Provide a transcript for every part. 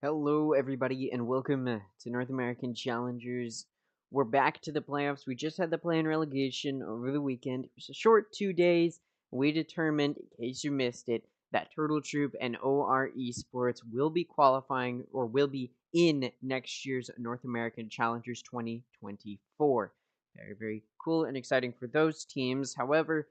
Hello, everybody, and welcome to North American Challengers. We're back to the playoffs. We just had the play-in relegation over the weekend. It was a short 2 days. We determined, in case you missed it, that Turtle Troop and OR Esports will be qualifying or will be in next year's North American Challengers 2024. Very, very cool and exciting for those teams. However,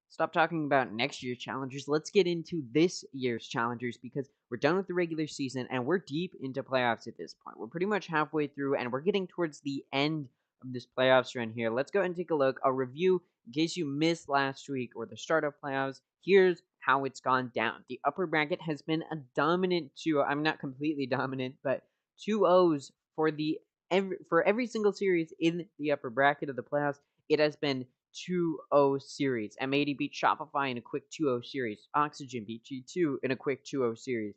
stop talking about next year's challengers. Let's get into this year's challengers because we're done with the regular season and we're deep into playoffs at this point. We're pretty much halfway through and we're getting towards the end of this playoffs run here. Let's go ahead and take a look. A review in case you missed last week or the start of playoffs. Here's how it's gone down. The upper bracket has been a dominant 2. I'm not completely dominant, but 2-0s for every single series in the upper bracket of the playoffs. It has been 2-0 series. M80 beat Shopify in a quick 2-0 series. Oxygen beat G2 in a quick 2-0 series.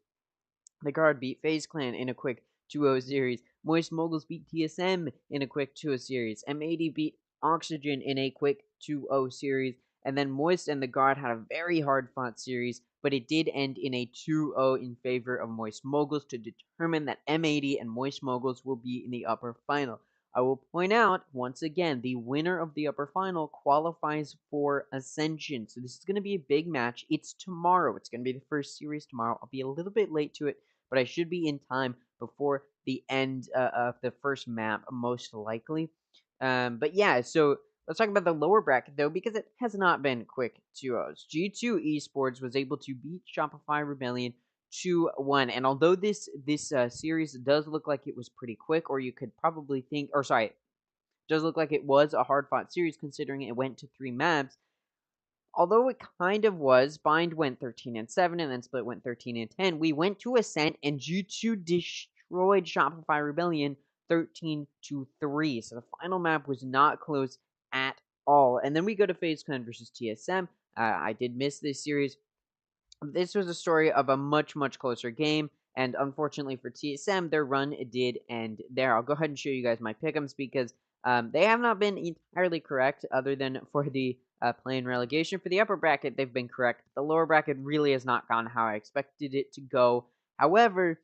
The Guard beat FaZe Clan in a quick 2-0 series. Moist Moguls beat TSM in a quick 2-0 series. M80 beat Oxygen in a quick 2-0 series. And then Moist and the Guard had a very hard-fought series, but it did end in a 2-0 in favor of Moist Moguls to determine that M80 and Moist Moguls will be in the upper final. I will point out, once again, the winner of the upper final qualifies for Ascension. So this is going to be a big match. It's tomorrow. It's going to be the first series tomorrow. I'll be a little bit late to it, but I should be in time before the end of the first map, most likely. But yeah, so let's talk about the lower bracket, though, because it has not been quick 2-0s. G2 Esports was able to beat Shopify Rebellion 2-1. And although this series does look like it was pretty quick, or you could probably think, or sorry, does look like it was a hard-fought series considering it went to 3 maps. Although it kind of was, Bind went 13-7, and then Split went 13-10. We went to Ascent, and G2 destroyed Shopify Rebellion 13-3. So the final map was not close at all. And then we go to FaZe Clan versus TSM. I did miss this series. This was a story of a much, much closer game, and unfortunately for TSM, their run did end there. I'll go ahead and show you guys my pick'ems because they have not been entirely correct, other than for the play-in relegation. For the upper bracket, they've been correct. The lower bracket really has not gone how I expected it to go. However,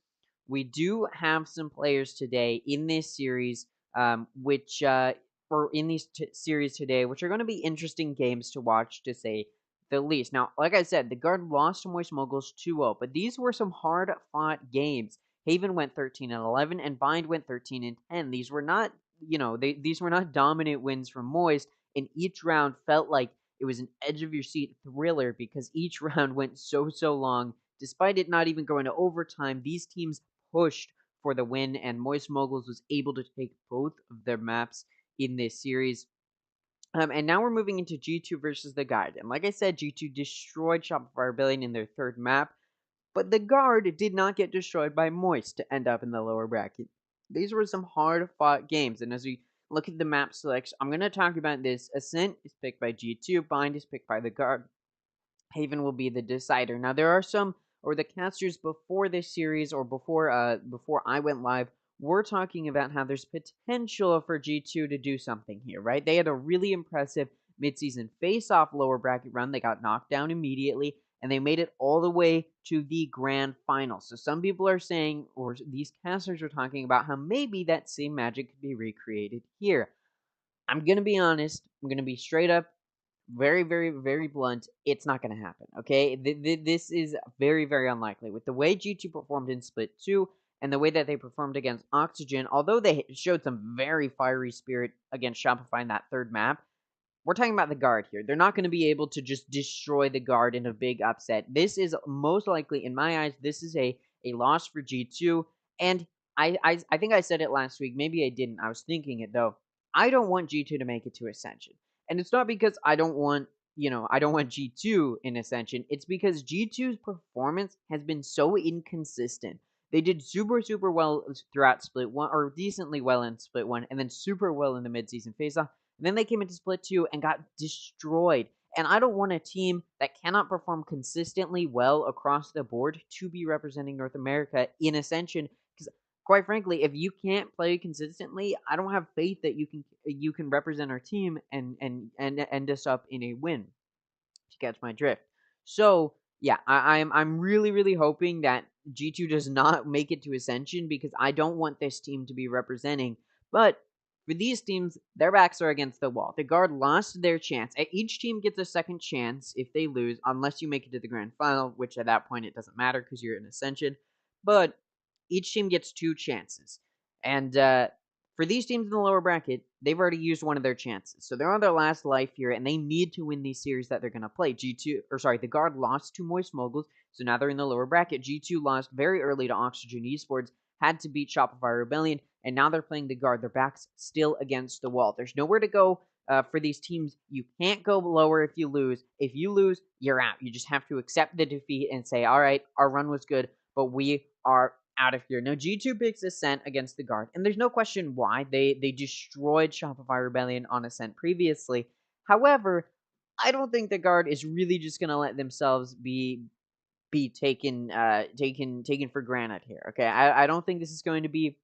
we do have some players today in this series, or in these series today, which are going to be interesting games to watch, to say the least. Now, like I said, the Guard lost to Moist Moguls 2-0, but these were some hard-fought games. Haven went 13-11, and Bind went 13-10. These were not, these were not dominant wins from Moist, and each round felt like it was an edge-of-your-seat thriller because each round went so long. Despite it not even going to overtime, these teams pushed for the win, and Moist Moguls was able to take both of their maps in this series. And now we're moving into G2 versus the Guard. And like I said, G2 destroyed Shopify Rebellion in their third map, but the Guard did not get destroyed by Moist to end up in the lower bracket. These were some hard-fought games, and as we look at the map selects, I'm going to talk about this. Ascent is picked by G2, Bind is picked by the Guard. Haven will be the decider. Now, there are the casters before this series, or before I went live, we're talking about how there's potential for G2 to do something here, right? They had a really impressive midseason face-off lower bracket run. They got knocked down immediately, and they made it all the way to the grand final. So some people are saying, or these casters are talking about how maybe that same magic could be recreated here. I'm going to be honest. I'm going to be straight up, very, very, very blunt. It's not going to happen, okay? This is very, very unlikely. With the way G2 performed in Split 2, and the way that they performed against Oxygen, although they showed some very fiery spirit against Shopify in that third map, we're talking about the Guard here. They're not going to be able to just destroy the Guard in a big upset. This is most likely, in my eyes, this is a loss for G2, and I think I said it last week. Maybe I didn't. I was thinking it though. I don't want G2 to make it to Ascension, and it's not because I don't want I don't want G2 in Ascension. It's because G2's performance has been so inconsistent. They did super well throughout Split 1, or decently well in Split 1, and then super well in the midseason face-off. And then they came into Split 2 and got destroyed. And I don't want a team that cannot perform consistently well across the board to be representing North America in Ascension. Because quite frankly, if you can't play consistently, I don't have faith that you can represent our team and end us up in a win. If you catch my drift. So yeah, I'm really hoping that G2 does not make it to Ascension because I don't want this team to be representing. But for these teams, their backs are against the wall. The Guard lost their chance. Each team gets a second chance if they lose, unless you make it to the grand final, which at that point it doesn't matter because you're in Ascension. But each team gets 2 chances. And for these teams in the lower bracket, they've already used one of their chances. So they're on their last life here, and they need to win these series that they're going to play. The Guard lost to Moist Moguls, so now they're in the lower bracket. G2 lost very early to Oxygen Esports, had to beat Shopify Rebellion, and now they're playing the Guard. Their back's still against the wall. There's nowhere to go for these teams. You can't go lower if you lose. If you lose, you're out. You just have to accept the defeat and say, all right, our run was good, but we are out of here. Now, G2 picks Ascent against the Guard, and there's no question why. They destroyed Shopify Rebellion on Ascent previously. However, I don't think the Guard is really just going to let themselves be taken for granted here. Okay, I don't think this is going to be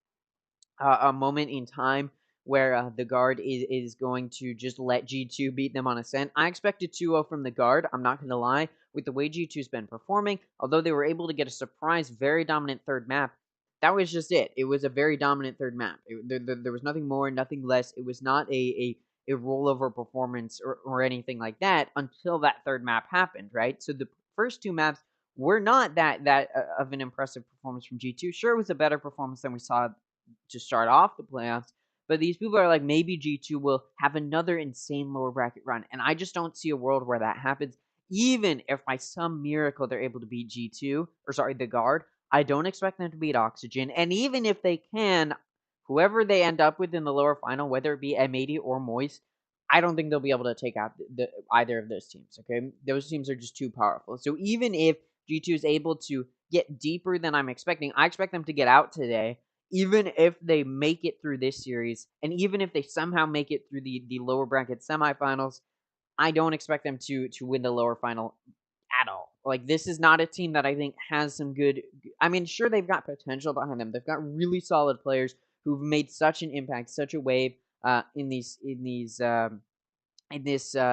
a moment in time where the Guard is going to just let G2 beat them on Ascent. I expect a 2-0 from the Guard, I'm not going to lie, with the way G2's been performing. Although they were able to get a surprise, very dominant third map, that was just it. It was a very dominant third map. There was nothing more, nothing less. It was not a rollover performance or anything like that until that third map happened, right? So the first 2 maps were not that of an impressive performance from G2. Sure, it was a better performance than we saw to start off the playoffs, but these people are like, maybe G2 will have another insane lower bracket run, and I just don't see a world where that happens. Even if by some miracle they're able to beat the Guard, I don't expect them to beat Oxygen, and even if they can, whoever they end up with in the lower final, whether it be M80 or Moist, I don't think they'll be able to take out either of those teams, okay? Those teams are just too powerful. So even if G2 is able to get deeper than I'm expecting, I expect them to get out today. Even if they make it through this series, and even if they somehow make it through the lower bracket semifinals, I don't expect them to win the lower final at all. Like, this is not a team that I think has some good... I mean, sure, they've got potential behind them. They've got really solid players who've made such an impact, such a wave in this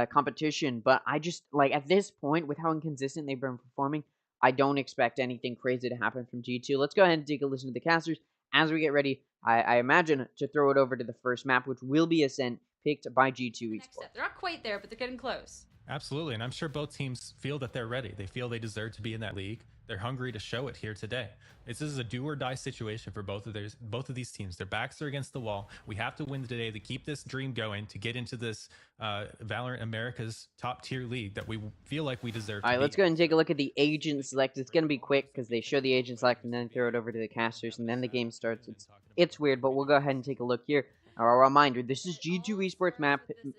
competition. But I just, like, at this point, with how inconsistent they've been performing, I don't expect anything crazy to happen from G2. Let's go ahead and take a listen to the casters as we get ready, I imagine, to throw it over to the first map, which will be Ascent, picked by G2 Esports. They're not quite there, but they're getting close. Absolutely, and I'm sure both teams feel that they're ready. They feel they deserve to be in that league. They're hungry to show it here today. This is a do-or-die situation for both of these teams. Their backs are against the wall. We have to win today to keep this dream going, to get into this Valorant America's top-tier league that we feel like we deserve. All right, let's go ahead and take a look at the agent select. It's going to be quick because they show the agent select and then throw it over to the casters, and then the game starts. It's weird, but we'll go ahead and take a look here. A reminder, this is G2 Esports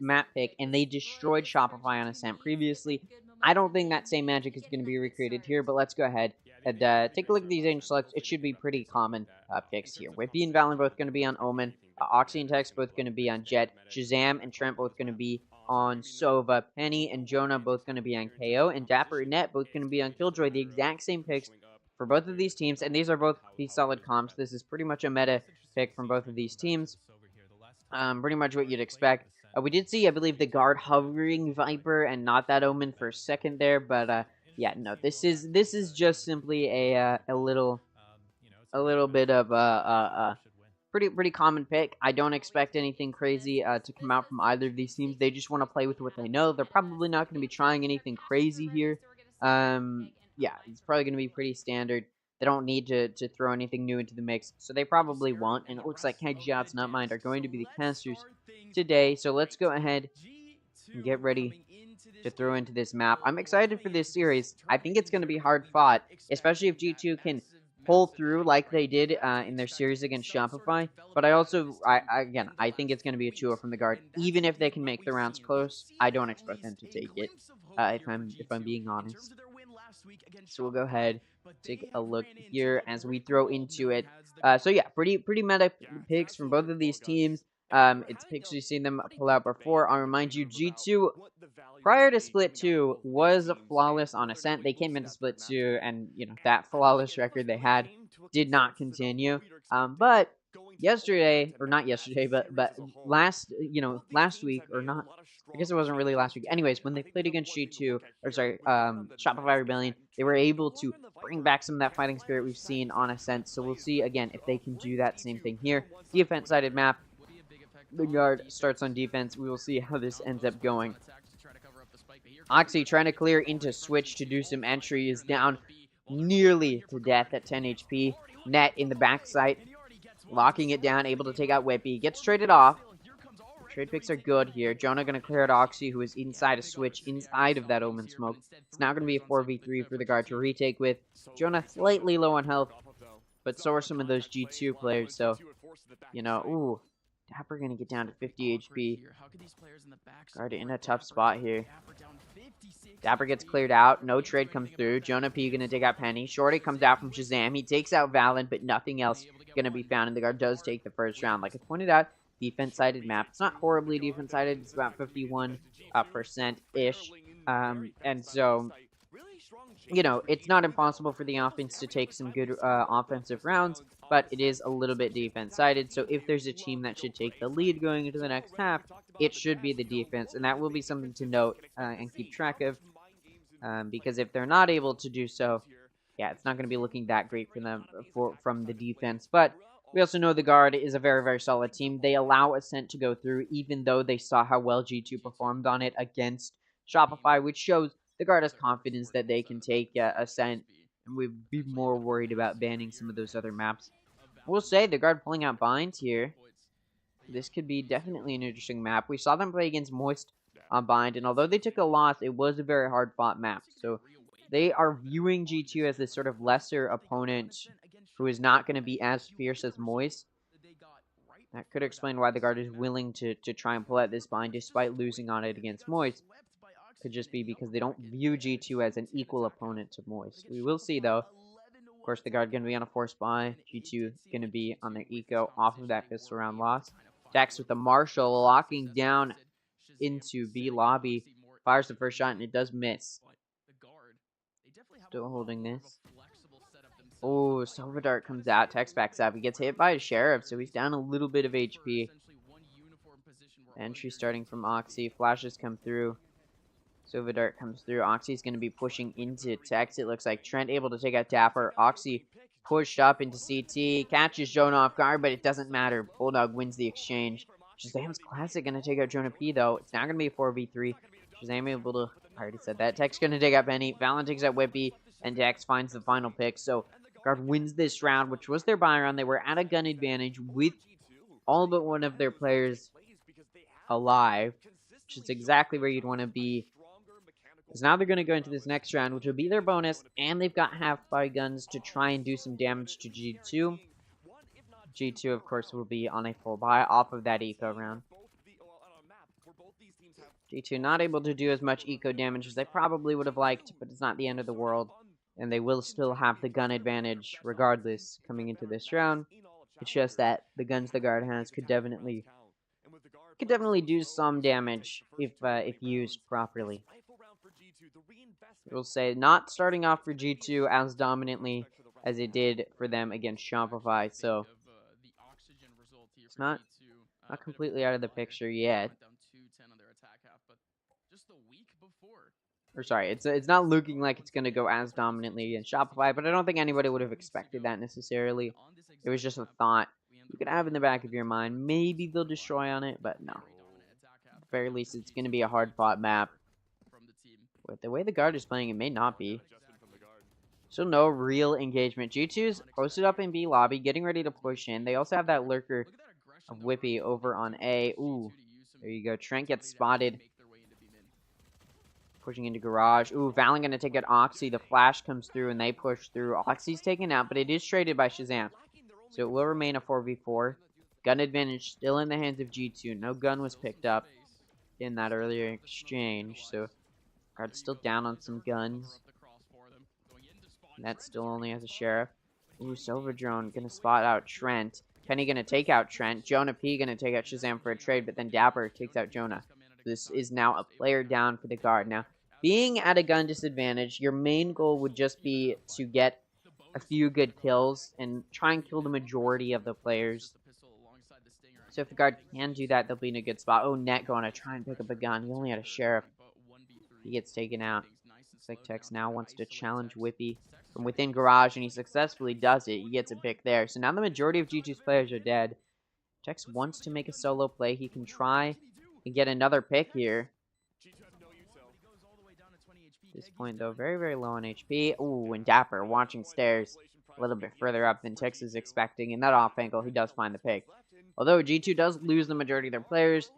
map pick, and they destroyed Shopify on Ascent previously. I don't think that same magic is going to be recreated here, but let's go ahead and take a look at these agent selects. It should be pretty common picks here. Whippy and Valen both going to be on Omen. Oxy and Tex both going to be on Jet. Shazam and Trent both going to be on Sova. Penny and Jonah both going to be on KO. And Dapper and Net both going to be on Killjoy. The exact same picks for both of these teams, and these are both the solid comps. This is pretty much a meta pick from both of these teams. Pretty much what you'd expect. We did see, I believe, the Guard hovering Viper and not that Omen for a second there, but yeah, no, this is just simply a little bit of a pretty common pick. I don't expect anything crazy to come out from either of these teams. They just want to play with what they know. They're probably not going to be trying anything crazy here. Yeah, it's probably going to be pretty standard. They don't need to throw anything new into the mix, so they probably won't, and it looks like Headshots Not Mind are going to be the casters today, so let's go ahead and get ready to throw into this map. I'm excited for this series. I think it's going to be hard fought, especially if G2 can pull through like they did in their series against Shopify. But I also, again, I think it's going to be a 2-0 from the guard. Even if they can make the rounds close, I don't expect them to take it. If I'm being honest. So we'll go ahead, take a look here as we throw into it. So yeah, pretty meta picks from both of these teams. It's picks we've seen them pull out before. I'll remind you, G2 prior to Split 2 was flawless on Ascent. They came into Split 2, and that flawless record they had did not continue. But yesterday, or not yesterday, but last week, or not, I guess it wasn't really last week. Anyways, when they played against G2, or sorry, Shopify Rebellion, they were able to bring back some of that fighting spirit we've seen on Ascent. So we'll see again if they can do that same thing here. Defense-sided map. The guard starts on defense. We will see how this ends up going. Oxy trying to clear into switch to do some entry is down nearly to death at 10 HP. Net in the backside, locking it down, able to take out Whippy. Gets traded off. Trade picks are good here. Jonah going to clear out Oxy, who is inside a switch, inside of that Omen smoke. It's now going to be a 4v3 for the guard to retake with. Jonah slightly low on health, but so are some of those G2 players. So, ooh. Dapper going to get down to 50 HP. Guard in a tough spot here. Dapper gets cleared out. No trade comes through. Jonah P going to take out Penny. Shorty comes out from Shazam. He takes out Valen, but nothing else going to be found. And the guard does take the first round. Like I pointed out, defense-sided map. It's not horribly defense-sided. It's about 51%-ish. And so, it's not impossible for the offense to take some good offensive rounds, but it is a little bit defense-sided. So if there's a team that should take the lead going into the next half, it should be the defense, and that will be something to note and keep track of, because if they're not able to do so, yeah, it's not going to be looking that great for them from the defense. But we also know the guard is a very, very solid team. They allow Ascent to go through, even though they saw how well G2 performed on it against Shopify, which shows the guard has confidence that they can take Ascent, and we'd be more worried about banning some of those other maps. We'll say the guard pulling out binds here. This could be definitely an interesting map. We saw them play against Moist on bind, and although they took a loss, it was a very hard-fought map. So they are viewing G2 as this sort of lesser opponent who is not going to be as fierce as Moist. That could explain why the guard is willing to try and pull out this bind despite losing on it against Moist. Could just be because they don't view G2 as an equal opponent to Moist. We will see, though. Of course, the guard going to be on a force buy. G2 going to be on their eco off of that pistol round loss. Dex with the Marshall locking down into B lobby. Fires the first shot, and it does miss. Still holding this. Oh, Silver Dart comes out. Tex backs up. He gets hit by a Sheriff, so he's down a little bit of HP. Entry starting from Oxy. Flashes come through. Silver Dart comes through. Oxy's going to be pushing into Tex. It looks like Trent able to take out Dapper. Oxy pushed up into CT. Catches Jonah off guard, but it doesn't matter. Bulldog wins the exchange. Shazam's Classic going to take out Jonah P, though. It's now going to be a 4v3. Shazam able to... I already said that. Tex going to take out Penny. Valen takes out Whippy. And Dex finds the final pick. So, guard wins this round, which was their buy round. They were at a gun advantage with all but one of their players alive, which is exactly where you'd want to be. Because now they're going to go into this next round, which will be their bonus, and they've got half-buy guns to try and do some damage to G2. G2, of course, will be on a full buy off of that eco round. G2 not able to do as much eco damage as they probably would have liked, but it's not the end of the world. And they will still have the gun advantage regardless coming into this round. It's just that the guns the guard has could definitely do some damage if used properly. We'll say not starting off for G2 as dominantly as it did for them against Shopify, so it's not completely out of the picture yet. Or sorry, it's not looking like it's going to go as dominantly against Shopify, but I don't think anybody would have expected that necessarily. It was just a thought you could have in the back of your mind. Maybe they'll destroy on it, but no. At the very least, it's going to be a hard-fought map. With the way the guard is playing, it may not be. So no real engagement. G2's posted up in B lobby, getting ready to push in. They also have that lurker of Whippy over on A. Ooh, there you go. Trent gets spotted. pushing into garage. Ooh, Valen gonna take out Oxy. The flash comes through and they push through. Oxy's taken out, but it is traded by Shazam. So it will remain a 4v4. Gun advantage still in the hands of G2. No gun was picked up in that earlier exchange. So guard's still down on some guns. Net still only has a sheriff. Ooh, Silver Drone gonna spot out Trent. Penny gonna take out Trent. Jonah P gonna take out Shazam for a trade, but then Dapper takes out Jonah. This is now a player down for the guard. Now, being at a gun disadvantage, your main goal would just be to get a few good kills and try and kill the majority of the players. So if the guard can do that, they'll be in a good spot. Oh, Net going to try and pick up a gun. He only had a sheriff. He gets taken out. Looks like Tex now wants to challenge Whippy from within garage, and he successfully does it. He gets a pick there. So now the majority of G2's players are dead. Tex wants to make a solo play. He can try and get another pick here. At this point, though, very, very low on HP. Ooh, and Dapper watching stairs a little bit further up than Tex is expecting. In that off angle, he does find the pick. Although G2 does lose the majority of their players,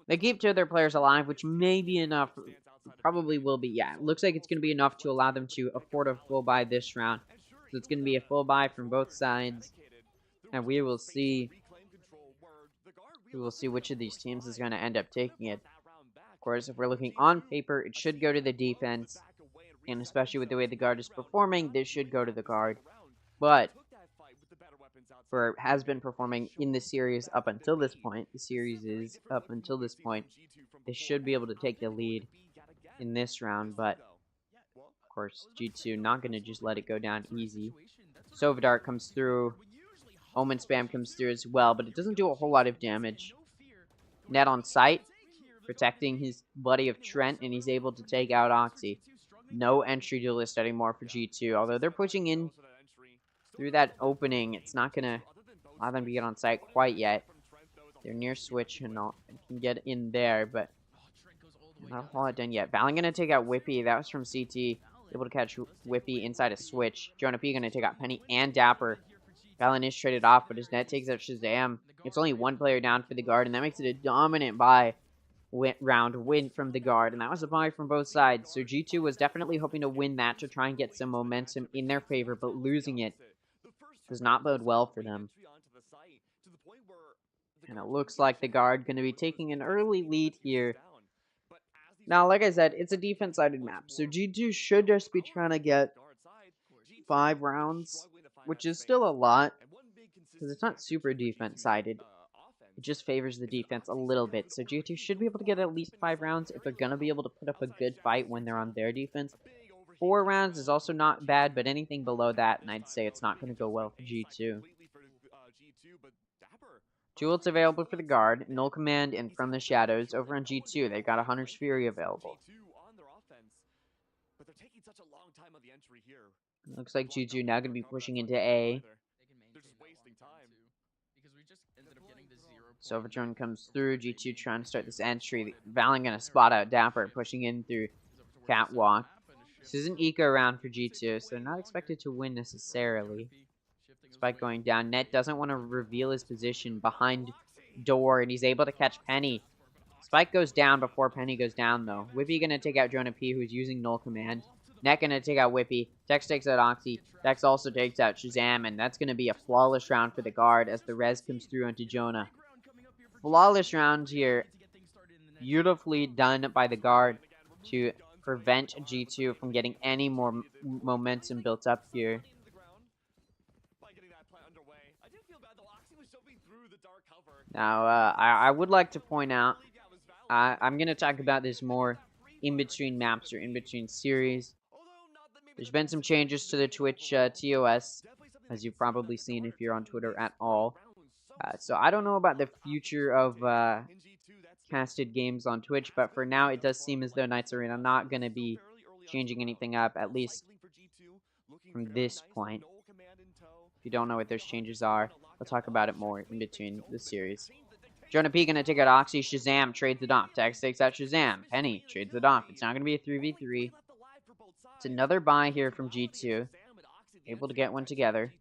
they keep two of their players alive, which may be enough. Probably will be, yeah. It looks like it's going to be enough to allow them to afford a full buy this round. So it's going to be a full buy from both sides. And we will see which of these teams is going to end up taking it. Of course, if we're looking on paper, it should go to the defense. And especially with the way the guard is performing, this should go to the guard. But for has been performing in the series up until this point, they should be able to take the lead in this round. But, of course, G2 not going to just let it go down easy. Sovadart comes through. Omen Spam comes through as well, but it doesn't do a whole lot of damage. Net on site, protecting his buddy of Trent, and he's able to take out Oxy. No entry duelist anymore for G2, although they're pushing in through that opening. It's not going to allow them to get on site quite yet. They're near switch and can get in there, but not a whole lot done yet. Valen going to take out Whippy. That was from CT. Able to catch Whippy inside a switch. Jonah P going to take out Penny and Dapper. Valen is traded off, but his net takes out Shazam. It's only one player down for the guard, and that makes it a dominant buy round win from the guard. And that was a buy from both sides. So G2 was definitely hoping to win that to try and get some momentum in their favor, but losing it does not bode well for them. And it looks like the guard going to be taking an early lead here. Now, like I said, it's a defense-sided map, so G2 should just be trying to get 5 rounds, which is still a lot, because it's not super defense-sided. It just favors the defense a little bit, so G2 should be able to get at least 5 rounds if they're going to be able to put up a good fight when they're on their defense. 4 rounds is also not bad, but anything below that, and I'd say it's not going to go well for G2. 2 ults available for the guard, Null Command and From the Shadows. Over on G2, they've got a Hunter's Fury available. Looks like G2 now going to be pushing into A. Silvertron comes through, G2 trying to start this entry. Valen going to spot out Dapper, pushing in through Catwalk. This is an eco round for G2, so they're not expected to win necessarily. Spike going down. Net doesn't want to reveal his position behind door, and he's able to catch Penny. Spike goes down before Penny goes down, though. Whippy going to take out Jonah P, who's using Null Command. Net going to take out Whippy. Tex takes out Oxy. Tex also takes out Shazam, and that's going to be a flawless round for the guard as the res comes through onto Jonah. Flawless round here. Beautifully done by the guard to prevent G2 from getting any more momentum built up here. Now, I would like to point out, I'm going to talk about this more in between maps or in between series. There's been some changes to the Twitch TOS, as you've probably seen if you're on Twitter at all. So I don't know about the future of casted games on Twitch, but for now it does seem as though Knights Arena not going to be changing anything up, at least from this point. If you don't know what those changes are, we'll talk about it more in between the series. Jonah P going to take out Oxy. Shazam trades it off. Tex takes out Shazam. Penny trades it off. It's not going to be a 3v3. It's another buy here from G2. Able to get one together.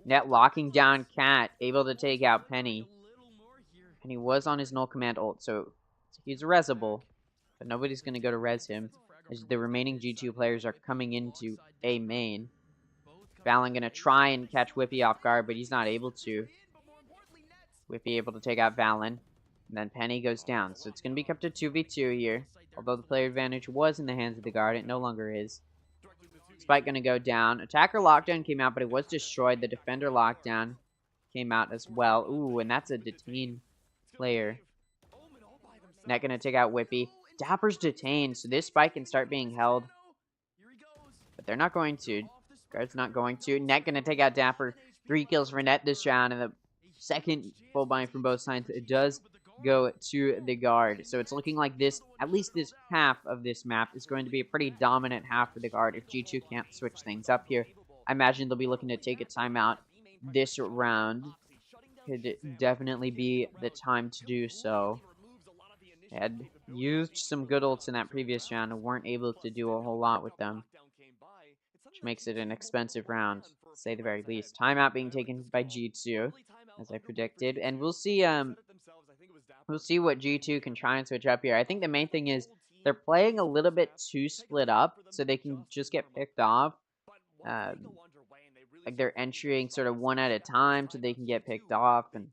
Net locking down Cat. Able to take out Penny. Penny was on his Null Command ult, so he's resable. But nobody's going to go to res him, as the remaining G2 players are coming into A main. Valen going to try and catch Whippy off guard, but he's not able to. Whippy able to take out Valen. And then Penny goes down. So it's going to be kept to 2v2 here. Although the player advantage was in the hands of the guard, it no longer is. Spike going to go down. Attacker lockdown came out, but it was destroyed. The defender lockdown came out as well. Ooh, and that's a detained player. Net going to take out Whippy. Dapper's detained, so this Spike can start being held. But they're not going to. Guard's not going to. Net going to take out Dapper. 3 kills for Net this round, and the second full bind from both sides. It does go to the guard. So it's looking like this, at least this half of this map, is going to be a pretty dominant half for the guard if G2 can't switch things up here. I imagine they'll be looking to take a timeout this round. Could definitely be the time to do so. They had used some good ults in that previous round and weren't able to do a whole lot with them, which makes it an expensive round, to say the very least. Timeout being taken by G2, as I predicted, and we'll see what G2 can try and switch up here. I think the main thing is they're playing a little bit too split up, so they can just get picked off. Like they're entering sort of one at a time, so they can get picked off, and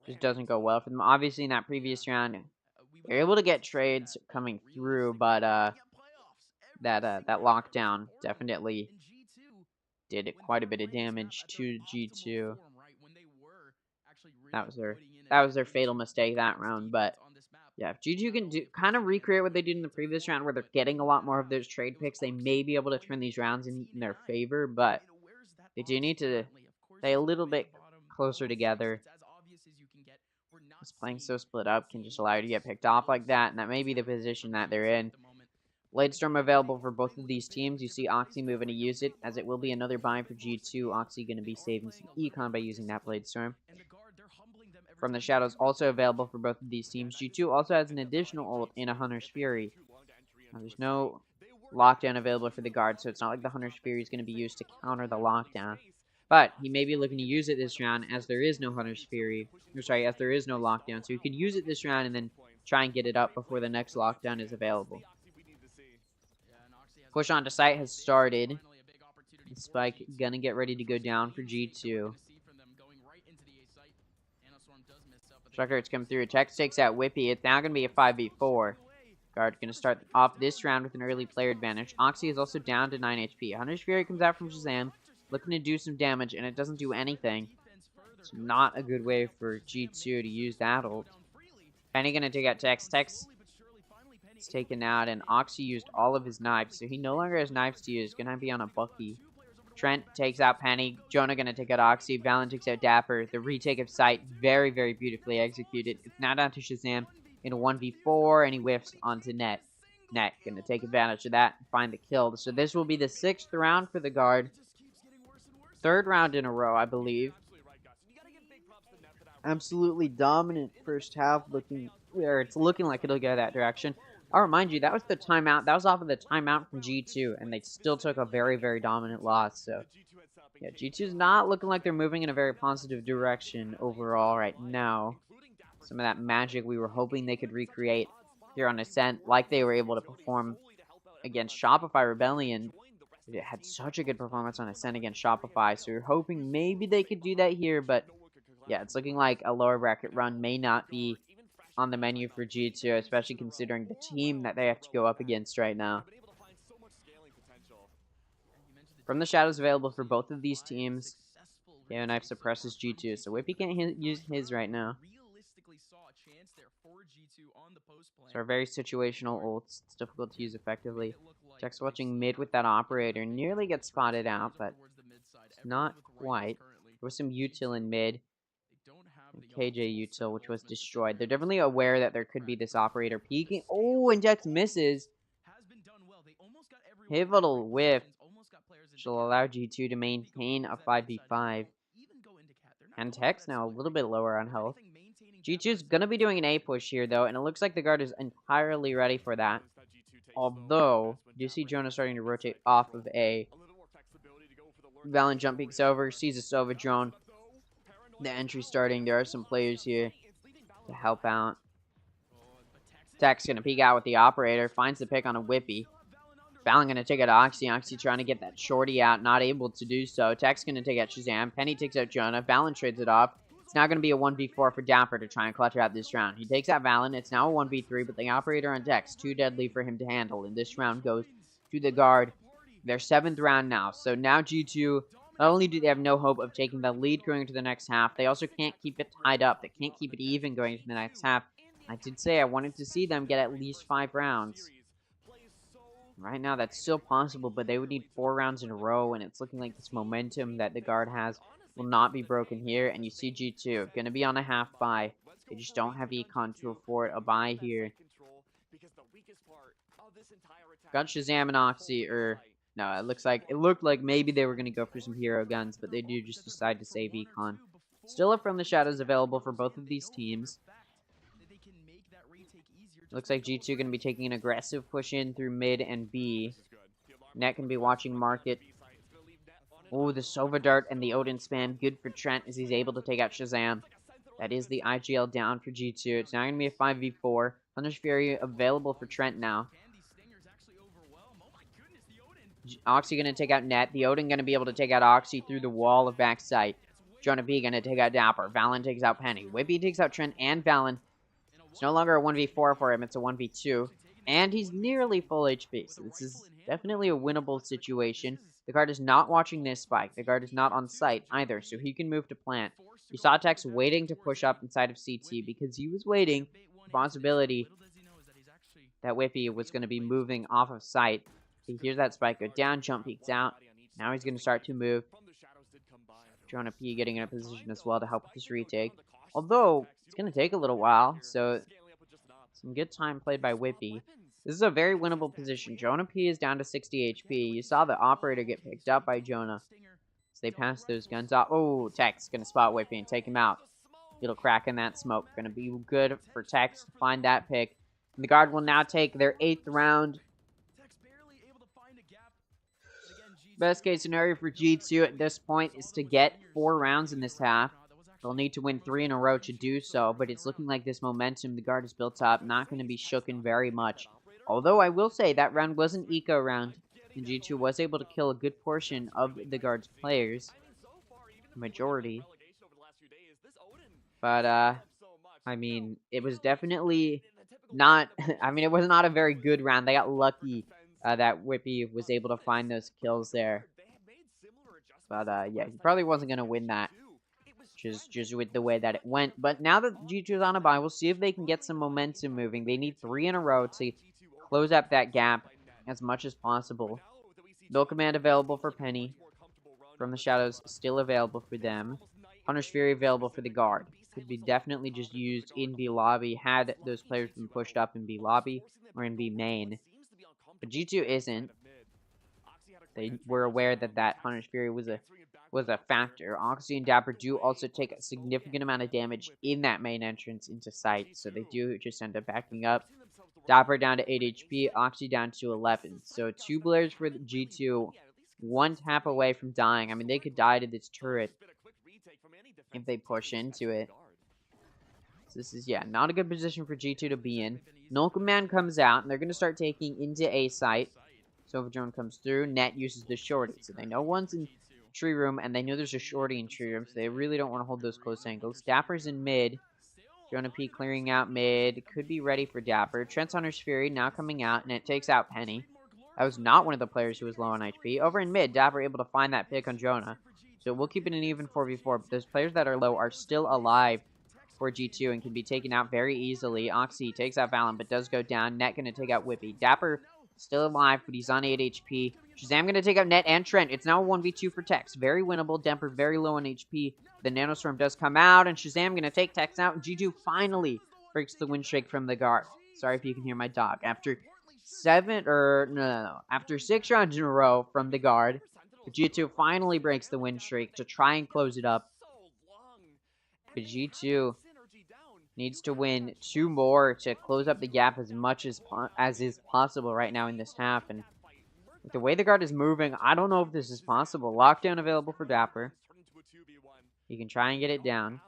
just doesn't go well for them. Obviously, in that previous round, they're able to get trades coming through, but that lockdown definitely did quite a bit of damage to G2. That was their fatal mistake that round. But yeah, if G2 can kind of recreate what they did in the previous round, where they're getting a lot more of those trade picks, they may be able to turn these rounds in their favor. But they do need to stay a little bit closer together. Just playing so split up can just allow you to get picked off like that, and that may be the position that they're in. Blade Storm available for both of these teams. You see Oxy moving to use it, as it will be another buy for G2. Oxy going to be saving some econ by using that Blade Storm. From the Shadows also available for both of these teams. G2 also has an additional ult in a Hunter's Fury. Now, there's no lockdown available for the guard, so it's not like the Hunter's Fury is going to be used to counter the lockdown. But he may be looking to use it this round, as there is no Hunter's Fury. Or sorry, as there is no lockdown. So he could use it this round and then try and get it up before the next lockdown is available. Push onto site has started. Spike gonna get ready to go down for G2. Strucker's come through. Tex takes out Whippy. It's now gonna be a 5v4. Guard gonna start off this round with an early player advantage. Oxy is also down to 9 HP. Hunter's Fury comes out from Shazam, looking to do some damage, and it doesn't do anything. It's not a good way for G2 to use that ult. Penny gonna take out Tex. Tex is taken out, and Oxy used all of his knives, so he no longer has knives to use. Gonna be on a Bucky. Trent takes out Penny. Jonah gonna take out Oxy. Valen takes out Dapper. The retake of site, very, very beautifully executed. It's now down to Shazam in a 1v4, and he whiffs onto Net. Net gonna take advantage of that and find the kill. So this will be the 6th round for the guard. 3rd round in a row, I believe. Absolutely dominant first half, it's looking like it'll go that direction. I'll remind you, that was the timeout. That was off of the timeout from G2, and they still took a very, very dominant loss. So, yeah, G2's not looking like they're moving in a very positive direction overall right now. Some of that magic we were hoping they could recreate here on Ascent, like they were able to perform against Shopify Rebellion. They had such a good performance on Ascent against Shopify, so you're hoping maybe they could do that here, but yeah, it's looking like a lower bracket run may not be on the menu for G2, especially considering the team that they have to go up against right now. From the Shadows available for both of these teams, KO Knife suppresses G2, so Whippy can't use his right now. So are very situational ults. It's difficult to use effectively. Jack's watching mid with that operator. Nearly gets spotted out, but not quite. There was some util in mid. KJ util, which was destroyed. They're definitely aware that there could be this operator peeking. Oh, and Jax misses. Pivotal whiff, which will allow G2 to maintain a 5v5. And Tex now a little bit lower on health. G2's going to be doing an A push here, though, and it looks like the guard is entirely ready for that. Although, you see Jonah starting to rotate off of A. Valen jump peeks over, sees a Sova drone. The entry starting. There are some players here to help out. Tech's gonna peek out with the operator, finds the pick on a Whippy. Valen gonna take out Oxy. Oxy trying to get that shorty out, not able to do so. Tech's gonna take out Shazam. Penny takes out Jonah. Valen trades it off. It's now gonna be a 1v4 for Dapper to try and clutch out this round. He takes out Valen. It's now a 1v3, but the operator on Tech's too deadly for him to handle, and this round goes to the guard. Their 7th round now. So now G2, not only do they have no hope of taking the lead going into the next half, they also can't keep it tied up. They can't keep it even going into the next half. I did say I wanted to see them get at least 5 rounds. Right now, that's still possible, but they would need 4 rounds in a row, and it's looking like this momentum that the guard has will not be broken here. And you see G2 going to be on a half buy. They just don't have econ to afford a buy here. Got Shazam and Oxy, or no, it looked like maybe they were going to go for some hero guns, but they do just decide to save econ. Still up from the shadows available for both of these teams. Looks like G2 going to be taking an aggressive push in through mid and B. Net going to be watching market. Oh, the Sova Dart and the Odin span. Good for Trent as he's able to take out Shazam. That is the IGL down for G2. It's now going to be a 5v4. Hunter's Fury available for Trent now. Oxy going to take out Net. The Odin going to be able to take out Oxy through the wall of backside. Jonah B going to take out Dapper. Valen takes out Penny. Whippy takes out Trent and Valen. It's no longer a 1v4 for him, it's a 1v2. And he's nearly full HP, so this is definitely a winnable situation. The guard is not watching this spike. The guard is not on site either, so he can move to plant. You saw Tex waiting to push up inside of CT because he was waiting for the possibility that Whippy was going to be moving off of site. He hears that spike go down, jump peeks out. Now he's going to start to move. Jonah P getting in a position as well to help with this retake. Although, it's going to take a little while, so some good time played by Whippy. This is a very winnable position. Jonah P is down to 60 HP. You saw the operator get picked up by Jonah. So they pass those guns off. Oh, Tex going to spot Whippy and take him out. Little crack in that smoke. Going to be good for Tex to find that pick. And the guard will now take their 8th round. Best case scenario for G2 at this point is to get 4 rounds in this half. They'll need to win 3 in a row to do so, but it's looking like this momentum the guard has built up, not going to be shooken very much. Although I will say that round was an eco round, and G2 was able to kill a good portion of the guard's players. Majority. But, I mean, it was definitely not, it was not a very good round. They got lucky that Whippy was able to find those kills there. But, yeah, he probably wasn't going to win that. Just with the way that it went. But now that G2 is on a bye, we'll see if they can get some momentum moving. They need 3 in a row to close up that gap as much as possible. No command available for Penny. From the Shadows still available for them. Hunter's Fury available for the guard. Could be definitely just used in B lobby had those players been pushed up in B lobby or in B main. But G2 isn't. They were aware that Hunter's Fury was a factor. Oxy and Dapper do also take a significant amount of damage in that main entrance into site, so they do just end up backing up. Dapper down to 8 HP, Oxy down to 11. So 2 blares for the G2, 1 tap away from dying. They could die to this turret if they push into it. So this is, yeah, not a good position for G2 to be in. Null Command comes out, and they're going to start taking into A site. Sova Drone comes through. Net uses the shorty, so they know one's in tree room, and they know there's a shorty in tree room, so they really don't want to hold those close angles. Dapper's in mid. Jonah P clearing out mid. Could be ready for Dapper. Trent's Hunter's Fury now coming out, and it takes out Penny. That was not one of the players who was low on HP. Over in mid, Dapper able to find that pick on Jonah. So we'll keep it an even 4v4, but those players that are low are still alive for G2 and can be taken out very easily. Oxy takes out Valen, but does go down. Net going to take out Whippy. Dapper still alive, but he's on 8 HP. Shazam going to take out Net and Trent. It's now a 1v2 for Tex. Very winnable. Demper very low on HP. The Nanostorm does come out, and Shazam going to take Tex out. And G2 finally breaks the win streak from the guard. Sorry if you can hear my dog. After 6 rounds in a row from the guard, G2 finally breaks the win streak to try and close it up. But G2 needs to win 2 more to close up the gap as much as is possible right now in this half. And with the way the guard is moving, I don't know if this is possible. Lockdown available for Dapper. He can try and get it down.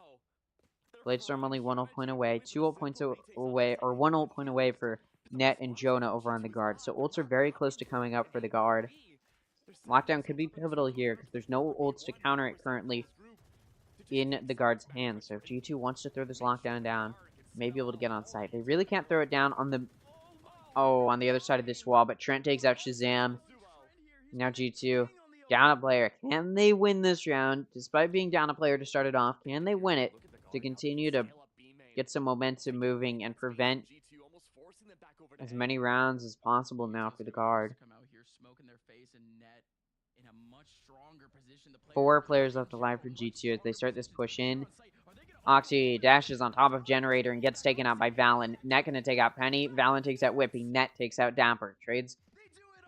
Bladestorm only 1 ult point away, 2 ult points away, or 1 ult point away for Net and Jonah over on the guard. So ults are very close to coming up for the guard. Lockdown could be pivotal here because there's no ults to counter it currently in the guard's hands. So if G2 wants to throw this lockdown down, may be able to get on site. They really can't throw it down on the on the other side of this wall, but Trent takes out Shazam. Now G2 down a player. Can they win this round? Despite being down a player to start it off, can they win it to continue to get some momentum moving and prevent as many rounds as possible now for the guard? 4 players left alive for G2 as they start this push in. Oxy dashes on top of Generator and gets taken out by Valen. Net gonna take out Penny. Valen takes out Whippy. Net takes out Dapper.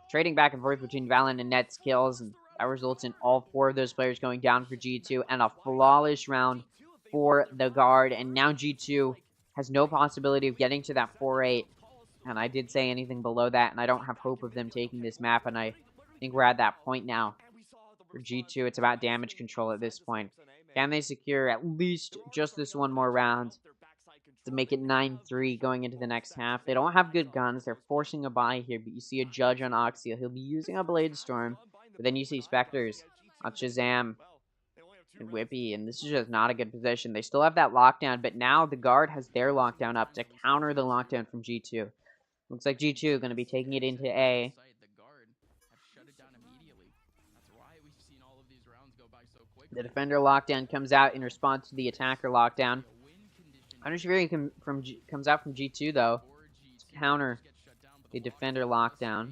Trading back and forth between Valen and Net's kills, and that results in all 4 of those players going down for G2 and a flawless round for the guard. And now G2 has no possibility of getting to that 4-8. And I did say anything below that, and I don't have hope of them taking this map, and I think we're at that point now. For G2, it's about damage control at this point. Can they secure at least just this one more round to make it 9-3 going into the next half? They don't have good guns. They're forcing a buy here, but you see a Judge on Oxy. He'll be using a Bladestorm, but then you see Spectres on Shazam and Whippy, and this is just not a good position. They still have that lockdown, but now the guard has their lockdown up to counter the lockdown from G2. Looks like G2 going to be taking it into A. The defender lockdown comes out in response to the attacker lockdown. Punish Fury comes out from G2 though to counter the defender lockdown.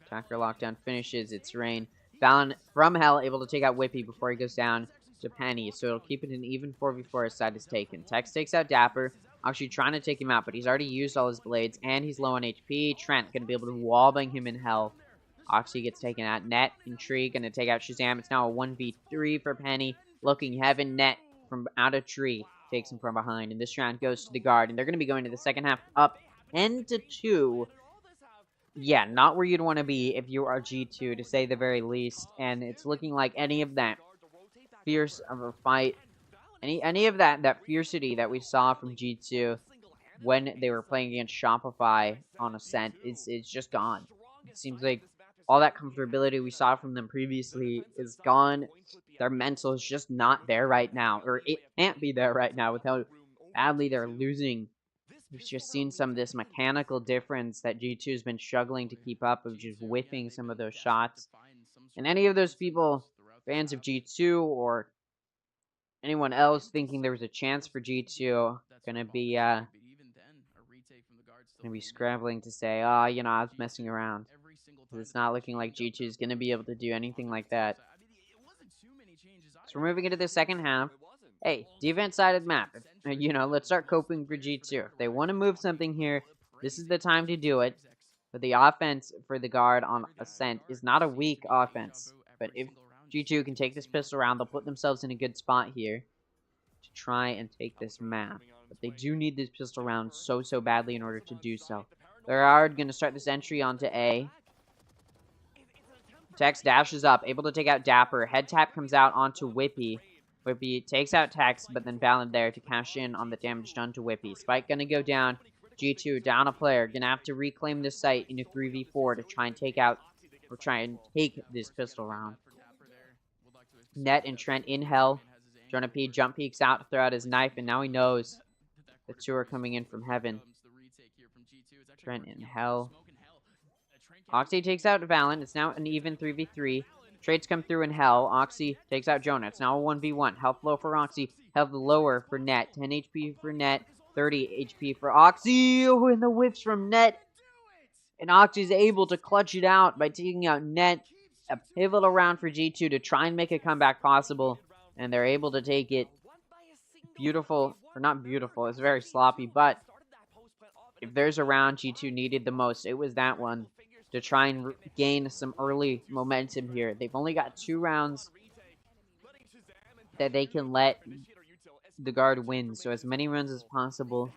Attacker lockdown finishes its reign. Valen from Hell able to take out Whippy before he goes down to Penny, so it'll keep it an even 4v4 as side is taken. Tex takes out Dapper, actually trying to take him out, but he's already used all his blades and he's low on HP. Trent gonna be able to wallbang him in Hell. Oxy gets taken out. Net, Intrigue, gonna take out Shazam. It's now a 1v3 for Penny. Looking heaven, Net from out of tree takes him from behind. And this round goes to the guard. And they're gonna be going to the second half up 10-2. Yeah, not where you'd want to be if you are G2, to say the very least. And it's looking like any of that fierce of a fight, any of that fiercity that we saw from G2 when they were playing against Shopify on Ascent is just gone. It seems like all that comfortability we saw from them previously is gone. Their mental is just not there right now, or it can't be there right now with how badly they're losing. We've just seen some of this mechanical difference that G2 has been struggling to keep up, of just whiffing some of those shots. And any of those people, fans of G2 or anyone else thinking there was a chance for G2, gonna be scrambling to say, oh, you know, I was messing around. It's not looking like G2 is going to be able to do anything like that. So we're moving into the second half. Hey, defense-sided map. You know, let's start coping for G2. If they want to move something here, this is the time to do it. But the offense for the guard on Ascent is not a weak offense. But if G2 can take this pistol round, they'll put themselves in a good spot here to try and take this map. But they do need this pistol round so badly in order to do so. They're going to start this entry onto A. Tex dashes up, able to take out Dapper. Head tap comes out onto Whippy. Whippy takes out Tex, but then Valen there to cash in on the damage done to Whippy. Spike gonna go down. G2 down a player. Gonna have to reclaim this site in a 3v4 to try and take out, or try and take this pistol round. Net and Trent in Hell. Jonah P jump peeks out to throw out his knife, and now he knows the 2 are coming in from heaven. Trent in Hell. Oxy takes out Valen. It's now an even 3v3. Trades come through in Hell. Oxy takes out Jonah. It's now a 1v1. Health low for Oxy. Health lower for Net. 10 HP for Net. 30 HP for Oxy. Oh, and the whips from Net. And Oxy's able to clutch it out by taking out Net. A pivotal round for G2 to try and make a comeback possible. And they're able to take it. Beautiful. Or not beautiful. It's very sloppy. But if there's a round G2 needed the most, it was that one. To try and gain some early momentum here. They've only got 2 rounds that they can let the guard win. So as many rounds as possible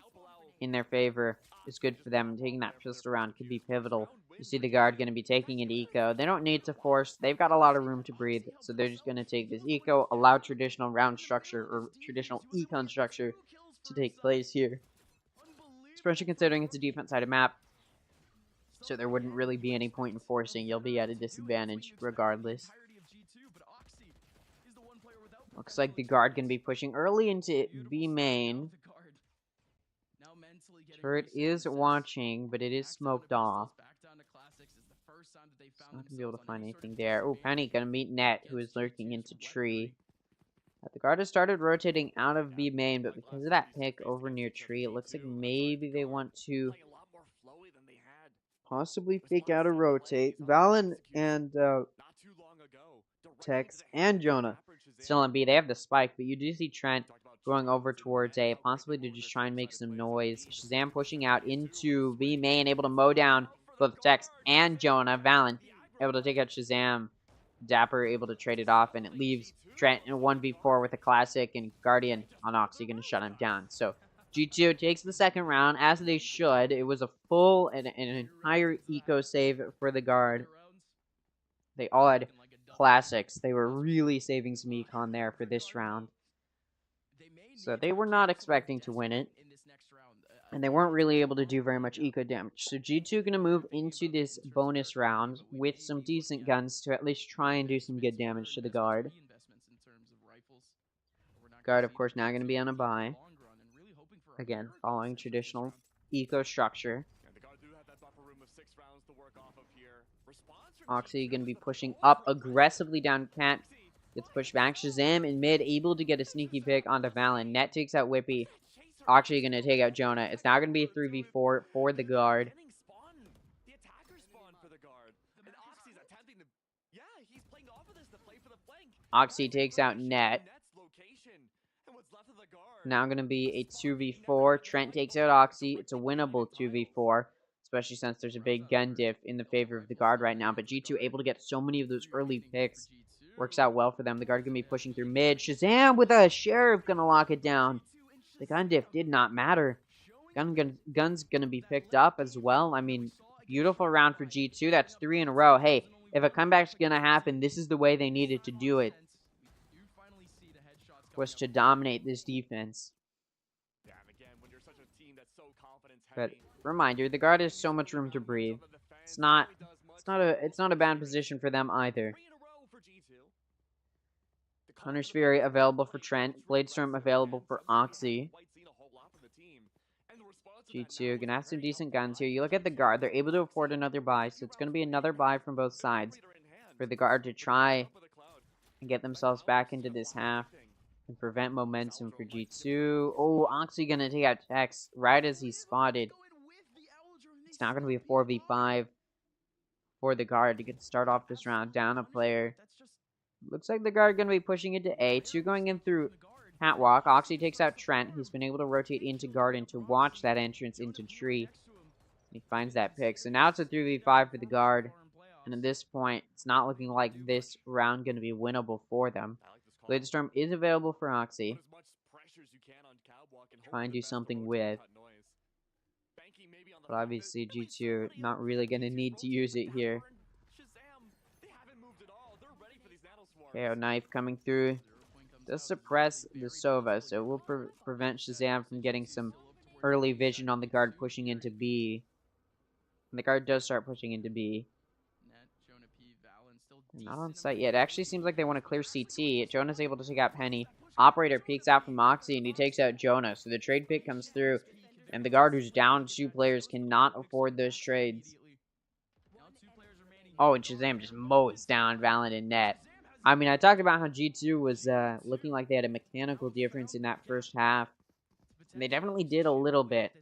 in their favor is good for them. Taking that pistol round could be pivotal You see the guard going to be taking an eco. They don't need to force. They've got a lot of room to breathe. So they're just going to take this eco, allow traditional round structure or traditional econ structure to take place here. Especially considering it's a defense-sided map. So there wouldn't really be any point in forcing. You'll be at a disadvantage regardless. Looks like the guard going to be pushing early into B main. Turret is watching, but it is smoked off. It's not going to be able to find anything there. Oh, Penny going to meet Net, who is lurking into tree. The guard has started rotating out of B main, but because of that pick over near tree, it looks like maybe they want to possibly fake out a rotate. Valen and Tex and Jonah still on B. They have the spike, but you do see Trent going over towards A, possibly to just try and make some noise. Shazam pushing out into B main, able to mow down both Tex and Jonah. Valen able to take out Shazam. Dapper able to trade it off, and it leaves Trent in a 1v4 with a classic, and Guardian on Oxy going to shut him down. So G2 takes the second round, as they should. It was a full and an entire eco save for the guard. They all had classics. They were really saving some econ there for this round. So they were not expecting to win it. And they weren't really able to do very much eco damage. So G2 going to move into this bonus round with some decent guns to at least try and do some good damage to the guard. Guard, of course, now going to be on a buy. Again, following traditional eco structure. Oxy going to be pushing up aggressively down Cat. Gets pushed back. Shazam in mid, able to get a sneaky pick onto Valen. Net takes out Whippy. Oxy going to take out Jonah. It's now going to be a 3v4 for the guard. Oxy takes out Net. Now going to be a 2v4. Trent takes out Oxy. It's a winnable 2v4. Especially since there's a big gun diff in the favor of the guard right now. But G2 able to get so many of those early picks. Works out well for them. The guard going to be pushing through mid. Shazam with a Sheriff going to lock it down. The gun diff did not matter. Gun's going to be picked up as well. I mean, beautiful round for G2. That's 3 in a row. Hey, if a comeback's going to happen, this is the way they needed to do it. Was to dominate this defense. But reminder, the guard has so much room to breathe. It's not a bad position for them either. Hunter's Fury available for Trent. Bladestorm available for Oxy. G2 gonna have some decent guns here. You look at the guard, they're able to afford another buy, so it's gonna be another buy from both sides for the guard to try and get themselves back into this half and prevent momentum for G2. Oh, Oxy gonna take out Tex right as he's spotted. It's now gonna be a 4v5 for the guard to get to start off this round down a player. Looks like the guard going to be pushing into A. 2 going in through Catwalk. Oxy takes out Trent. He's been able to rotate into Garden to watch that entrance into Tree. He finds that pick. So now it's a 3v5 for the guard. And at this point, it's not looking like this round going to be winnable for them. Bladestorm is available for Oxy. Try and do something with. But obviously G2 not really going to need to use it here. KO knife coming through. Does suppress the Sova, so it will prevent Shazam from getting some early vision on the guard pushing into B. And the guard does start pushing into B. Not on site yet. It actually seems like they want to clear CT. Jonah's able to take out Penny. Operator peeks out from Oxy, and he takes out Jonah. So the trade pick comes through, and the guard who's down 2 players cannot afford those trades. Oh, and Shazam just mows down Valen and Net. I mean, I talked about how G2 was looking like they had a mechanical difference in that first half. And they definitely did a little bit.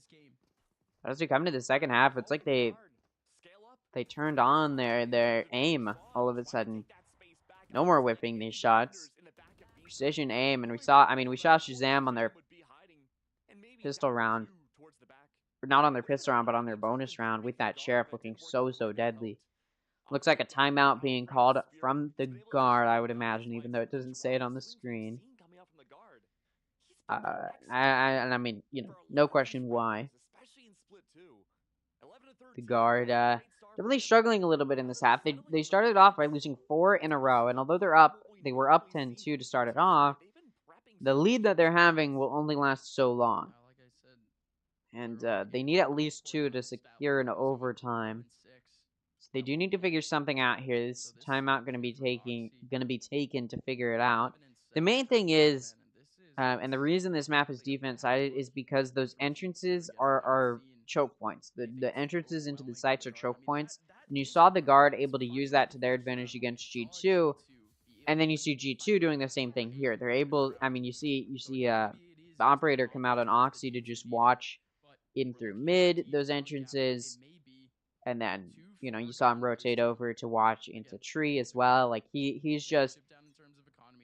But as we come to the second half, it's like they turned on their aim all of a sudden. No more whipping these shots. Precision aim, and we saw Shazam on their pistol round. Or not on their pistol round, but on their bonus round with that Sheriff looking so deadly. Looks like a timeout being called from the guard, I would imagine, even though it doesn't say it on the screen. I mean, you know, no question why. The guard definitely struggling a little bit in this half. They started off by losing 4 in a row, and although they were up 10-2 to start it off, the lead that they're having will only last so long. And they need at least 2 to secure an overtime. So they do need to figure something out here. This timeout going to be taken to figure it out. The main thing is, and the reason this map is defense sided is because those entrances are choke points. The entrances into the sites are choke points, and you saw the guard able to use that to their advantage against G2. And then you see G2 doing the same thing here. They're able, I mean, you see the operator come out on Oxy to just watch in through mid, those entrances. And then, you saw him rotate over to watch into tree as well. Like, he's just,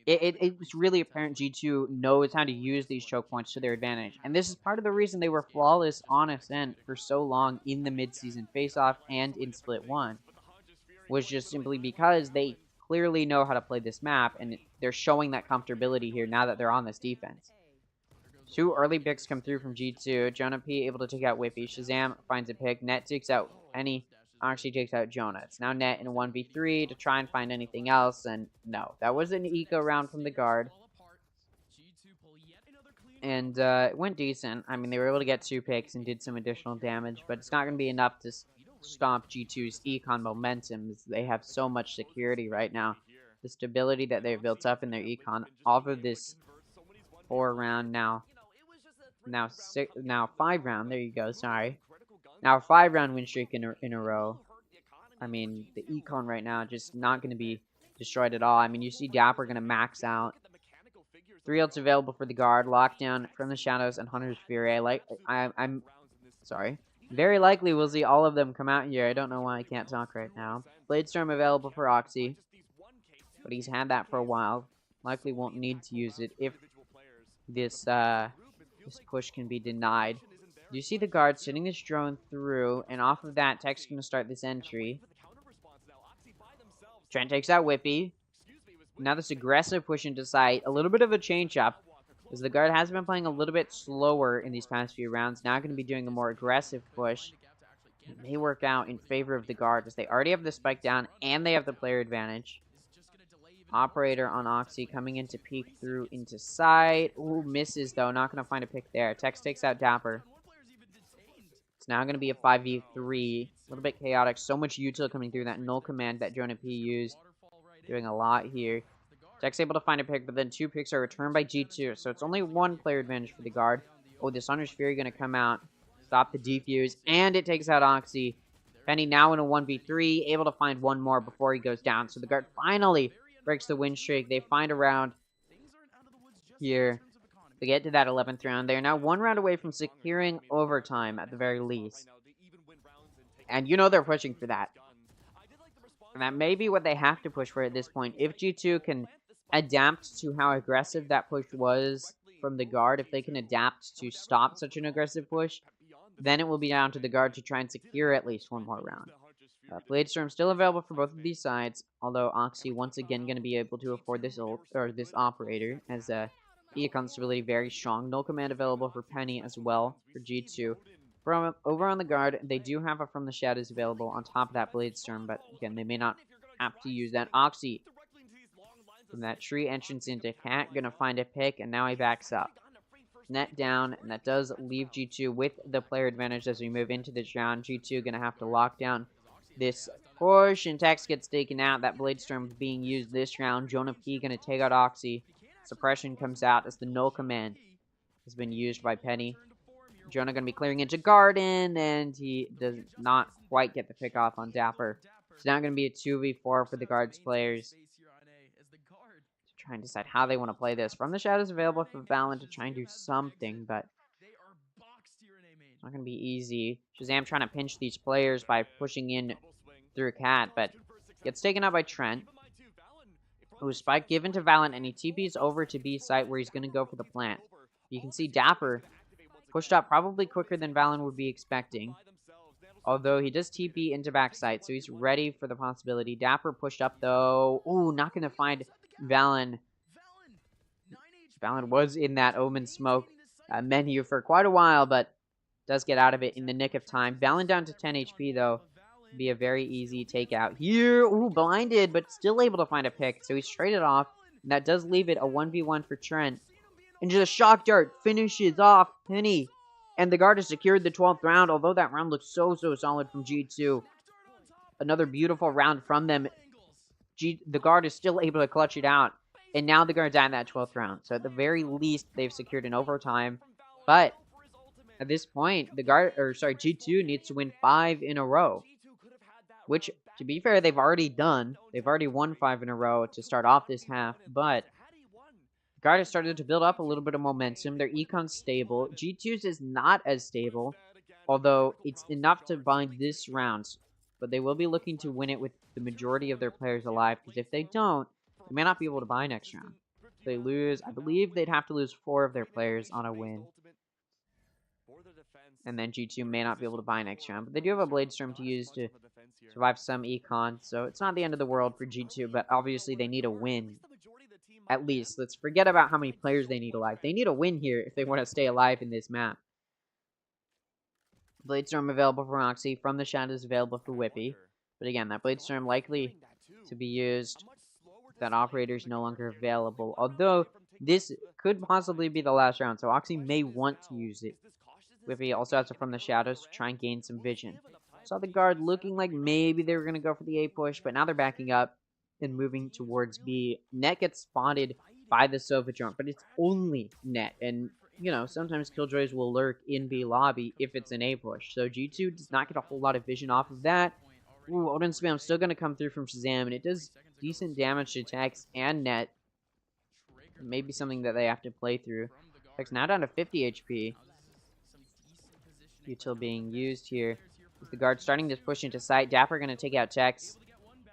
it was really apparent G2 knows how to use these choke points to their advantage. And this is part of the reason they were flawless on Ascent for so long in the mid-season face-off and in Split 1. Was just simply because they clearly know how to play this map, and they're showing that comfortability here now that they're on this defense. 2 early picks come through from G2. Jonah P able to take out Whippy. Shazam finds a pick. Net takes out Penny. Actually takes out Jonah. It's now Net in a 1v3 to try and find anything else, and no. That was an eco round from the guard. And it went decent. I mean, they were able to get 2 picks and did some additional damage, but it's not going to be enough to stop G2's econ momentum. They have so much security right now. The stability that they've built up in their econ off of this 4-round now 5-round. There you go. Sorry. Now a 5-round win streak in a row. I mean, the econ right now just not going to be destroyed at all. I mean, you see Dapper going to max out. 3 ults available for the guard. Lockdown from the shadows and Hunter's Fury. I'm sorry. Very likely we'll see all of them come out here. I don't know why I can't talk right now. Bladestorm available for Oxy, but he's had that for a while. Likely won't need to use it if this push can be denied. You see the guard sending this drone through, and off of that, Tech's going to start this entry. Trent takes out Whippy. Now this aggressive push into sight. A little bit of a change up, as the guard has been playing a little bit slower in these past few rounds. Now going to be doing a more aggressive push. It may work out in favor of the guard, as they already have the spike down, and they have the player advantage. Operator on Oxy coming in to peek through into sight. Ooh, misses though. Not going to find a pick there. Tex takes out Dapper. It's now going to be a 5v3. A little bit chaotic. So much util coming through. That null command that Jonah P used. Doing a lot here. Tex able to find a pick, but then 2 picks are returned by G2. So it's only 1 player advantage for the guard. Oh, this Hunter's Fury going to come out. Stop the defuse. And it takes out Oxy. Penny now in a 1v3. Able to find 1 more before he goes down. So the guard finally breaks the win streak. They find a round here. They get to that 11th round. They're now 1 round away from securing overtime at the very least. And they're pushing for that. And that may be what they have to push for at this point. If G2 can adapt to how aggressive that push was from the guard, if they can adapt to stop such an aggressive push, then it will be down to the guard to try and secure at least 1 more round. Bladestorm still available for both of these sides, although Oxy once again going to be able to afford this ult, or this operator, as econ stability very strong. Null command available for Penny as well for G2. From over on the guard, they do have a From the Shadows available on top of that Bladestorm, but again, they may not have to use that. Oxy from that tree entrance into Cat, gonna find a pick, and now he backs up. Net down, and that does leave G2 with the player advantage as we move into this round. G2 gonna have to lock down this push, and Tex gets taken out. That Bladestorm being used this round. Jonah P gonna take out Oxy. Suppression comes out as the null command has been used by Penny. Jonah going to be clearing into Garden, and he does not quite get the pick off on Dapper. It's now going to be a 2v4 for the guards players to try and decide how they want to play this. From the Shadows available for Valen to try and do something, but it's not going to be easy. Shazam trying to pinch these players by pushing in through Cat, but gets taken out by Trent. Who spike given to Valen, and he TPs over to B site where he's going to go for the plant. You can see Dapper pushed up probably quicker than Valen would be expecting. Although he does TP into backside, so he's ready for the possibility. Dapper pushed up, though. Ooh, not going to find Valen. Valen was in that Omen Smoke menu for quite a while, but does get out of it in the nick of time. Valen down to 10 HP, though. be a very easy takeout here. Ooh, blinded, but still able to find a pick. So he's traded off. And that does leave it a 1v1 for Trent. And just a shock dart finishes off Penny. And the guard has secured the 12th round, although that round looks so solid from G2. Another beautiful round from them. The guard is still able to clutch it out. And now the guard's at that 12th round. So at the very least, they've secured an overtime. But at this point, G2 needs to win 5 in a row. Which, to be fair, they've already done. They've already won 5 in a row to start off this half. But the guard has started to build up a little bit of momentum. Their econ's stable. G2's is not as stable. Although it's enough to bind this round. But they will be looking to win it with the majority of their players alive. Because if they don't, they may not be able to buy next round. If they lose, I believe they'd have to lose 4 of their players on a win. And then G2 may not be able to buy next round. But they do have a Blade Storm to use to survive some econ. So it's not the end of the world for G2. But obviously they need a win. At least. Let's forget about how many players they need alive. They need a win here if they want to stay alive in this map. Blade Storm available for Roxy. From the Shadows available for Whippy. But again, that Blade Storm likely to be used. That operator is no longer available. Although, this could possibly be the last round. So Oxy may want to use it. Whippy also has to From the Shadows to try and gain some vision. Saw the guard looking like maybe they were going to go for the A push. But now they're backing up and moving towards B. Net gets spotted by the Sova drone. But it's only Net. And you know, sometimes Killjoys will lurk in B lobby if it's an A push. So G2 does not get a whole lot of vision off of that. Ooh, Odin Spam still going to come through from Shazam, and it does decent damage to Tex and Net. Maybe something that they have to play through. Tex now down to 50 HP. Util being used here. With the guard starting this push into sight. Dapper going to take out Tex.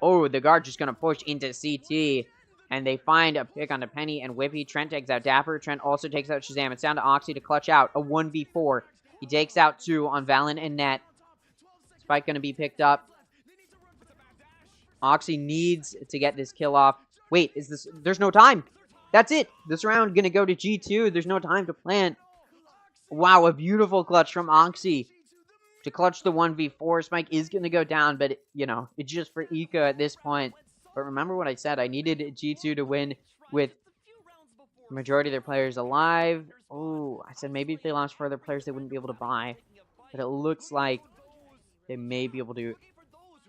Oh, the guard just going to push into CT. And they find a pick onto Penny and Whippy. Trent takes out Dapper. Trent also takes out Shazam. It's down to Oxy to clutch out a 1v4. He takes out 2 on Valen and Net. Spike going to be picked up. Oxy needs to get this kill off. Wait, is this... There's no time. That's it. This round going to go to G2. There's no time to plant. Wow, a beautiful clutch from Oxy to clutch the 1v4. Spike is going to go down, but, you know, it's just for Eco at this point. But remember what I said. I needed G2 to win with the majority of their players alive. Oh, I said maybe if they lost further players, they wouldn't be able to buy. But it looks like they may be able to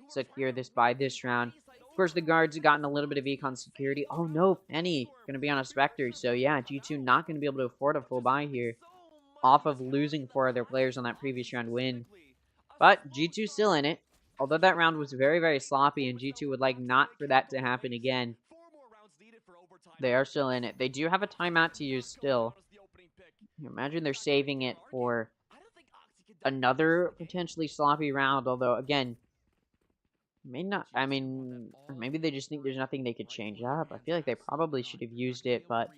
secure this by this round. Of course, the guards have gotten a little bit of econ security. Oh no, Penny going to be on a Spectre. So yeah, G2 not going to be able to afford a full buy here. Off of losing 4 of their players on that previous round win. But G2 still in it. Although that round was very sloppy and G2 would like not for that to happen again. They are still in it. They do have a timeout to use still. Imagine they're saving it for another potentially sloppy round. Although, again, may not. I mean, maybe they just think there's nothing they could change up. I feel like they probably should have used it, but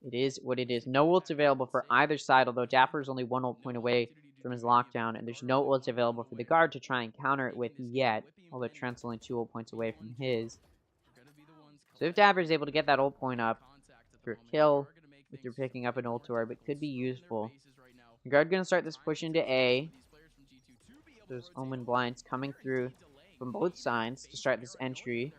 it is what it is. No ults available for either side, although Dapper is only 1 ult point away from his lockdown, and there's no ults available for the guard to try and counter it with yet, although Trent's only 2 ult points away from his. So if Dapper is able to get that ult point up through a kill, if they're picking up an ult orb, it could be useful. The guard going to start this push into A. There's Omen Blinds coming through from both sides to start this entry.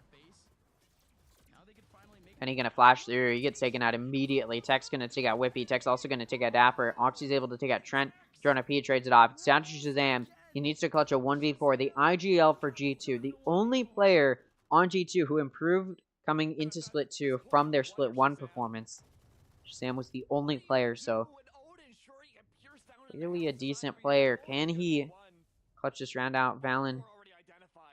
Penny going to flash through. He gets taken out immediately. Tech's going to take out Whippy. Tech's also going to take out Dapper. Oxy's able to take out Trent. Drone P trades it off. It's down to Shazam. He needs to clutch a 1v4. The IGL for G2. The only player on G2 who improved coming into Split 2 from their Split 1 performance. Shazam was the only player, so really a decent player. Can he clutch this round out? Valen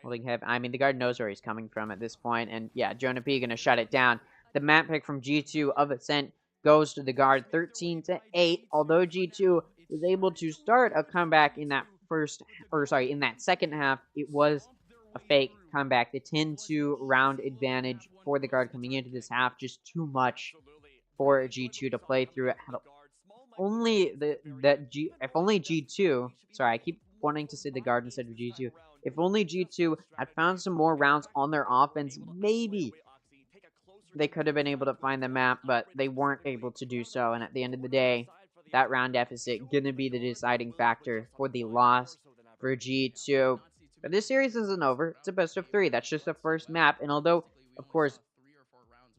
holding heavy. I mean, the guard knows where he's coming from at this point. And yeah, Jonah P going to shut it down. The map pick from G2 of Ascent goes to the guard 13-8. Although G2 was able to start a comeback in that in that second half, it was a fake comeback. The 10-2 round advantage for the guard coming into this half, just too much for G2 to play through. It had if only G2, sorry, I keep wanting to say the guard instead of G2. If only G2 had found some more rounds on their offense, maybe they could have been able to find the map, but they weren't able to do so. And at the end of the day, that round deficit going to be the deciding factor for the loss for G2. But this series isn't over. It's a best of 3. That's just the first map. And although, of course,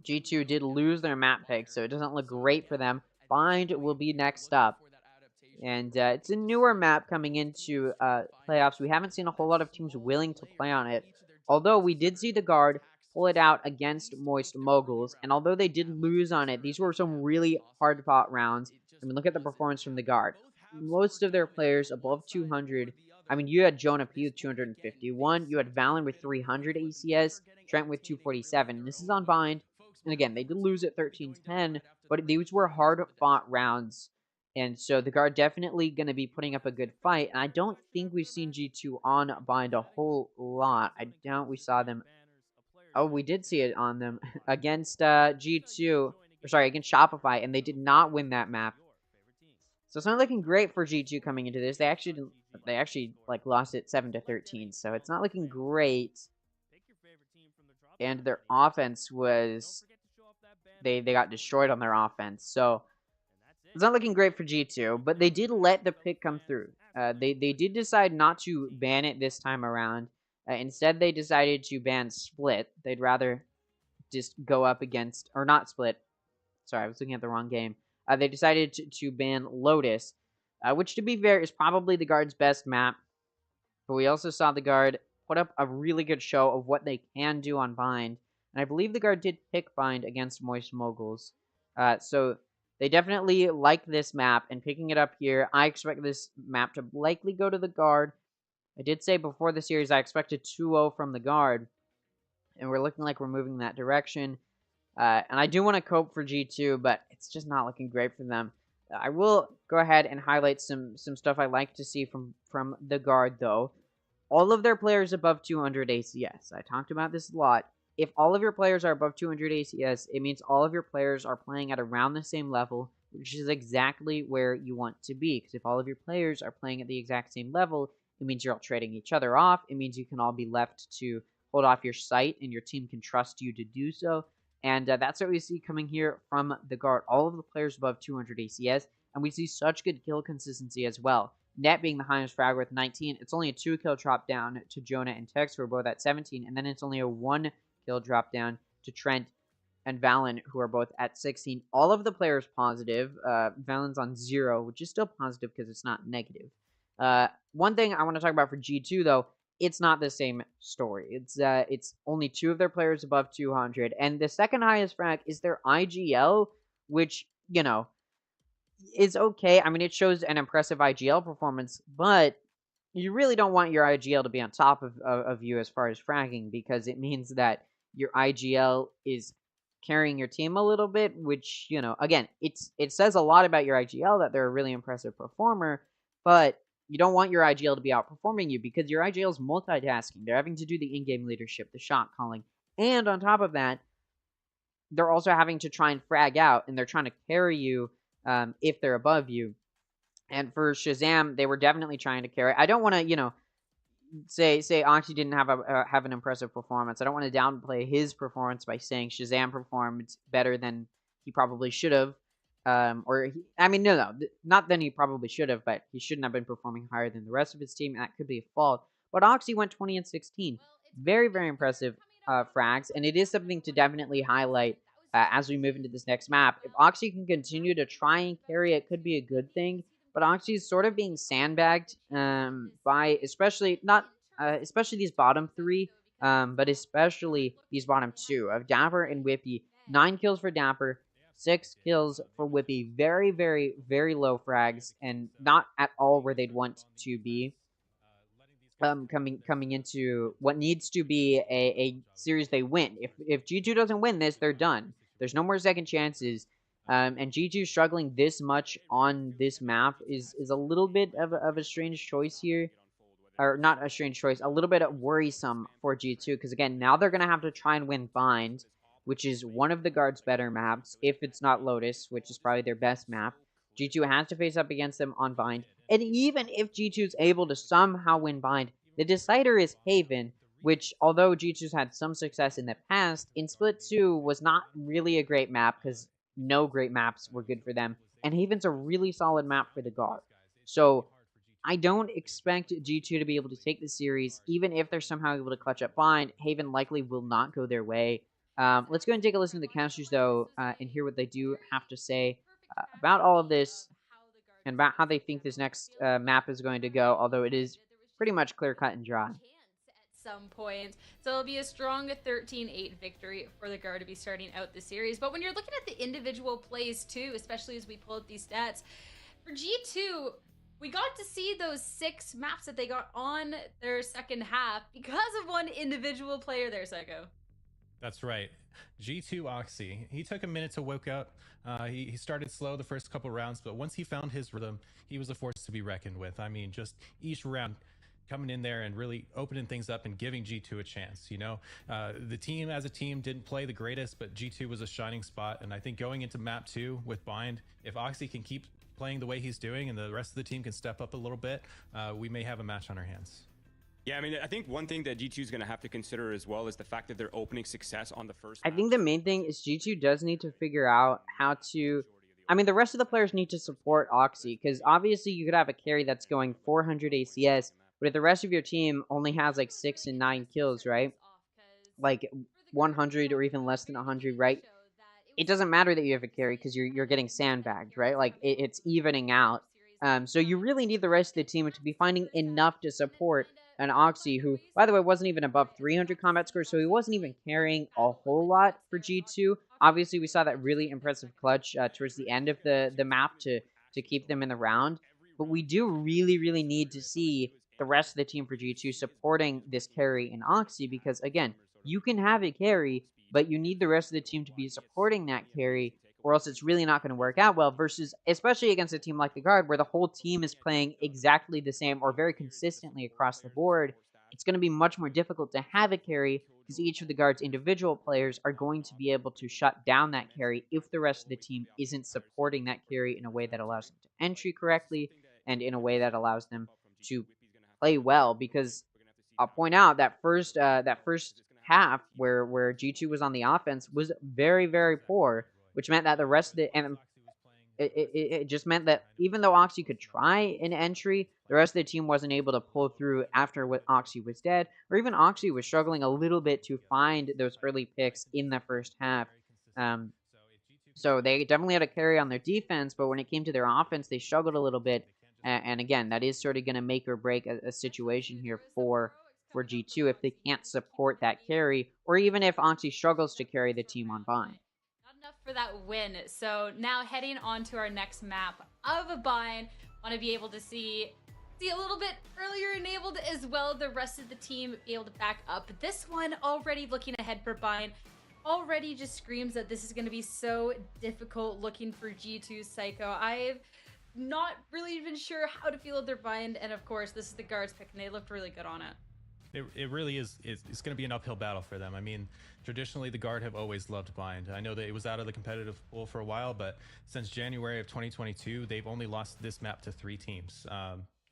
G2 did lose their map pick, so it doesn't look great for them, Bind will be next up. And it's a newer map coming into playoffs. We haven't seen a whole lot of teams willing to play on it. Although we did see the Guard pull it out against Moist Moguls. And although they did lose on it, these were some really hard-fought rounds. I mean, look at the performance from the Guard. Most of their players above 200. I mean, you had Jonah P with 251. You had Valen with 300 ACS. Trent with 247. And this is on Bind. And again, they did lose at 13-10. But these were hard-fought rounds. And so the Guard definitely going to be putting up a good fight. And I don't think we've seen G2 on Bind a whole lot. I doubt we saw them. Oh, we did see it on them against G2. Sorry, against Shopify. And they did not win that map. So it's not looking great for G2 coming into this. They actually like lost it 7-13. So it's not looking great. And their offense was... They got destroyed on their offense. So... It's not looking great for G2, but they did let the pick come through. They did decide not to ban it this time around. Instead, they decided to ban Split. They'd rather just go up against... Or not Split. Sorry, I was looking at the wrong game. They decided to ban Lotus, which, to be fair, is probably the Guard's best map. But we also saw the Guard put up a really good show of what they can do on Bind. And I believe the Guard did pick Bind against Moist Moguls. So... They definitely like this map, and picking it up here, I expect this map to likely go to the Guard. I did say before the series I expected 2-0 from the Guard, and we're looking like we're moving in that direction. And I do want to cope for G2, but it's just not looking great for them. I will go ahead and highlight some stuff I like to see from the Guard, though. All of their players above 200 ACS. I talked about this a lot. If all of your players are above 200 ACS, it means all of your players are playing at around the same level, which is exactly where you want to be. Because if all of your players are playing at the exact same level, it means you're all trading each other off. It means you can all be left to hold off your site, and your team can trust you to do so. And that's what we see coming here from the Guard. All of the players above 200 ACS, and we see such good kill consistency as well. Net being the highest frag with 19. It's only a 2-kill drop down to Jonah and Tex, who are both at 17, and then it's only a 1-kill drop down to Trent and Valen, who are both at 16. All of the players positive. Valen's on 0, which is still positive because it's not negative. One thing I want to talk about for G2, though, it's not the same story. It's only 2 of their players above 200, and the second highest frag is their IGL, which, you know, is okay. I mean, it shows an impressive IGL performance, but you really don't want your IGL to be on top of you as far as fragging, because it means that your IGL is carrying your team a little bit, which, you know, again, it says a lot about your IGL that they're a really impressive performer, but you don't want your IGL to be outperforming you, because your IGL is multitasking. They're having to do the in-game leadership, the shot calling, and on top of that, they're also having to try and frag out, and they're trying to carry you if they're above you. And for Shazam, they were definitely trying to carry. I don't want to, you know, say Oxy didn't have an impressive performance. I don't want to downplay his performance by saying Shazam performed better than he probably should have. Not than he probably should have, but he shouldn't have been performing higher than the rest of his team, and that could be a fault. But Oxy went 20-16. Very, very impressive frags, and it is something to definitely highlight as we move into this next map. If Oxy can continue to try and carry, it could be a good thing. But Oxy is sort of being sandbagged by especially these bottom 3, but especially these bottom 2 of Dapper and Whippy. 9 kills for Dapper, 6 kills for Whippy. Very, very, very low frags, and not at all where they'd want to be. Coming into what needs to be a series they win. If G2 doesn't win this, they're done. There's no more second chances. And G2 struggling this much on this map is a little bit of a strange choice here. Or not a strange choice, a little bit worrisome for G2. Because again, now they're going to have to try and win Bind, which is one of the Guard's better maps. If it's not Lotus, which is probably their best map. G2 has to face up against them on Bind. And even if G2 is able to somehow win Bind, the decider is Haven, which, although G2's had some success in the past, in Split 2 was not really a great map, because no great maps were good for them. And Haven's a really solid map for the Guard. So, I don't expect G2 to be able to take the series, even if they're somehow able to clutch up Bind. Haven likely will not go their way. Let's go and take a listen to the casters, though, and hear what they do have to say about all of this and about how they think this next map is going to go, although it is pretty much clear cut and dry. Some point. So it'll be a strong 13-8 victory for the Guard to be starting out the series. But when you're looking at the individual plays too, especially as we pull up these stats, for G2, we got to see those 6 maps that they got on their second half because of one individual player there, Psycho. That's right. G2 Oxy, he took a minute to wake up. He started slow the first couple rounds, but once he found his rhythm, he was a force to be reckoned with. I mean, just each round coming in there and really opening things up and giving G2 a chance. You know, the team as a team didn't play the greatest, but G2 was a shining spot. And I think going into map 2 with Bind, if Oxy can keep playing the way he's doing and the rest of the team can step up a little bit, we may have a match on our hands. Yeah, I mean, I think one thing that G2 is going to have to consider as well is the fact that they're opening success on the first. I think the main thing is G2 does need to figure out how to... I mean, the rest of the players need to support Oxy, because obviously you could have a carry that's going 400 ACS, but if the rest of your team only has like 6 and 9 kills, right? Like 100 or even less than 100, right? It doesn't matter that you have a carry because you're getting sandbagged, right? Like it's evening out. So you really need the rest of the team to be finding enough to support an Oxy who, by the way, wasn't even above 300 combat score, so he wasn't even carrying a whole lot for G2. Obviously, we saw that really impressive clutch towards the end of the map to keep them in the round. But we do really need to see the rest of the team for G2 supporting this carry in Oxy because, again, you can have a carry, but you need the rest of the team to be supporting that carry, or else it's really not going to work out well, versus, especially against a team like the Guard, where the whole team is playing exactly the same or very consistently across the board. It's going to be much more difficult to have a carry because each of the Guard's individual players are going to be able to shut down that carry if the rest of the team isn't supporting that carry in a way that allows them to entry correctly and in a way that allows them to play well. Because I'll point out that first half where G2 was on the offense was very poor, which meant that the rest of the and it just meant that even though Oxy could try an entry, the rest of the team wasn't able to pull through after what Oxy was dead, or even Oxy was struggling a little bit to find those early picks in the first half. So they definitely had a carry on their defense, but when it came to their offense, they struggled a little bit. And again, that is sort of going to make or break a situation here for G2 if they can't support that carry, or even if Oxy struggles to carry the team on Bind. Not enough for that win. So now heading on to our next map of a Bind, want to be able to see a little bit earlier enabled as well. The rest of the team be able to back up. This one already looking ahead for Bind. Already just screams that this is going to be so difficult looking for G2 Psycho. I've not really even sure how to feel their Bind, and of course this is the Guards pick and they looked really good on it. It really is. It's going to be an uphill battle for them. I mean, traditionally the Guard have always loved Bind. I know that it was out of the competitive pool for a while, but since January of 2022, they've only lost this map to 3 teams: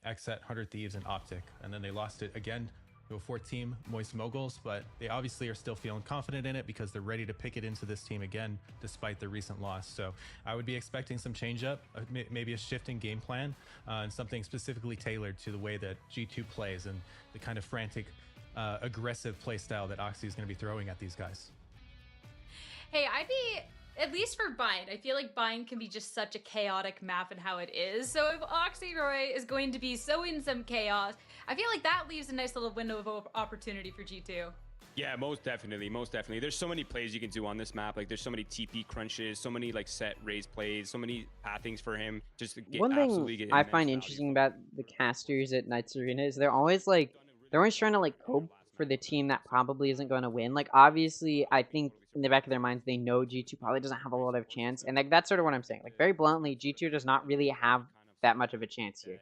Ascent, 100 Thieves, and Optic. And then they lost it again to a 4th team, Moist Moguls. But they obviously are still feeling confident in it because they're ready to pick it into this team again, despite the recent loss. So I would be expecting some change up, maybe a shift in game plan, and something specifically tailored to the way that G2 plays and the kind of frantic, aggressive play style that Oxy is going to be throwing at these guys. Hey, I'd be, at least for Bind, I feel like Bind can be just such a chaotic map and how it is. So if Oxyroy is going to be sowing some chaos, I feel like that leaves a nice little window of opportunity for G2. Yeah, most definitely. There's so many plays you can do on this map. Like, there's so many TP crunches, so many like set raise plays, so many pathings for him. Just to get One thing I find interesting about the casters at Knights Arena is they're always trying to like cope for the team that probably isn't going to win. Like, obviously, I think in the back of their minds they know G2 probably doesn't have a lot of chance, and like that's sort of what I'm saying. Like, very bluntly, G2 does not really have that much of a chance here.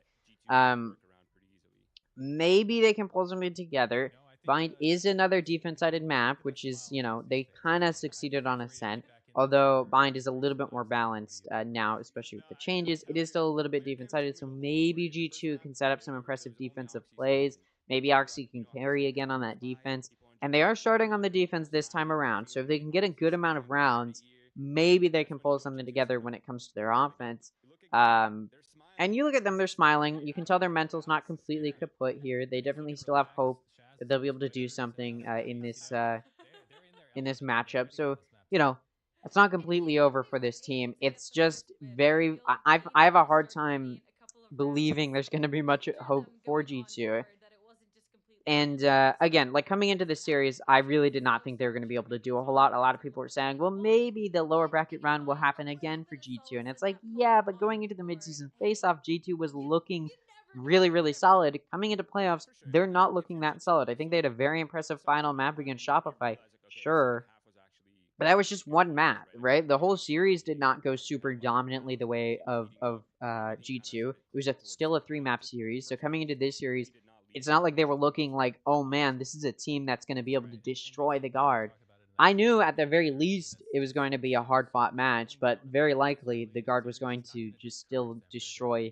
Maybe they can pull something together. Bind is another defense-sided map, which is, you know, they kind of succeeded on Ascent. Although Bind is a little bit more balanced now, especially with the changes. It is still a little bit defense-sided, so maybe G2 can set up some impressive defensive plays. Maybe Oxy can carry again on that defense. And they are starting on the defense this time around, so if they can get a good amount of rounds, maybe they can pull something together when it comes to their offense. And you look at them, they're smiling. You can tell their mental's not completely kaput here. They definitely still have hope that they'll be able to do something in this matchup. So, you know, it's not completely over for this team. It's just very. I have a hard time believing there's going to be much hope for G2. And again, like coming into this series, I really did not think they were going to be able to do a whole lot. A lot of people were saying, well, maybe the lower bracket round will happen again for G2. And it's like, yeah, but going into the midseason face-off, G2 was looking really, really solid. Coming into playoffs, they're not looking that solid. I think they had a very impressive final map against Shopify. Sure. But that was just one map, right? The whole series did not go super dominantly the way of G2. It was still a 3-map series. So coming into this series, it's not like they were looking like, oh man, this is a team that's going to be able to destroy the Guard. I knew at the very least it was going to be a hard-fought match, but very likely the Guard was going to just still destroy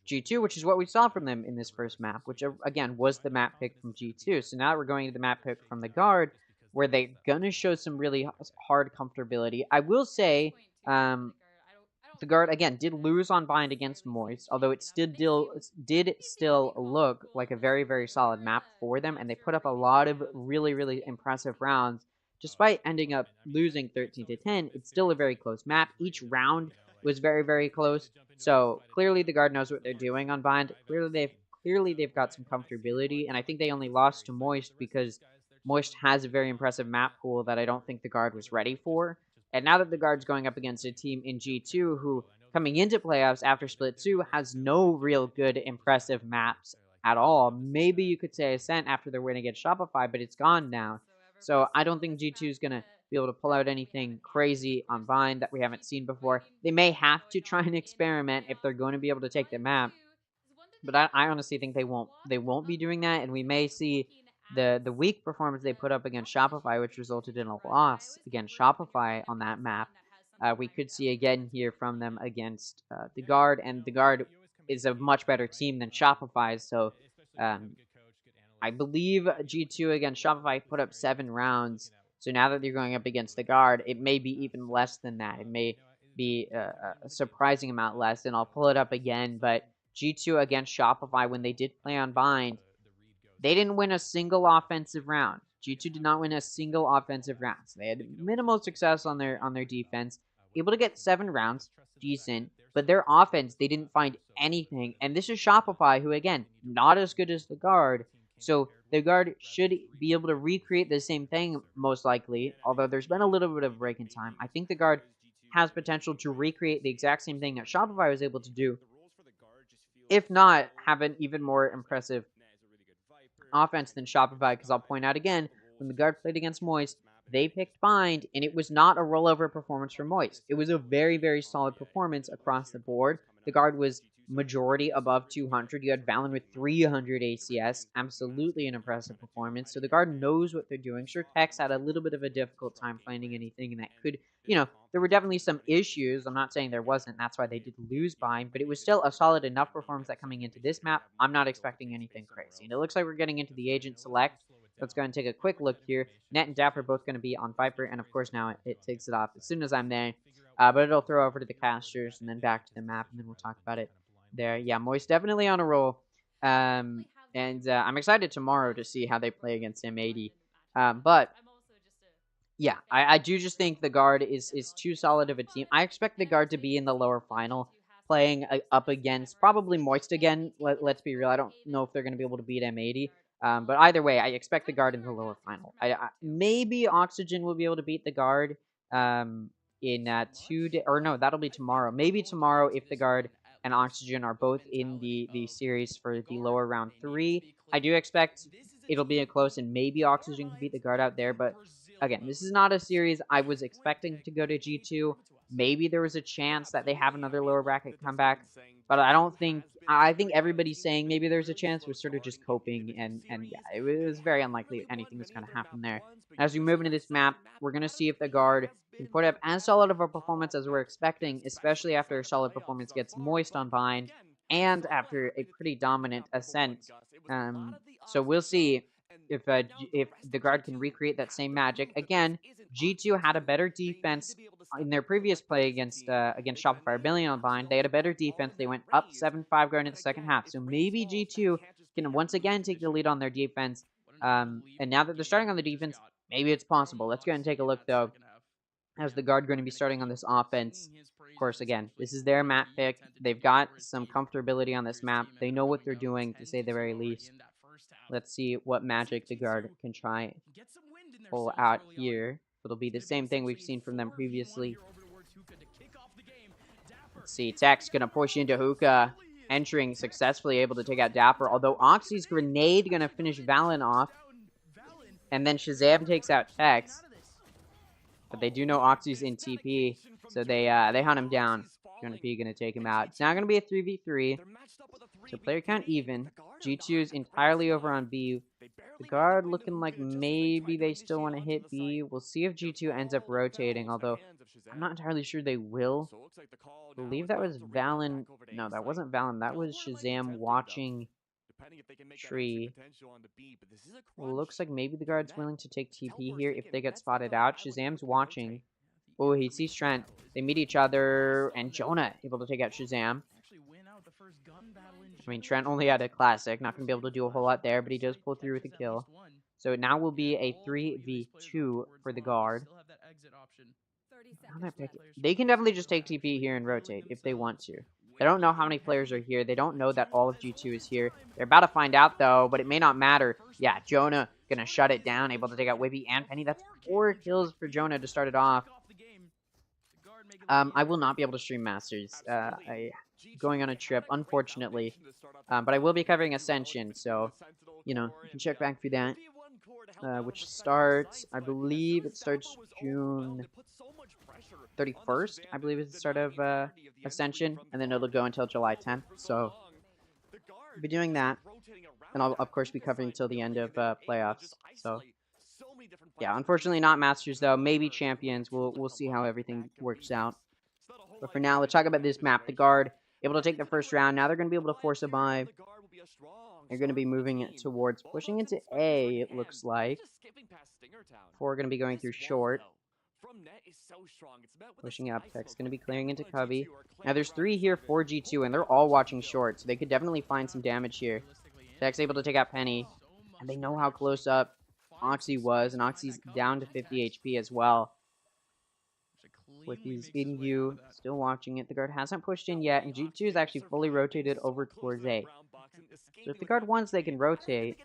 G2, which is what we saw from them in this first map, which again was the map pick from G2. So now we're going to the map pick from the Guard, where they're going to show some really hard comfortability. I will say, the Guard, again, did lose on Bind against Moist, although it did still look like a very, very solid map for them, and they put up a lot of really, really impressive rounds. Despite ending up losing 13-10, it's still a very close map. Each round was very, very close, so clearly the Guard knows what they're doing on Bind. Clearly they've got some comfortability, and I think they only lost to Moist because Moist has a very impressive map pool that I don't think the Guard was ready for. And now that the Guard's going up against a team in G2 who, coming into playoffs after Split 2, has no real good, impressive maps at all. Maybe you could say Ascent after their win against Shopify, but it's gone now. So I don't think G2 is going to be able to pull out anything crazy on Vine that we haven't seen before. They may have to try and experiment if they're going to be able to take the map. But I honestly think they won't be doing that, and we may see the weak performance they put up against Shopify, which resulted in a loss against Shopify on that map. We could see again here from them against the Guard, and the Guard is a much better team than Shopify, so I believe G2 against Shopify put up 7 rounds, so now that they're going up against the Guard, it may be even less than that. It may be a surprising amount less, and I'll pull it up again, but G2 against Shopify, when they did play on Bind, they didn't win a single offensive round. G2 did not win a single offensive round. So they had minimal success on their defense. Able to get 7 rounds, decent. But their offense, they didn't find anything. And this is Shopify, who, again, not as good as the Guard. So the Guard should be able to recreate the same thing, most likely. Although there's been a little bit of break in time. I think the Guard has potential to recreate the exact same thing that Shopify was able to do. If not, have an even more impressive offense than Shopify, because I'll point out again, when the Guard played against Moist, they picked Bind, and it was not a rollover performance for Moist. It was a very, very solid performance across the board. The Guard was majority above 200. You had Valen with 300 ACS. Absolutely an impressive performance. So the Guard knows what they're doing. Sure, Tex had a little bit of a difficult time finding anything, and that could, there were definitely some issues. I'm not saying there wasn't. That's why they did lose Bind, but it was still a solid enough performance that coming into this map, I'm not expecting anything crazy. And it looks like we're getting into the agent select. Let's go and take a quick look here. Net and Dapper are both going to be on Viper, and of course now it takes it off as soon as I'm there. But it'll throw over to the casters and then back to the map, and then we'll talk about it there. Yeah, Moist definitely on a roll. And I'm excited tomorrow to see how they play against M80. But yeah, I do just think the Guard is too solid of a team. I expect the Guard to be in the lower final, playing up against probably Moist again. Let's be real. I don't know if they're going to be able to beat M80. But either way, I expect the Guard in the lower final. Maybe Oxygen will be able to beat the Guard in 2 days. Or no, that'll be tomorrow. Maybe tomorrow if the Guard and Oxygen are both in the series for the lower round 3. I do expect it'll be a close, and maybe Oxygen can beat the Guard out there. But again, this is not a series I was expecting to go to G2. Maybe there was a chance that they have another lower bracket comeback, but I don't think. I think everybody's saying maybe there's a chance. We're sort of just coping, and yeah, it was very unlikely anything was going to happen there. As we move into this map, we're going to see if the Guard can put up as solid of a performance as we're expecting, especially after a solid performance gets Moist on Bind, and after a pretty dominant Ascent. So we'll see if the guard can recreate that same magic again. G2 had a better defense in their previous play against Shopify Rebellion on Bind. They had a better defense. They went up 7-5 going into the second half. So maybe G2 can once again take the lead on their defense. And now that they're starting on the defense, maybe it's possible. Let's go ahead and take a look though. How's the guard going to be starting on this offense? Of course, again, this is their map pick. They've got some comfortability on this map. They know what they're doing, to say the very least. Let's see what magic the guard can try pull out here. It'll be the same thing we've seen from them previously. Let's see, Tech's gonna push into Hookah, entering successfully, able to take out Dapper. Although Oxy's grenade gonna finish Valen off, and then Shazam takes out Tex. But they do know Oxy's in TP, so they hunt him down. Jonah P gonna take him out. It's now gonna be a 3v3. So player count even. G2 is entirely over on B. The guard looking like maybe they still want to hit B. We'll see if G2 ends up rotating, although I'm not entirely sure they will. I believe that was Valen. No, that wasn't Valen. That was Shazam watching Tree. Looks like maybe the guard's willing to take TP here if they get spotted out. Shazam's watching. Oh, he sees Trent. They meet each other, and Jonah able to take out Shazam. I mean, Trent only had a classic, not going to be able to do a whole lot there, but he does pull through with a kill. So it now will be a 3v2 for the guard. They can definitely just take TP here and rotate if they want to. They don't know how many players are here. They don't know that all of G2 is here. They're about to find out, though, but it may not matter. Yeah, Jonah going to shut it down, able to take out Whippy and Penny. That's 4 kills for Jonah to start it off. I will not be able to stream Masters. Going on a trip, unfortunately. But I will be covering Ascension, so, you know, you can check back through that. Which starts, I believe it starts June 31st, I believe is the start of Ascension, and then it'll go until July 10th, so I'll be doing that, and I'll, of course, be covering until the end of playoffs, so, yeah, unfortunately not Masters, though, maybe Champions, we'll see how everything works out, but for now, let's talk about this map. The guard able to take the first round, now they're going to be able to force a buy. They're going to be moving it towards pushing into A, it looks like. 4 going to be going through short. Pushing up, Tech's going to be clearing into Cubby. Now there's 3 here for G2, and they're all watching short, so they could definitely find some damage here. Tech's able to take out Penny, and they know how close up Oxy was, and Oxy's down to 50 HP as well. Whippy's in U, still watching it. The guard hasn't pushed in yet, and G2 is actually fully rotated over towards A. So if the guard wants, they can rotate,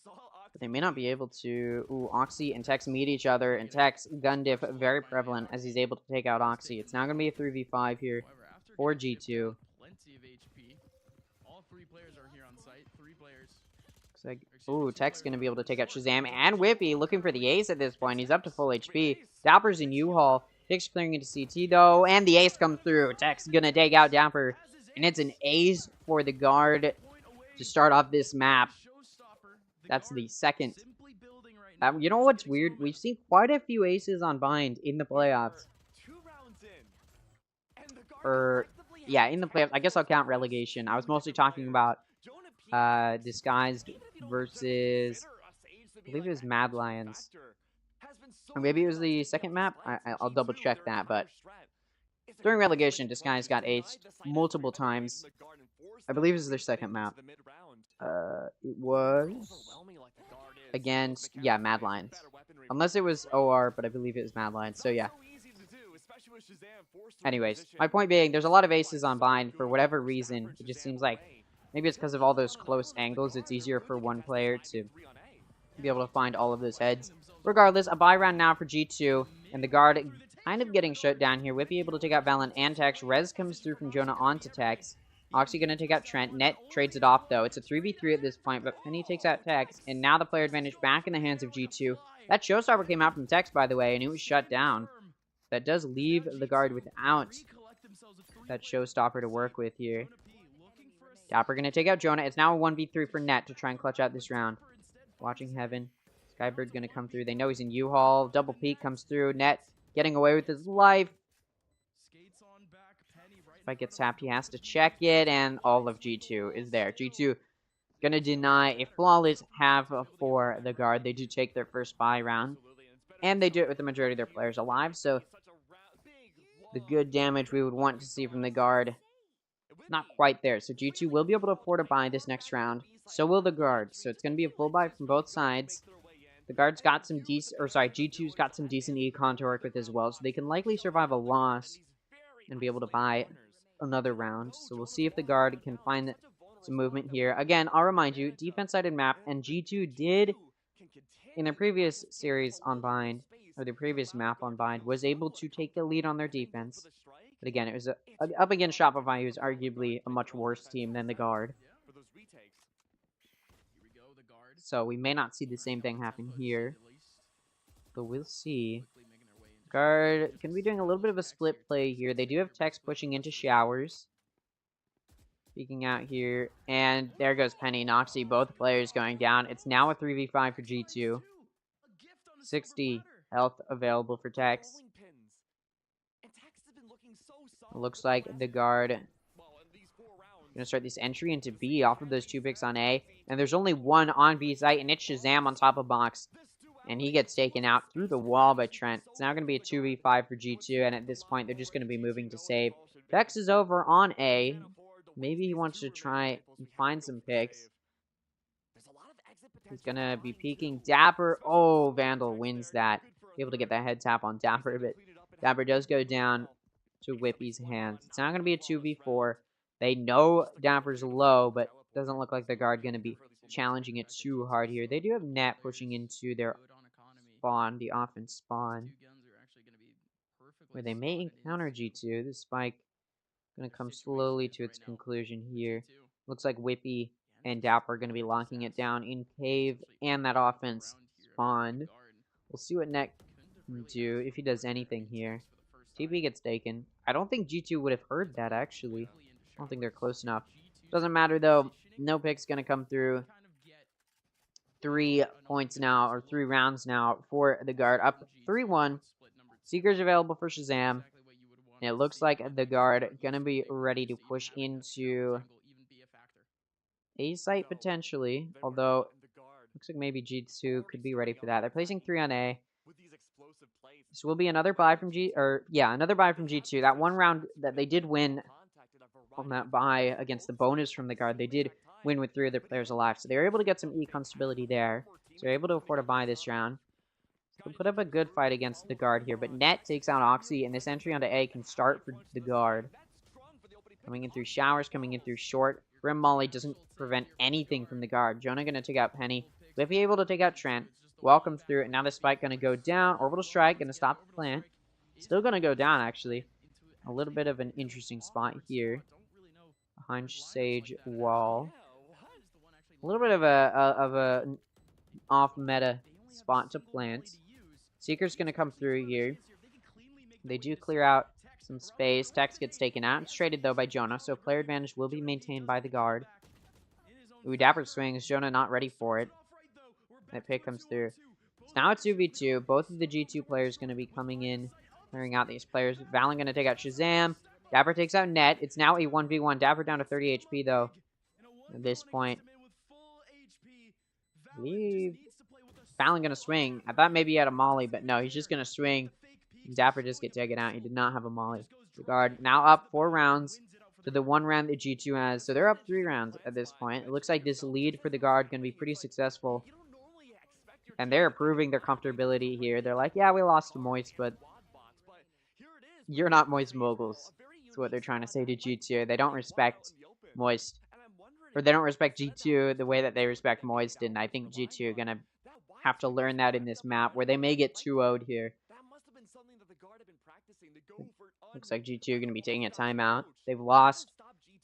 but they may not be able to. Ooh, Oxy and Tex meet each other, and Tex gun diff very prevalent as he's able to take out Oxy. It's now going to be a 3v5 here for G2. Looks like, ooh, Tech's going to be able to take out Shazam and Whippy, looking for the ace at this point. He's up to full HP. Dapper's in U-Haul. Tech's clearing into CT, though, and the ace comes through. Tech's going to take out Dapper, and it's an ace for the guard to start off this map. That's the second. You know what's weird? We've seen quite a few aces on Bind in the playoffs. Yeah, in the playoffs. I guess I'll count relegation. I was mostly talking about Disguised versus, I believe it was Mad Lions. Or maybe it was the second map? I'll double check that, but during relegation, Disguised got aced multiple times. I believe this is their second map. It was against, yeah, Mad Lions. Unless it was OR, but I believe it was Mad Lions, so yeah. Anyways, my point being, there's a lot of aces on Bind for whatever reason. It just seems like, maybe it's because of all those close angles, it's easier for one player to be able to find all of those heads. Regardless, a buy round now for G2, and the guard kind of getting shut down here. Whippy able to take out Valen and Tex. Rez comes through from Jonah onto Tex. Oxy going to take out Trent. Net trades it off, though. It's a 3v3 at this point, but Penny takes out Tex, and now the player advantage back in the hands of G2. That showstopper came out from Tex, by the way, and it was shut down. That does leave the guard without that showstopper to work with here. Dapper going to take out Jonah. It's now a 1v3 for Net to try and clutch out this round. Watching Heaven. Skybird's going to come through. They know he's in U-Haul. Double peek comes through. Net getting away with his life. If I get tapped, he has to check it, and all of G2 is there. G2 Gonna deny a flawless half for the guard. They do take their first buy round, and they do it with the majority of their players alive, so the good damage we would want to see from the guard, not quite there. So G2 will be able to afford a buy this next round. So will the guard. So it's going to be a full buy from both sides. The guard's got some decent, or sorry, G2's got some decent econ to work with as well, so they can likely survive a loss and be able to buy another round. So we'll see if the guard can find some movement here. Again, I'll remind you, defense-sided map, and G2 did, in their previous series on Bind, or the previous map on Bind, was able to take the lead on their defense. But again, it was up against Shopify, who's arguably a much worse team than the guard. So we may not see the same thing happen here, but we'll see. Guard can be doing a little bit of a split play here. They do have Tex pushing into showers. Peeking out here, and there goes Penny and Oxy, both players going down. It's now a 3v5 for G2. 60 health available for Tex. It looks like the guard gonna start this entry into B off of those 2 picks on A, and there's only one on B site, and it's Shazam on top of box, and he gets taken out through the wall by Trent. It's now gonna be a 2v5 for G2, and at this point they're just gonna be moving to save. Tex is over on A. Maybe he wants to try and find some picks. He's gonna be peeking. Dapper. Oh, Vandal wins that. Be able to get that head tap on Dapper, but Dapper does go down to Whippy's hands. It's not gonna be a 2v4. They know Dapper's low, but doesn't look like the guard gonna be challenging it too hard here. They do have Net pushing into their spawn, the offense spawn, where they may encounter G2. The spike gonna come slowly to its conclusion here. Looks like Whippy and Dapper are gonna be locking it down in cave and that offense spawn. We'll see what Net can do if he does anything here. TP gets taken. I don't think G2 would have heard that, actually. I don't think they're close enough. Doesn't matter, though. No pick's gonna come through. 3 points now, or 3 rounds now for the guard. Up 3-1. Seeker's available for Shazam. And it looks like the guard gonna be ready to push into A site potentially, although looks like maybe G2 could be ready for that. They're placing 3 on A. This will be another buy from another buy from G2. That one round that they did win on that buy against the bonus from the guard, they did win with 3 of their players alive, so they were able to get some econ stability there. So they're able to afford a buy this round. So they'll put up a good fight against the guard here, but Net takes out Oxy, and this entry onto A can start for the guard. Coming in through showers, coming in through short. Grim Molly doesn't prevent anything from the guard. Jonah gonna take out Penny. Whippy able to take out Trent. Welcomes through, and now the spike gonna go down. Orbital strike gonna stop the plant. Still gonna go down, actually. A little bit of an interesting spot here. Behind Sage wall. A little bit of a off-meta spot to plant. Seeker's gonna come through here. They do clear out some space. Tex gets taken out. It's traded, though, by Jonah, so player advantage will be maintained by the guard. Ooh, Dapper swings. Jonah not ready for it. That pick comes through. It's now a 2v2. Both of the G2 players going to be coming in, clearing out these players. Valen going to take out Shazam. Dapper takes out Net. It's now a 1v1. Dapper down to 30 HP, though, at this point. I believe Valen going to swing. I thought maybe he had a molly, but no, he's just going to swing. Dapper just get taken out. He did not have a molly. The guard now up 4 rounds to the 1 round that G2 has. So they're up 3 rounds at this point. It looks like this lead for the guard going to be pretty successful. And they're proving their comfortability here. They're like, yeah, we lost to Moist, but you're not Moist moguls. That's what they're trying to say to G2. They don't respect Moist. Or they don't respect G2 the way that they respect Moist. And I think G2 are going to have to learn that in this map, where they may get 2-0'd here. Looks like G2 are going to be taking a timeout. They've lost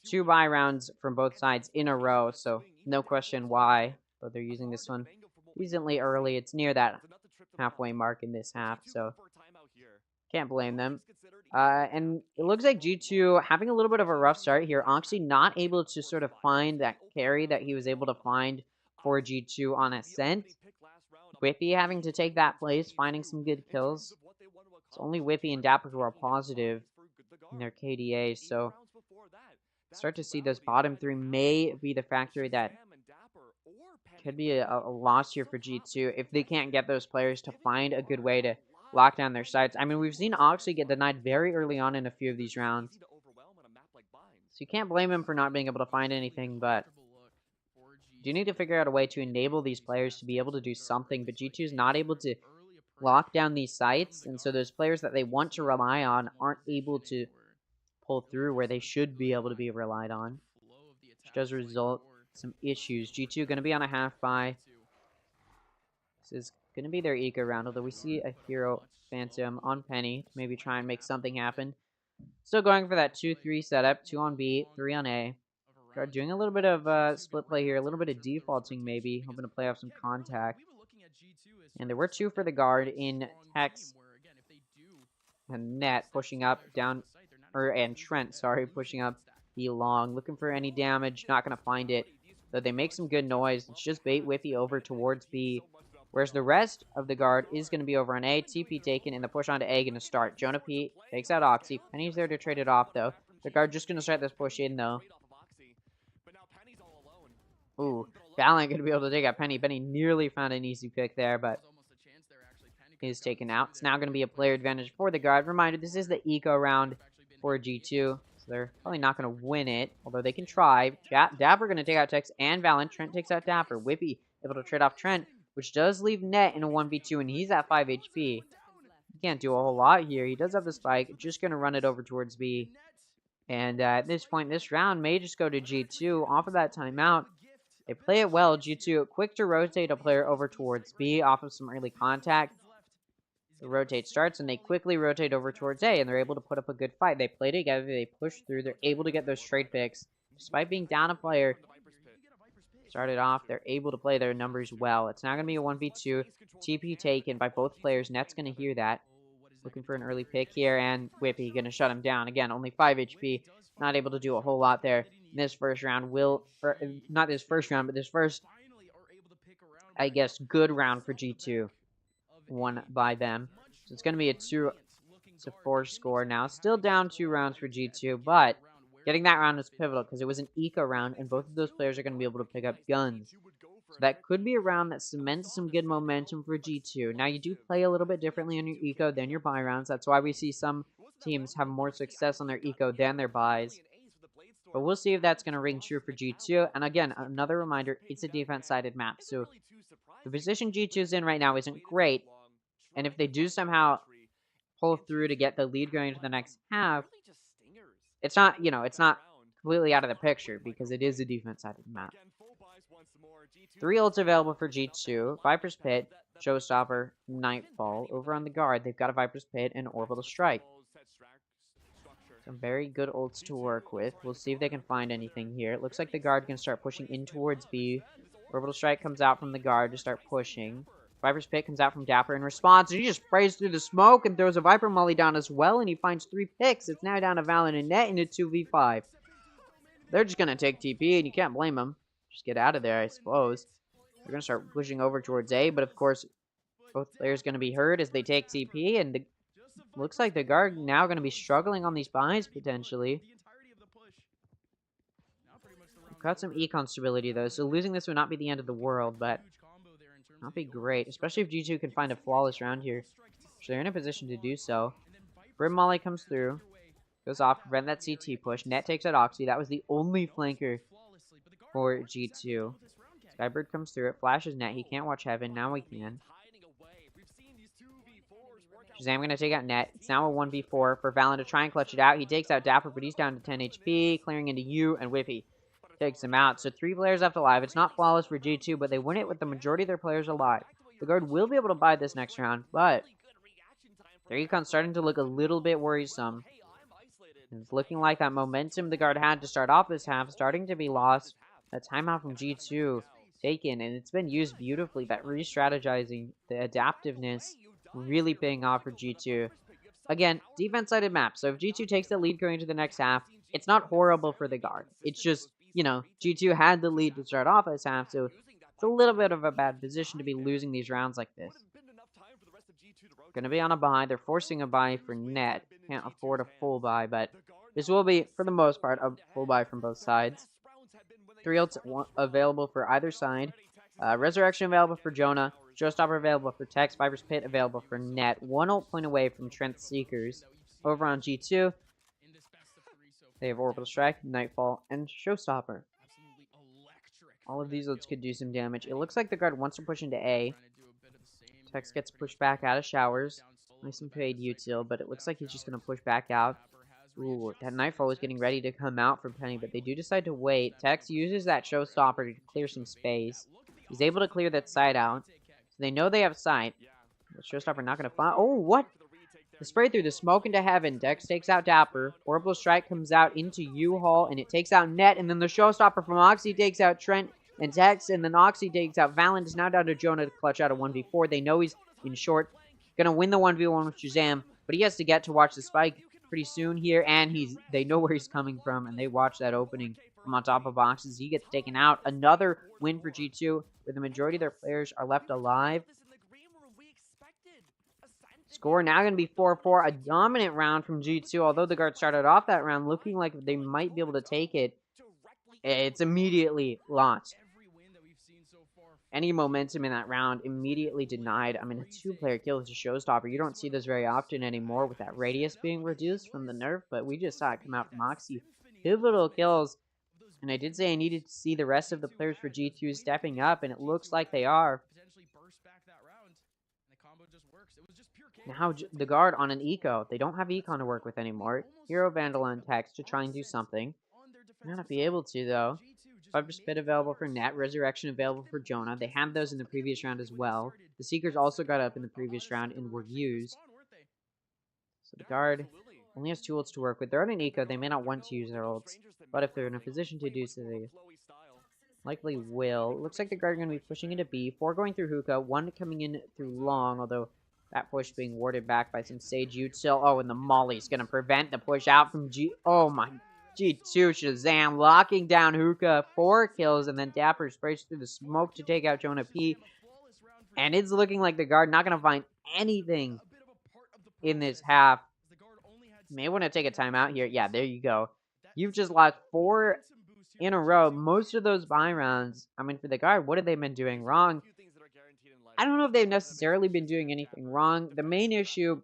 2 buy rounds from both sides in a row, so no question why. But they're using this one decently early. It's near that halfway mark in this half, so can't blame them. And it looks like G2 having a little bit of a rough start here. Oxy not able to sort of find that carry that he was able to find for G2 on Ascent. Whippy having to take that place, finding some good kills. It's only Whippy and Dapper who are positive in their KDA, so start to see those bottom 3 may be the factor that Could be a loss here for G2 if they can't get those players to find a good way to lock down their sights. I mean, we've seen Oxley get denied very early on in a few of these rounds. So you can't blame him for not being able to find anything, but you need to figure out a way to enable these players to be able to do something, but G2 is not able to lock down these sites, and so those players that they want to rely on aren't able to pull through where they should be able to be relied on, which does result in some issues. G2 going to be on a half buy. This is going to be their eco round, although we see a hero Phantom on Penny to maybe try and make something happen. Still going for that 2-3 setup, 2 on B, 3 on A. Doing a little bit of split play here, a little bit of defaulting maybe, hoping to play off some contact. And there were 2 for the guard in Tex and Net pushing up, down, and Trent, sorry, pushing up the long. Looking for any damage, not going to find it. Though they make some good noise. It's just bait Whiffy over towards B. Whereas the rest of the guard is going to be over on A. TP taken, and the push onto A going to start. Jonah P takes out Oxy. Penny's there to trade it off, though. The guard just going to start this push in, though. Ooh, Valiant going to be able to take out Penny. Penny nearly found an easy pick there, but is taken out. It's now going to be a player advantage for the guard. Reminder, this is the eco round for G2, so they're probably not going to win it, although they can try. Dapper going to take out Tex and Valiant. Trent takes out Dapper. Whippy able to trade off Trent, which does leave Net in a 1v2, and he's at 5 HP. He can't do a whole lot here. He does have the spike. Just going to run it over towards B. And at this point, this round may just go to G2 off of that timeout. They play it well. G2 quick to rotate a player over towards B off of some early contact. The rotate starts, and they quickly rotate over towards A, and they're able to put up a good fight. They play together. They push through. They're able to get those trade picks. Despite being down a player, started off, they're able to play their numbers well. It's now going to be a 1v2. TP taken by both players. Net's going to hear that. Looking for an early pick here, and Whippy going to shut him down. Again, only 5 HP. Not able to do a whole lot there. This first round will, or not this first round, but this first, I guess, good round for G2. Won by them. So it's going to be a 2-4 score now. Still down 2 rounds for G2, but getting that round was pivotal because it was an eco round, and both of those players are going to be able to pick up guns. So that could be a round that cements some good momentum for G2. Now, you do play a little bit differently on your eco than your buy rounds. That's why we see some teams have more success on their eco than their buys. But we'll see if that's going to ring true for G2. And again, another reminder, it's a defense-sided map. So the position G2's in right now isn't great. And if they do somehow pull through to get the lead going into the next half, it's not, it's not completely out of the picture because it is a defense-sided map. 3 ults available for G2. Viper's Pit, Showstopper, Nightfall. Over on the guard, they've got a Viper's Pit and Orbital Strike. Some very good ults to work with. We'll see if they can find anything here. It looks like the guard can start pushing in towards B. Orbital Strike comes out from the guard to start pushing. Viper's Pit comes out from Dapper in response, and he just sprays through the smoke and throws a Viper Molly down as well, and he finds 3 picks. It's now down to Valiant and Net in a 2v5. They're just going to take TP, and you can't blame them. Just get out of there, I suppose. They're going to start pushing over towards A, but of course, both players going to be hurt as they take TP, and looks like the guard now going to be struggling on these buys, potentially. Got some econ stability, though, so losing this would not be the end of the world, but not be great, especially if G2 can find a flawless round here. So they're in a position to do so. Brim Molly comes through. Goes off, prevent that CT push. Net takes out Oxy. That was the only flanker for G2. Skybird comes through. It flashes Net. He can't watch Heaven. Now he can. Shazam going to take out Net. It's now a 1v4 for Valen to try and clutch it out. He takes out Dapper, but he's down to 10 HP. Clearing into U, and Whiffy takes him out. So 3 players left alive. It's not flawless for G2, but they win it with the majority of their players alive. The guard will be able to buy this next round, but their econ's starting to look a little bit worrisome. It's looking like that momentum the guard had to start off this half starting to be lost. That timeout from G2 taken, and it's been used beautifully. That re-strategizing, the adaptiveness, really paying off for G2. Again, defense-sided map, so if G2 takes the lead going into the next half, it's not horrible for the guard. It's just, G2 had the lead to start off this half, so it's a little bit of a bad position to be losing these rounds like this. Going to be on a buy. They're forcing a buy for Net. Can't afford a full buy, but this will be, for the most part, a full buy from both sides. 3 ults available for either side. Resurrection available for Jonah. Showstopper available for Tex. Viper's Pit available for Net. 1 ult point away from Trent Seekers. Over on G2, they have Orbital Strike, Nightfall, and Showstopper. All of these ults could do some damage. It looks like the guard wants to push into A. Tex gets pushed back out of showers. Nice and paid util, but it looks like he's just going to push back out. Ooh, that Nightfall is getting ready to come out for Penny, but they do decide to wait. Tex uses that Showstopper to clear some space. He's able to clear that side out. So they know they have sight. The Showstopper not going to find... Oh, what? The spray through the smoke into heaven. Dex takes out Dapper. Orbital Strike comes out into U-Haul, and it takes out Net. And then the Showstopper from Oxy takes out Trent and Tex. And then Oxy takes out Valen. Is now down to Jonah to clutch out a 1v4. They know he's in short. Gonna win the 1v1 with Shazam. But he has to get to watch the spike pretty soon here. And they know where he's coming from. And they watch that opening from on top of boxes. He gets taken out. Another win for G2, where the majority of their players are left alive. Score now going to be 4-4. A dominant round from G2. Although the guard started off that round looking like they might be able to take it, it's immediately lost. Any momentum in that round immediately denied. I mean, a 2-player kill is a showstopper. You don't see this very often anymore with that radius being reduced from the nerf, but we just saw it come out from Oxy. Pivotal kills. And I did say I needed to see the rest of the players for G2 stepping up, and it looks like they are. Now the guard on an eco. They don't have econ to work with anymore. Hero Vandal on Tex to try and do something. May not be able to, though. Viper Spit available for Net. Resurrection available for Jonah. They had those in the previous round as well. The Seekers also got up in the previous round and were used. So the guard only has 2 ults to work with. They're on an eco. They may not want to use their ults. But if they're in a position to do so, they likely will. Looks like the guard are going to be pushing into B. 4 going through hookah. 1 coming in through long, although that push being warded back by some Sage Util. Oh, and the Molly's going to prevent the push out from G... Oh, my... G2 Shazam locking down hookah. 4 kills, and then Dapper sprays through the smoke to take out Jonah P. And it's looking like the guard not going to find anything in this half. May want to take a timeout here. Yeah, there you go. You've just lost 4 in a row. Most of those buy rounds, I mean, for the guard, what have they been doing wrong? I don't know if they've necessarily been doing anything wrong. The main issue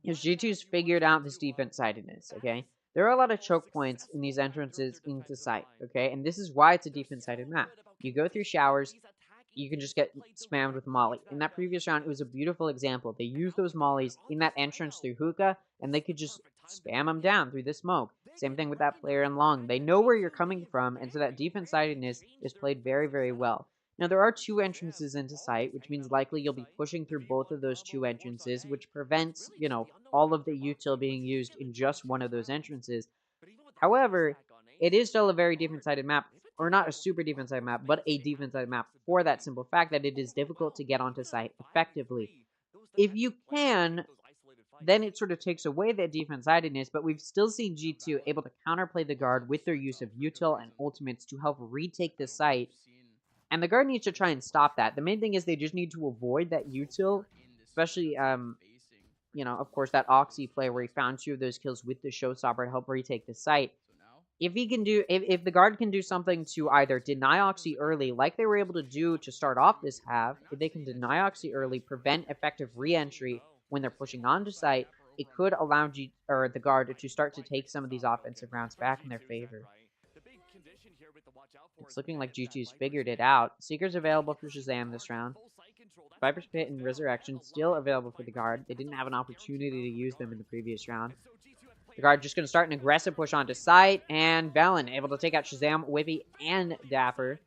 is G2's figured out this defense-sidedness, okay? There are a lot of choke points in these entrances into sight, okay? And this is why it's a defense-sided map. You go through showers, you can just get spammed with Molly. In that previous round, it was a beautiful example. They used those Mollies in that entrance through hookah, and they could just spam them down through the smoke. Same thing with that player in long. They know where you're coming from, and so that defense-sidedness is played very, very well. Now, there are 2 entrances into sight, which means likely you'll be pushing through both of those 2 entrances, which prevents, you know, all of the util being used in just one of those entrances. However, it is still a very defense-sided map, or not a super defense-sided map, but a defense-sided map for that simple fact that it is difficult to get onto sight effectively. If you can, then it sort of takes away that defense-sidedness, but we've still seen G2 able to counterplay the guard with their use of util and ultimates to help retake the site. And the guard needs to try and stop that. The main thing is they just need to avoid that util, especially, you know, of course, that Oxy play where he found 2 of those kills with the Showstopper to help retake the site. If he can do, if the guard can do something to either deny Oxy early, like they were able to do to start off this half, if they can deny Oxy early, prevent effective re-entry when they're pushing onto site, it could allow the guard to start to take some of these offensive rounds back in their favor. It's looking like G2's figured it out. Seekers available for Shazam this round. Viper's Pit and Resurrection still available for the guard. They didn't have an opportunity to use them in the previous round. The guard just going to start an aggressive push onto site, and Valen able to take out Shazam, Whippy, and Dapper.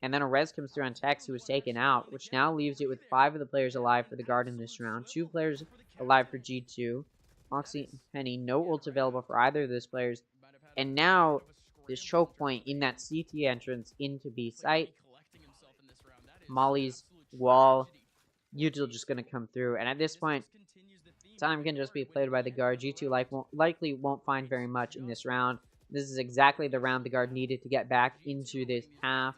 And then a res comes through on Tex, who was taken out, which now leaves it with 5 of the players alive for the guard in this round. 2 players alive for G2. Moxie and Penny, no ults available for either of those players. And now this choke point in that CT entrance into B site. Molly's wall. Util just going to come through. And at this point, time can just be played by the guard. G2 likely won't find very much in this round. This is exactly the round the guard needed to get back into this half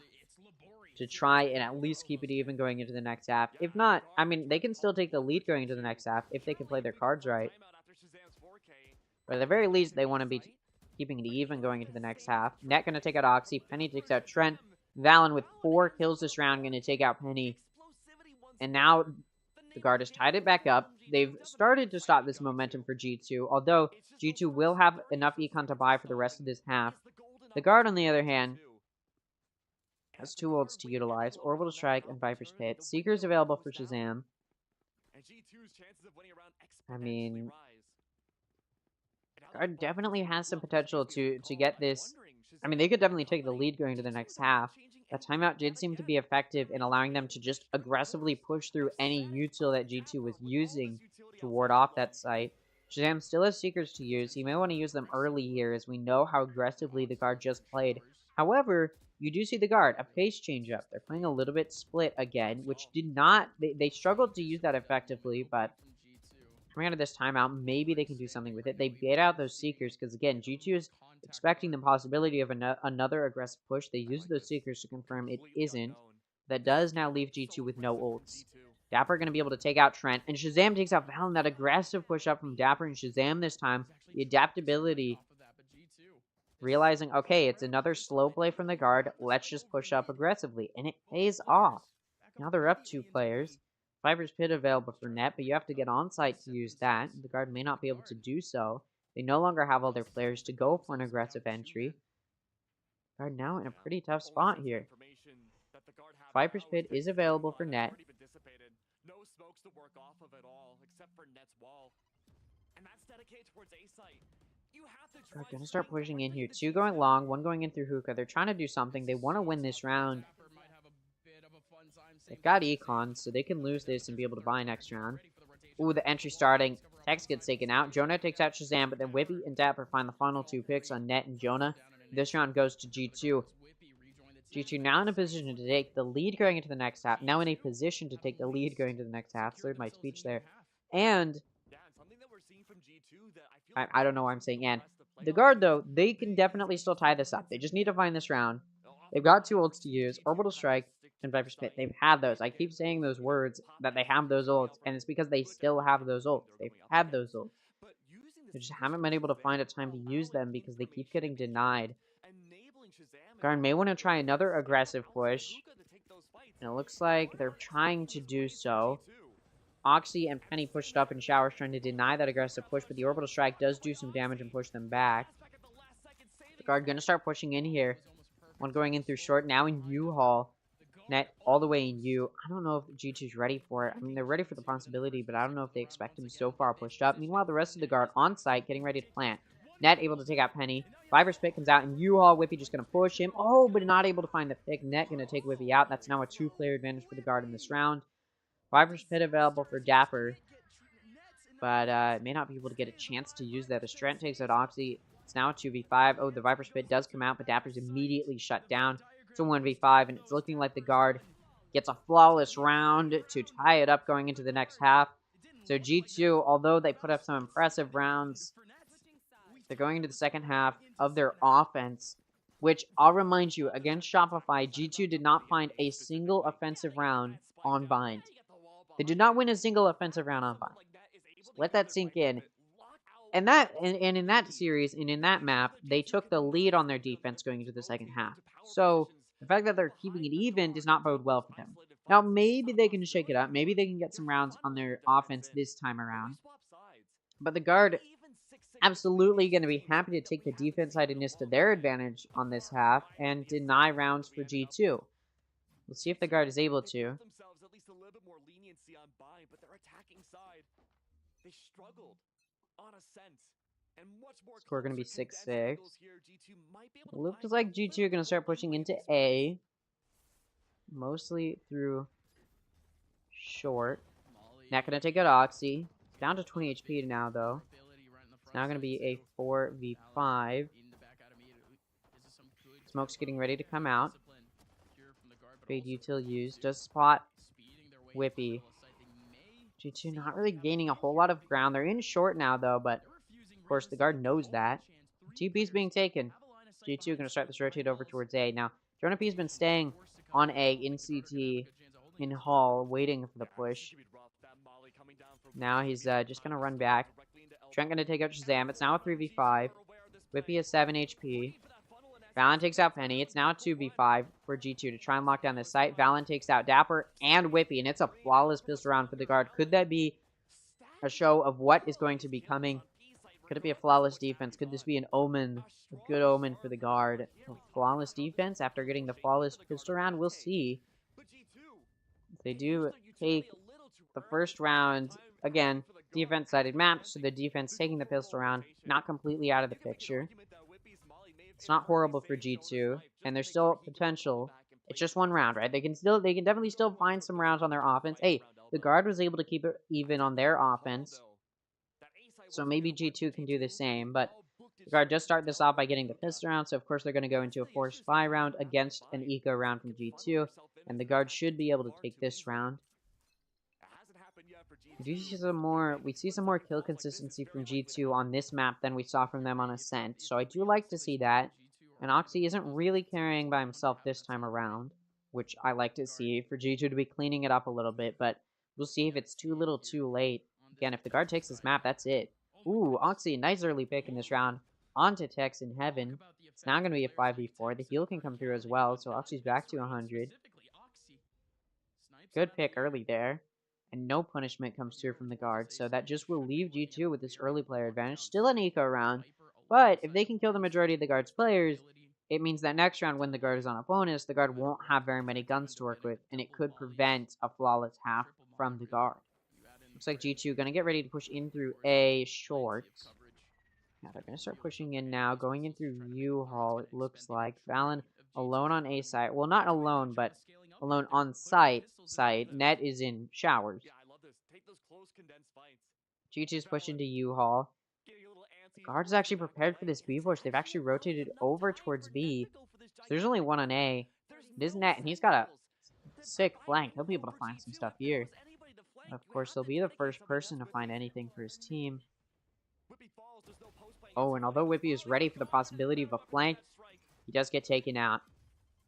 to try and at least keep it even going into the next half. If not, I mean, they can still take the lead going into the next half if they can play their cards right. But at the very least, they want to be keeping it even going into the next half. Net going to take out Oxy. Penny takes out Trent. Valen with 4 kills this round going to take out Penny. And now the guard has tied it back up. They've started to stop this momentum for G2, although G2 will have enough econ to buy for the rest of this half. The guard, on the other hand, has 2 ults to utilize, Orbital Strike and Viper's Pit. Seeker's available for Shazam. I mean, guard definitely has some potential to get this. I mean, they could definitely take the lead going to the next half. That timeout did seem to be effective in allowing them to just aggressively push through any util that G2 was using to ward off that site. Shazam still has Seekers to use. He may want to use them early here, as we know how aggressively the guard just played. However, you do see the guard, a pace change up. They're playing a little bit split again, which did not... They struggled to use that effectively, but coming out of this timeout, maybe they can do something with it. They bait out those Seekers, because again, G2 is expecting the possibility of another aggressive push. They use those Seekers to confirm it isn't. That does now leave G2 with no ults. Dapper going to be able to take out Trent, and Shazam takes out Valen. That aggressive push up from Dapper and Shazam this time. The adaptability, realizing, okay, it's another slow play from the guard. Let's just push up aggressively, and it pays off. Now they're up 2 players. Viper's Pit available for Net, but you have to get on site to use that. The guard may not be able to do so. They no longer have all their players to go for an aggressive entry. Guard now in a pretty tough spot here. Viper's Pit is available for Net. No smokes to work off of at all, except for Net's wall. And that's dedicated towards A site. You have to Guard gonna start pushing in here. 2 going long, 1 going in through hookah. They're trying to do something. They want to win this round. They've got econ, so they can lose this and be able to buy next round. Ooh, the entry starting. Tex gets taken out. Jonah takes out Shazam, but then Whippy and Dapper find the final 2 picks on Net and Jonah. This round goes to G2. G2 now in a position to take the lead going into the next half. Now in a position to take the lead going into the next half. Slurred my speech there. And I don't know why I'm saying and. The guard, though, they can definitely still tie this up. They just need to find this round. They've got 2 ults to use. Orbital Strike and Viper's Pit. They've had those. I keep saying those words, that they have those ults, and it's because they still have those ults. They've had those ults. They just haven't been able to find a time to use them because they keep getting denied. Guard may want to try another aggressive push. And it looks like they're trying to do so. Oxy and Penny pushed up in showers trying to deny that aggressive push, but the Orbital Strike does do some damage and push them back. The guard gonna start pushing in here. 1 going in through short, now in U-Haul. Net all the way in U. I don't know if G2's ready for it. I mean, they're ready for the possibility, but I don't know if they expect him so far pushed up. Meanwhile, the rest of the guard on site getting ready to plant. Net able to take out Penny. Viper's Pit comes out, and U-Haul Whippy just going to push him. Oh, but not able to find the pick. Net going to take Whippy out. That's now a 2-player advantage for the guard in this round. Viper's Pit available for Dapper, but may not be able to get a chance to use that as Trent takes out Oxy. It's now a 2v5. Oh, the Viper's Pit does come out, but Dapper's immediately shut down. It's a 1v5, and it's looking like the guard gets a flawless round to tie it up going into the next half. So G2, although they put up some impressive rounds, they're going into the second half of their offense, which I'll remind you, against Shopify, G2 did not find a single offensive round on Bind. They did not win a single offensive round on Bind. So let that sink in. And in that series, and in that map, they took the lead on their defense going into the second half. So the fact that they're keeping it even does not bode well for them. Now, maybe they can shake it up. Maybe they can get some rounds on their offense this time around. But the guard absolutely going to be happy to take the defense sidedness to their advantage on this half and deny rounds for G2. We'll see if the guard is able to. Score going to be 6-6. Looks like G2 are going to start pushing into A. Mostly through short. Not going to take out Oxy. It's down to 20 HP now, though. It's now going to be a 4v5. Smoke's getting ready to come out. Fade util used. Does spot Whippy. G2 not really gaining a whole lot of ground. They're in short now, though, but of course the guard knows that. TP's being taken. G2 going to start this rotate over towards A. Now, Jonah P's been staying on A, in CT, in Hall, waiting for the push. Now he's just going to run back. Trent going to take out Shazam. It's now a 3v5. Whippy has 7 HP. Valen takes out Penny. It's now 2v5 for G2 to try and lock down this site. Valen takes out Dapper and Whippy, and it's a flawless pistol round for the guard. Could that be a show of what is going to be coming? Could it be a flawless defense? Could this be an omen, a good omen for the guard? A flawless defense after getting the flawless pistol round? We'll see. If they do take the first round, again, defense-sided map, so the defense taking the pistol round, not completely out of the picture. It's not horrible for G2, and there's still potential. It's just one round, right? They can definitely still find some rounds on their offense. Hey, the guard was able to keep it even on their offense, so maybe G2 can do the same. But the guard just start this off by getting the pistol round, so of course they're going to go into a force spy round against an eco round from G2, and the guard should be able to take this round. We see some more kill consistency from G2 on this map than we saw from them on Ascent, so I do like to see that. And Oxy isn't really carrying by himself this time around, which I like to see, for G2 to be cleaning it up a little bit, but we'll see if it's too little too late. Again, if the guard takes this map, that's it. Ooh, Oxy, nice early pick in this round. Onto Tex in heaven. It's now going to be a 5v4. The heal can come through as well, so Oxy's back to 100. Good pick early there. And no punishment comes through from the guard, so that just will leave G2 with this early player advantage. Still an eco round, but if they can kill the majority of the guard's players, it means that next round when the guard is on a bonus, the guard won't have very many guns to work with, and it could prevent a flawless half from the guard. Looks like G2 going to get ready to push in through A short. Yeah, they're going to start pushing in now, going in through U-Hall, it looks like. Valen alone on A site. Well, not alone, but alone on site. Net is in showers. G2's pushing to U-Hall. The guard's actually prepared for this B push. They've actually rotated over towards B. So there's only one on A. It is Net, and he's got a sick flank. He'll be able to find some stuff here. Of course, he'll be the first person to find anything for his team. Oh, and although Whippy is ready for the possibility of a flank, he does get taken out.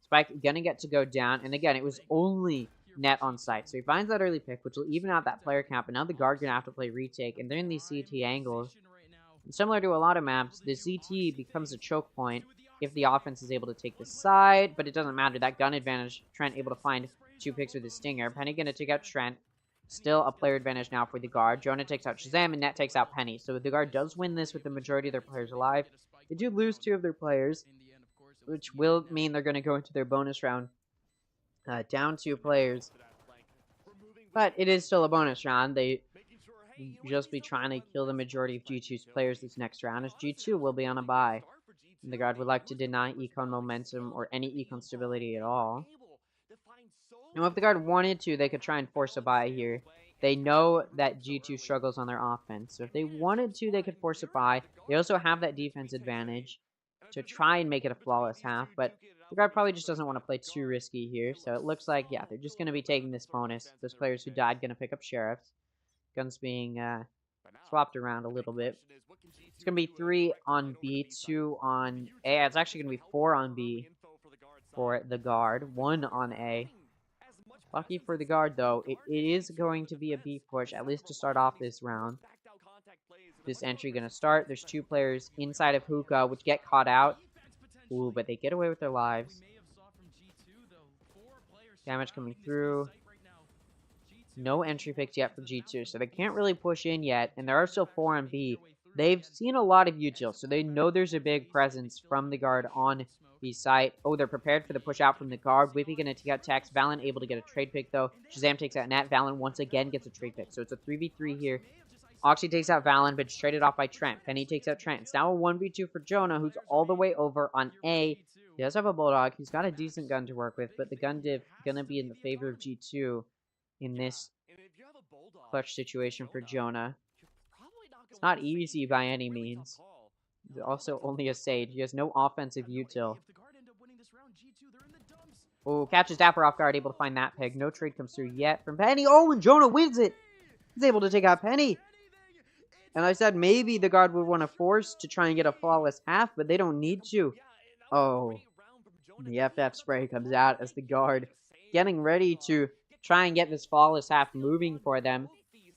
Spike gonna get to go down, and again, it was only Net on site. So he finds that early pick, which will even out that player count, but now the guard gonna have to play retake, and they're in these CT angles. And similar to a lot of maps, the CT becomes a choke point if the offense is able to take the side, but it doesn't matter. That gun advantage, Trent able to find 2 picks with his Stinger. Penny gonna take out Trent. Still a player advantage now for the guard. Jonah takes out Shazam, and Net takes out Penny. So the guard does win this with the majority of their players alive. They do lose 2 of their players, which will mean they're going to go into their bonus round down 2 players. But it is still a bonus round. They just be trying to kill the majority of G2's players this next round, as G2 will be on a bye. And the guard would like to deny econ momentum or any econ stability at all. Now, if the guard wanted to, they could try and force a bye here. They know that G2 struggles on their offense. So if they wanted to, they could force a bye. They also have that defense advantage to try and make it a flawless half. But the guard probably just doesn't want to play too risky here. So it looks like, yeah, they're just going to be taking this bonus. Those players who died going to pick up Sheriffs. Guns being swapped around a little bit. It's going to be 3 on B, 2 on A. It's actually going to be 4 on B for the guard, 1 on A. Lucky for the guard, though, it is going to be a B push, at least to start off this round. This entry going to start. There's 2 players inside of Hookah, which get caught out. Ooh, but they get away with their lives. Damage coming through. No entry picks yet for G2, so they can't really push in yet, and there are still 4 on B. They've seen a lot of util, so they know there's a big presence from the guard on B site. Oh, they're prepared for the push out from the guard. Whippy gonna take out Tex. Valen able to get a trade pick, though. Shazam takes out Nat. Valen once again gets a trade pick, so it's a 3v3 here. Oxy takes out Valen, but it's traded off by Trent. Penny takes out Trent. It's now a 1v2 for Jonah, who's all the way over on A. He does have a Bulldog. He's got a decent gun to work with, but the gun diff gonna be in the favor of G2 in this clutch situation for Jonah. It's not easy by any means. He's also only a Sage. He has no offensive util. Oh, catches Dapper off guard, able to find that peg. No trade comes through yet from Penny. Oh, and Jonah wins it! He's able to take out Penny. And I said maybe the guard would want to force to try and get a flawless half, but they don't need to. Oh, the FF spray comes out as the guard getting ready to try and get this flawless half moving for them.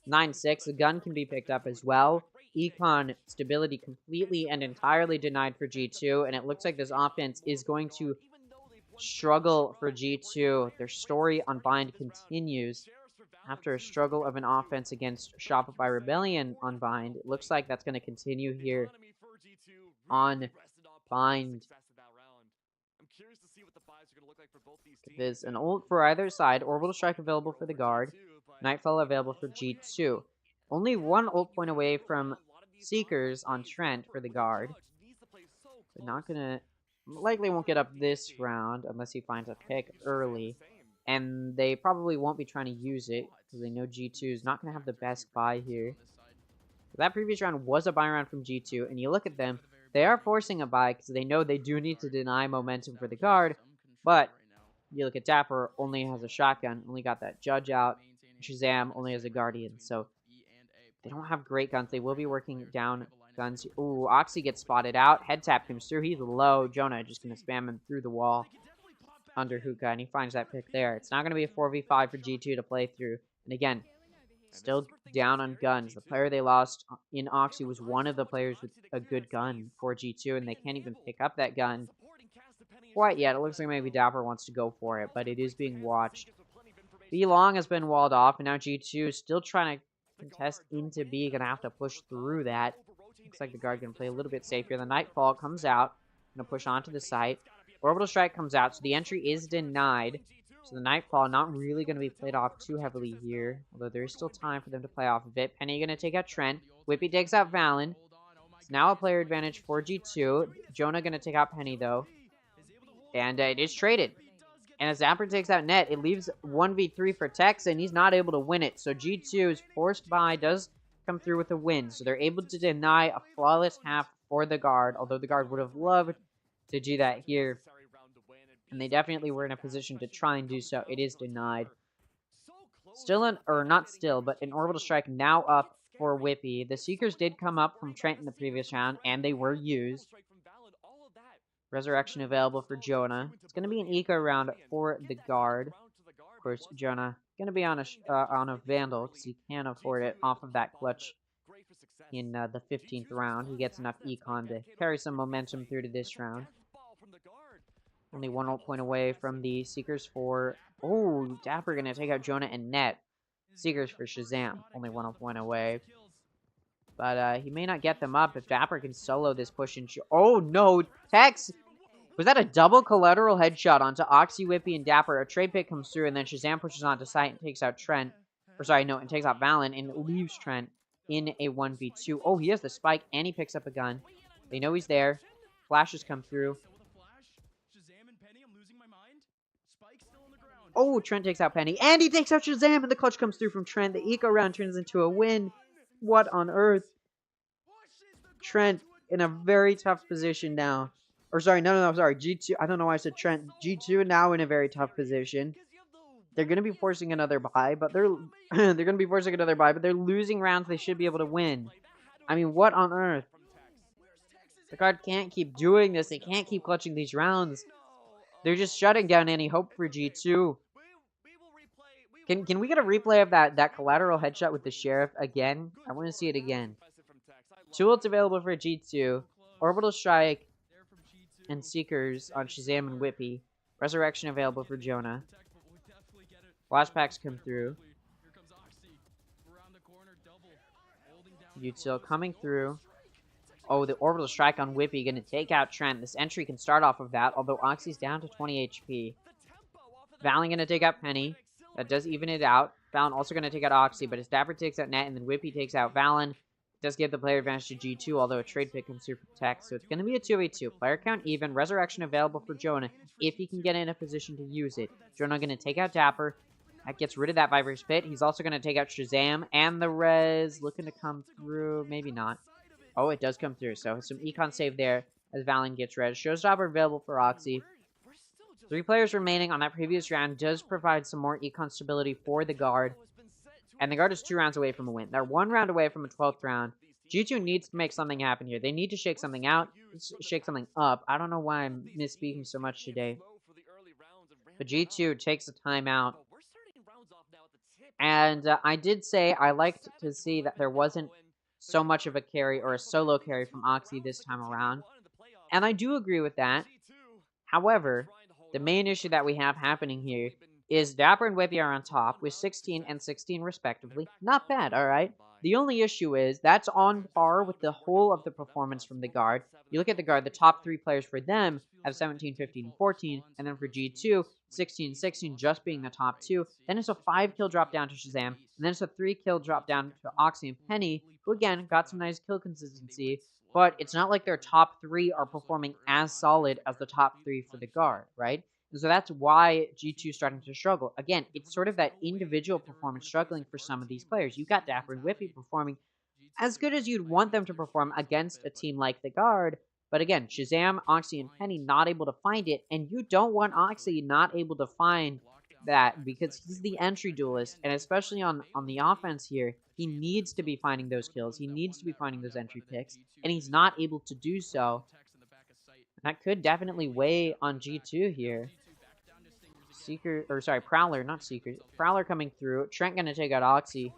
9-6, the gun can be picked up as well. econ stability completely and entirely denied for G2, and it looks like this offense is going to struggle for G2. Their story on Bind continues. After a struggle of an offense against Shopify Rebellion on Bind, it looks like that's going to continue here on Bind. There's an ult for either side, Orbital Strike available for the guard, Nightfall available for G2. Only one ult point away from Seekers on Trent for the guard. They're not gonna, likely won't get up this round unless he finds a pick early. And they probably won't be trying to use it because they know G2 is not gonna have the best buy here. That previous round was a buy round from G2, and you look at them, they are forcing a buy because they know they do need to deny momentum for the guard, but you look at Dapper, only has a shotgun, only got that Judge out. Shazam only has a Guardian, so they don't have great guns. They will be working down guns. Ooh, Oxy gets spotted out. Head tap comes through. He's low. Jonah just going to spam him through the wall under Hookah, and he finds that pick there. It's now going to be a 4v5 for G2 to play through. And again, still down on guns. The player they lost in Oxy was one of the players with a good gun for G2, and they can't even pick up that gun quite yet. It looks like maybe Dapper wants to go for it, but it is being watched. B Long has been walled off, and now G2 is still trying to contest into B. Gonna have to push through that. Looks like the guard gonna play a little bit safer. The Nightfall comes out, gonna push onto the site. Orbital Strike comes out, so the entry is denied. So the Nightfall not really gonna be played off too heavily here, although there is still time for them to play off of it. Penny gonna take out Trent. Whippy takes out Valen. It's now a player advantage for G2. Jonah gonna take out Penny though. And it is traded. And as Zapper takes out Net, it leaves 1v3 for Tex, and he's not able to win it. So G2's forced buy does come through with a win. So they're able to deny a flawless half for the guard, although the guard would have loved to do that here. And they definitely were in a position to try and do so. It is denied. Still an, or not still, but an Orbital Strike now up for Whippy. The Seekers did come up from Trent in the previous round, and they were used. Resurrection available for Jonah. It's going to be an eco round for the guard. Of course, Jonah going to be on a Vandal because he can afford it off of that clutch in the 15th round. He gets enough econ to carry some momentum through to this round. Only one ult point away from the Seekers for... Oh, Dapper going to take out Jonah and Net. Seekers for Shazam. Only one ult point away. But he may not get them up if Dapper can solo this push and... Oh, no! Tex! Was that a double collateral headshot onto Oxy, Whippy, and Dapper? A trade pick comes through, and then Shazam pushes onto site and takes out Trent. Or sorry, no, and takes out Valen and leaves Trent in a 1v2. Oh, he has the spike, and he picks up a gun. They know he's there. Flashes come through. Oh, Trent takes out Penny, and he takes out Shazam, and the clutch comes through from Trent. The eco round turns into a win. What on earth? Trent in a very tough position now. Or sorry, no, sorry. G2, I don't know why I said Trent. G2 now in a very tough position. They're going to be forcing another buy, but they're losing rounds they should be able to win. I mean, what on earth? The guard can't keep doing this. They can't keep clutching these rounds. They're just shutting down any hope for G2. Can we get a replay of that collateral headshot with the Sheriff again? I want to see it again. 2 ults available for G2. Orbital Strike and Seekers on Shazam and Whippy. Resurrection available for Jonah. Flashbacks come through. Util coming through. Oh, the Orbital Strike on Whippy going to take out Trent. This entry can start off of that, although Oxy's down to 20 HP. Valen going to take out Penny. That does even it out. Valen also going to take out Oxy, but as Dapper takes out Net and then Whippy takes out Valen, it does give the player advantage to G2, although a trade pick comes through from Tech. So it's going to be a 2v2. Player count even. Resurrection available for Jonah if he can get in a position to use it. Jonah going to take out Dapper. That gets rid of that Viper's Pit. He's also going to take out Shazam and the res looking to come through. Maybe not. Oh, it does come through. So some econ save there as Valen gets res. Showstopper available for Oxy. 3 players remaining on that previous round does provide some more econ stability for the guard. And the guard is 2 rounds away from a win. They're 1 round away from a 12th round. G2 needs to make something happen here. They need to shake something out, shake something up. I don't know why I'm misspeaking so much today. But G2 takes a timeout. And I did say I liked to see that there wasn't so much of a carry or a solo carry from Oxy this time around. And I do agree with that. However, the main issue that we have happening here is Dapper and Whippy are on top with 16 and 16 respectively. Not bad, alright? The only issue is that's on par with the whole of the performance from the guard. You look at the guard, the top 3 players for them have 17, 15, and 14, and then for G2, 16, 16 just being the top 2. Then it's a 5-kill drop down to Shazam, and then it's a 3-kill drop down to Oxy and Penny, who again got some nice kill consistency, but it's not like their top 3 are performing as solid as the top 3 for the guard, right? And so that's why G2 is starting to struggle. Again, it's sort of that individual performance struggling for some of these players. You got Dapper and Whippy performing as good as you'd want them to perform against a team like the guard, but again, Shazam, Oxy, and Penny not able to find it, and you don't want Oxy not able to find that because he's the entry duelist, and especially on the offense here, he needs to be finding those kills. He needs to be finding those entry picks, and he's not able to do so. That could definitely weigh on G2 here. Prowler, not Seeker. Prowler coming through. Trent gonna take out Oxy.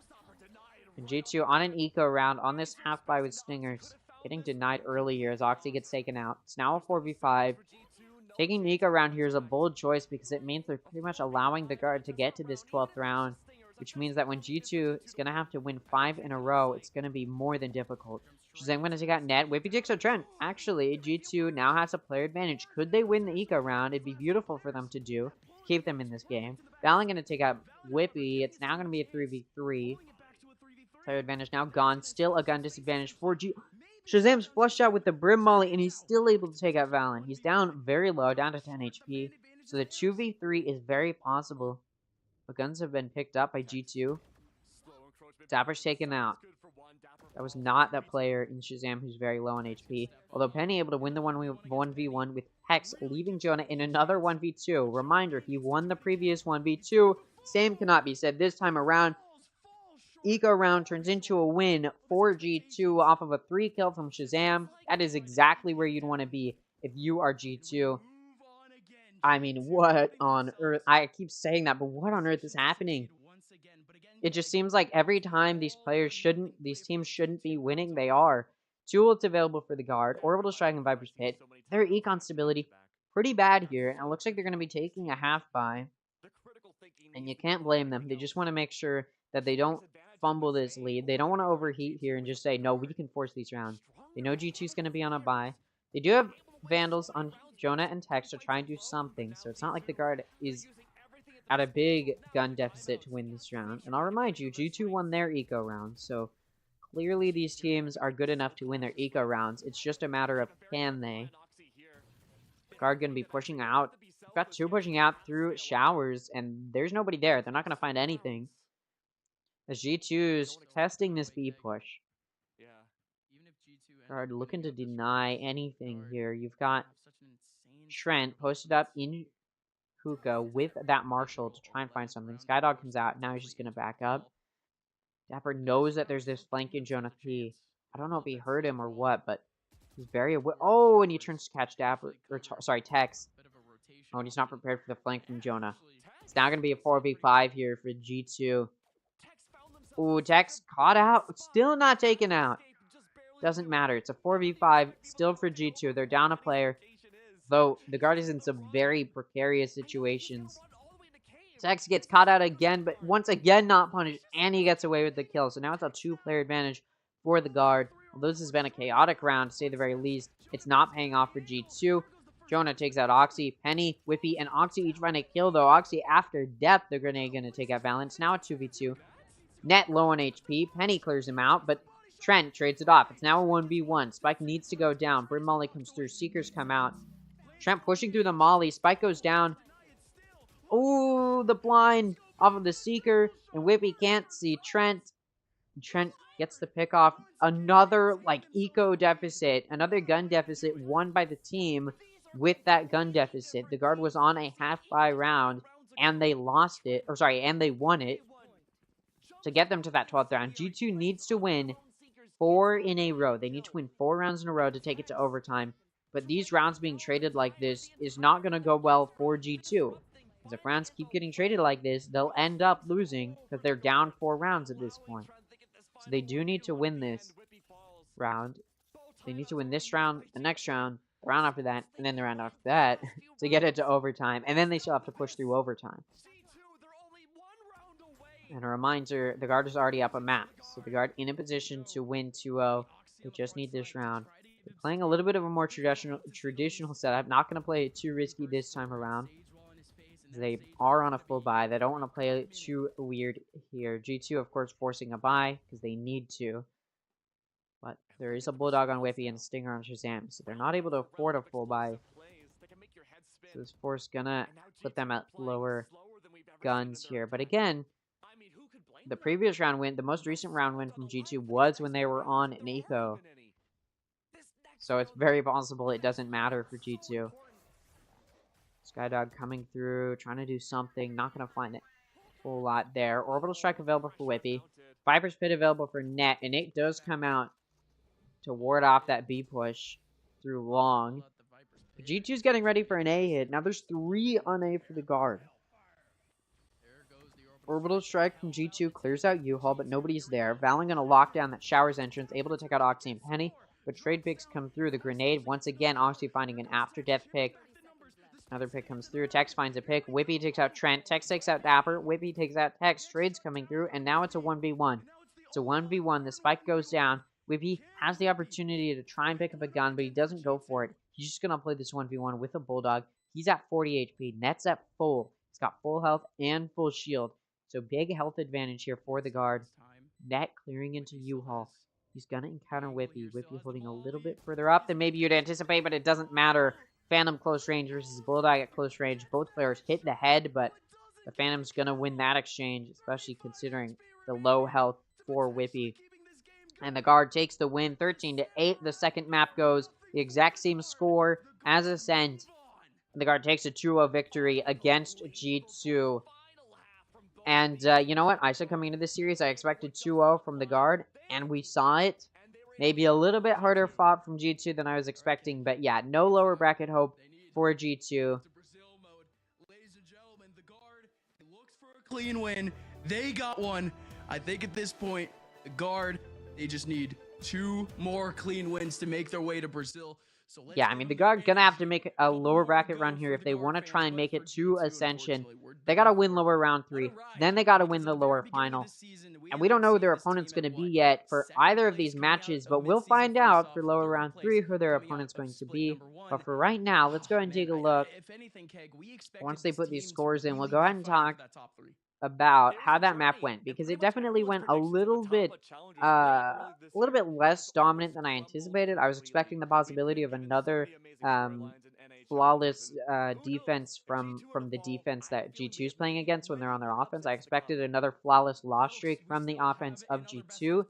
And G2 on an eco round on this half buy with Stingers. Getting denied early here as Oxy gets taken out. It's now a 4v5. Taking the eco round here is a bold choice because it means they're pretty much allowing the guard to get to this 12th round, which means that when G2 is going to have to win 5 in a row, it's going to be more than difficult. Shazam going to take out Net. Whippy takes out Trent. Actually, G2 now has a player advantage. Could they win the eco round? It'd be beautiful for them to do. Keep them in this game. Valen going to take out Whippy. It's now going to be a 3v3. Player advantage now gone. Still a gun disadvantage for G. Shazam's flushed out with the Brim Molly, and he's still able to take out Valen. He's down very low, down to 10 HP. So the 2v3 is very possible. The guns have been picked up by G2. Dapper's taken out. That was not that player in Shazam who's very low on HP. Although Penny able to win the 1v1 with Hex, leaving Jonah in another 1v2. Reminder, he won the previous 1v2. Same cannot be said this time around. Eco round turns into a win for G2 off of a 3-kill from Shazam. That is exactly where you'd want to be if you are G2. I mean, what on earth? I keep saying that, but what on earth is happening? It just seems like every time these teams shouldn't be winning, they are. 2 ults available for the guard, Orbital Strike and Viper's Pit. Their econ stability, pretty bad here, and it looks like they're going to be taking a half buy. And you can't blame them. They just want to make sure that they don't fumble this lead. They don't want to overheat here and just say, no, we can force these rounds. They know G2's going to be on a buy. They do have Vandals on Jonah and Tex to try and do something, so it's not like the guard is at a big gun deficit to win this round. And I'll remind you, G2 won their eco round, so clearly these teams are good enough to win their eco rounds. It's just a matter of can they. The guard going to be pushing out. We've got 2 pushing out through showers, and there's nobody there. They're not going to find anything. As G2's testing this B push. Guard looking to deny anything here. You've got Trent posted up in hookah with that Marshall to try and find something. Skydog comes out. Now he's just going to back up. Dapper knows that there's this flank in Jonah P. I don't know if he heard him or what, but he's very aware. Oh, and he turns to catch Dapper. Sorry, Tex. Oh, and he's not prepared for the flank from Jonah. It's now going to be a 4v5 here for G2. Ooh, Tex caught out. Still not taken out. Doesn't matter. It's a 4v5 still for G2. They're down a player. Though the guard is in some very precarious situations. Tex gets caught out again, but once again not punished. And he gets away with the kill. So now it's a 2-player advantage for the guard. Although this has been a chaotic round, to say the very least, it's not paying off for G2. Jonah takes out Oxy, Penny, Whippy, and Oxy each find a kill, though Oxy, after death, they're going to take out Balance. Now a 2v2. Net low on HP. Penny clears him out, but Trent trades it off. It's now a 1v1. Spike needs to go down. Brim Molly comes through. Seekers come out. Trent pushing through the Molly. Spike goes down. Ooh, the blind off of the Seeker. And Whippy can't see Trent. Trent gets the pick off. Another, eco deficit. Another gun deficit won by the team with that gun deficit. The guard was on a half-buy round, and they lost it. And they won it to get them to that 12th round. G2 needs to win 4 in a row. They need to win 4 rounds in a row to take it to overtime. But these rounds being traded like this is not going to go well for G2. Because if rounds keep getting traded like this, they'll end up losing because they're down 4 rounds at this point. So they do need to win this. round. They need to win this round, the next round, the round after that, and then the round after that to get it to overtime. And then they still have to push through overtime. And a reminder, the guard is already up a map. So the guard in a position to win 2-0. They just need this round. They're playing a little bit of a more traditional setup. Not going to play it too risky this time around. They are on a full buy. They don't want to play it too weird here. G2, of course, forcing a buy because they need to. But there is a Bulldog on Whippy and a Stinger on Shazam. So they're not able to afford a full buy. So this force gonna put them at lower guns here. But again, the previous round win, the most recent round win from G2 was when they were on an eco. So it's very possible it doesn't matter for G2. Skydog coming through, trying to do something. Not going to find a whole lot there. Orbital Strike available for Whippy. Viper's Pit available for Net. And it does come out to ward off that B push through long. G2's getting ready for an A hit. Now there's 3 on A for the guard. Orbital Strike from G2 clears out U-Haul, but nobody's there. Valen gonna lock down that Shower's entrance, able to take out Oxy and Penny, but trade picks come through. The grenade, once again, Oxy finding an after-death pick. Another pick comes through. Tex finds a pick. Whippy takes out Trent. Tex takes out Dapper. Whippy takes out Tex. Trades coming through, and now it's a 1v1. It's a 1v1. The spike goes down. Whippy has the opportunity to try and pick up a gun, but he doesn't go for it. He's just gonna play this 1v1 with a Bulldog. He's at 40 HP. Net's at full. He's got full health and full shield. So big health advantage here for the guard. Net clearing into U-Haul. He's going to encounter Whippy. Whippy holding a little bit further up than maybe you'd anticipate, but it doesn't matter. Phantom close range versus Bulldog at close range. Both players hit the head, but the Phantom's going to win that exchange, especially considering the low health for Whippy. And the guard takes the win, 13-8. The second map goes the exact same score as Ascent. The guard takes a 2-0 victory against G2. And you know what? I said coming into this series, I expected 2-0 from the guard, and we saw it. Maybe a little bit harder fought from G2 than I was expecting, but yeah, no lower bracket hope for G2. Clean win. They got one. I think at this point, the guard, they just need 2 more clean wins to make their way to Brazil. So yeah, I mean, the guard gonna have to make a lower bracket run here if they want to try and make it to Ascension. They gotta win lower round 3, then they gotta win the lower final. And we don't know who their opponent's gonna be yet for either of these matches, but we'll find out for lower round 3 who their opponent's going to be. But for right now, let's go ahead and take a look. Once they put these scores in, we'll go ahead and talk about how that map went, because it definitely went a little bit less dominant than I anticipated. I was expecting the possibility of another flawless defense from the defense that G2 is playing against when they're on their offense. I expected another flawless loss streak from the offense of G2.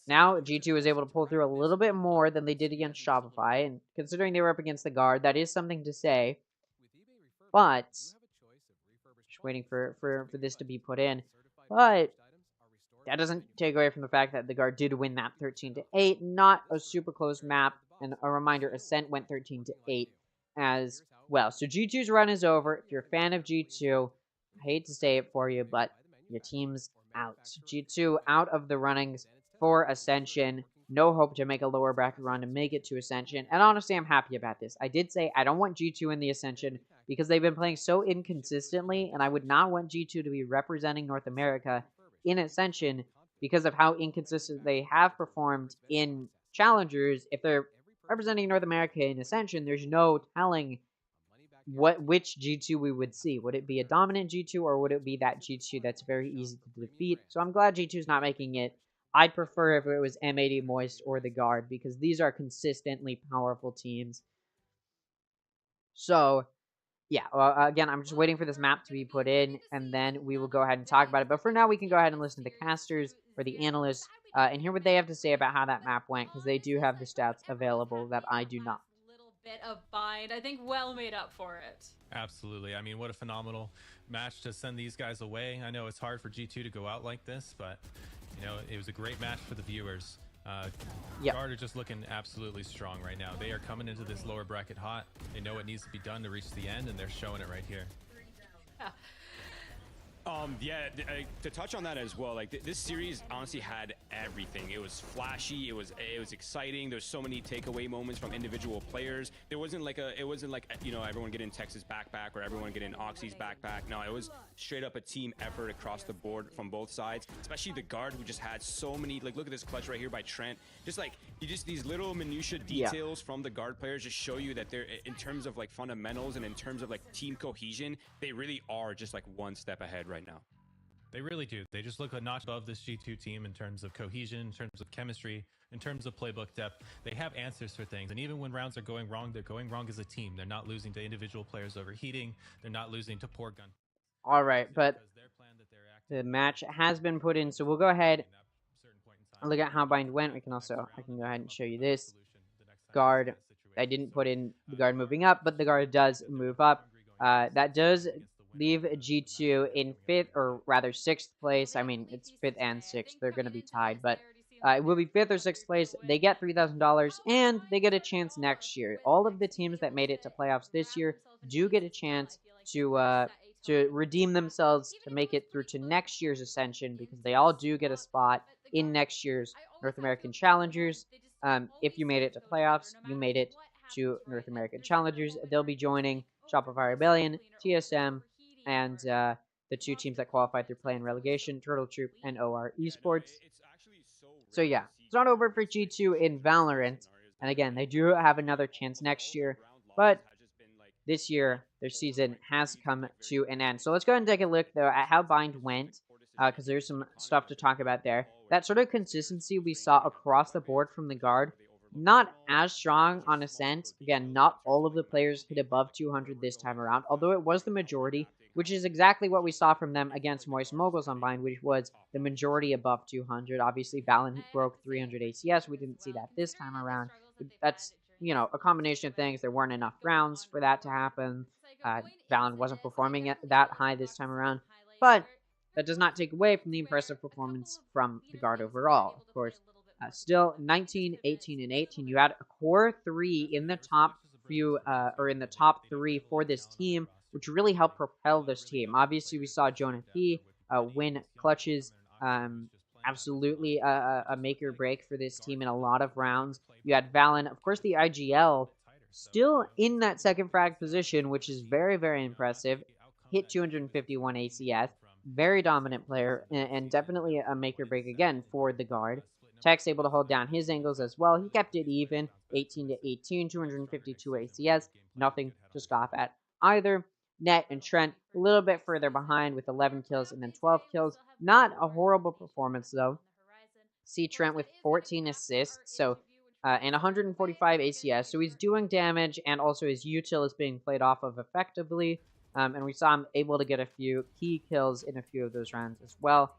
Now G2 was able to pull through a little bit more than they did against Shopify, and considering they were up against the guard, that is something to say. But waiting for this to be put in, but that doesn't take away from the fact that the guard did win that 13-8. Not a super close map, and a reminder, Ascent went 13-8 as well. So G2's run is over. If you're a fan of G2, I hate to say it for you, but your team's out. G2 out of the runnings for Ascension. No hope to make a lower bracket run to make it to Ascension. And honestly, I'm happy about this. I did say I don't want G2 in the Ascension because they've been playing so inconsistently, and I would not want G2 to be representing North America in Ascension because of how inconsistent they have performed in Challengers. If they're representing North America in Ascension, there's no telling which G2 we would see. Would it be a dominant G2, or would it be that G2 that's very easy to defeat? So I'm glad G2's not making it. I'd prefer if it was M80 Moist or the Guard, because these are consistently powerful teams. So yeah, again, I'm just waiting for this map to be put in, and then we will go ahead and talk about it. But for now, we can go ahead and listen to the casters or the analysts and hear what they have to say about how that map went, because they do have the stats available that I do not. A little bit of bind, I think, well made up for it. Absolutely. I mean, what a phenomenal match to send these guys away. I know it's hard for G2 to go out like this, but you know, it was a great match for the viewers. Guard are just looking absolutely strong right now. They are coming into this lower bracket hot. They know what needs to be done to reach the end, and they're showing it right here. Yeah, to touch on that as well, like this series honestly had everything. It was flashy, it was exciting. There's so many takeaway moments from individual players. It wasn't like you know, everyone getting Texas backpack or everyone getting Oxy's backpack. No, it was straight up a team effort across the board from both sides. Especially the guard, who just had so many. Like, look at this clutch right here by Trent. Just like these little minutia details from the guard players just show you that they're, in terms of like fundamentals and in terms of like team cohesion, they really are just like one step ahead right now. They really do. They just look a notch above this G2 team in terms of cohesion, in terms of chemistry, in terms of playbook depth. They have answers for things. And even when rounds are going wrong, they're going wrong as a team. They're not losing to individual players overheating. They're not losing to poor gun. All right, but the match has been put in, so we'll go ahead and look at how bind went. I can go ahead and show you this. Guard, I didn't put in the guard moving up, but the guard does move up. That does leave G2 in 5th, or rather 6th place. I mean, it's 5th and 6th. They're going to be tied, but it will be 5th or 6th place. They get $3,000, and they get a chance next year. All of the teams that made it to playoffs this year do get a chance to redeem themselves, to make it through to next year's Ascension, because they all do get a spot in next year's North American Challengers. If you made it to playoffs, you made it to North American Challengers. They'll be joining Shopify Rebellion, TSM, and the 2 teams that qualified through play and relegation, Turtle Troop and OR Esports. So yeah, it's not over for G2 in Valorant. And again, they do have another chance next year, but this year, their season has come to an end. So let's go ahead and take a look, though, at how bind went, because there's some stuff to talk about there. That sort of consistency we saw across the board from the guard, not as strong on Ascent. Again, not all of the players hit above 200 this time around, although it was the majority, which is exactly what we saw from them against Moist Moguls on bind, which was the majority above 200. Obviously, Valen broke 300 ACS. We didn't see that this time around. That's, you know, a combination of things. There weren't enough rounds for that to happen. Valen wasn't performing at that high this time around, but that does not take away from the impressive performance from the guard overall. Of course, still 19, 18, and 18. You had a core 3 in the top few, or in the top 3 for this team, which really helped propel this team. Obviously, we saw Jonah P win clutches. Absolutely a make or break for this team in a lot of rounds. You had Valen, of course, the IGL, still in that second frag position, which is very, very impressive. Hit 251 ACS. Very dominant player, and definitely a make or break again for the guard. Tech's able to hold down his angles as well. He kept it even, 18 to 18, 252 ACS. Nothing to scoff at either. Net and Trent a little bit further behind with 11 kills and then 12 kills. Not a horrible performance, though. See Trent with 14 assists, so and 145 ACS, so he's doing damage, and also his util is being played off of effectively, and we saw him able to get a few key kills in a few of those rounds as well.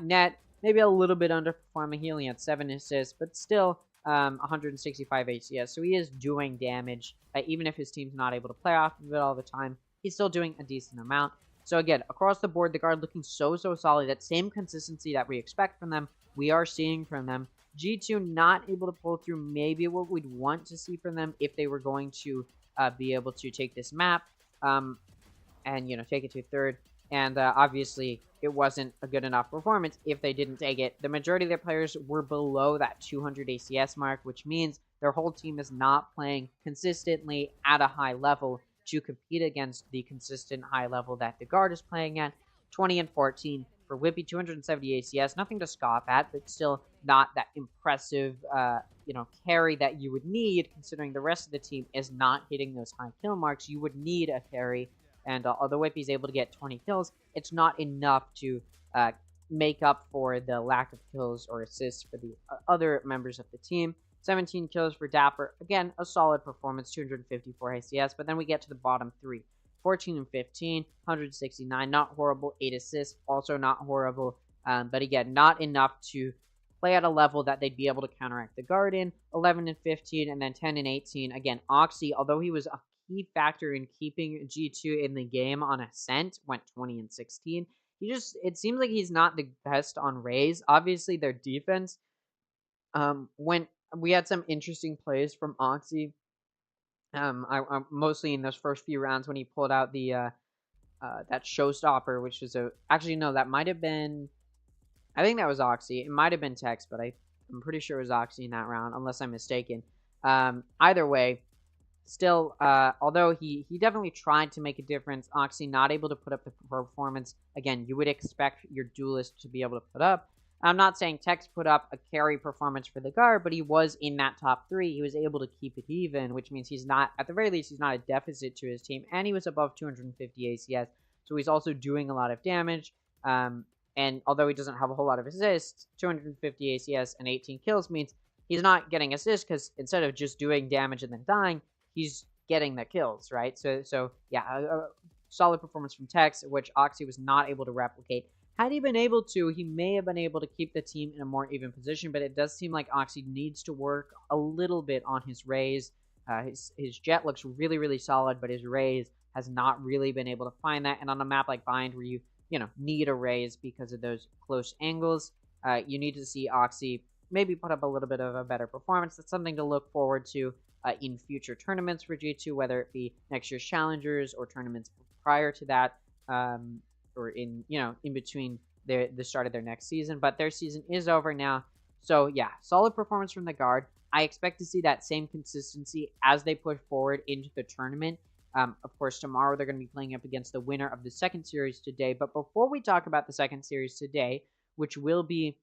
Net, maybe a little bit underperforming. He only had 7 assists, but still 165 ACS, so he is doing damage, even if his team's not able to play off of it all the time. He's still doing a decent amount. So again, across the board, the guard looking so solid. That same consistency that we expect from them, we are seeing from them. G2 not able to pull through maybe what we'd want to see from them if they were going to be able to take this map and, you know, take it to 3rd. And obviously, it wasn't a good enough performance if they didn't take it. The majority of their players were below that 200 ACS mark, which means their whole team is not playing consistently at a high level to compete against the consistent high level that the guard is playing at. 20 and 14 for Whippy, 270 ACS, nothing to scoff at, but still not that impressive, you know, carry that you would need, considering the rest of the team is not hitting those high kill marks. You would need a carry, and although Whippy's able to get 20 kills, it's not enough to make up for the lack of kills or assists for the other members of the team. 17 kills for Dapper. Again, a solid performance, 254 ACS, but then we get to the bottom 3. 14 and 15, 169, not horrible. 8 assists, also not horrible. But again, not enough to play at a level that they'd be able to counteract the guard in. 11 and 15, and then 10 and 18. Again, Oxy, although he was a key factor in keeping G2 in the game on Ascent, went 20 and 16. It seems like he's not the best on Raze. Obviously, their defense, when we had some interesting plays from Oxy. I mostly in those first few rounds when he pulled out the that showstopper, which is actually no, that might have been, I think that was Oxy. It might have been Tex, but I'm pretty sure it was Oxy in that round, unless I'm mistaken. Either way, still, although he definitely tried to make a difference, Oxy not able to put up the performance, again, you would expect your duelist to be able to put up. I'm not saying Tex put up a carry performance for the guard, but he was in that top 3. He was able to keep it even, which means he's not, at the very least, he's not a deficit to his team, and he was above 250 ACS, so he's also doing a lot of damage. And although he doesn't have a whole lot of assists, 250 ACS and 18 kills means he's not getting assists, because instead of just doing damage and then dying, he's getting the kills, right? So yeah, a solid performance from Tex, which Oxy was not able to replicate. Had he been able to, he may have been able to keep the team in a more even position, but it does seem like Oxy needs to work a little bit on his raise. His jet looks really, really solid, but his raise has not really been able to find that. And on a map like Bind, where you need a raise because of those close angles, you need to see Oxy maybe put up a little bit of a better performance. That's something to look forward to in future tournaments for G2, whether it be next year's Challengers or tournaments prior to that, or in between the start of their next season. But their season is over now, so yeah, solid performance from the guard. I expect to see that same consistency as they push forward into the tournament. Of course, tomorrow they're going to be playing up against the winner of the second series today. But before we talk about the second series today, which will be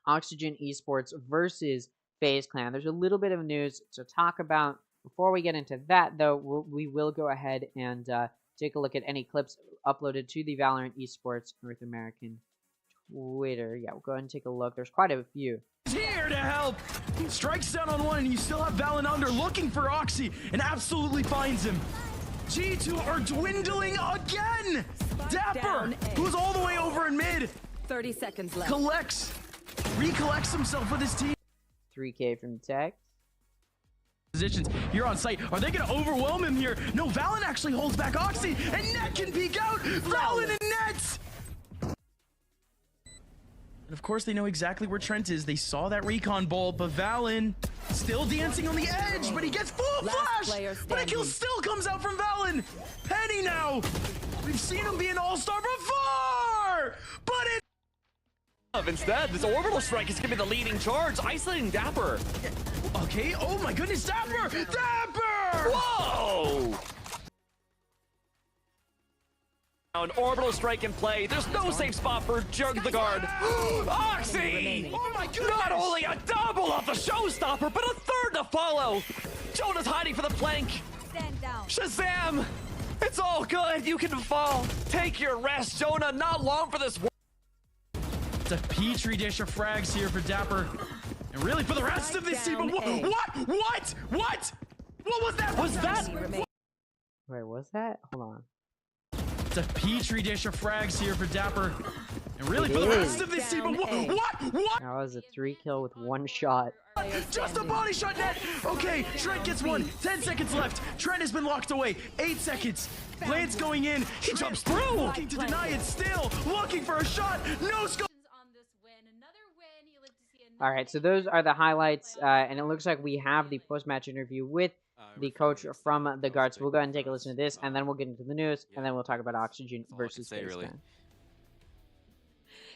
Oxygen Esports versus FaZe Clan, there's a little bit of news to talk about. Before we get into that, though, we will go ahead and take a look at any clips uploaded to the Valorant Esports North American Twitter. Yeah, we'll go ahead and take a look. There's quite a few. Here to help. Strikes down on one, and you still have Valen under looking for Oxy, and absolutely finds him. G2 are dwindling again. Dapper, who's all the way over in mid, 30 seconds left. Recollects himself with his team. 3K from Tex. Positions here on site. Are they going to overwhelm him here? No, Valen actually holds back Oxy, and Net can peek out. Valen and Net. And of course, they know exactly where Trent is. They saw that recon ball, but Valen still dancing on the edge, but he gets full flash. But a kill still comes out from Valen. Penny now. We've seen him be an all-star before, but it. Instead, this orbital strike is gonna be the leading charge, isolating Dapper. Okay, oh my goodness, Dapper! Dapper! Whoa! Now an orbital strike in play. There's no safe spot for Jug the guard. Oxy! Oh my goodness! Not only a double off the showstopper, but a third to follow. Jonah's hiding for the flank. Stand down. Shazam! It's all good. You can fall. Take your rest, Jonah. Not long for this. It's a petri dish of frags here for Dapper. And really for the rest of this team. What? What was that? Was that? Wait, was that? Hold on. It's a petri dish of frags here for Dapper. And really for the rest of this team. What? That was a 3 kill with 1 shot. Just a body shot, Net. Okay, Trent gets one. 10 seconds left. Trent has been locked away. 8 seconds. Lance going in. He jumps through. Looking to deny it still. Looking for a shot. No scope. All right, so those are the highlights, and it looks like we have the post-match interview with the coach from the guards. So we'll go ahead and take a listen to this, and then we'll get into the news, and then we'll talk about Oxygen versus FaZe Clan.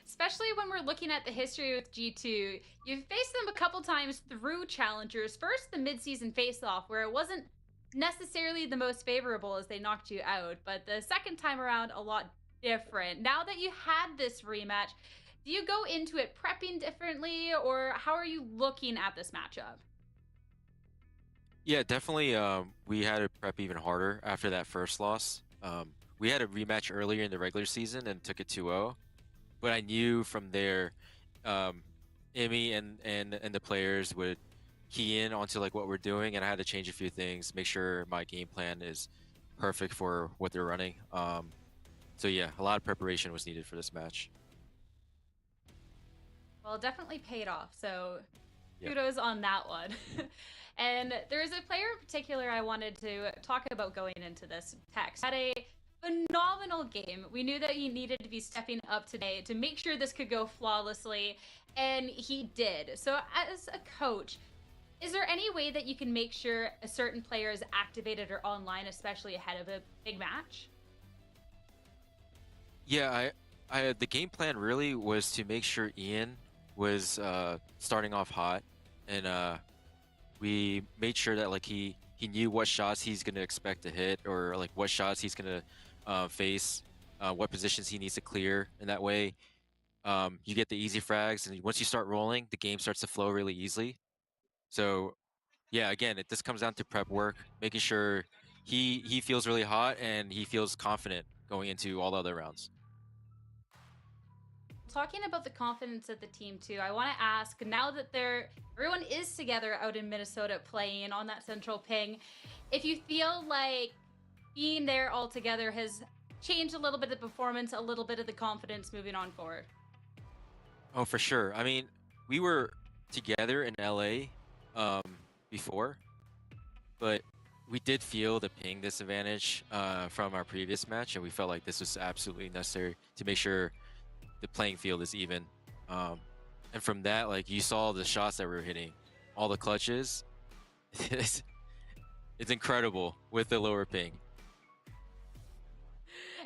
Especially when we're looking at the history with G2, you've faced them a couple times through challengers. First, the mid-season face-off, where it wasn't necessarily the most favorable as they knocked you out, but the second time around, a lot different. Now that you had this rematch, do you go into it prepping differently, or how are you looking at this matchup? Yeah, definitely. We had to prep even harder after that first loss. We had a rematch earlier in the regular season and took it 2-0. But I knew from there, Emmy and the players would key in onto like what we're doing, and I had to change a few things, make sure my game plan is perfect for what they're running. So yeah, a lot of preparation was needed for this match. Well, it definitely paid off, so kudos on that one. And there's a player in particular I wanted to talk about going into this. Tex had a phenomenal game. We knew that he needed to be stepping up today to make sure this could go flawlessly, and he did. So as a coach, is there any way that you can make sure a certain player is activated or online, especially ahead of a big match? Yeah, the game plan really was to make sure Ian was starting off hot, and we made sure that like he knew what shots he's gonna expect to hit, or like what shots he's gonna face, what positions he needs to clear, and that way you get the easy frags, and once you start rolling, the game starts to flow really easily. So yeah, again, this comes down to prep work, making sure he feels really hot and he feels confident going into all the other rounds. Talking about the confidence of the team too, I want to ask, now that everyone is together out in Minnesota playing on that central ping, if you feel like being there all together has changed a little bit of the performance, a little bit of the confidence moving on forward. Oh, for sure. I mean, we were together in LA before, but we did feel the ping disadvantage from our previous match, and we felt like this was absolutely necessary to make sure the playing field is even. And from that, like, you saw the shots that we were hitting, all the clutches. It's incredible with the lower ping.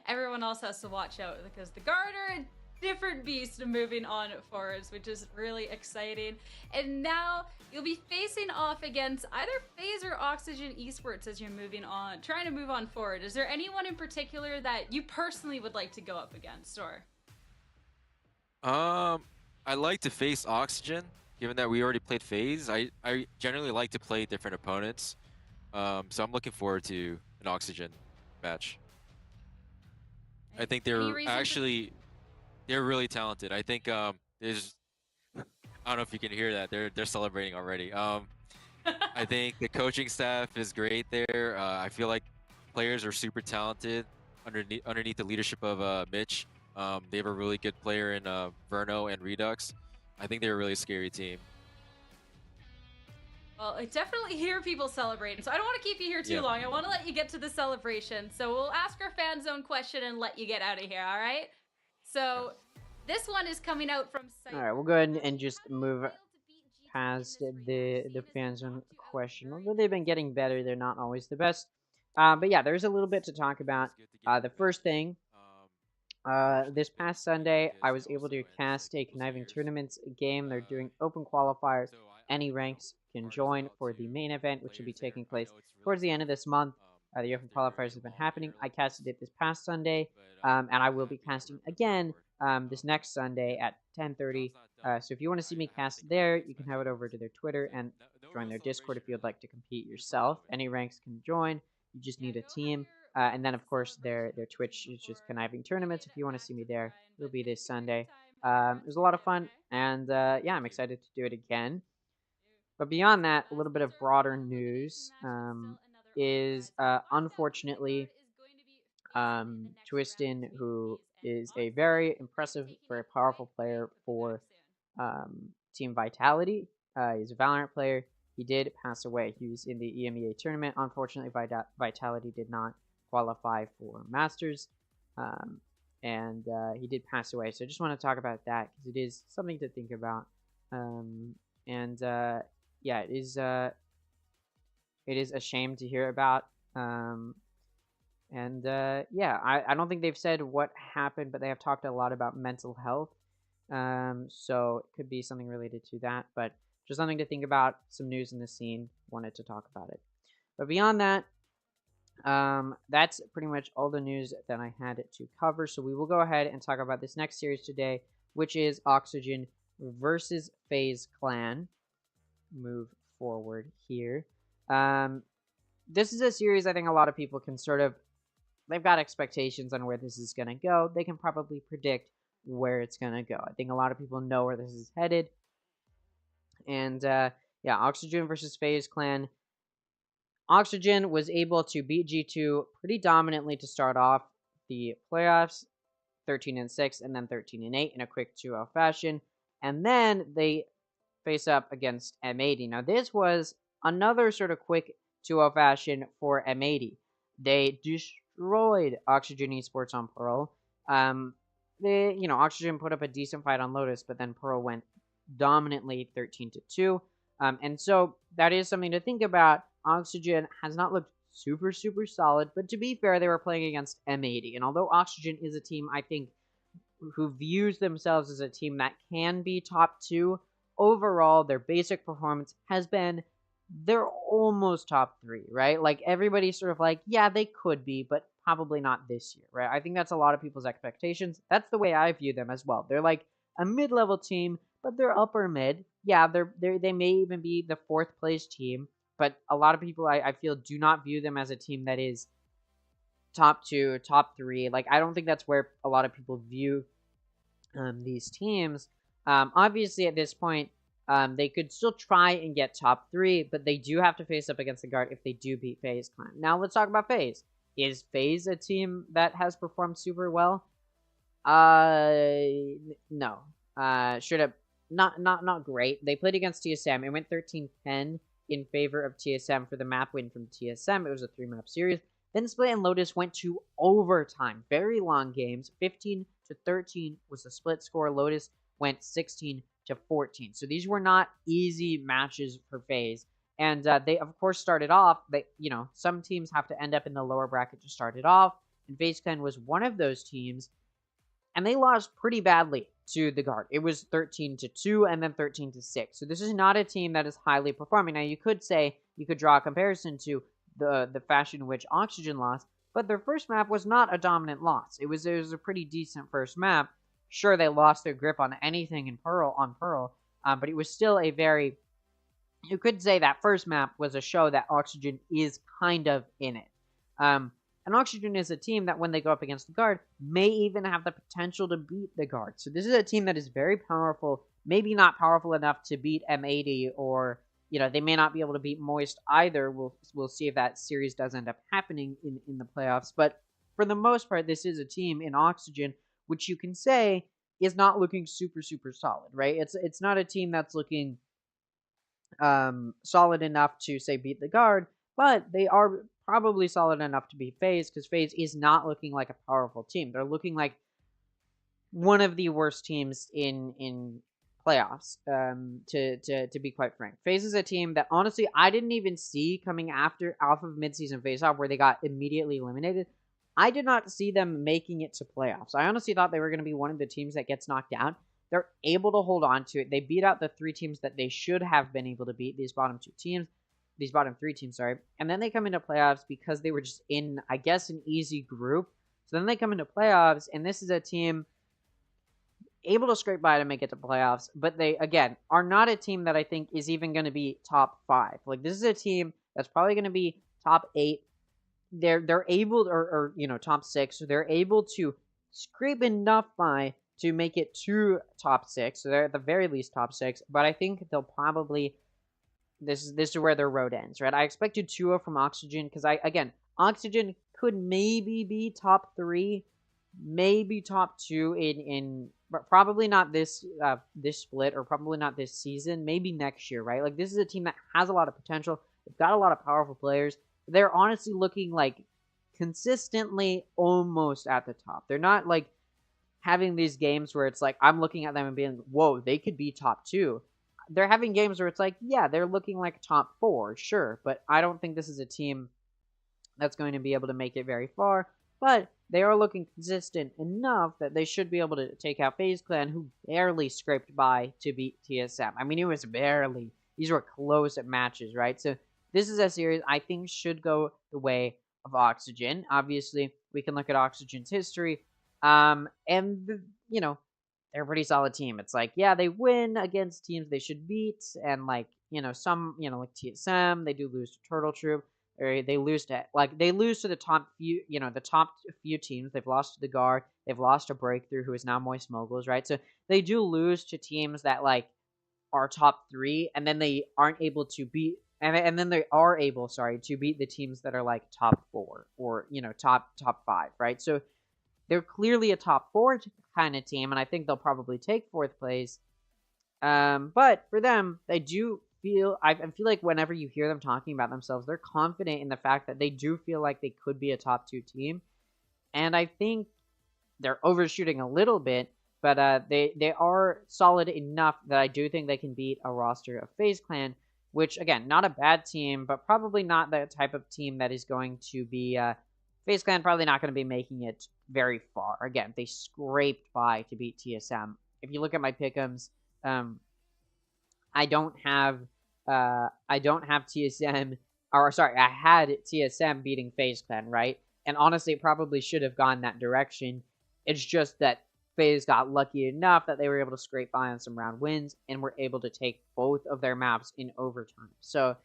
Everyone else has to watch out because the guard are a different beast moving on forwards, which is really exciting. And now you'll be facing off against either FaZe or Oxygen Esports as you're moving on, trying to move on forward. Is there anyone in particular that you personally would like to go up against, or? I like to face Oxygen, given that we already played FaZe. I generally like to play different opponents. So I'm looking forward to an Oxygen match. I think they're really talented. I think there's I don't know if you can hear that. They're celebrating already. I think the coaching staff is great there. I feel like players are super talented underneath the leadership of Mitch. They have a really good player in Verno and Redux. I think they're a really scary team. Well, I definitely hear people celebrating, so I don't want to keep you here too long. I want to let you get to the celebration. So we'll ask our fan zone question and let you get out of here, all right? So this one is coming out from... All right, we'll go ahead and just move past the fan zone question. Although they've been getting better, they're not always the best. But yeah, there's a little bit to talk about. The first thing, this past Sunday, I was able to cast a Conniving Tournaments game. They're doing open qualifiers. Any ranks can join for the main event, which will be taking place towards the end of this month. The open qualifiers have been happening. I casted it this past Sunday, and I will be casting again this next Sunday at 10:30. So if you want to see me cast there, you can have it over to their Twitter and join their Discord if you'd like to compete yourself. Any ranks can join. You just need a team. And then, of course, their Twitch is just Conniving Tournaments. If you want to see me there, it'll be this Sunday. It was a lot of fun, and yeah, I'm excited to do it again. But beyond that, a little bit of broader news is, unfortunately, Twistin, who is a very impressive, very powerful player for Team Vitality. He's a Valorant player. He did pass away. He was in the EMEA tournament. Unfortunately, Vitality did not qualify for Masters, and he did pass away. So I just want to talk about that because it is something to think about. Yeah, it is a shame to hear about. Yeah, I don't think they've said what happened, but they have talked a lot about mental health. So it could be something related to that, but just something to think about. Some news in the scene. Wanted to talk about it. But beyond that, that's pretty much all the news that I had to cover. So we will go ahead and talk about this next series today, which is Oxygen versus FaZe Clan. Move forward here. This is a series I think a lot of people can they've got expectations on where this is going to go. They can probably predict where it's going to go. I think a lot of people know where this is headed. And yeah, Oxygen versus FaZe Clan. Oxygen was able to beat G2 pretty dominantly to start off the playoffs, 13-6, and then 13-8 in a quick 2-0 fashion. And then they face up against M80. Now, this was another sort of quick 2-0 fashion for M80. They destroyed Oxygen Esports on Pearl. Oxygen put up a decent fight on Lotus, but then Pearl went dominantly 13-2. And so that is something to think about. Oxygen has not looked super, super solid. But to be fair, they were playing against M80. And although Oxygen is a team, I think, who views themselves as a team that can be top 2, overall, their basic performance has been they're almost top 3, right? Like, everybody's sort of like, yeah, they could be, but probably not this year, right? I think that's a lot of people's expectations. That's the way I view them as well. They're like a mid-level team, but they're upper mid. Yeah, they may even be the 4th place team, but a lot of people, I feel, do not view them as a team that is top 2, top 3. Like, I don't think that's where a lot of people view these teams. Obviously, at this point, they could still try and get top 3, but they do have to face up against the Guard if they do beat FaZe Clan. Now, let's talk about FaZe. Is FaZe a team that has performed super well? No. Straight up, not great. They played against TSM. It went 13-10 in favor of TSM for the map win from TSM. It was a 3-map series. Then Split and Lotus went to overtime. Very long games. 15-13 was the split score. Lotus went 16-14. So these were not easy matches for FaZe. And they, of course, started off, some teams have to end up in the lower bracket to start it off. And FaZe Clan was one of those teams. And they lost pretty badly to the Guard. It was 13-2 and then 13-6. So this is not a team that is highly performing. Now, you could draw a comparison to the fashion in which Oxygen lost, but their first map was not a dominant loss. It was a pretty decent first map. Sure, they lost their grip on anything in Pearl, but it was still a very... You could say that first map was a show that Oxygen is kind of in it. And Oxygen is a team that when they go up against the Guard, may even have the potential to beat the Guard. So this is a team that is very powerful, maybe not powerful enough to beat M80, or, they may not be able to beat Moist either. We'll see if that series does end up happening in the playoffs. But for the most part, this is a team in Oxygen, which you can say is not looking super, super solid, right? It's not a team that's looking solid enough to, say, beat the Guard, but they are probably solid enough to beat FaZe, because FaZe is not looking like a powerful team. They're looking like one of the worst teams in playoffs, to be quite frank. FaZe is a team that, honestly, I didn't even see coming off of midseason face-off, where they got immediately eliminated. I did not see them making it to playoffs. I honestly thought they were going to be one of the teams that gets knocked out. They're able to hold on to it. They beat out the 3 teams that they should have been able to beat, these bottom 3 teams, and then they come into playoffs because they were just in, I guess, an easy group. So then they come into playoffs, and this is a team able to scrape by to make it to playoffs, but they, again, are not a team that I think is even going to be top 5. Like, this is a team that's probably going to be top 8. They're able to, or top 6. So they're able to scrape enough by to make it to top 6. So they're at the very least top 6, but I think they'll probably... This is where their road ends, right? I expected 2-0 from Oxygen, because Oxygen could maybe be top 3, maybe top 2 but probably not this split, or probably not this season, maybe next year, right? Like, this is a team that has a lot of potential. They've got a lot of powerful players. They're honestly looking like consistently almost at the top. They're not like having these games where it's like, I'm looking at them and being, whoa, they could be top 2. They're having games where it's like, yeah, they're looking like top 4, sure, but I don't think this is a team that's going to be able to make it very far, but they are looking consistent enough that they should be able to take out FaZe Clan, who barely scraped by to beat TSM. I mean, it was barely. These were close matches, right? So this is a series I think should go the way of Oxygen. Obviously, we can look at Oxygen's history, and, they're a pretty solid team. It's like, yeah, they win against teams they should beat, and like, some, like TSM, they do lose to Turtle Troop, or they lose to the top few teams. They've lost to the Guard, they've lost to Breakthrough, who is now Moist Moguls, right? So they do lose to teams that like are top 3, and then they aren't able to beat, and then they are able, to beat the teams that are like top 4 or top 5, right? So they're clearly a top 4 kind of team, and I think they'll probably take 4th place. But for them, they do feel... I feel like whenever you hear them talking about themselves, they're confident in the fact that they do feel like they could be a top 2 team. And I think they're overshooting a little bit, but they are solid enough that I do think they can beat a roster of FaZe Clan, which, again, not a bad team, but probably not the type of team that is going to be, FaZe Clan probably not going to be making it very far. Again, they scraped by to beat TSM. If you look at my pick'ems, I don't have TSM, or sorry, I had TSM beating FaZe Clan, right? And honestly, it probably should have gone that direction. It's just that FaZe got lucky enough that they were able to scrape by on some round wins and were able to take both of their maps in overtime. So,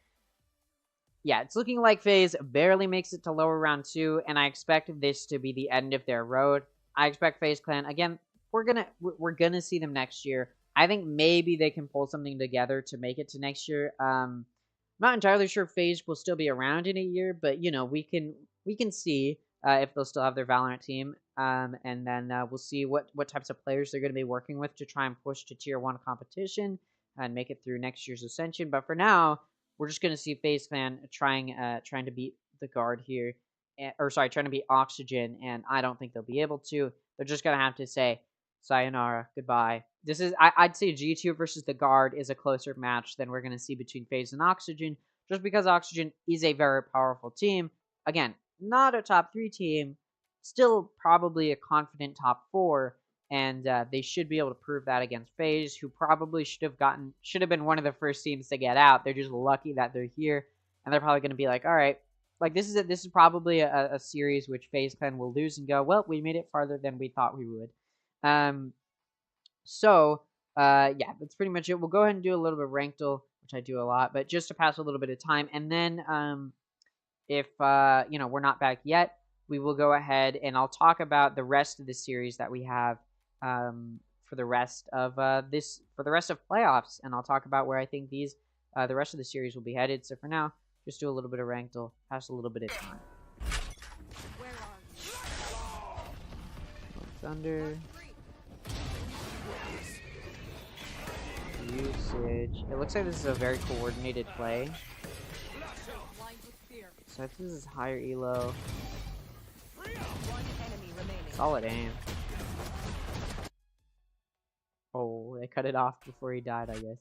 yeah, it's looking like FaZe barely makes it to lower round 2, and I expect this to be the end of their road. I expect FaZe Clan, again, we're gonna see them next year. I think maybe they can pull something together to make it to next year. I'm not entirely sure FaZe will still be around in a year, but you know, we can see if they'll still have their Valorant team, and then we'll see what types of players they're going to be working with to try and push to Tier 1 competition and make it through next year's Ascension. But for now, we're just going to see FaZe Clan trying to beat the Guard here, trying to beat Oxygen, and I don't think they'll be able to. They're just going to have to say sayonara, goodbye. This is, I'd say G2 versus the Guard is a closer match than we're going to see between FaZe and Oxygen, just because Oxygen is a very powerful team. Again, not a top 3 team, still probably a confident top 4, and they should be able to prove that against FaZe, who probably should have been one of the first teams to get out. They're just lucky that they're here, and they're probably going to be like, all right, like this is probably a series which FaZe Clan will lose and go, well, we made it farther than we thought we would. Yeah, that's pretty much it. We'll go ahead and do a little bit of Ranked, which I do a lot, but just to pass a little bit of time, and then if we're not back yet, we will go ahead and I'll talk about the rest of the series that we have for the rest of playoffs, and I'll talk about where I think the rest of the series will be headed. So for now, just do a little bit of Ranked, pass a little bit of time. Thunder. Usage. It looks like this is a very coordinated play. So I think this is higher elo. Solid aim. Oh, they cut it off before he died, I guess.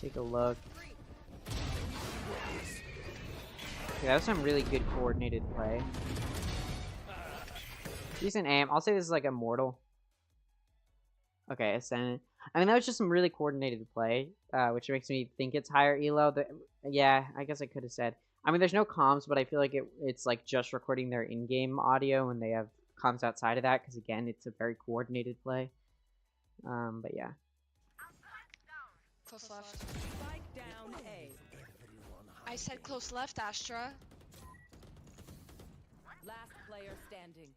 Take a look. Okay, that was some really good coordinated play. Decent aim. I'll say this is like Immortal. Okay, Ascent. I mean, that was just some really coordinated play, which makes me think it's higher elo. Yeah, I guess I could have said. I mean, there's no comms, but I feel like it's like just recording their in-game audio when they have comms outside of that, because again, it's a very coordinated play. But yeah. Close left. Spike down A. I said close left, Astra. Last player standing.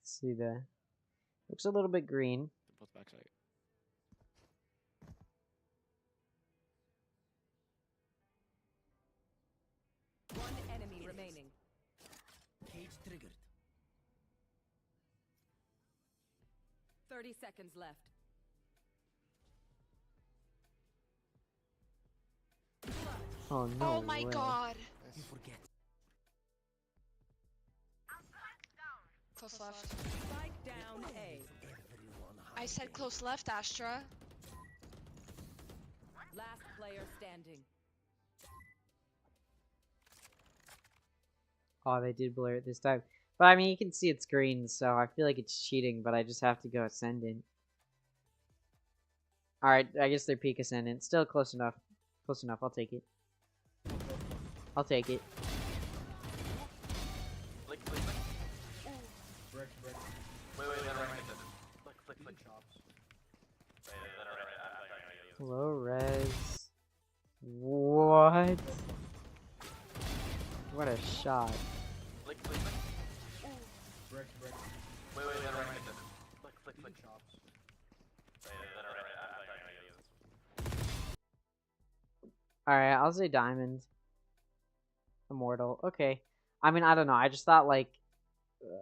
See the looks a little bit green. Both backside. One enemy remaining. Cage triggered. 30 seconds left. Oh no! Oh my way. god. You forget. Close left. Spike down A. I said close left, Astra. Last player standing. Oh, they did blur it this time. But I mean, you can see it's green, so I feel like it's cheating, but I just have to go Ascendant. Alright, I guess they're peak Ascendant. Still close enough. Close enough, I'll take it. I'll take it. Low res. What? What a shot. Alright, I'll say Diamond. Immortal. Okay. I mean, I don't know. I just thought, like,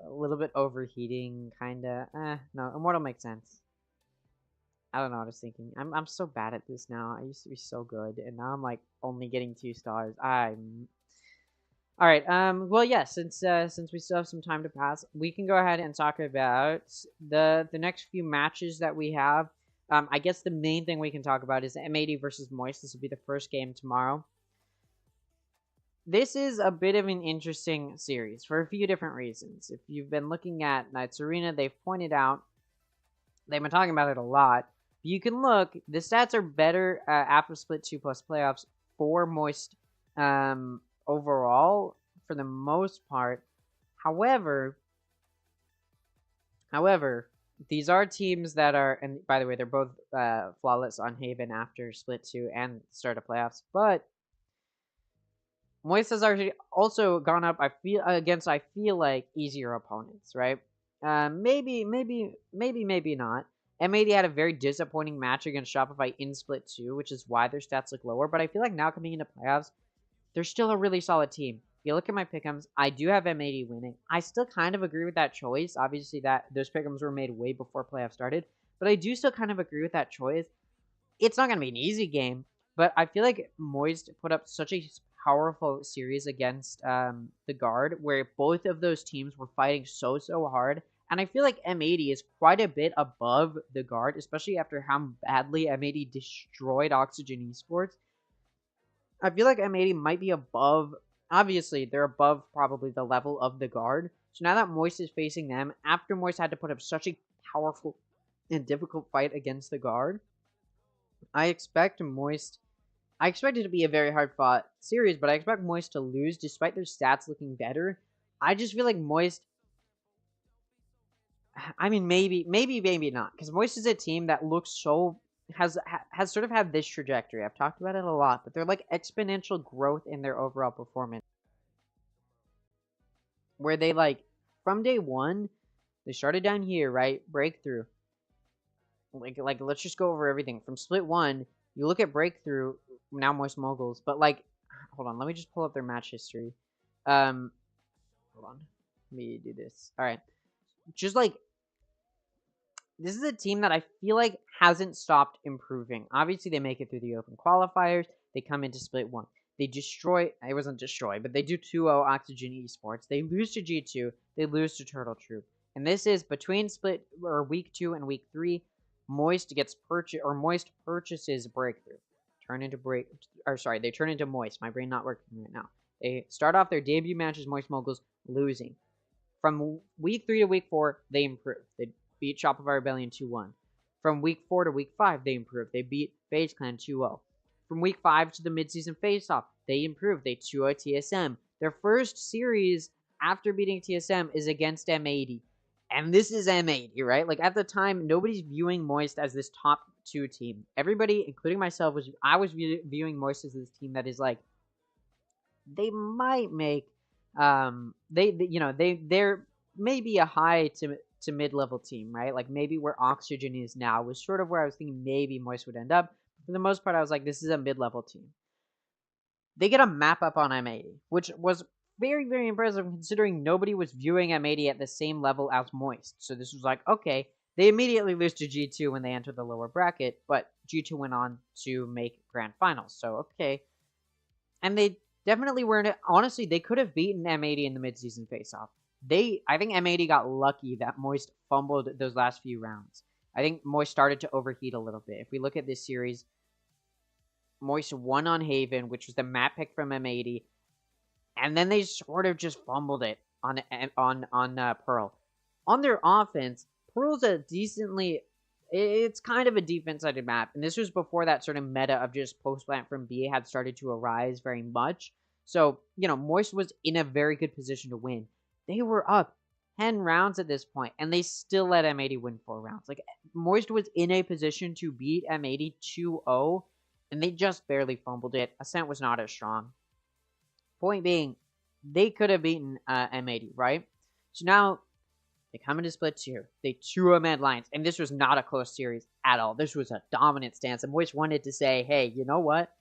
a little bit overheating, kinda. No, Immortal makes sense. I don't know what I was thinking. I'm so bad at this now. I used to be so good, and now I'm, like, only getting 2 stars. All right. Well, yeah. Since we still have some time to pass, we can go ahead and talk about the next few matches that we have. I guess the main thing we can talk about is M80 versus Moist. This will be the first game tomorrow. This is a bit of an interesting series for a few different reasons. If you've been looking at Knights Arena, they've pointed out, they've been talking about it a lot. You can look, the stats are better after Split 2 plus playoffs for Moist overall, for the most part. However, these are teams that are, and by the way, they're both flawless on Haven after Split 2 and start of playoffs, but Moist has already also gone up, I feel like easier opponents, right? Maybe not. M80 had a very disappointing match against Shopify in Split 2, which is why their stats look lower, but I feel like now coming into playoffs, they're still a really solid team. If you look at my pick'ems, I do have M80 winning. I still kind of agree with that choice. Obviously, that those pick'ems were made way before playoffs started, but I do still kind of agree with that choice. It's not going to be an easy game, but I feel like Moist put up such a powerful series against the Guard, where both of those teams were fighting so hard. And I feel like M80 is quite a bit above the Guard, especially after how badly M80 destroyed Oxygen Esports. I feel like M80 might be above, obviously, they're above probably the level of the Guard. So now that Moist is facing them, after Moist had to put up such a powerful and difficult fight against the Guard, I expect it to be a very hard fought series, but I expect Moist to lose despite their stats looking better. I just feel like Moist, I mean, maybe not, because Moist is a team that looks so, has sort of had this trajectory. I've talked about it a lot, but they're like exponential growth in their overall performance, where they like, from day one, they started down here, right? Breakthrough. Like let's just go over everything. From Split 1, you look at Breakthrough, now Moist Moguls, but like, hold on, let me just pull up their match history. Hold on. Let me do this. Alright. Just like, this is a team that I feel like hasn't stopped improving. Obviously, they make it through the open qualifiers. They come into Split 1. They destroy, it wasn't destroy, but they do 2-0 Oxygen Esports. They lose to G2. They lose to Turtle Troop. And this is between Split, or Week 2 and Week 3. Moist purchases Breakthrough. They turn into Moist. My brain not working right now. They start off their debut matches, Moist Moguls, losing. From Week 3 to Week 4, they improve. They beat Shopify Rebellion 2-1. From Week 4 to Week 5, they improve. They beat FaZe Clan 2-0. From Week 5 to the midseason face-off, they improve. They 2-0 TSM. Their first series after beating TSM is against M80. And this is M80, right? Like, at the time, nobody's viewing Moist as this top 2 team. Everybody, including myself, was viewing Moist as this team that is like, they might make, they're maybe a high to mid-level team, right? Like, maybe where Oxygen is now was sort of where I was thinking maybe Moist would end up. For the most part, I was like, this is a mid-level team. They get a map up on M80, which was very, very impressive considering nobody was viewing M80 at the same level as Moist. So this was like, okay, they immediately lose to G2 when they enter the lower bracket, but G2 went on to make grand finals. So, okay. And they definitely weren't, honestly, they could have beaten M80 in the midseason face-off. I think M80 got lucky that Moist fumbled those last few rounds. I think Moist started to overheat a little bit. If we look at this series, Moist won on Haven, which was the map pick from M80, and then they sort of just fumbled it on Pearl. On their offense, Pearl's it's kind of a defense-sided map, and this was before that sort of meta of just post-plant from B had started to arise very much. So, Moist was in a very good position to win. They were up 10 rounds at this point, and they still let M80 win 4 rounds. Like, Moist was in a position to beat M80 2-0, and they just barely fumbled it. Ascent was not as strong. Point being, they could have beaten M80, right? So now, they come into Split 2. They 2-0 Mad Lions, and this was not a close series at all. This was a dominant stance, and Moist wanted to say, hey, you know what?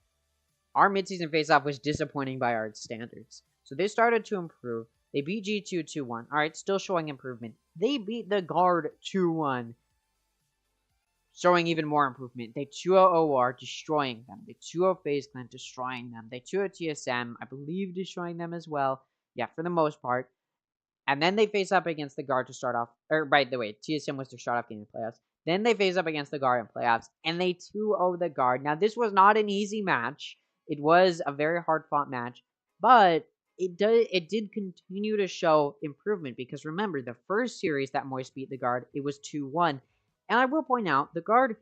Our midseason face-off was disappointing by our standards. So they started to improve. They beat G2 2-1. Alright, still showing improvement. They beat the Guard 2-1. showing even more improvement. They 2-0 OR, destroying them. They 2-0 FaZe Clan, destroying them. They 2-0 TSM, I believe, destroying them as well. Yeah, for the most part. And then they face up against the Guard to start off. Or, by the way, TSM was their start-off game in playoffs. Then they face up against the Guard in playoffs, and they 2-0 the Guard. Now, this was not an easy match. It was a very hard-fought match, but it did continue to show improvement, because remember, the first series that Moist beat the Guard, it was 2-1. And I will point out, the Guard,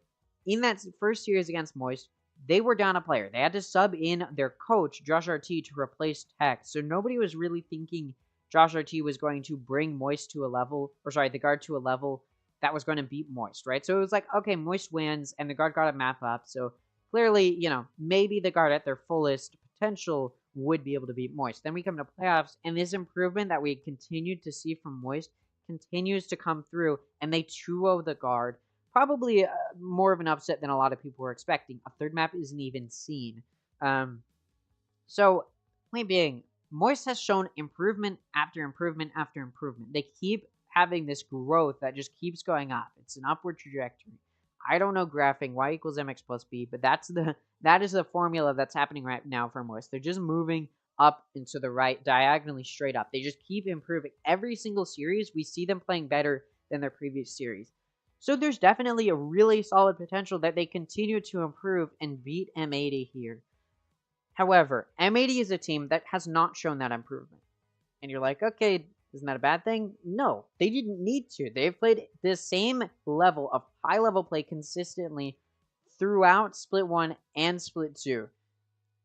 in that first series against Moist, they were down a player. They had to sub in their coach, Josh RT, to replace Tech. So nobody was really thinking Josh RT was going to bring Moist to a level, or sorry, the Guard to a level that was going to beat Moist, right? So it was like, okay, Moist wins, and the Guard got a map up. So clearly, you know, maybe the Guard at their fullest potential would be able to beat Moist. Then we come to playoffs, and this improvement that we continued to see from Moist continues to come through, and they 2-0 the Guard. Probably more of an upset than a lot of people were expecting. A third map isn't even seen. So, point being, Moist has shown improvement after improvement after improvement. They keep having this growth that just keeps going up. It's an upward trajectory. I don't know graphing, y equals mx plus b, but that is the formula that's happening right now for Moist. They're just moving up and to the right, diagonally straight up. They just keep improving. Every single series, we see them playing better than their previous series. So there's definitely a really solid potential that they continue to improve and beat M80 here. However, M80 is a team that has not shown that improvement. And you're like, okay, isn't that a bad thing? No, they didn't need to. They've played the same level of high-level play consistently throughout Split 1 and Split 2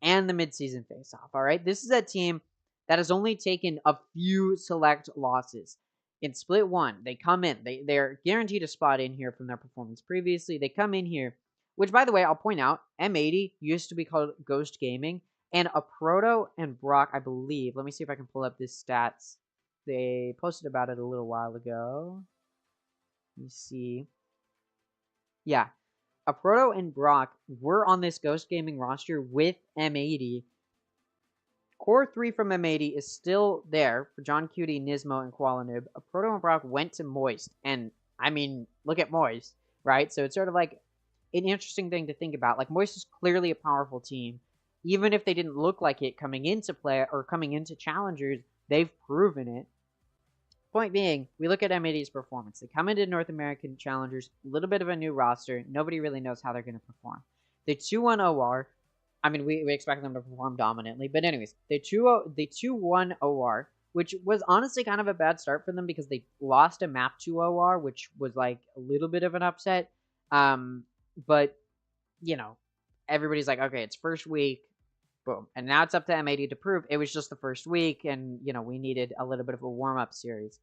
and the mid-season face-off, all right? This is a team that has only taken a few select losses. In Split 1, they come in. They're guaranteed a spot in here from their performance previously. They come in here, which, by the way, I'll point out, M80 used to be called Ghost Gaming, and Aproto and Brock, I believe. Let me see if I can pull up this stats. They posted about it a little while ago. Let me see. Yeah. Aproto and Brock were on this Ghost Gaming roster with M80. Core 3 from M80 is still there for John Cutie, Nismo, and Qualanoob. Aproto and Brock went to Moist, and, I mean, look at Moist, right? So it's sort of like an interesting thing to think about. Like, Moist is clearly a powerful team. Even if they didn't look like it coming into play or coming into Challengers, they've proven it. Point being, we look at M80's performance. They come into North American Challengers, a little bit of a new roster. Nobody really knows how they're going to perform. They 2-1 OR. I mean, we expect them to perform dominantly. But anyways, they 2-1 OR, which was honestly kind of a bad start for them because they lost a map to OR, which was like a little bit of an upset. But, you know, everybody's like, okay, it's first week. Boom. And now it's up to M80 to prove it was just the first week, and, you know, we needed a little bit of a warm-up series.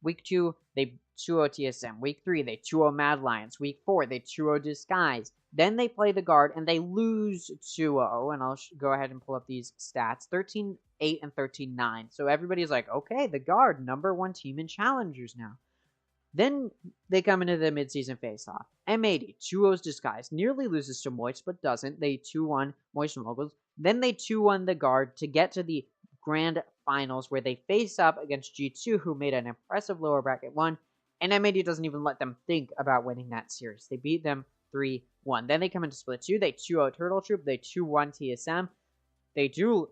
Week 2, they 2-0 TSM. Week 3, they 2-0 Mad Lions. Week 4, they 2-0 Disguise. Then they play the Guard, and they lose 2-0, and I'll go ahead and pull up these stats. 13-8 and 13-9. So everybody's like, okay, the Guard, #1 team in Challengers now. Then they come into the midseason face-off. M80, 2-0's Disguise. Nearly loses to Moist, but doesn't. They 2-1 Moist Moguls. Then they 2-1 the Guard to get to the Grand Finals, where they face up against G2, who made an impressive lower bracket 1, and M80 doesn't even let them think about winning that series. They beat them 3-1. Then they come into Split 2. They 2-0 Turtle Troop. They 2-1 TSM. They do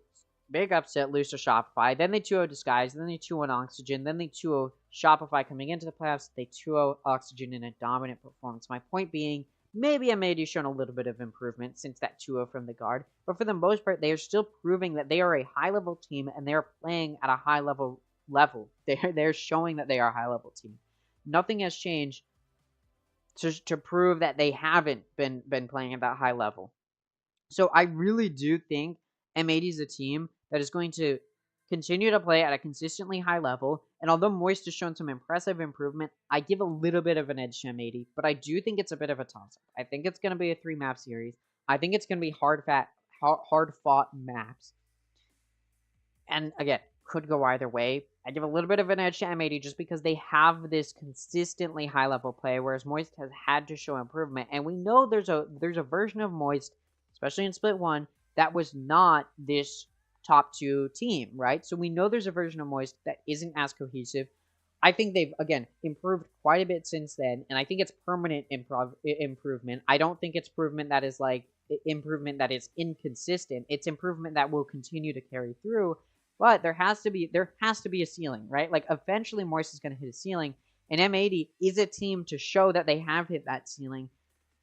big upset, lose to Shopify. Then they 2-0 Disguise. Then they 2-1 Oxygen. Then they 2-0 Shopify coming into the playoffs. They 2-0 Oxygen in a dominant performance. My point being, maybe M80's shown a little bit of improvement since that 2-0 from the Guard. But for the most part, they are still proving that they are a high-level team, and they are playing at a high-level. They're showing that they are a high-level team. Nothing has changed to prove that they haven't been playing at that high level. So I really do think M80 is a team that is going to continue to play at a consistently high level, and although Moist has shown some impressive improvement, I give a little bit of an edge to M80, but I do think it's a bit of a toss-up. I think it's going to be a 3-map series. I think it's going to be hard-fought maps. And again, could go either way. I give a little bit of an edge to M80 just because they have this consistently high-level play, whereas Moist has had to show improvement. And we know there's a version of Moist, especially in Split 1, that was not this top 2 team, right? So we know there's a version of Moist that isn't as cohesive. I think they've, again, improved quite a bit since then, and I think it's permanent improvement. I don't think it's improvement that is like improvement that is inconsistent. It's improvement that will continue to carry through, but there has to be a ceiling, right? Like eventually Moist is going to hit a ceiling, and M80 is a team to show that they have hit that ceiling.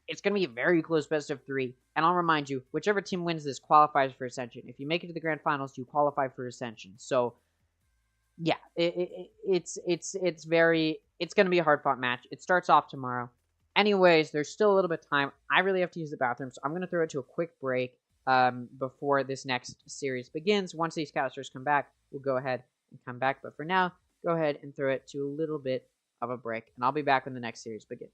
It's going to be a very close best of 3, and I'll remind you, whichever team wins this qualifies for Ascension. If you make it to the grand finals, you qualify for Ascension. So yeah, it's going to be a hard fought match. It starts off tomorrow. Anyways, there's still a little bit of time. I really have to use the bathroom, so I'm going to throw it to a quick break before this next series begins. Once these casters come back, we'll go ahead and come back. But for now, go ahead and throw it to a little bit of a break, and I'll be back when the next series begins.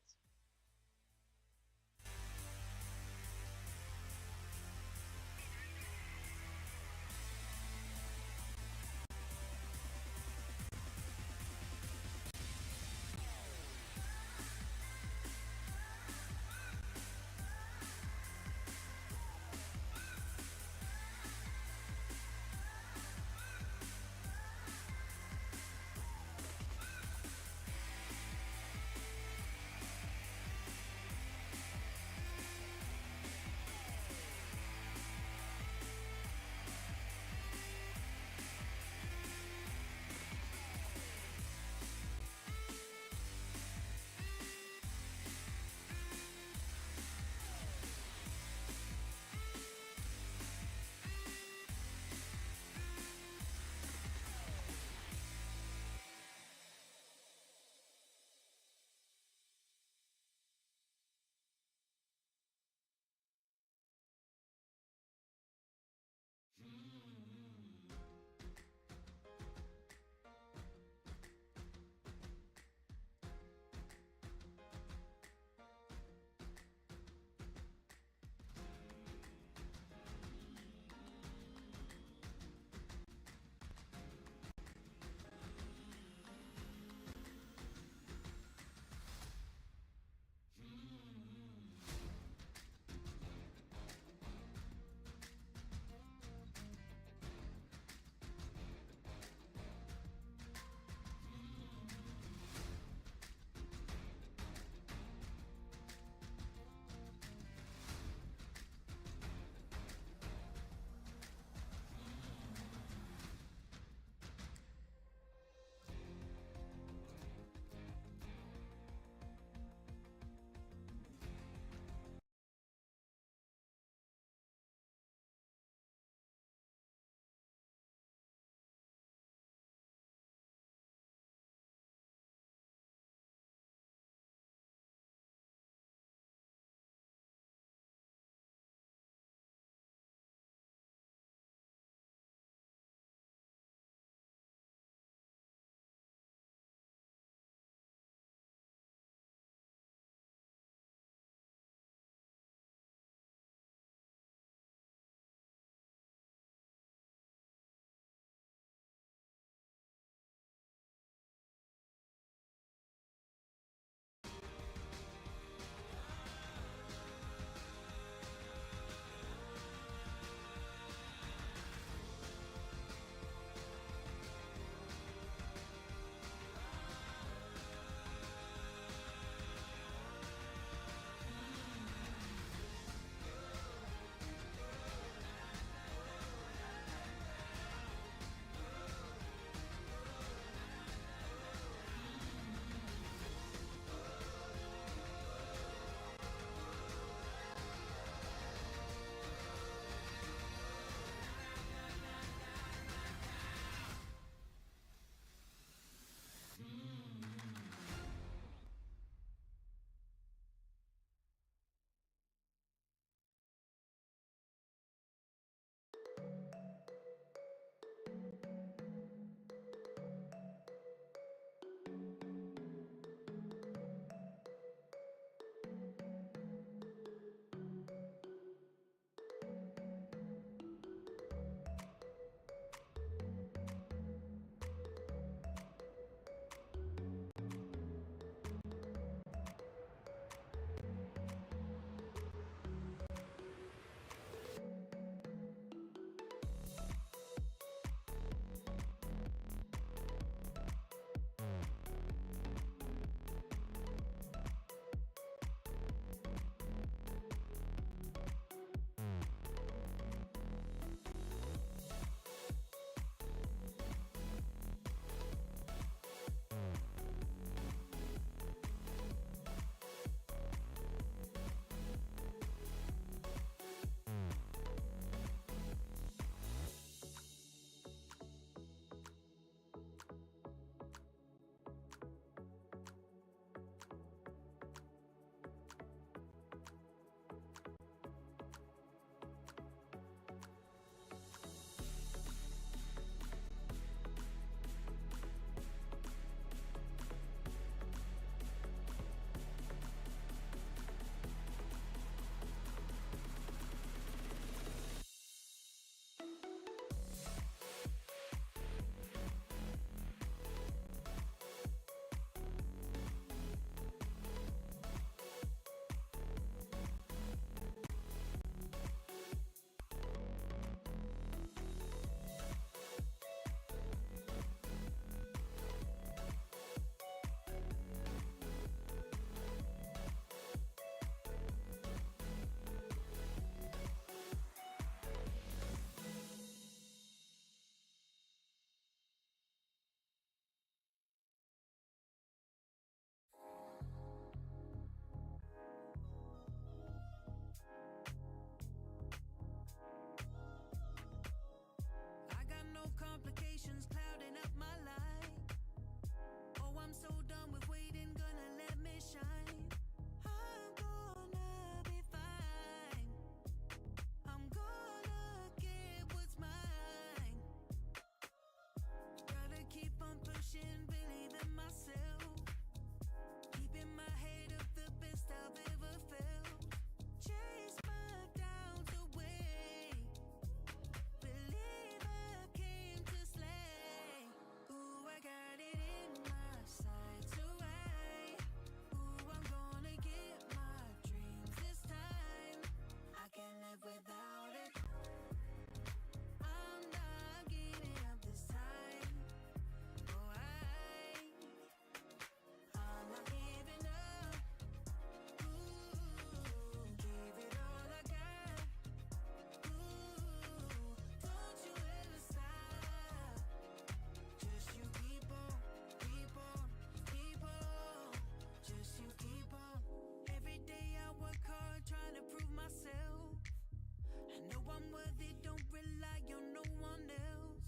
rely on no one else.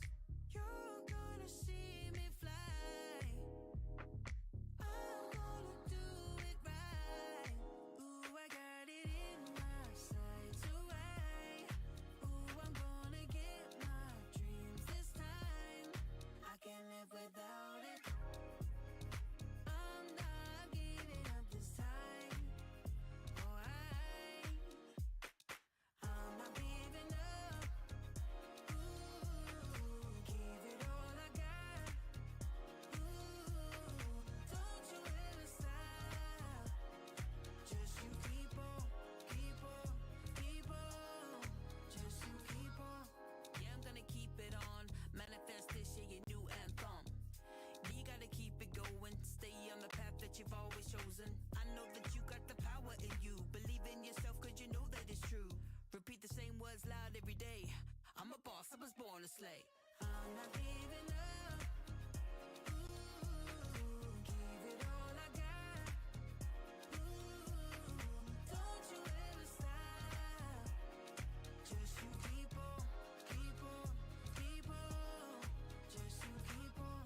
You're gonna see me fly. I'm gonna do it right. Ooh, I got it in my sights. Ooh, I'm gonna get my dreams this time. I can't live without it. I'm not giving up this time. Oh, I'm not giving up. Ooh, give it all I got. Ooh, don't you ever stop. Just you keep on, keep on, keep on. Just you keep on. Yeah, I'm gonna keep it on. Manifest this year, your new anthem. You gotta keep it going. Stay on the path that you've always chosen. I know that you got the power in you. Believe in yourself, cause you know that it's true. Repeat the same words loud every day. I'm a boss, I was born to slay. I'm not giving up. Ooh, give it all I got. Ooh, don't you ever stop. Just you keep on, keep on, keep on. Just you keep on.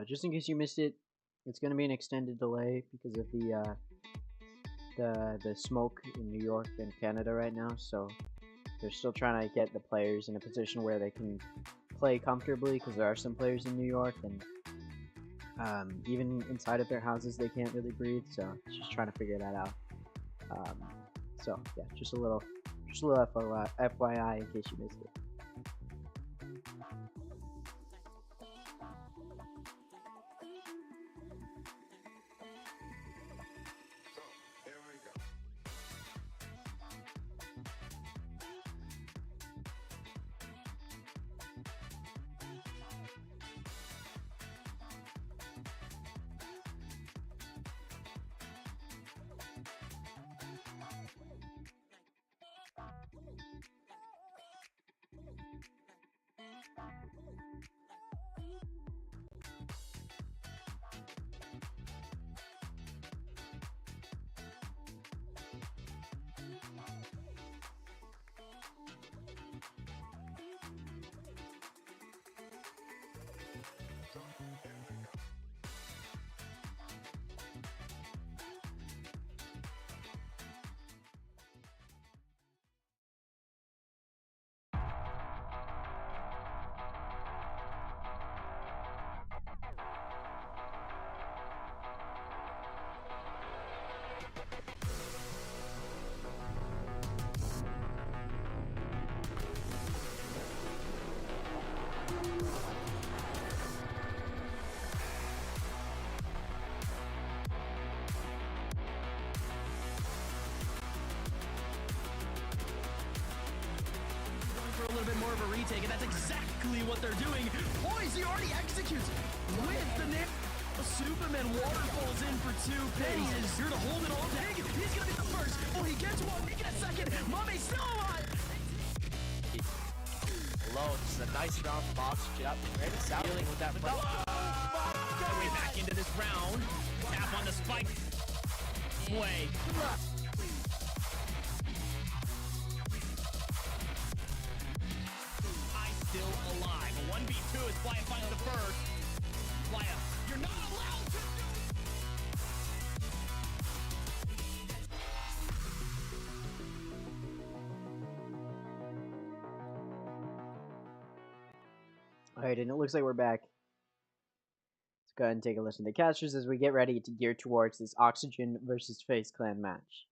Just in case you missed it, it's going to be an extended delay because of the smoke in New York and Canada right now. So they're still trying to get the players in a position where they can play comfortably, because there are some players in New York and even inside of their houses they can't really breathe. So it's just trying to figure that out. So yeah, just a little FYI in case you missed it. A little bit more of a retake, and that's exactly what they're doing. Boys, he already executes with the nail. Superman waterfalls in for two. Petty is here to hold it all. Pig, he's gonna be the first. Oh, he gets one. He gets a second. Mummy's still alive. Low, this is a nice round from Oxygen up. Ready to out dealing with that front. Way back into this round. Tap on the spike. Way. Still alive. A 1v2 as Flya finds the first. Flya, you're not allowed to do. Alright, and it looks like we're back. Let's go ahead and take a listen to the casters as we get ready to gear towards this Oxygen versus FaZe Clan match.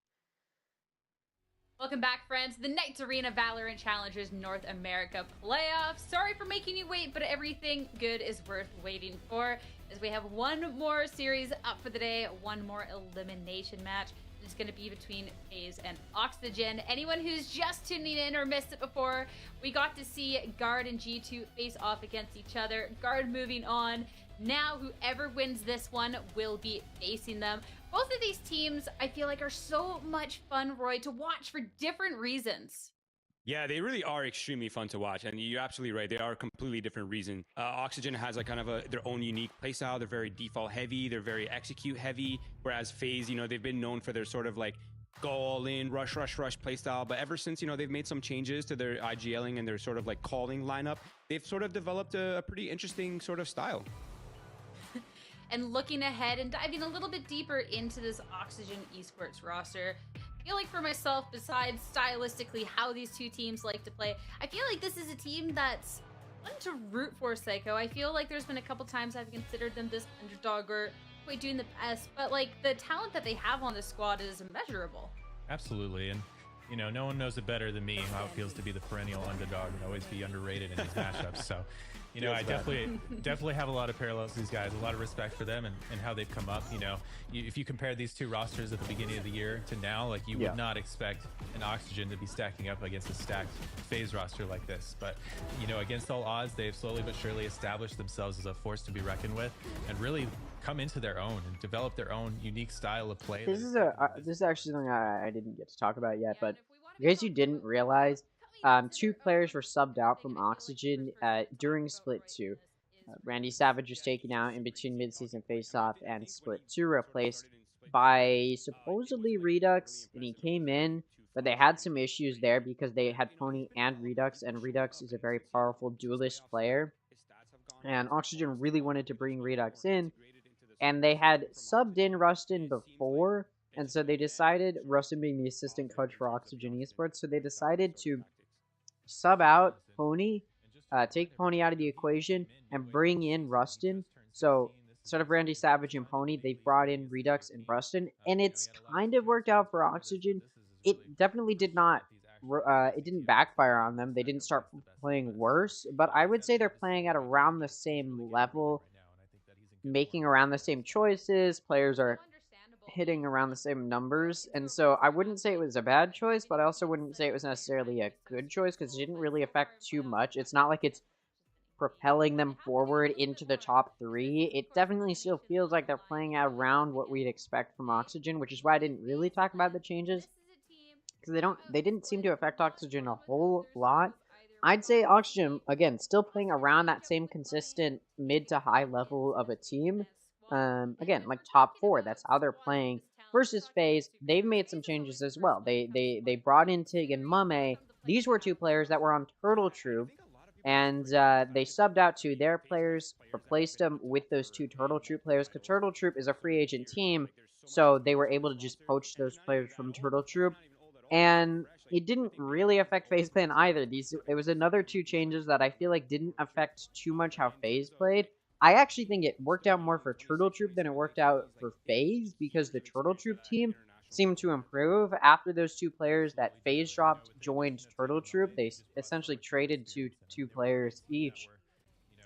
Welcome back, friends, to the Knights Arena Valorant Challengers North America playoffs. Sorry for making you wait, but everything good is worth waiting for, as we have one more series up for the day, one more elimination match. It's going to be between FaZe and Oxygen. Anyone who's just tuning in or missed it before, we got to see Guard and G2 face off against each other. Guard moving on. Now, whoever wins this one will be facing them. Both of these teams, I feel like, are so much fun, Roy, to watch for different reasons. Yeah, they really are extremely fun to watch, and you're absolutely right. They are a completely different reason. Oxygen has like kind of their own unique playstyle. They're very default heavy. They're very execute heavy. Whereas FaZe, you know, they've been known for their sort of like go all in, rush playstyle. But ever since, you know, they've made some changes to their IGLing and their sort of like calling lineup, they've sort of developed a pretty interesting sort of style. And looking ahead and diving a little bit deeper into this Oxygen esports roster, I feel like for myself, besides stylistically how these two teams like to play, I feel like this is a team that's fun to root for, Psycho. I feel like there's been a couple times I've considered them this underdog or quite doing the best, but like the talent that they have on this squad is immeasurable. Absolutely, and you know, no one knows it better than me how it feels to be the perennial underdog and always be underrated in these matchups. So, you know, I definitely have a lot of parallels to these guys, a lot of respect for them and how they've come up. You know, if you compare these two rosters at the beginning of the year to now, like you would not expect an Oxygen to be stacking up against a stacked FaZe roster like this. But, you know, against all odds, they've slowly but surely established themselves as a force to be reckoned with and really come into their own and develop their own unique style of play. This is actually something I didn't get to talk about yet, but in case you didn't realize, two players were subbed out from Oxygen during Split 2. Randy Savage was taken out in between mid-season face-off and Split 2, replaced by supposedly Redux, and he came in, but they had some issues there because they had Pony and Redux is a very powerful duelist player. and Oxygen really wanted to bring Redux in, and they had subbed in Rustin before, and so they decided, Rustin being the assistant coach for Oxygen Esports, so they decided to sub out Pony, take Pony out of the equation, and bring in Rustin. So instead of Randy Savage and Pony, they brought in Redux and Rustin, and it's kind of worked out for Oxygen. It definitely did not. It didn't backfire on them. They didn't start playing worse, but I would say they're playing at around the same level, making around the same choices. Players are hitting around the same numbers, and so I wouldn't say it was a bad choice, but I also wouldn't say it was necessarily a good choice because it didn't really affect too much. It's not like it's propelling them forward into the top 3. It definitely still feels like they're playing around what we'd expect from Oxygen, which is why I didn't really talk about the changes, because they didn't seem to affect Oxygen a whole lot. I'd say Oxygen, again, still playing around that same consistent mid to high level of a team. Again, like top 4, that's how they're playing. Versus FaZe, they've made some changes as well. They brought in Tig and Mame. These were 2 players that were on Turtle Troop, and they subbed out 2 their players, replaced them with those 2 Turtle Troop players, because Turtle Troop is a free agent team, so they were able to just poach those players from Turtle Troop. And it didn't really affect FaZe play either. It was another 2 changes that I feel like didn't affect too much how FaZe played. I actually think it worked out more for Turtle Troop than it worked out for FaZe, because the Turtle Troop team seemed to improve after those 2 players that FaZe dropped joined Turtle Troop. They essentially traded 2 players each,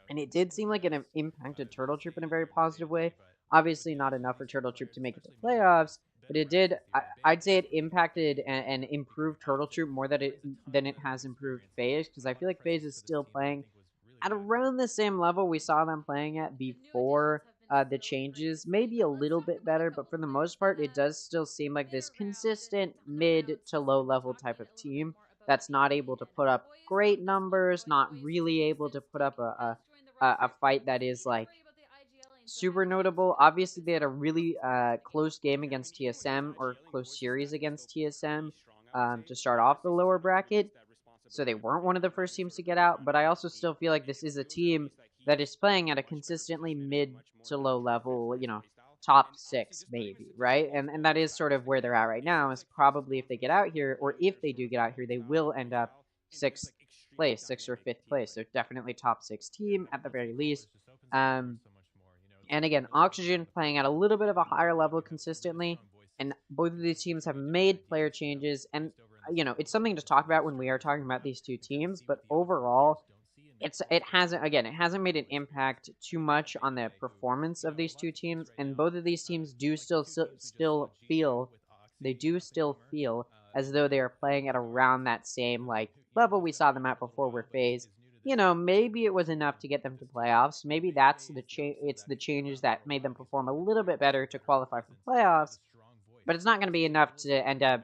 and it did seem like it impacted Turtle Troop in a very positive way. Obviously not enough for Turtle Troop to make it to playoffs, but it did. I'd say it impacted and improved Turtle Troop more than it has improved FaZe, because I feel like FaZe is still playing at around the same level we saw them playing at before the changes. Maybe a little bit better, but for the most part, it does still seem like this consistent mid to low level type of team that's not able to put up great numbers, not really able to put up a fight that is like super notable. Obviously, they had a really close game against TSM, or close series against TSM, to start off the lower bracket, so they weren't one of the first teams to get out, but I also still feel like this is a team that is playing at a consistently mid to low level, top 6 maybe, right? And that is sort of where they're at right now, is probably if they get out here, or if they do get out here, they will end up 6th place, 6th or 5th place. So definitely top 6 team at the very least. And again, Oxygen playing at a little bit of a higher level consistently, and both of these teams have made player changes, and it's something to talk about when we are talking about these 2 teams, but overall, it hasn't made an impact too much on the performance of these 2 teams, and both of these teams do still feel as though they are playing at around that same level we saw them at before with FaZe. Maybe it was enough to get them to playoffs. Maybe that's it's the changes that made them perform a little bit better to qualify for playoffs. But it's not going to be enough to end up,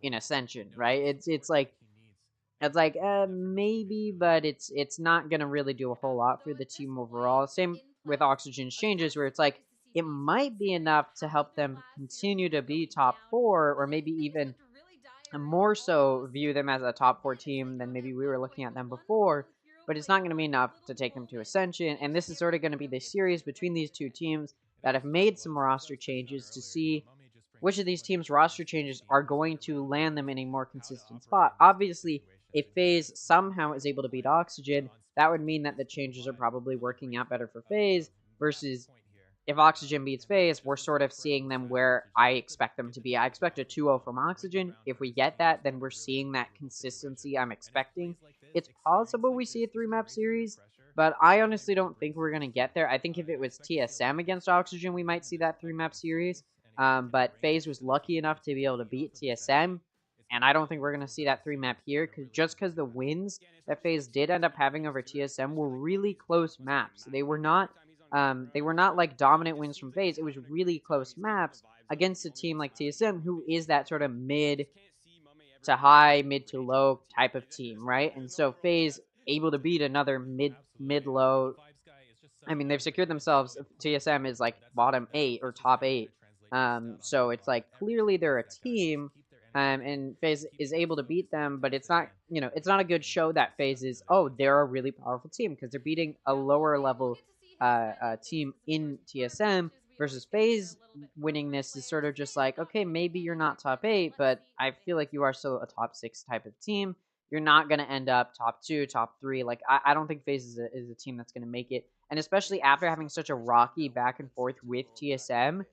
in Ascension, right? It's like maybe, but it's not going to really do a whole lot for the team overall. Same with Oxygen's changes, where it's like it might be enough to help them continue to be top 4, or maybe even more so view them as a top 4 team than maybe we were looking at them before. But it's not going to be enough to take them to Ascension, and this is sort of going to be the series between these 2 teams that have made some roster changes to see which of these teams' roster changes are going to land them in a more consistent spot. Obviously, if FaZe somehow is able to beat Oxygen, that would mean that the changes are probably working out better for FaZe, versus if Oxygen beats FaZe, we're sort of seeing them where I expect them to be. I expect a 2-0 from Oxygen. If we get that, then we're seeing that consistency I'm expecting. It's possible we see a 3-map series, but I honestly don't think we're going to get there. I think if it was TSM against Oxygen, we might see that 3-map series. But FaZe was lucky enough to be able to beat TSM, and I don't think we're going to see that 3-map here, because the wins that FaZe did end up having over TSM were really close maps. They were not like dominant wins from FaZe. It was really close maps against a team like TSM, who is that sort of mid to high, mid to low type of team, right? And so FaZe able to beat another mid-low. I mean, they've secured themselves. TSM is like bottom 8 or top 8. So it's like clearly they're a team and FaZe is able to beat them, but it's not, it's not a good show that FaZe is, oh, they're a really powerful team because they're beating a lower level team in TSM versus FaZe. Winning this is sort of just like, okay, maybe you're not top 8, but I feel like you are still a top 6 type of team. You're not going to end up top 2, top 3. Like, I don't think FaZe is a team that's going to make it. And especially after having such a rocky back and forth with TSM,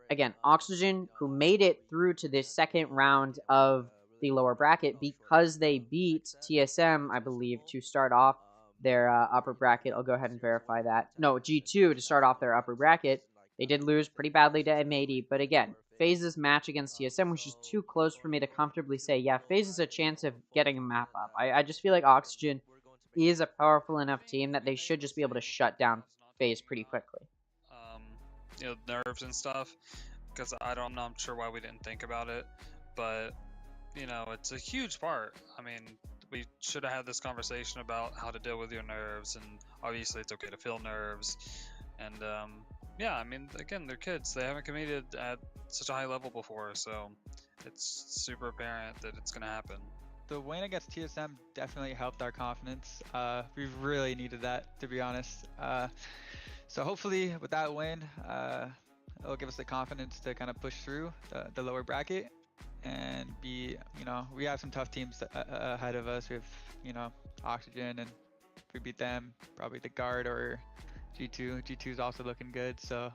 again, Oxygen, who made it through to this second round of the lower bracket because they beat TSM, I believe, to start off their upper bracket. I'll go ahead and verify that. No, G2 to start off their upper bracket. They did lose pretty badly to M80, but again, FaZe's match against TSM was just too close for me to comfortably say, yeah, FaZe is a chance of getting a map up. I just feel like Oxygen is a powerful enough team that they should just be able to shut down FaZe pretty quickly. Nerves and stuff, because I'm not sure why we didn't think about it, but it's a huge part. I mean, we should have had this conversation about how to deal with your nerves, and obviously it's okay to feel nerves, and yeah, I mean, again, they're kids, they haven't competed at such a high level before, so it's super apparent that it's gonna happen. The win against TSM definitely helped our confidence. We really needed that, to be honest. So hopefully with that win, it'll give us the confidence to kind of push through the lower bracket and be, we have some tough teams ahead of us. We have, Oxygen, and if we beat them, probably the guard or G2. G2 is also looking good, so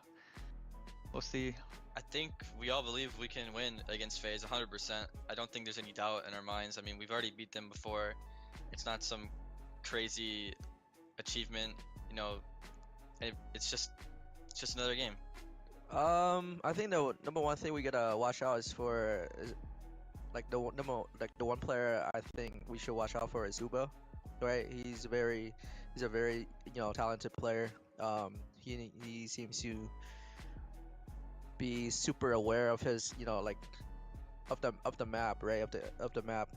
we'll see. I think we all believe we can win against FaZe 100%. I don't think there's any doubt in our minds. I mean, we've already beat them before. It's not some crazy achievement, it's just another game. I think the number one thing we gotta watch out is the one player I think we should watch out for is Zubo, right? He's a very talented player. He seems to be super aware of his of the map, right? Of the map.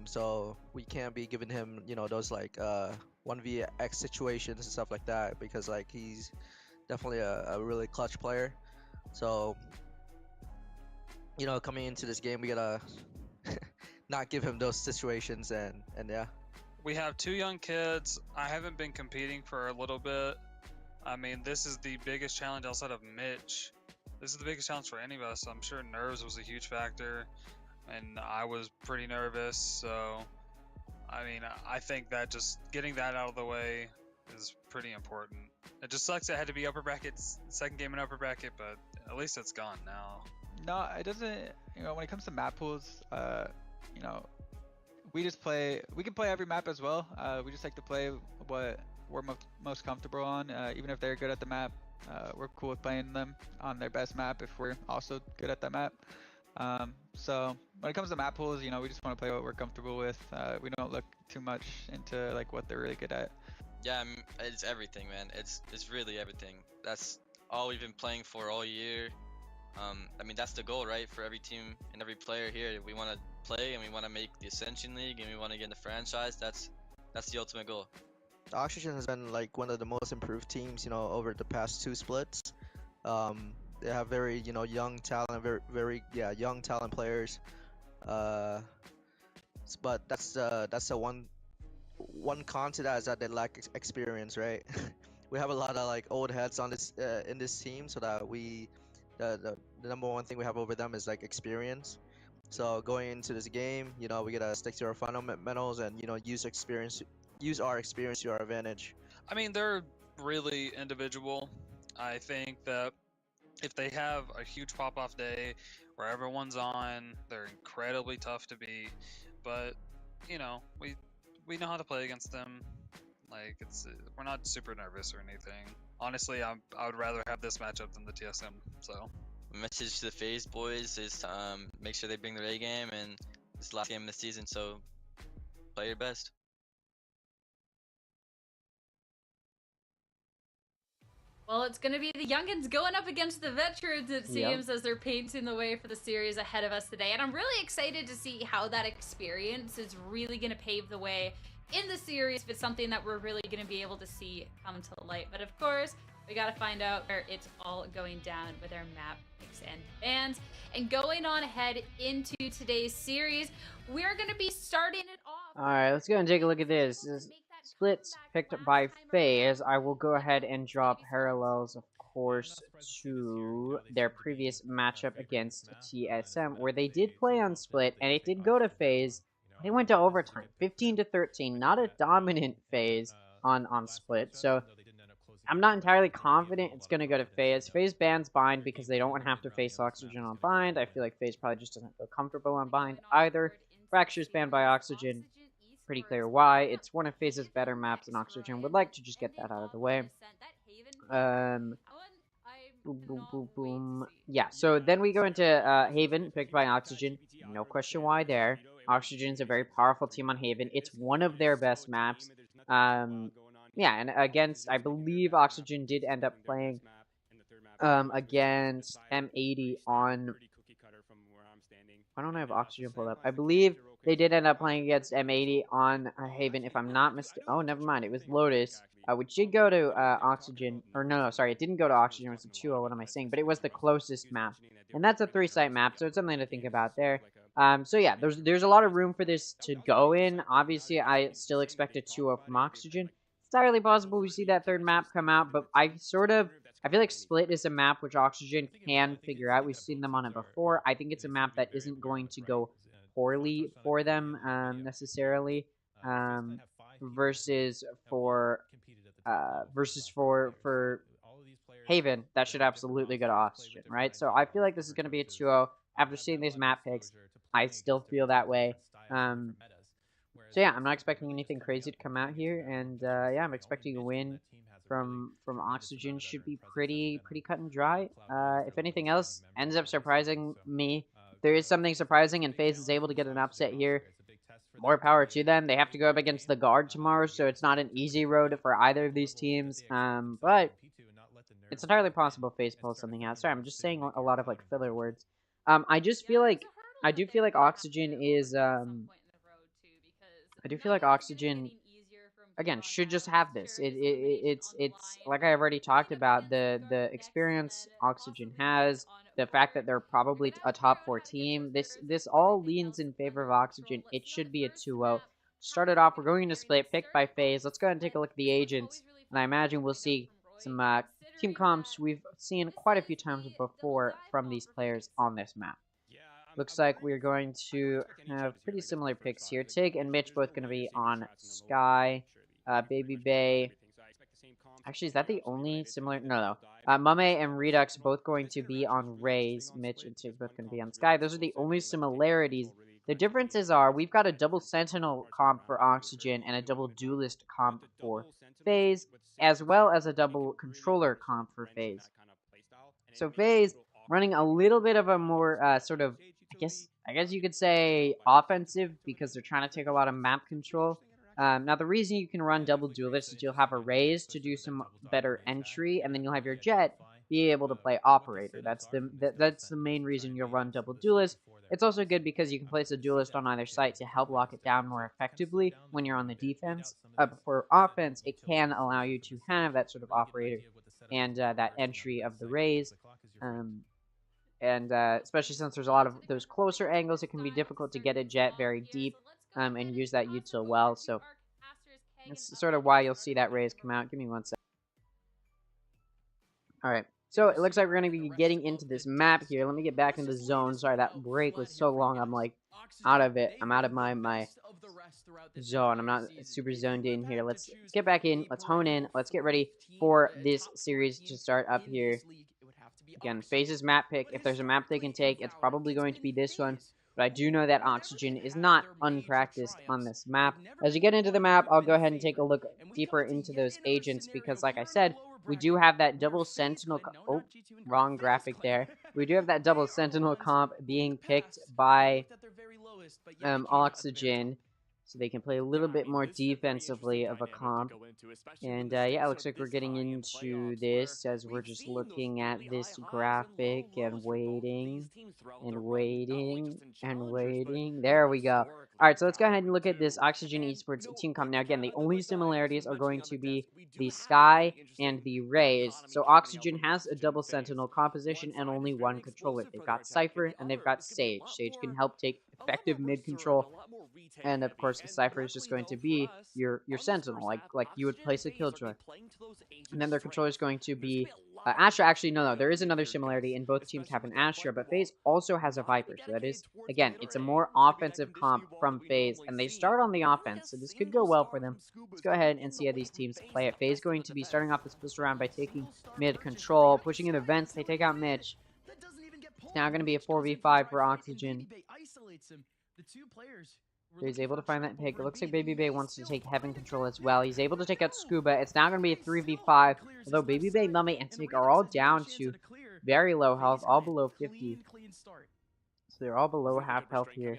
So we can't be giving him those 1vx situations and stuff like that, because he's definitely a really clutch player. So coming into this game, we gotta not give him those situations, and yeah. We have 2 young kids. I haven't been competing for a little bit. I mean, this is the biggest challenge outside of Mitch. This is the biggest challenge for any of us. I'm sure nerves was a huge factor, and I was pretty nervous. So, I mean, I think that just getting that out of the way is pretty important. It just sucks it had to be upper brackets, second game in upper bracket, but at least it's gone now. No, it doesn't. When it comes to map pools, we can play every map as well. We just like to play what we're most comfortable on. Even if they're good at the map, we're cool with playing them on their best map if we're also good at that map. So when it comes to map pools, we just want to play what we're comfortable with. We don't look too much into what they're really good at. Yeah, it's everything, man. It's really everything. That's all we've been playing for all year. I mean, that's the goal, right? For every team and every player here, we want to play and we want to make the Ascension League and we want to get in the franchise. That's the ultimate goal. Oxygen has been one of the most improved teams, over the past 2 splits. They have very, young talent, very young talent players. But that's the one con to that is that they lack experience, right? We have a lot of old heads on this in this team, so that the number one thing we have over them is experience. So going into this game, we gotta stick to our fundamentals and use our experience to our advantage. I mean, they're really individual. I think that if they have a huge pop-off day where everyone's on, they're incredibly tough to beat. But we know how to play against them. We're not super nervous or anything. Honestly, I would rather have this matchup than the TSM. So, message to the FaZe boys is make sure they bring their A game, and this is the last game of the season, so play your best. Well, it's going to be the youngins going up against the veterans, it seems, as they're painting the way for the series ahead of us today. And I'm really excited to see how that experience is really going to pave the way in the series if it's something that we're really going to be able to see come to light. But of course, We gotta find out where it's all going down with our map picks and bans. And going on ahead into today's series, we're gonna be starting it off. Alright, let's go and take a look at this. This splits picked by FaZe. I will go ahead and draw parallels, of course, to their previous matchup against TSM, where they did play on split, and it did go to FaZe. They went to overtime, 15-13, not a dominant FaZe on split, so I'm not entirely confident it's going to go to FaZe. FaZe bans Bind because they don't want to have to face Oxygen on Bind. I feel like FaZe probably just doesn't feel comfortable on Bind either. Fracture's banned by Oxygen. Pretty clear why. It's one of FaZe's better maps, and Oxygen would like to just get that out of the way. Boom, boom, boom, boom. Yeah, so then we go into Haven, picked by Oxygen. No question why there. Oxygen's a very powerful team on Haven. It's one of their best maps. Yeah, and against, I believe Oxygen did end up playing against M80 on... I don't have Oxygen pulled up. I believe they did end up playing against M80 on Haven, if I'm not mistaken. Oh, never mind. It was Lotus, which did go to Oxygen. Or no, sorry. It didn't go to Oxygen. It was a 2-0. What am I saying? But it was the closest map. And that's a 3-site map, so it's something to think about there. So yeah, there's a lot of room for this to go in. Obviously, I still expect a 2-0 from Oxygen. It's entirely possible we see that third map come out, but I feel like Split is a map which Oxygen can figure out. We've seen them on it before. I think it's a map that isn't going to go poorly for them necessarily, versus for Haven. That should absolutely go to Oxygen, right? So I feel like this is going to be a 2-0. After seeing these map picks, I still feel that way. So yeah, I'm not expecting anything crazy to come out here, and yeah, I'm expecting a win from Oxygen. Should be pretty cut and dry. If anything else ends up surprising me, if there is something surprising and FaZe is able to get an upset here, more power to them. They have to go up against the Guard tomorrow, so it's not an easy road for either of these teams. But it's entirely possible FaZe pulls something out. Sorry, I'm just saying a lot of like filler words. I do feel like Oxygen is I do feel like Oxygen, again, should just have this. It's like I have already talked about, the experience Oxygen has, the fact that they're probably a top 4 team. This all leans in favor of Oxygen. It should be a 2-0. Started off, we're going to split, picked by FaZe. Let's go ahead and take a look at the agents, and I imagine we'll see some team comps we've seen quite a few times before from these players on this map. Looks like we're going to have pretty similar picks here. Tig and Mitch both going to be on Sky. Baby Bay. Actually, is that the only similar? No. Mame and Redux both going to be on Rays. Mitch and Tig both going to be on Sky. Those are the only similarities. The differences are we've got a double Sentinel comp for Oxygen and a double Duelist comp for FaZe, as well as a double Controller comp for FaZe. So FaZe running a little bit of a more sort of, I guess you could say offensive, because they're trying to take a lot of map control. Now, the reason you can run double Duelist is you'll have a Raze to do some better entry, and then you'll have your Jet be able to play Operator. That's the main reason you'll run double Duelist. It's also good because you can place a Duelist on either site to help lock it down more effectively when you're on the defense. For offense, it can allow you to have that sort of Operator and that entry of the Raze. And especially since there's a lot of those closer angles, it can be difficult to get a Jet very deep and use that util well. So that's sort of why you'll see that Raze come out. Give me 1 second. Alright, so it looks like we're going to be getting into this map here. Let me get back in the zone. Sorry, that break was so long. I'm like out of it. I'm out of my zone. I'm not super zoned in here. Let's get back in. Let's hone in. Let's get ready for this series to start up here. Again, FaZe's map pick. If there's a map they can take, it's probably going to be this one. But I do know that Oxygen is not unpracticed on this map. As you get into the map, I'll go ahead and take a look deeper into those agents, because like I said, we do have that double Sentinel... Oh, wrong graphic there. We do have that double Sentinel comp being picked by Oxygen, so they can play a little bit more defensively of a comp. And yeah, it looks like we're getting into this as we're just looking at this graphic and waiting and waiting and waiting. There we go. Alright, so let's go ahead and look at this Oxygen Esports team comp. Now, again, the only similarities are going to be the Sky and the Rays. So Oxygen has a double Sentinel composition and only one controller. They've got Cypher and they've got Sage. Sage can help take effective mid control, and of course, Cypher is just going to be your Sentinel, like you would place a Killjoy. And then their controller is going to be Astra. Actually, no, there is another similarity, and both teams have an Astra, but FaZe also has a Viper. So that is, again, it's a more offensive comp from FaZe, and they start on the offense, so this could go well for them. Let's go ahead and see how these teams play it. FaZe going to be starting off this pistol round by taking mid control, pushing into vents. They take out Mitch. It's now going to be a 4v5 for Oxygen. So he's able to find that pick. It looks like Baby Bay wants to take Heaven control as well. He's able to take out Scuba. It's now going to be a 3v5. Although Baby Bay, Mummy, and Tig are all down to very low health, all below 50. So they're all below half health here.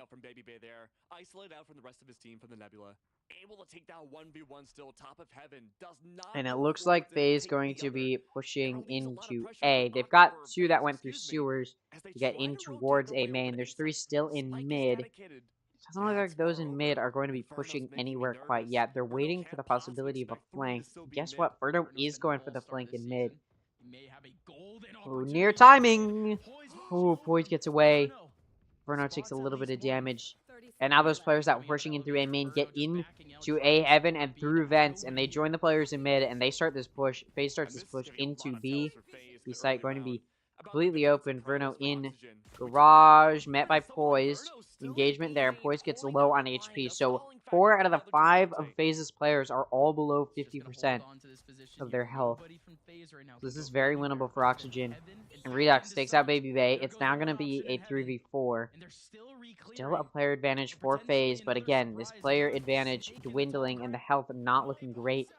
And it looks like FaZe going to be pushing into A. They've got two that went through sewers to get in towards A main. There's three still in mid. Doesn't look like those in mid are going to be pushing anywhere quite yet. They're waiting for the possibility of a flank. Guess what? Birdo is going for the flank in mid. Oh, near timing! Oh, Poise gets away. Verno takes a little bit of damage. And now those players that were pushing in through A main get into A heaven and through vents. And they join the players in mid and they start this push. FaZe starts this push into B. B site going to be completely open. Verno in garage, met by Poised. Engagement there. Poise gets low on HP. So 4 out of the 5 of FaZe's players are all below 50% of their health. So this is very winnable for Oxygen. And Redux takes out Baby Bay. It's now going to be a 3v4. Still a player advantage for FaZe, but again, this player advantage dwindling and the health not looking great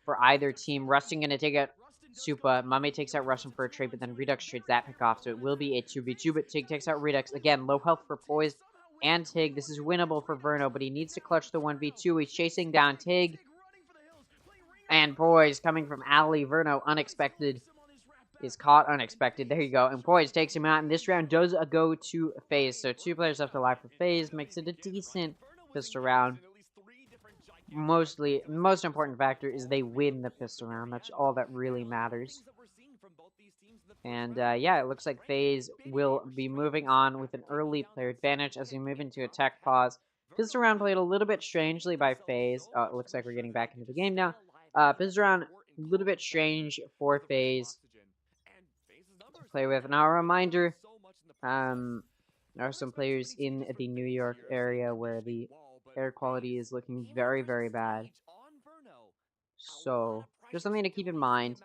for either team. Rusting going to take out Supa. Mame takes out Russian for a trade, but then Redux trades that pick off, so it will be a 2v2, but Tig takes out Redux. Again, low health for Poise and Tig. This is winnable for Verno, but he needs to clutch the 1v2. He's chasing down Tig. And Poise coming from alley. Verno, unexpected, is caught unexpected. There you go. And Poise takes him out, and this round does go to FaZe. So 2 players left alive for FaZe. Makes it a decent pistol round. Most important factor is they win the pistol round. That's all that really matters. And yeah, it looks like FaZe will be moving on with an early player advantage as we move into a tech pause. Pistol round played a little bit strangely by FaZe. Oh, it looks like we're getting back into the game now. Pistol round, a little bit strange for FaZe to play with. Now, a reminder, there are some players in the New York area where the air quality is looking very, very bad. So, just something to keep in mind.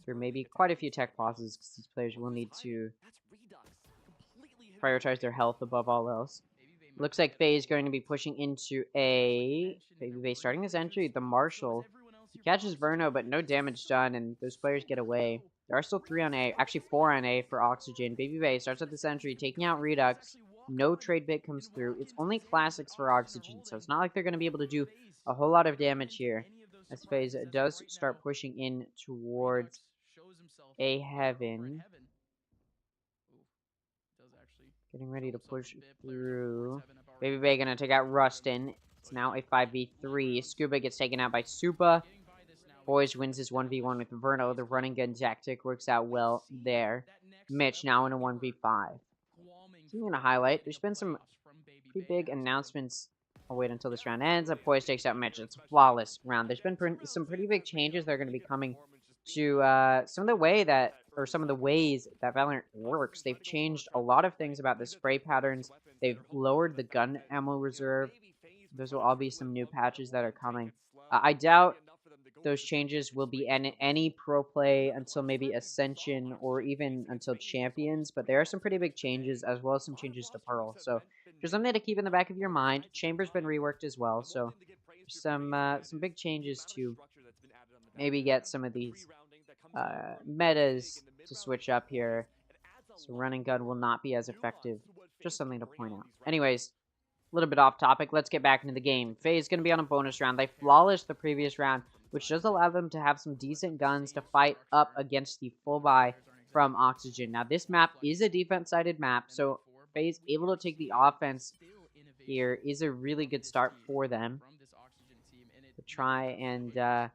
There may be quite a few tech pauses because these players will need to prioritize their health above all else. Looks like FaZe is going to be pushing into A. Baby Bay starting this entry. The Marshal. He catches Verno, but no damage done, and those players get away. There are still 3 on A. Actually, 4 on A for Oxygen. Baby Bay starts at this entry, taking out Redux. No trade bit comes through. It's only classics for Oxygen, so it's not like they're going to be able to do a whole lot of damage here. As FaZe does start pushing in towards A heaven. Getting ready to push through. Baby Bay gonna take out Rustin. It's now a 5v3. Scuba gets taken out by Supa. Boys wins his 1v1 with Verno. The running gun tactic works out well there. Mitch now in a 1v5. Something to highlight. There's been some pretty big announcements. I'll wait until this round ends. And Poise takes out Mitch. It's a flawless round. There's been some pretty big changes that are going to be coming to some of the ways that Valorant works. They've changed a lot of things about the spray patterns. They've lowered the gun ammo reserve. Those will all be some new patches that are coming. I doubt those changes will be any pro play until maybe Ascension or even until Champions, but there are some pretty big changes as well as some changes to Pearl. So just something to keep in the back of your mind. Chamber's been reworked as well, so some big changes to maybe get some of these metas to switch up here. So running gun will not be as effective. Just something to point out. Anyways, a little bit off topic. Let's get back into the game. FaZe is going to be on a bonus round. They flawless the previous round, which does allow them to have some decent guns to fight up against the full buy from Oxygen. Now, this map is a defense-sided map, so FaZe able to take the offense here is a really good start for them to try and,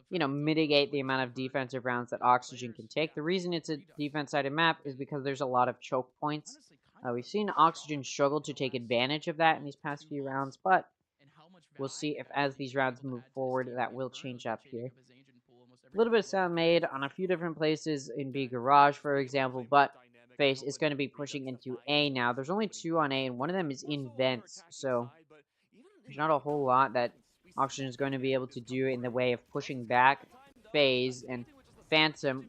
you know, mitigate the amount of defensive rounds that Oxygen can take. The reason it's a defense-sided map is because there's a lot of choke points. We've seen Oxygen struggle to take advantage of that in these past few rounds, but we'll see if as these rounds move forward, that will change up here. A little bit of sound made on a few different places in B Garage, for example, but FaZe is going to be pushing into A now. There's only 2 on A, and one of them is in Vents, so there's not a whole lot that Oxygen is going to be able to do in the way of pushing back FaZe, and Phantom,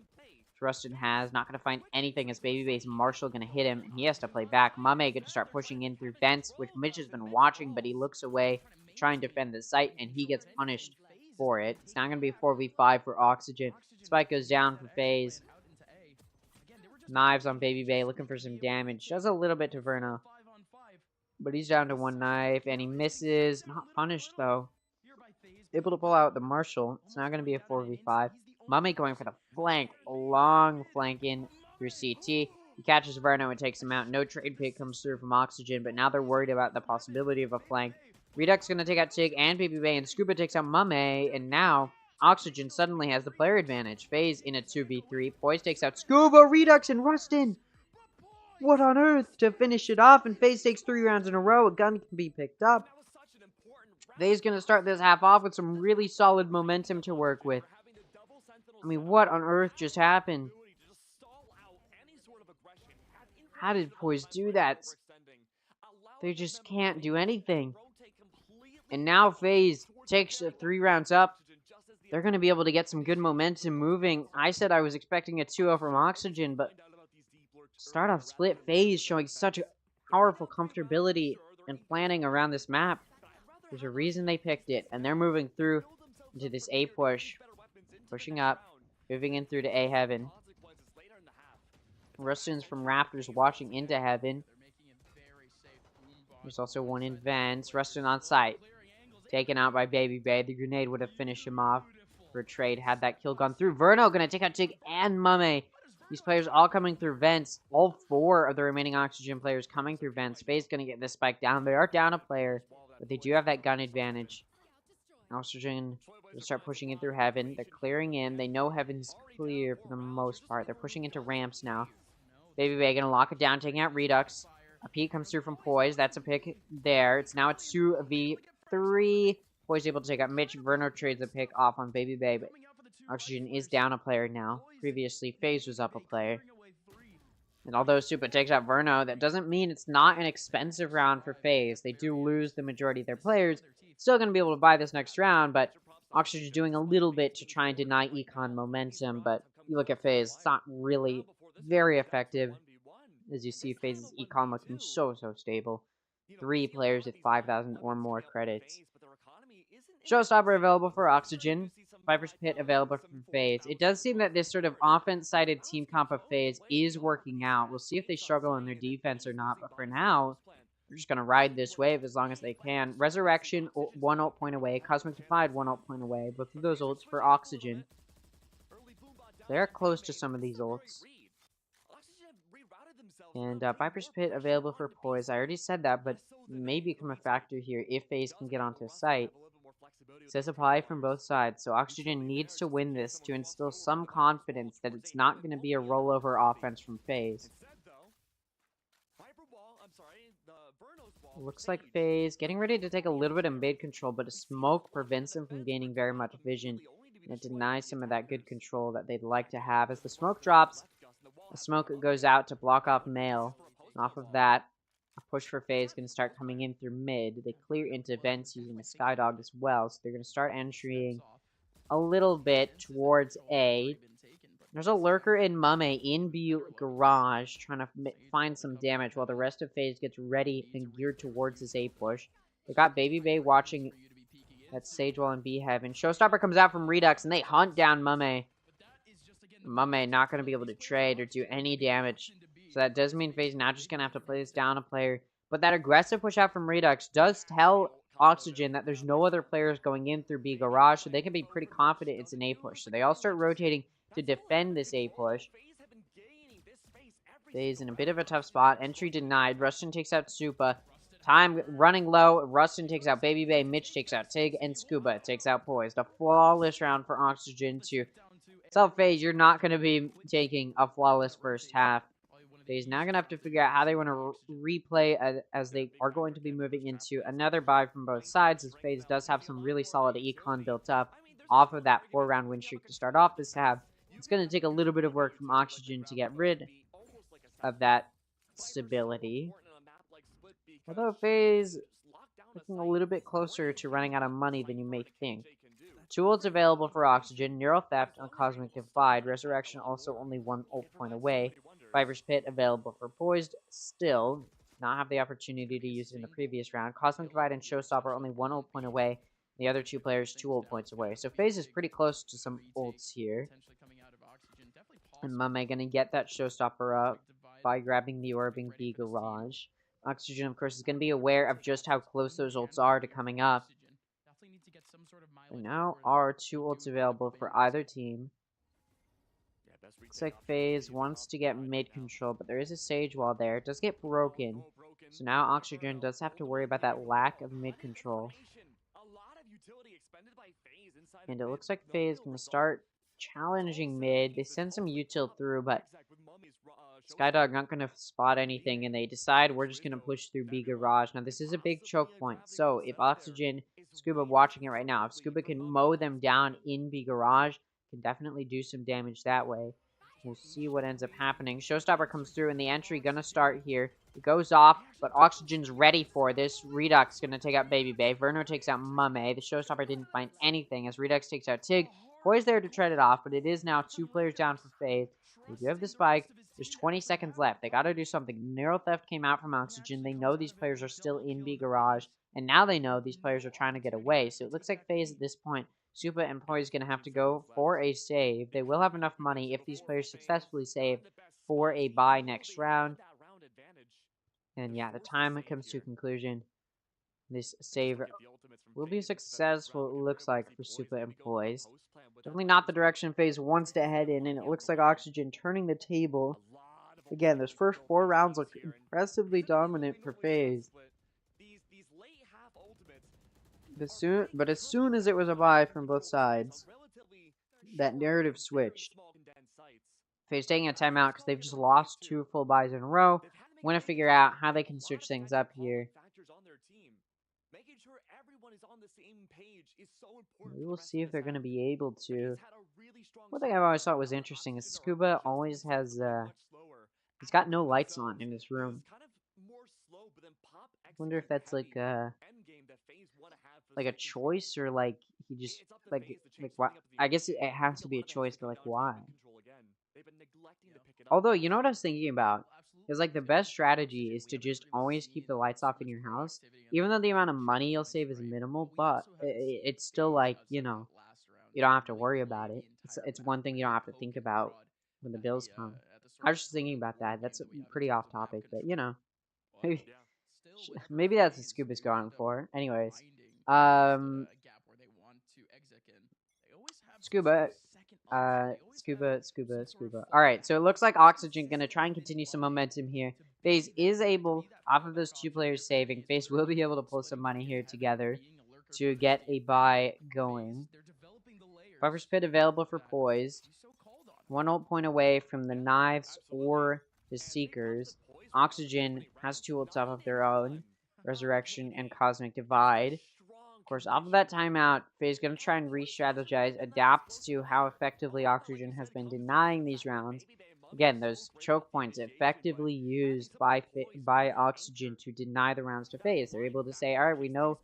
Rustin has, not going to find anything as Babybase Marshall going to hit him, and he has to play back. Mame going to start pushing in through Vents, which Mitch has been watching, but he looks away, trying to defend the site, and he gets punished for it. It's now going to be 4v5 for Oxygen. Spike goes down for FaZe. Knives on Babybay, looking for some damage. Does a little bit to Verno, but he's down to 1 knife, and he misses. Not punished, though. Able to pull out the Marshall. It's now going to be a 4v5. Mame going for the flank. A long flank in through CT. He catches Verno and takes him out. No trade pick comes through from Oxygen, but now they're worried about the possibility of a flank. Redux going to take out Tig and Babybay, and Scuba takes out Mame, and now Oxygen suddenly has the player advantage. FaZe in a 2v3. Poise takes out Scuba, Redux, and Rustin. What on earth to finish it off, and FaZe takes 3 rounds in a row. A gun can be picked up. FaZe going to start this half off with some really solid momentum to work with. I mean, what on earth just happened? How did Poise do that? They just can't do anything. And now FaZe takes 3 rounds up. They're going to be able to get some good momentum moving. I said I was expecting a 2-0 from Oxygen, but start off split, FaZe showing such a powerful comfortability and planning around this map. There's a reason they picked it, and they're moving through into this A push. Pushing up, moving in through to A Heaven. Rustin's from Raptors watching into Heaven. There's also one in Vents. Rustin on site. Taken out by Babybay. The grenade would have finished him off for a trade had that kill gone through. Verno going to take out Tig and Mame. These players all coming through Vents. All 4 of the remaining Oxygen players coming through Vents. FaZe going to get this spike down. They are down a player, but they do have that gun advantage. Oxygen will start pushing in through Heaven. They're clearing in. They know Heaven's clear for the most part. They're pushing into ramps now. Babybay going to lock it down, taking out Redux. A peek comes through from Poise. That's a pick there. It's now a 2v3. Poise able to take out Mitch. Verno trades a pick off on Babybay, but Oxygen is down a player now. Previously, FaZe was up a player. And although Supa takes out Verno, that doesn't mean it's not an expensive round for FaZe. They do lose the majority of their players. Still going to be able to buy this next round, but Oxygen doing a little bit to try and deny Econ momentum. But you look at FaZe, it's not really very effective. As you see, FaZe's Econ looking so stable. 3 players with 5,000 or more credits. Showstopper available for Oxygen. Viper's Pit available for FaZe. It does seem that this sort of offense-sided team comp of FaZe is working out. We'll see if they struggle in their defense or not, but for now, we're just going to ride this wave as long as they can. Resurrection, 1 ult point away. Cosmic Defied, 1 ult point away. Both of those ults for Oxygen. They're close to some of these ults. And Viper's Pit available for Poise. I already said that, but may become a factor here if FaZe can get onto site. It says apply from both sides, so Oxygen needs to win this to instill some confidence that it's not going to be a rollover offense from FaZe. Looks like FaZe getting ready to take a little bit of mid control, but a smoke prevents them from gaining very much vision. And it denies some of that good control that they'd like to have. As the smoke drops, the smoke goes out to block off Mail. And off of that, a push for FaZe is going to start coming in through mid. They clear into Vents using a Skydog as well, so they're going to start entering a little bit towards A. There's a lurker in Mame in B Garage trying to find some damage while the rest of FaZe gets ready and geared towards this A push. They got Babybay watching at Sagewell and B Heaven. Showstopper comes out from Redux and they hunt down Mame. Mame not going to be able to trade or do any damage. So that does mean FaZe now just going to have to play this down a player. But that aggressive push out from Redux does tell Oxygen that there's no other players going in through B Garage, so they can be pretty confident it's an A push. So they all start rotating to defend this A push. FaZe in a bit of a tough spot. Entry denied. Rustin takes out Supa. Time running low. Rustin takes out Baby Bay. Mitch takes out Tig. And Scuba takes out Poised. A flawless round for Oxygen to tell FaZe you're not going to be taking a flawless first half. FaZe now going to have to figure out how they want to replay as they are going to be moving into another buy from both sides, as FaZe does have some really solid econ built up off of that 4-round win streak to start off this half. It's going to take a little bit of work from Oxygen to get rid of that stability. Although FaZe looking a little bit closer to running out of money than you may think. 2 ults available for Oxygen, Neural Theft and Cosmic Divide. Resurrection also only 1 ult point away. Viper's Pit available for Poised. Still, not have the opportunity to use it in the previous round. Cosmic Divide and Showstopper only 1 ult point away. The other 2 players 2 ult points away. So FaZe is pretty close to some ults here. And Mame gonna get that Showstopper up by grabbing the Orbing B Garage. Oxygen, of course, is going to be aware of just how close those ults are to coming up. There now are 2 ults available for either team. Looks like FaZe wants to get mid control, but there is a Sage Wall there. It does get broken. So now Oxygen does have to worry about that lack of mid control. And it looks like FaZe is going to start challenging mid. They send some util through, but Skydog not going to spot anything, and they decide we're just going to push through B Garage. Now, this is a big choke point, so if Oxygen, Scuba watching it right now, if Scuba can mow them down in B Garage, can definitely do some damage that way. We'll see what ends up happening. Showstopper comes through, and the entry going to start here. It goes off, but Oxygen's ready for this. Redux going to take out Baby Bay. Verno takes out Mame. The Showstopper didn't find anything as Redux takes out Tig. Poised there to tread it off, but it is now 2 players down for FaZe. They do have the spike. There's 20 seconds left. They got to do something. Neural Theft came out from Oxygen. They know these players are still in B Garage, and now they know these players are trying to get away. So it looks like FaZe at this point, Supa and Poise going to have to go for a save. They will have enough money if these players successfully save for a bye next round. And yeah, the time comes to conclusion. This save will be successful, it looks like, for Supa and Poise. Definitely not the direction FaZe wants to head in, and it looks like Oxygen turning the table. Again, those first 4 rounds look impressively dominant for FaZe. But as soon as it was a bye from both sides, that narrative switched. FaZe taking a timeout because they've just lost 2 full buys in a row. Want to figure out how they can switch things up here. We will see if they're going to be able to. One thing I've always thought was interesting is Scuba always has, he's got no lights on in his room. I wonder if that's like a choice, or like he just, like why? I guess it has to be a choice, but like why? Although, you know what I was thinking about? Is like the best strategy is to just always keep the lights off in your house. Even though the amount of money you'll save is minimal, but it's still like, you know, you don't have to worry about it. It's one thing you don't have to think about when the bills come. I was just thinking about that. That's pretty off topic, but you know, maybe that's what Scuba's going for. Anyways, Scuba. Scuba. Alright, so it looks like Oxygen gonna try and continue some momentum here. FaZe is able, off of those 2 players saving, FaZe will be able to pull some money here together to get a buy going. Viper's Pit available for Poised. 1 ult point away from the Knives or the Seekers. Oxygen has 2 ults off of their own. Resurrection and Cosmic Divide. Of course, off of that timeout, FaZe is going to try and re-strategize, adapt to how effectively Oxygen has been denying these rounds. Again, those choke points effectively used by Oxygen to deny the rounds to FaZe. They're able to say, alright, we know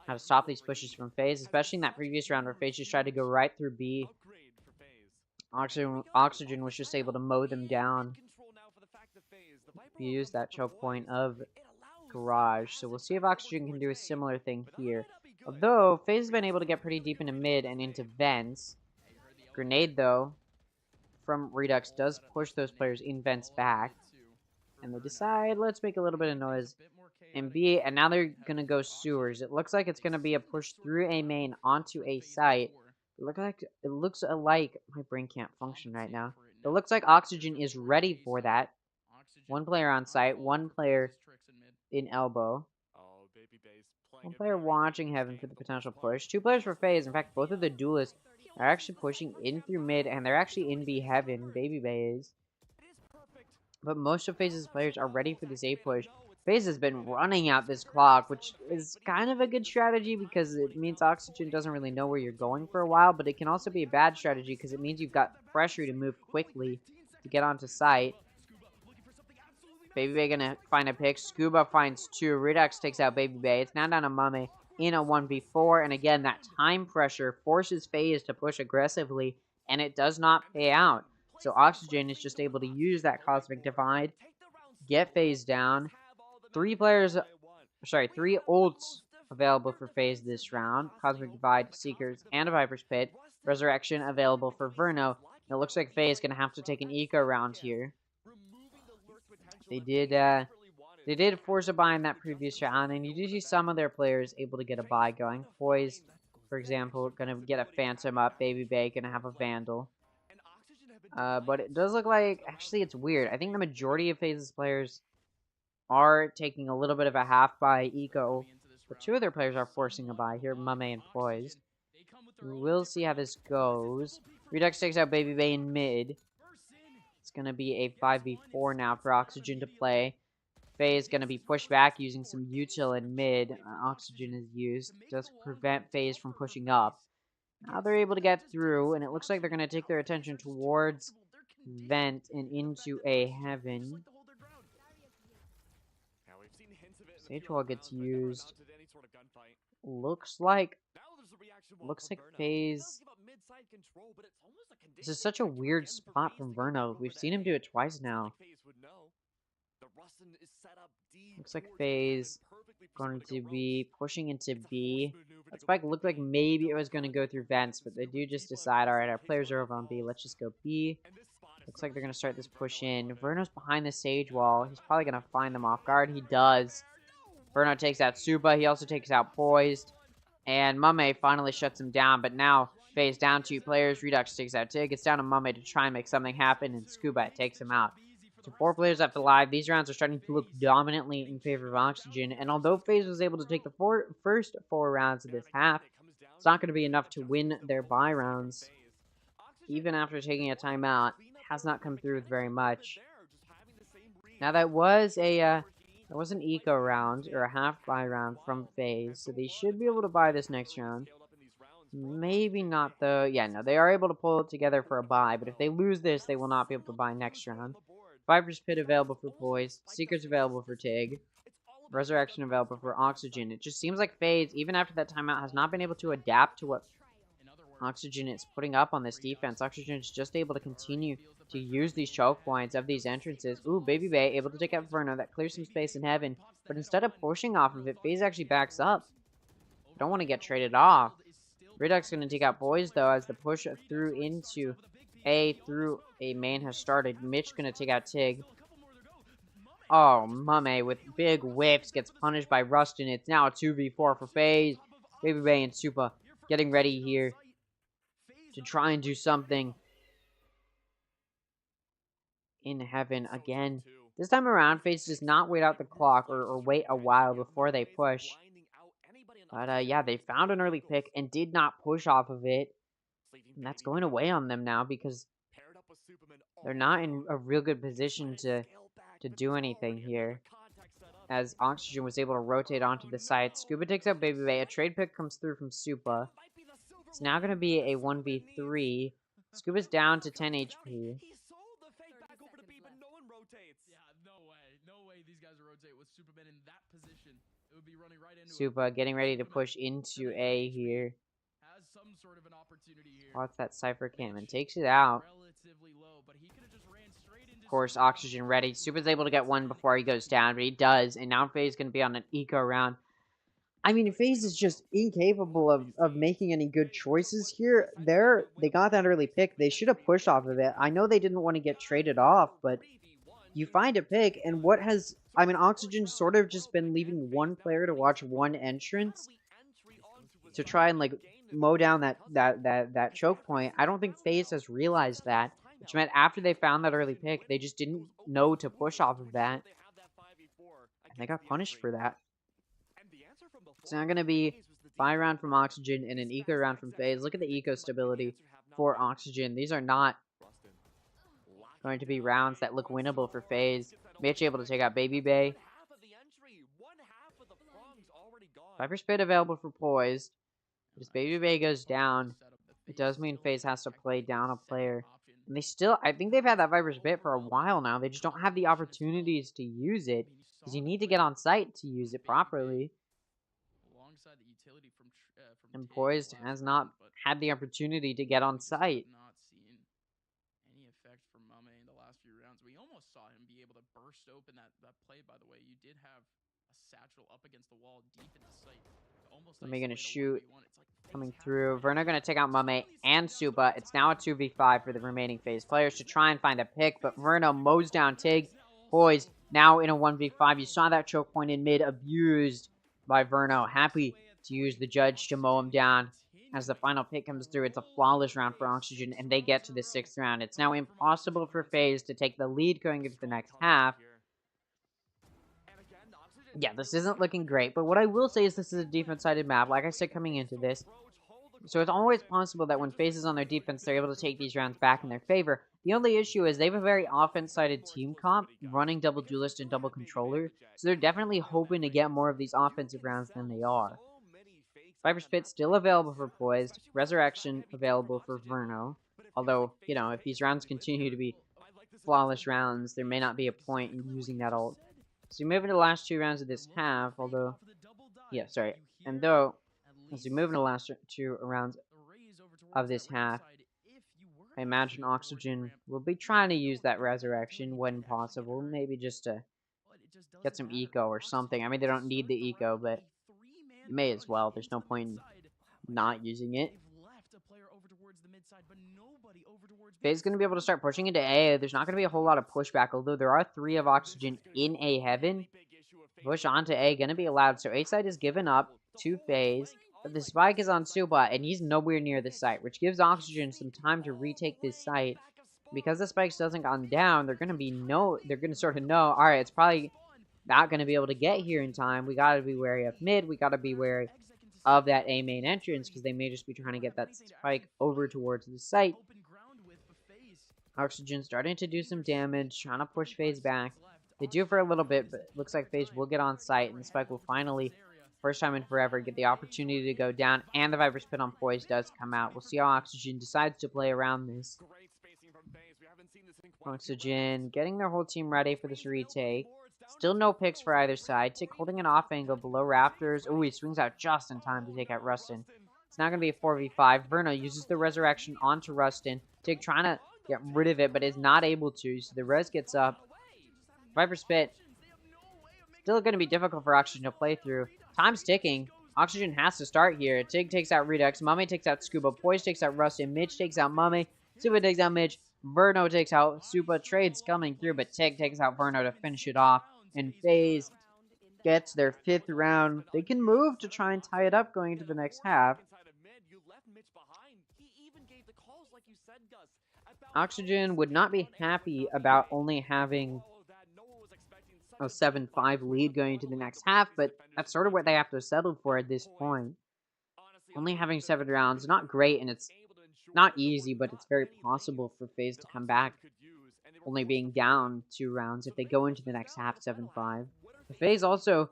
how to stop these pushes from FaZe, especially in that previous round where FaZe just tried to go right through B. Oxygen was just able to mow them down. Use that choke point of Garage. So we'll see if Oxygen can do a similar thing here. Although, FaZe has been able to get pretty deep into mid and into vents. Grenade, though, from Redux does push those players in vents back. And they decide, let's make a little bit of noise and B, and now they're going to go sewers. It looks like it's going to be a push through a main onto a site. It looks like my brain can't function right now. It looks like Oxygen is ready for that. One player on site, one player in elbow. One player watching heaven for the potential push. Two players for FaZe. In fact, both of the duelists are actually pushing in through mid, and they're actually in B heaven. Baby Bay is. But most of FaZe's players are ready for this A push. FaZe has been running out this clock, which is kind of a good strategy because it means Oxygen doesn't really know where you're going for a while, but it can also be a bad strategy because it means you've got pressure to move quickly to get onto site. Baby Bay gonna find a pick. Scuba finds two. Redux takes out Baby Bay. It's now down to Mame in a 1v4. And again, that time pressure forces FaZe to push aggressively, and it does not pay out. So Oxygen is just able to use that Cosmic Divide, get FaZe down. Three ults available for FaZe this round. Cosmic Divide, Seekers, and a Viper's Pit. Resurrection available for Verno. And it looks like FaZe is gonna have to take an eco round here. They did force a buy in that previous round, and you do see some of their players able to get a buy going. Poise, for example, gonna get a Phantom up. Baby Bay gonna have a Vandal. But it does look like, actually it's weird. I think the majority of FaZe's players are taking a little bit of a half buy eco, but two of their players are forcing a buy here, Mame and Poise. We'll see how this goes. Redux takes out Baby Bay in mid. It's going to be a 5v4 now for Oxygen to play. FaZe is going to be pushed back using some util in mid. Oxygen is used. Does prevent FaZe from pushing up. Now they're able to get through, and it looks like they're going to take their attention towards Vent and into a heaven. Sage Wall gets used. Looks like FaZe. This is such a weird spot from Verno. We've seen him do it twice now. Looks like FaZe going to be pushing into B. That spike looked like maybe it was going to go through vents, but they do just decide, alright, our players are over on B. Let's just go B. Looks like they're going to start this push in. Verno's behind the Sage Wall. He's probably going to find them off guard. He does. Verno takes out Suba. He also takes out Poised. And Mame finally shuts him down, but now FaZe down 2 players. Redux takes out Tig. It's down to Mame to try and make something happen, and Scuba takes him out. So 4 players left alive. These rounds are starting to look dominantly in favor of Oxygen, and although FaZe was able to take the first 4 rounds of this half, it's not going to be enough to win their bye rounds. Even after taking a timeout, it has not come through with very much. Now that was an eco round, or a half buy round from FaZe, so they should be able to buy this next round. Maybe not though. Yeah, no, they are able to pull it together for a buy, but if they lose this, they will not be able to buy next round. Viper's Pit available for Poise. Seekers available for Tig. Resurrection available for Oxygen. It just seems like FaZe, even after that timeout, has not been able to adapt to what Oxygen is putting up on this defense. Oxygen is just able to continue to use these choke points of these entrances. Ooh, Baby Bay able to take out Verno. That clears some space in heaven. But instead of pushing off of it, FaZe actually backs up. Don't want to get traded off. Redux going to take out Boys, though, as the push through into A through a main has started. Mitch going to take out Tig. Oh, Mame with big whips gets punished by Rustin. It's now a 2v4 for FaZe. Baby Bay and Supa getting ready here to try and do something in heaven again. This time around, FaZe does not wait out the clock or wait a while before they push. But yeah, they found an early pick and did not push off of it. And that's going to weigh on them now because they're not in a real good position to do anything here. As Oxygen was able to rotate onto the side. Scuba takes out Baby Bay. A trade pick comes through from Supa. It's now going to be a 1v3. Scuba's down to 10 HP. Supa getting ready to push into A here. Spots that Cypher Cannon. Takes it out. Of course, Oxygen ready. Supa's able to get one before he goes down, but he does. And now FaZe is going to be on an eco round. I mean, FaZe is just incapable of making any good choices here. They got that early pick. They should have pushed off of it. I know they didn't want to get traded off, but you find a pick, and what has... I mean, Oxygen's sort of just been leaving one player to watch one entrance to try and, like, mow down that choke point. I don't think FaZe has realized that. which meant after they found that early pick, they just didn't know to push off of that. And they got punished for that. It's now going to be buy round from Oxygen and an eco round from FaZe. Look at the eco stability for Oxygen. These are not going to be rounds that look winnable for FaZe. Mitch able to take out Baby Bay. Viper Spit available for Poised. As Baby Bay goes down, it does mean FaZe has to play down a player. And they still, I think they've had that Viper Spit for a while now. They just don't have the opportunities to use it. Because you need to get on site to use it properly. And Poised has not had the opportunity to get on site. Not seen any effect from Mame in the last few rounds. We almost saw him be able to burst open that play, by the way. You did have a satchel up against the wall deep into sight. Mame gonna shoot. Coming through. Verno gonna take out Mame and Supa. It's now a 2v5 for the remaining FaZe players to try and find a pick, but Verno mows down Tig. Poised now in a 1v5. You saw that choke point in mid abused by Verno. Happy to use the judge to mow him down. As the final pick comes through, it's a flawless round for Oxygen, and they get to the 6th round. It's now impossible for FaZe to take the lead going into the next half. Yeah, this isn't looking great, but what I will say is this is a defense-sided map, like I said coming into this. So it's always possible that when FaZe is on their defense, they're able to take these rounds back in their favor. The only issue is they have a very offense-sided team comp, running double duelist and double controller, so they're definitely hoping to get more of these offensive rounds than they are. Viper Spit still available for Poised, Resurrection available for Verno, although, you know, if these rounds continue to be flawless rounds, there may not be a point in using that ult. So we move into the last 2 rounds of this half, although, yeah, sorry, and though, as we move into the last 2 rounds of this half, I imagine Oxygen will be trying to use that Resurrection when possible, maybe just to get some eco or something. I mean, they don't need the eco, but you may as well. There's no point in not using it. FaZe is going to be able to start pushing into A. There's not going to be a whole lot of pushback, although there are 3 of Oxygen in A heaven. Push onto A, going to be allowed. So A side is given up to FaZe, but the spike is on Supa, and he's nowhere near the site, which gives Oxygen some time to retake this site. Because the spikes doesn't gone down, they're going to sort of know, alright, it's probably not going to be able to get here in time. We got to be wary of mid. We got to be wary of that A main entrance, because they may just be trying to get that spike over towards the site. Oxygen starting to do some damage, trying to push FaZe back. They do for a little bit, but it looks like FaZe will get on site, and the spike will finally, first time in forever, get the opportunity to go down, and the Viper Spit on Poise does come out. We'll see how Oxygen decides to play around this. Oxygen getting their whole team ready for this retake. Still no picks for either side. Tick holding an off angle below Raptors. Oh, he swings out just in time to take out Rustin. It's now going to be a 4v5. Verno uses the Resurrection onto Rustin. Tick trying to get rid of it, but is not able to, so the res gets up. Viper Spit. Still going to be difficult for Oxygen to play through. Time's ticking. Oxygen has to start here. Tig takes out Redux. Mame takes out Scuba. Poise takes out Rustin. Mitch takes out Mame. Supa takes out Mitch. Verno takes out Supa. Trades coming through, but Tig takes out Verno to finish it off. And FaZe gets their 5th round. They can move to try and tie it up going into the next half. Oxygen would not be happy about only having a 7-5 lead going into the next half, but that's sort of what they have to settle for at this point. Only having 7 rounds, not great, and it's not easy, but it's very possible for FaZe to come back, only being down 2 rounds if they go into the next half 7-5. The FaZe also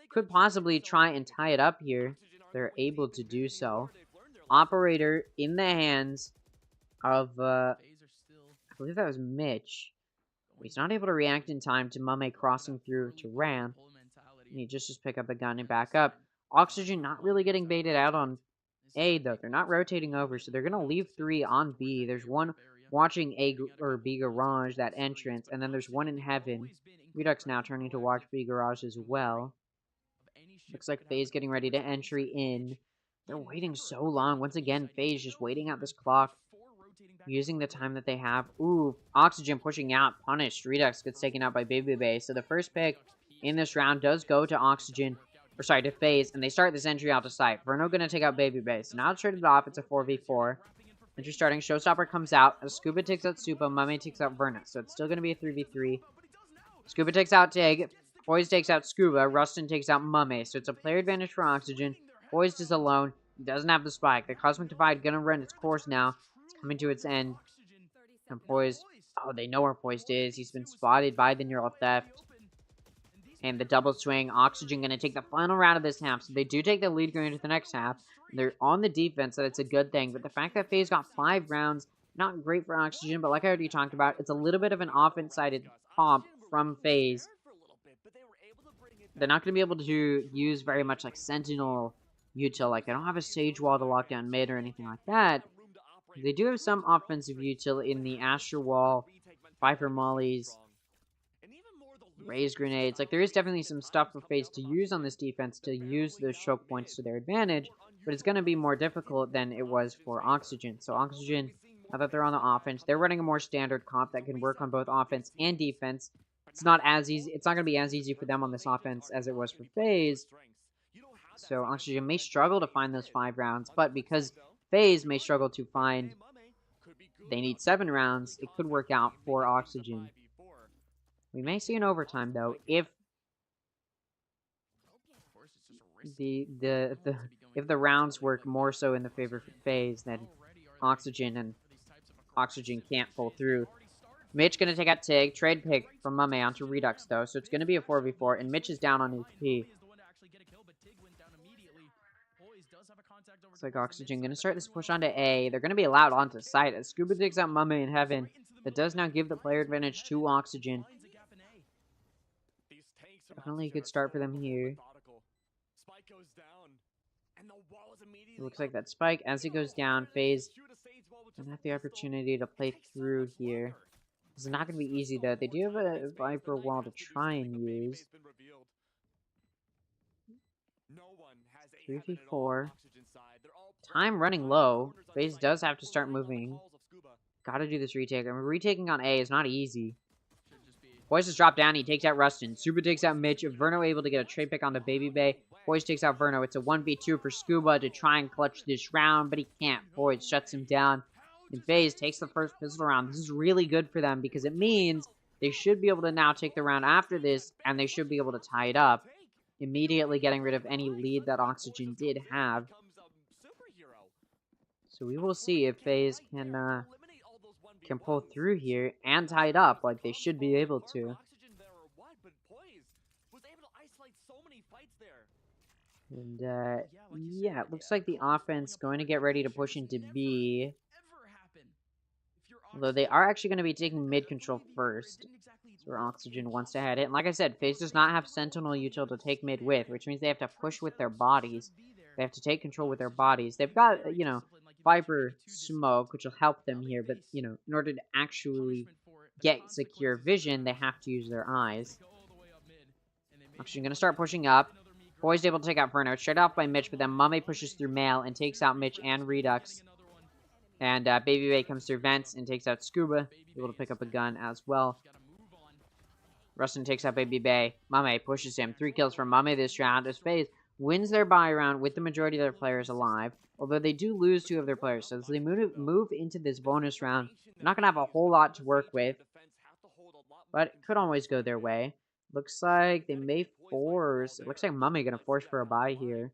could possibly try and tie it up here. They're able to do so. Operator in the hands of, I believe that was Mitch. He's not able to react in time to Mame crossing through to ramp. And he just pick up a gun and back up. Oxygen not really getting baited out on A, though. They're not rotating over, so they're going to leave 3 on B. There's one watching A or B Garage, that entrance, and then there's one in Heaven. Redux now turning to watch B Garage as well. Looks like FaZe getting ready to entry in. They're waiting so long. Once again, FaZe just waiting out this clock. Using the time that they have. Ooh, Oxygen pushing out. Punished. Redux gets taken out by Baby Bay. So the first pick in this round does go to Oxygen. Or sorry, to FaZe. And they start this entry out to site. Verno going to take out Baby Bay. So now it's traded off. It's a 4v4. Entry starting. Showstopper comes out. Scuba takes out Supa. Mummy takes out Verna. So it's still going to be a 3v3. Scuba takes out Tig. Poise takes out Scuba. Rustin takes out Mummy. So it's a player advantage for Oxygen. Poise is alone. He doesn't have the spike. The Cosmic Divide going to run its course now. It's coming to its end. And Poise... Oh, they know where Poise is. He's been spotted by the Neural Theft. And the double swing. Oxygen going to take the final round of this half. So they do take the lead going into the next half. They're on the defense, so it's a good thing. But the fact that FaZe got 5 rounds, not great for Oxygen, but like I already talked about, it's a little bit of an offense-sided comp from FaZe. They're not going to be able to use very much like Sentinel util. Like, they don't have a Sage Wall to lock down mid or anything like that. They do have some offensive util in the Asher Wall, Viper Mollies, Raise Grenades. Like, there is definitely some stuff for FaZe to use on this defense to use those choke points to their advantage. But it's going to be more difficult than it was for Oxygen. So Oxygen, now that they're on the offense, they're running a more standard comp that can work on both offense and defense. It's not as easy. It's not going to be as easy for them on this offense as it was for FaZe. So Oxygen may struggle to find those 5 rounds, but because FaZe may struggle to find, they need 7 rounds, it could work out for Oxygen. We may see an overtime though if if the rounds work more so in the favor of FaZe than Oxygen, and Oxygen can't pull through. Mitch gonna take out Tig, trade pick from Mame onto Redux though, so it's gonna be a 4v4, and Mitch is down on HP. Looks like Oxygen gonna start this push onto A. They're gonna be allowed onto site as Scuba digs out Mame in heaven. That does now give the player advantage to Oxygen. Definitely a good start for them here. It looks like that spike, as it goes down, FaZe doesn't have the opportunity to play through here. It's not going to be easy, though. They do have a Viper wall to try and use. 3v4. Time running low. FaZe does have to start moving. Gotta do this retake. I mean, retaking on A is not easy. Poise has dropped down. He takes out Rustin. Super takes out Mitch. Verno able to get a trade pick on the Baby Bay. Poise takes out Verno. It's a 1v2 for Scuba to try and clutch this round, but he can't. Poise shuts him down. And FaZe takes the first pistol round. This is really good for them because it means they should be able to now take the round after this, and they should be able to tie it up, immediately getting rid of any lead that Oxygen did have. So we will see if FaZe can pull through here and tie it up like they should be able to. And yeah, it looks like the offense going to get ready to push into B. Although they are actually going to be taking mid control first. That's where Oxygen wants to head it. And like I said, FaZe does not have Sentinel util to take mid with, which means they have to push with their bodies. They have to take control with their bodies. They've got, you know, Viper Smoke, which will help them here, but, you know, in order to actually get secure vision, they have to use their eyes. Oxygen going to start pushing up. Poised able to take out Verno. Straight off by Mitch, but then Mame pushes through Mail and takes out Mitch and Redux. And Baby Bay comes through Vents and takes out Scuba. Able to pick up a gun as well. Rustin takes out Baby Bay. Mame pushes him. 3 kills from Mame this round as FaZe wins their buy round with the majority of their players alive. Although they do lose 2 of their players. So as they move into this bonus round, they're not going to have a whole lot to work with. But it could always go their way. Looks like they may force. It looks like Mame going to force for a buy here.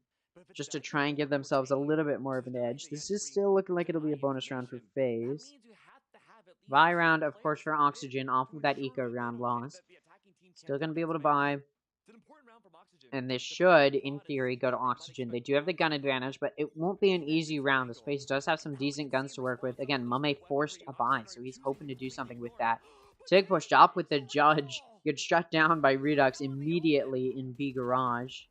Just to try and give themselves a little bit more of an edge. This is still looking like it'll be a bonus round for FaZe. Buy round, of course, for Oxygen off of that eco round loss. Still going to be able to buy. And this should, in theory, go to Oxygen. They do have the gun advantage, but it won't be an easy round. This FaZe does have some decent guns to work with. Again, Mame forced a buy, so he's hoping to do something with that. Tig pushed up with the Judge. Gets shut down by Redux immediately in B Garage.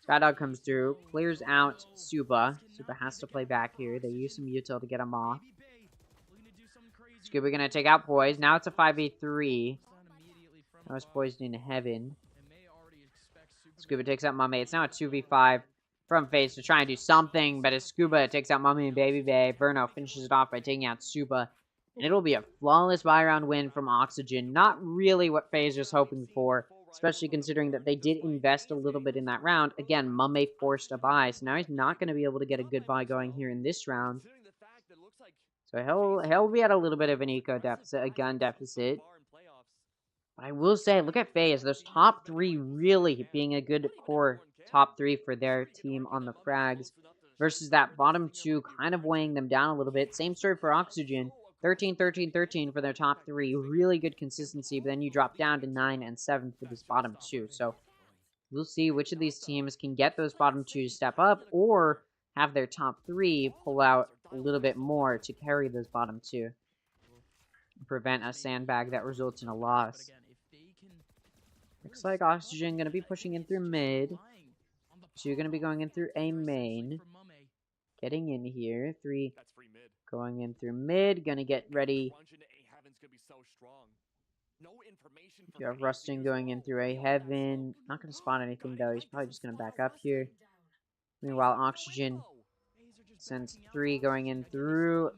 Skydog comes through, clears out Suba. Suba has to play back here. They use some util to get him off. Scuba gonna take out Poise. Now it's a 5v3. That was Poised in heaven. Scuba takes out Mame. It's now a 2v5 from FaZe to try and do something, but as Scuba takes out Mame and Baby Bay, Verno finishes it off by taking out Suba. And it'll be a flawless buy round win from Oxygen. Not really what FaZe was hoping for, especially considering that they did invest a little bit in that round. Again, Mame forced a buy, so now he's not going to be able to get a good buy going here in this round. So he'll be at a little bit of an eco deficit, a gun deficit. But I will say, look at FaZe. Those top 3 really being a good core top 3 for their team on the frags. Versus that bottom 2 kind of weighing them down a little bit. Same story for Oxygen. 13, 13, 13 for their top 3. Really good consistency, but then you drop down to 9 and 7 for this bottom 2. So we'll see which of these teams can get those bottom 2 to step up or have their top 3 pull out a little bit more to carry those bottom 2. Prevent a sandbag that results in a loss. Looks like Oxygen going to be pushing in through mid. 2 going to be going in through A main. Getting in here. 3 going in through mid. Going to get ready. You have Rustin going in through A heaven. Not going to spawn anything though. He's probably just going to back up here. Meanwhile, Oxygen sends 3 going in through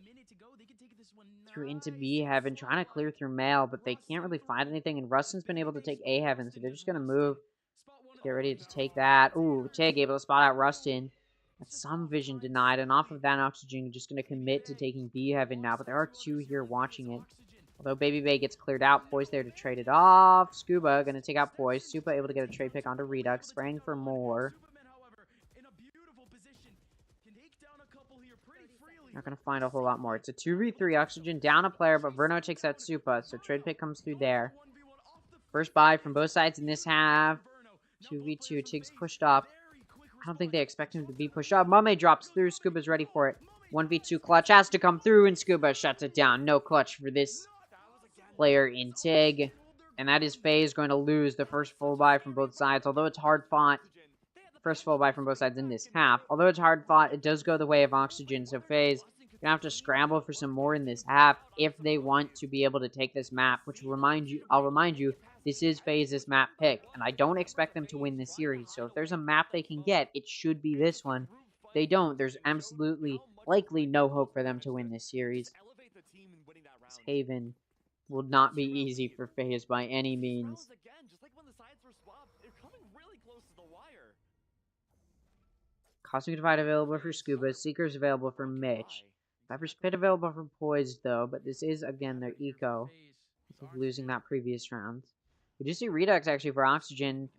into B heaven, trying to clear through mail, but they can't really find anything, and Rustin's been able to take A heaven, so they're just going to move. Get ready to take that. Ooh, Tig able to spot out Rustin. That's some vision denied, and off of that, Oxygen just going to commit to taking B heaven now, but there are 2 here watching it. Although Baby Bay gets cleared out, Poise there to trade it off. Scuba going to take out Poise. Supa able to get a trade pick onto Redux, spraying for more. Not going to find a whole lot more. It's a 2v3. Oxygen down a player, but Verno takes out Supa, so trade pick comes through there. First buy from both sides in this half. 2v2. Tig's pushed up. I don't think they expect him to be pushed up. Mame drops through. Scuba's ready for it. 1v2 clutch has to come through, and Scuba shuts it down. No clutch for this player in Tig. And that is FaZe going to lose the first full buy from both sides, although it's hard fought. First full buy from both sides in this half. Although it's hard fought, it does go the way of Oxygen, so FaZe gonna have to scramble for some more in this half if they want to be able to take this map, which I'll remind you, this is FaZe's map pick, and I don't expect them to win this series, so if there's a map they can get, it should be this one. If they don't, there's absolutely, likely no hope for them to win this series. This Haven will not be easy for FaZe by any means. Cosmic Divide available for Scuba. Seeker's available for Mitch. Viper's Pit available for Poise, though, but this is, again, their eco. Losing that previous round. We do see Redux, actually, for Oxygen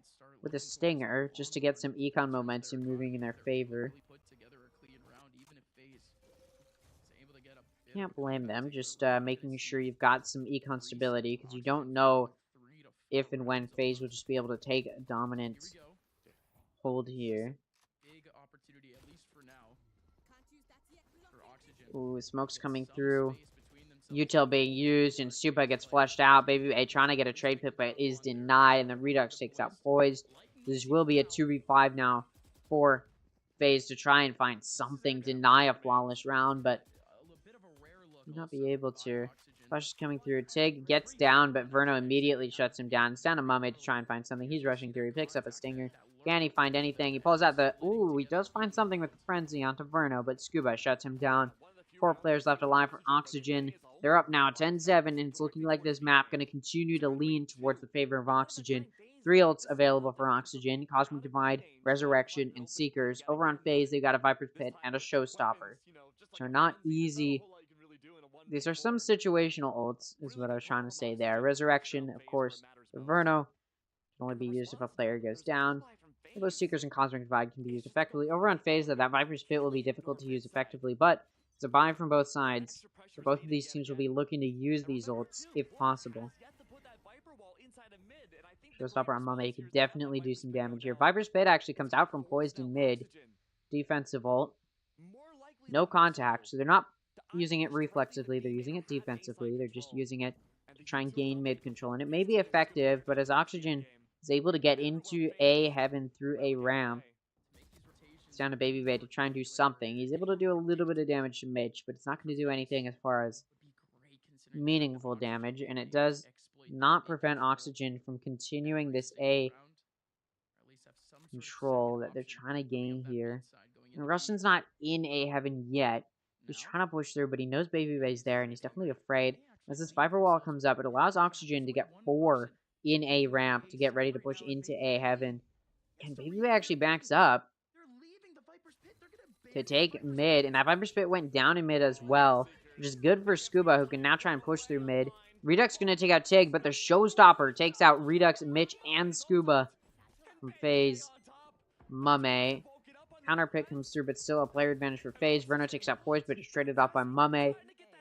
with a Stinger, just to get some econ momentum moving in their favor. Can't blame them, just making sure you've got some econ stability, because you don't know if and when FaZe will just be able to take a dominant hold here. Ooh, smoke's coming through. Util being used, and Supa gets flushed out. Baby A trying to get a trade pick, but is denied, and then Redux takes out Poised. This will be a 2v5 now for FaZe to try and find something. Deny a flawless round, but will not be able to. Flush is coming through. Tig gets down, but Verno immediately shuts him down. It's down to Mame to try and find something. He's rushing through. He picks up a Stinger. Can he find anything? He pulls out the... Ooh, he does find something with the Frenzy onto Verno, but Scuba shuts him down. 4 players left alive for Oxygen. They're up now 10-7, and it's looking like this map going to continue to lean towards the favor of Oxygen. 3 ults available for Oxygen: Cosmic Divide, Resurrection, and Seekers. Over on FaZe, they've got a Viper's Pit and a Showstopper, which are not easy. These are some situational ults, is what I was trying to say there. Resurrection, of course, for Verno, can only be used if a player goes down. Those Seekers and Cosmic Divide can be used effectively. Over on FaZe, that Viper's Pit will be difficult to use effectively, but it's a buy from both sides. So both of these teams will be looking to use these ults if possible. Showstopper on Mame could definitely do some damage here. Viper's Pit actually comes out from Poised in mid. Defensive ult. No contact, so they're not using it reflexively. They're using it defensively. They're just using it to try and gain mid control. And it may be effective, but as Oxygen is able to get into A heaven through a ramp, it's down to Baby Bay to try and do something. He's able to do a little bit of damage to Mitch, but it's not going to do anything as far as meaningful damage, and it does not prevent Oxygen from continuing this A control that they're trying to gain here. And Rustin's not in A heaven yet. He's trying to push through, but he knows Baby Bay's there, and he's definitely afraid. As this Viper wall comes up, it allows Oxygen to get 4 in A ramp to get ready to push into A heaven. And Baby Bay actually backs up to take mid, and that Viper's Pit went down in mid as well. which is good for Scuba, who can now try and push through mid. Redux going to take out Tig, but the Showstopper takes out Redux, Mitch, and Scuba from FaZe. Mame. Counter pick comes through, but still a player advantage for FaZe. Verno takes out Poise, but is traded off by Mame.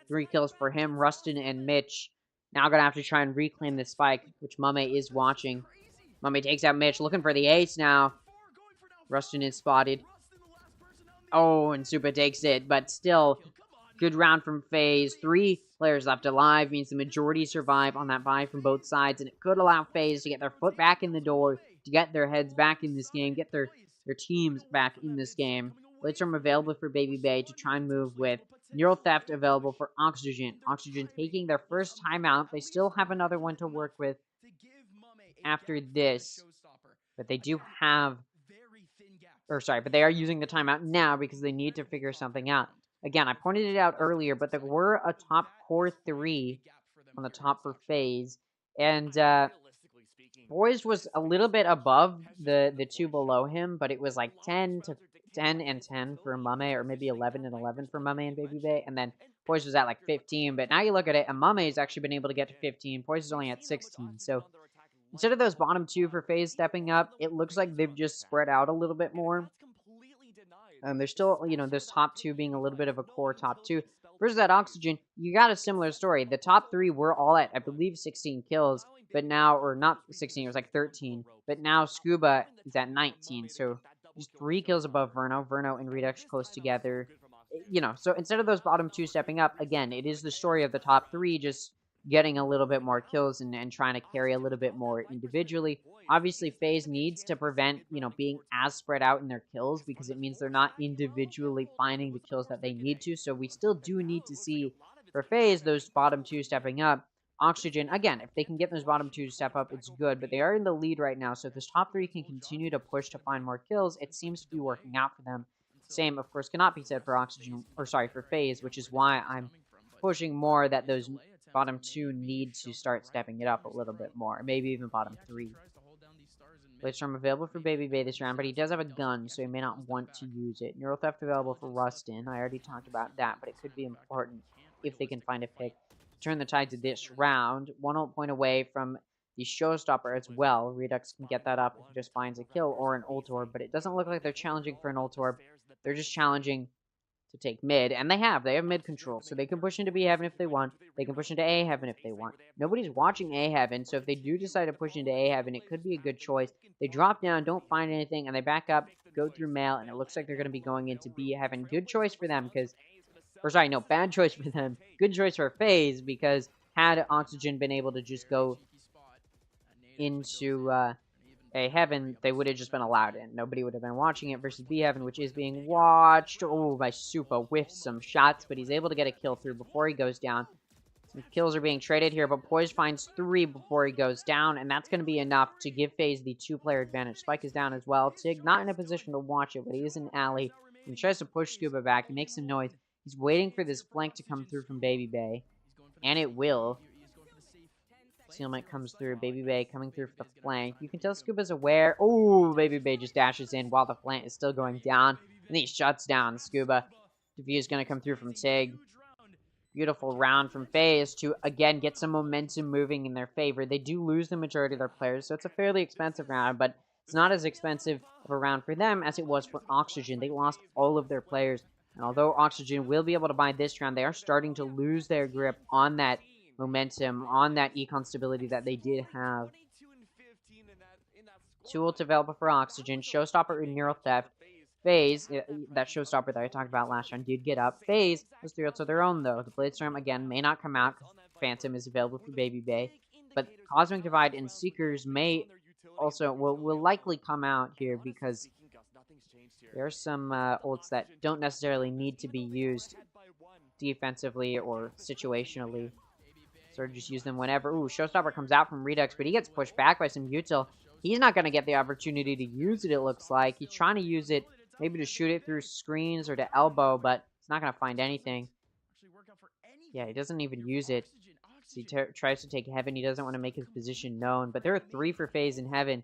3 kills for him. Rustin and Mitch now going to have to try and reclaim this spike, which Mame is watching. Mame takes out Mitch, looking for the ace now. Rustin is spotted. Oh, and Supa takes it, but still, good round from FaZe. 3 players left alive, means the majority survive on that buy from both sides, and it could allow FaZe to get their foot back in the door, to get their heads back in this game, get their teams back in this game. Blitzstorm available for Baby Bay to try and move with. Neural Theft available for Oxygen. Oxygen taking their first timeout. They still have another one to work with after this, but they do have... but they are using the timeout now because they need to figure something out. Again, I pointed it out earlier, but there were a top core 3 on the top for FaZe, and Poised was a little bit above the 2 below him, but it was like 10 and 10 for Mame, or maybe 11 and 11 for Mame and Baby Bay, and then Poised was at like 15, but now you look at it, and Mame has actually been able to get to 15, Poised is only at 16, so instead of those bottom 2 for FaZe stepping up, it looks like they've just spread out a little bit more. There's still, those top 2 being a little bit of a core top 2. Versus that Oxygen, you got a similar story. The top 3 were all at, I believe, 16 kills, but now, or not 16, it was like 13, but now Scuba is at 19, so just 3 kills above Verno. Verno and Redux close together. So instead of those bottom 2 stepping up, again, it is the story of the top 3 just getting a little bit more kills and trying to carry a little bit more individually. Obviously, FaZe needs to prevent, being as spread out in their kills because it means they're not individually finding the kills that they need to. So we still do need to see, for FaZe, those bottom 2 stepping up. Oxygen, again, if they can get those bottom 2 to step up, it's good. But they are in the lead right now, so if this top 3 can continue to push to find more kills, it seems to be working out for them. Same, of course, cannot be said for Oxygen, for FaZe, which is why I'm pushing more that those bottom 2 need to start stepping it up a little bit more. Maybe even bottom 3. Blitzstorm available for Baby Bay this round, but he does have a gun, so he may not want to use it. Neural Theft available for Rustin. I already talked about that, but it could be important if they can find a pick. Turn the tide to this round. 1 ult point away from the Showstopper as well. Redux can get that up if he just finds a kill or an ult orb, but it doesn't look like they're challenging for an ult orb. They're just challenging to take mid, and they have mid control, so they can push into B Heaven if they want, they can push into A Heaven if they want. Nobody's watching A Heaven, so if they do decide to push into A Heaven, it could be a good choice. They drop down, don't find anything, and they back up, go through mail, and it looks like they're going to be going into B Heaven. Good choice for them, bad choice for them. Good choice for FaZe, because had Oxygen been able to just go into A Heaven, they would have just been allowed in. Nobody would have been watching it versus B Heaven, which is being watched. Oh, by Supa whiffs some shots, but he's able to get a kill through before he goes down. Some kills are being traded here, but Poise finds 3 before he goes down, and that's going to be enough to give FaZe the 2-player advantage. Spike is down as well. Tig not in a position to watch it, but he is in alley. He tries to push Scuba back. He makes some noise. He's waiting for this flank to come through from Baby Bay, and it will. Concealment comes through. Baby Bay coming through for the flank. You can tell Scuba's aware. Oh, Baby Bay just dashes in while the flank is still going down. And he shuts down Scuba. Diffuse going to come through from Tig. Beautiful round from FaZe to, again, get some momentum moving in their favor. They do lose the majority of their players, so it's a fairly expensive round, but it's not as expensive of a round for them as it was for Oxygen. They lost all of their players. And although Oxygen will be able to buy this round, they are starting to lose their grip on that momentum, on that econ stability that they did have. 2 ult available for Oxygen. Showstopper and Neural Theft. FaZe, that Showstopper that I talked about last round, did get up. FaZe has 3 ults of their own, though. The Blitzstorm, again, may not come out because Phantom is available for Baby Bay. But Cosmic Divide and Seekers may also, will likely come out here because there are some ults that don't necessarily need to be used defensively or situationally. So just use them whenever. Ooh, Showstopper comes out from Redux, but he gets pushed back by some util. He's not going to get the opportunity to use it, it looks like. He's trying to use it, maybe to shoot it through screens or to elbow, but he's not going to find anything. Yeah, he doesn't even use it. So he tries to take Heaven. He doesn't want to make his position known, but there are 3 for FaZe in Heaven.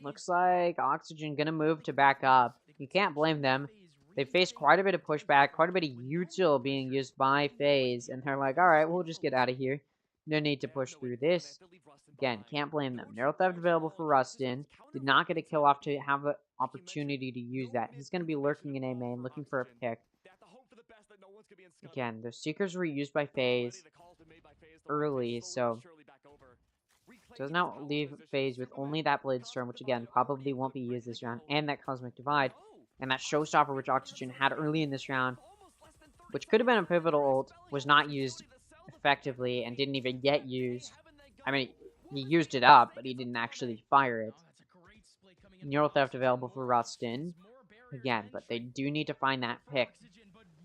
Looks like Oxygen going to move to back up. You can't blame them. They faced quite a bit of pushback, quite a bit of util being used by FaZe, and they're like, alright, we'll just get out of here. No need to push through this. Again, can't blame them. Neural Theft available for Rustin. Did not get a kill off to have an opportunity to use that. He's going to be lurking in A main, looking for a pick. Again, the Seekers were used by FaZe early, so does not leave FaZe with only that Bladestorm, which again, probably won't be used this round, and that Cosmic Divide, and that Showstopper, which Oxygen had early in this round, which could have been a pivotal ult, was not used effectively and didn't even get used. I mean, he used it up, but he didn't actually fire it. Neural Theft available for Rustin. Again, but they do need to find that pick.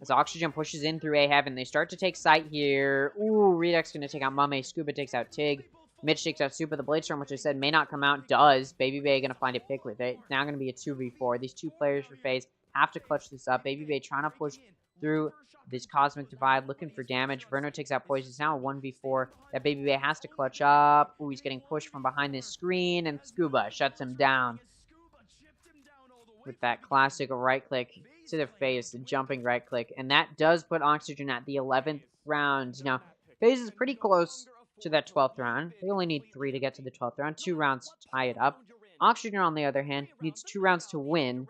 As Oxygen pushes in through A Heaven, they start to take sight here. Ooh, Redux going to take out Mame. Scuba takes out Tig. Mitch takes out Super. The Bladestorm, which I said may not come out, does. Baby Bay going to find a pick with it. It's now going to be a 2v4. These two players for FaZe have to clutch this up. Baby Bay trying to push through this Cosmic Divide, looking for damage. Verno takes out Poison. It's now a 1v4 that Baby Bay has to clutch up. Ooh, he's getting pushed from behind this screen, and Scuba shuts him down with that classic right click to the face, the jumping right click. And that does put Oxygen at the 11th round. Now, FaZe is pretty close to that 12th round. They only need 3 to get to the 12th round. 2 rounds to tie it up. Oxygen, on the other hand, needs 2 rounds to win.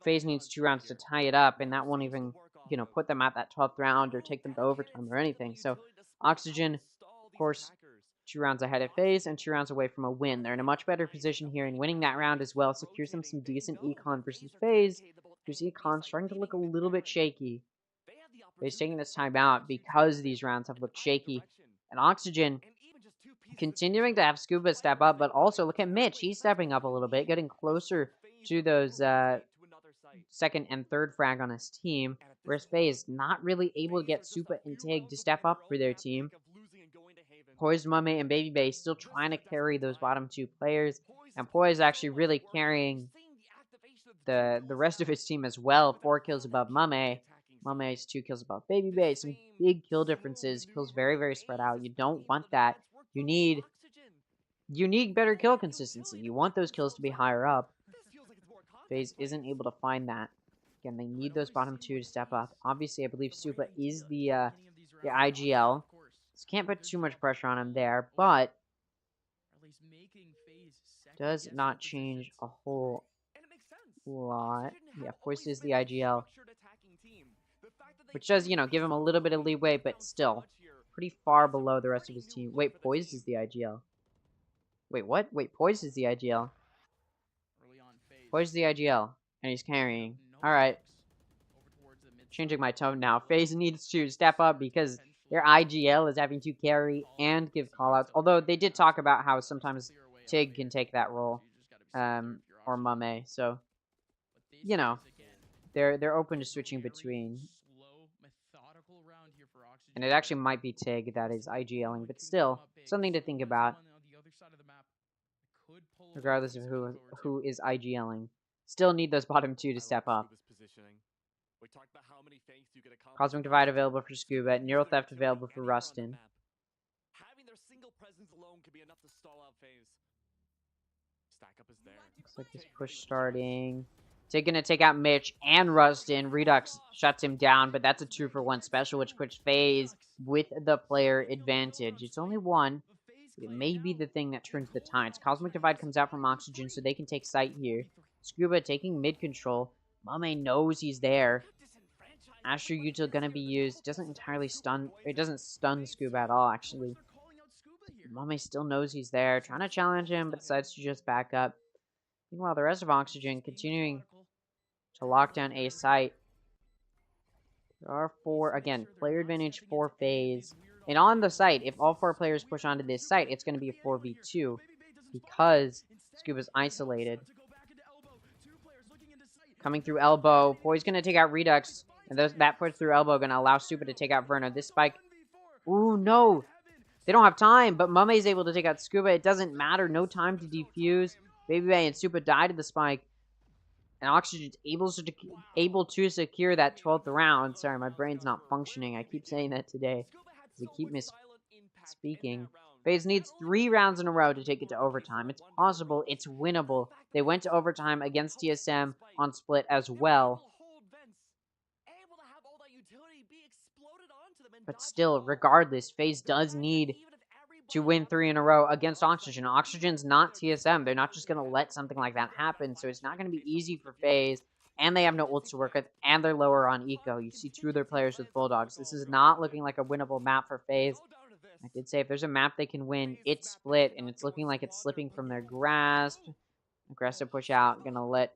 FaZe needs 2 rounds to tie it up, and that won't even, you know, put them at that 12th round or take them to overtime or anything. So, Oxygen, of course, 2 rounds ahead of FaZe and 2 rounds away from a win. They're in a much better position here, and winning that round as well secures them some decent econ versus FaZe, because econ starting to look a little bit shaky. FaZe taking this time out because these rounds have looked shaky. And Oxygen continuing to have Scuba step up, but also look at Mitch. He's stepping up a little bit, getting closer to those second and third frag on his team, whereas FaZe not really able to get Super and Tig to step up for their team. Poise, Mame, and Baby Bay still trying to carry those bottom 2 players, and Poise actually really carrying the rest of his team as well. 4 kills above Mame. Mame's 2 kills above Baby Bay. Some big kill differences. Kills very, very spread out. You don't want that. You need better kill consistency. You want those kills to be higher up. FaZe isn't able to find that. Again, they need those bottom 2 to step up. Obviously, I believe Supa is the IGL. So can't put too much pressure on him there, but does not change a whole lot. Yeah, Poise is the IGL, which does, you know, give him a little bit of leeway, but still pretty far below the rest of his team. Wait, Poise is the IGL. Wait, what? Wait, Poise is the IGL. Poise is the IGL, and he's carrying. Alright. Changing my tone now. FaZe needs to step up because their IGL is having to carry and give callouts. Although they did talk about how sometimes Tig can take that role, or Mame. So, you know, they're open to switching between. And it actually might be Tig that is IGLing, but still something to think about. Regardless of who is IGLing, still need those bottom 2 to step up. Cosmic Divide available for Scuba, Neural Theft available for Rustin. Looks like this push starting. They're gonna take out Mitch and Rustin. Redux shuts him down, but that's a 2-for-1 special, which puts FaZe with the player advantage. It's only 1, but it may be the thing that turns the tides. Cosmic Divide comes out from Oxygen, so they can take sight here. Scuba taking mid control. Mame knows he's there. Astro Util gonna be used. Doesn't entirely stun. It doesn't stun Scuba at all, actually. Mame still knows he's there. Trying to challenge him, but decides to just back up. Meanwhile, the rest of Oxygen continuing to lock down a site. There are 4, again, player advantage for FaZe. And on the site, if all 4 players push onto this site, it's going to be a 4v2 because Scuba's isolated. Coming through elbow. Poise going to take out Redux. And that push through elbow going to allow Super to take out Verno. This spike. Ooh, no. They don't have time, but Mame is able to take out Scuba. It doesn't matter. No time to defuse. Baby Bay and Super died to the spike. And Oxygen's able to secure that 12th round. Sorry, my brain's not functioning. I keep saying that today. I keep misspeaking. FaZe needs 3 rounds in a row to take it to overtime. It's possible. It's winnable. They went to overtime against TSM on Split as well. But still, regardless, FaZe does need to win 3 in a row against Oxygen. Oxygen's not TSM. They're not just going to let something like that happen, so it's not going to be easy for FaZe, and they have no ults to work with, and they're lower on eco. You see 2 of their players with Bulldogs. This is not looking like a winnable map for FaZe. I did say if there's a map they can win, it's Split, and it's looking like it's slipping from their grasp. Aggressive push out, gonna let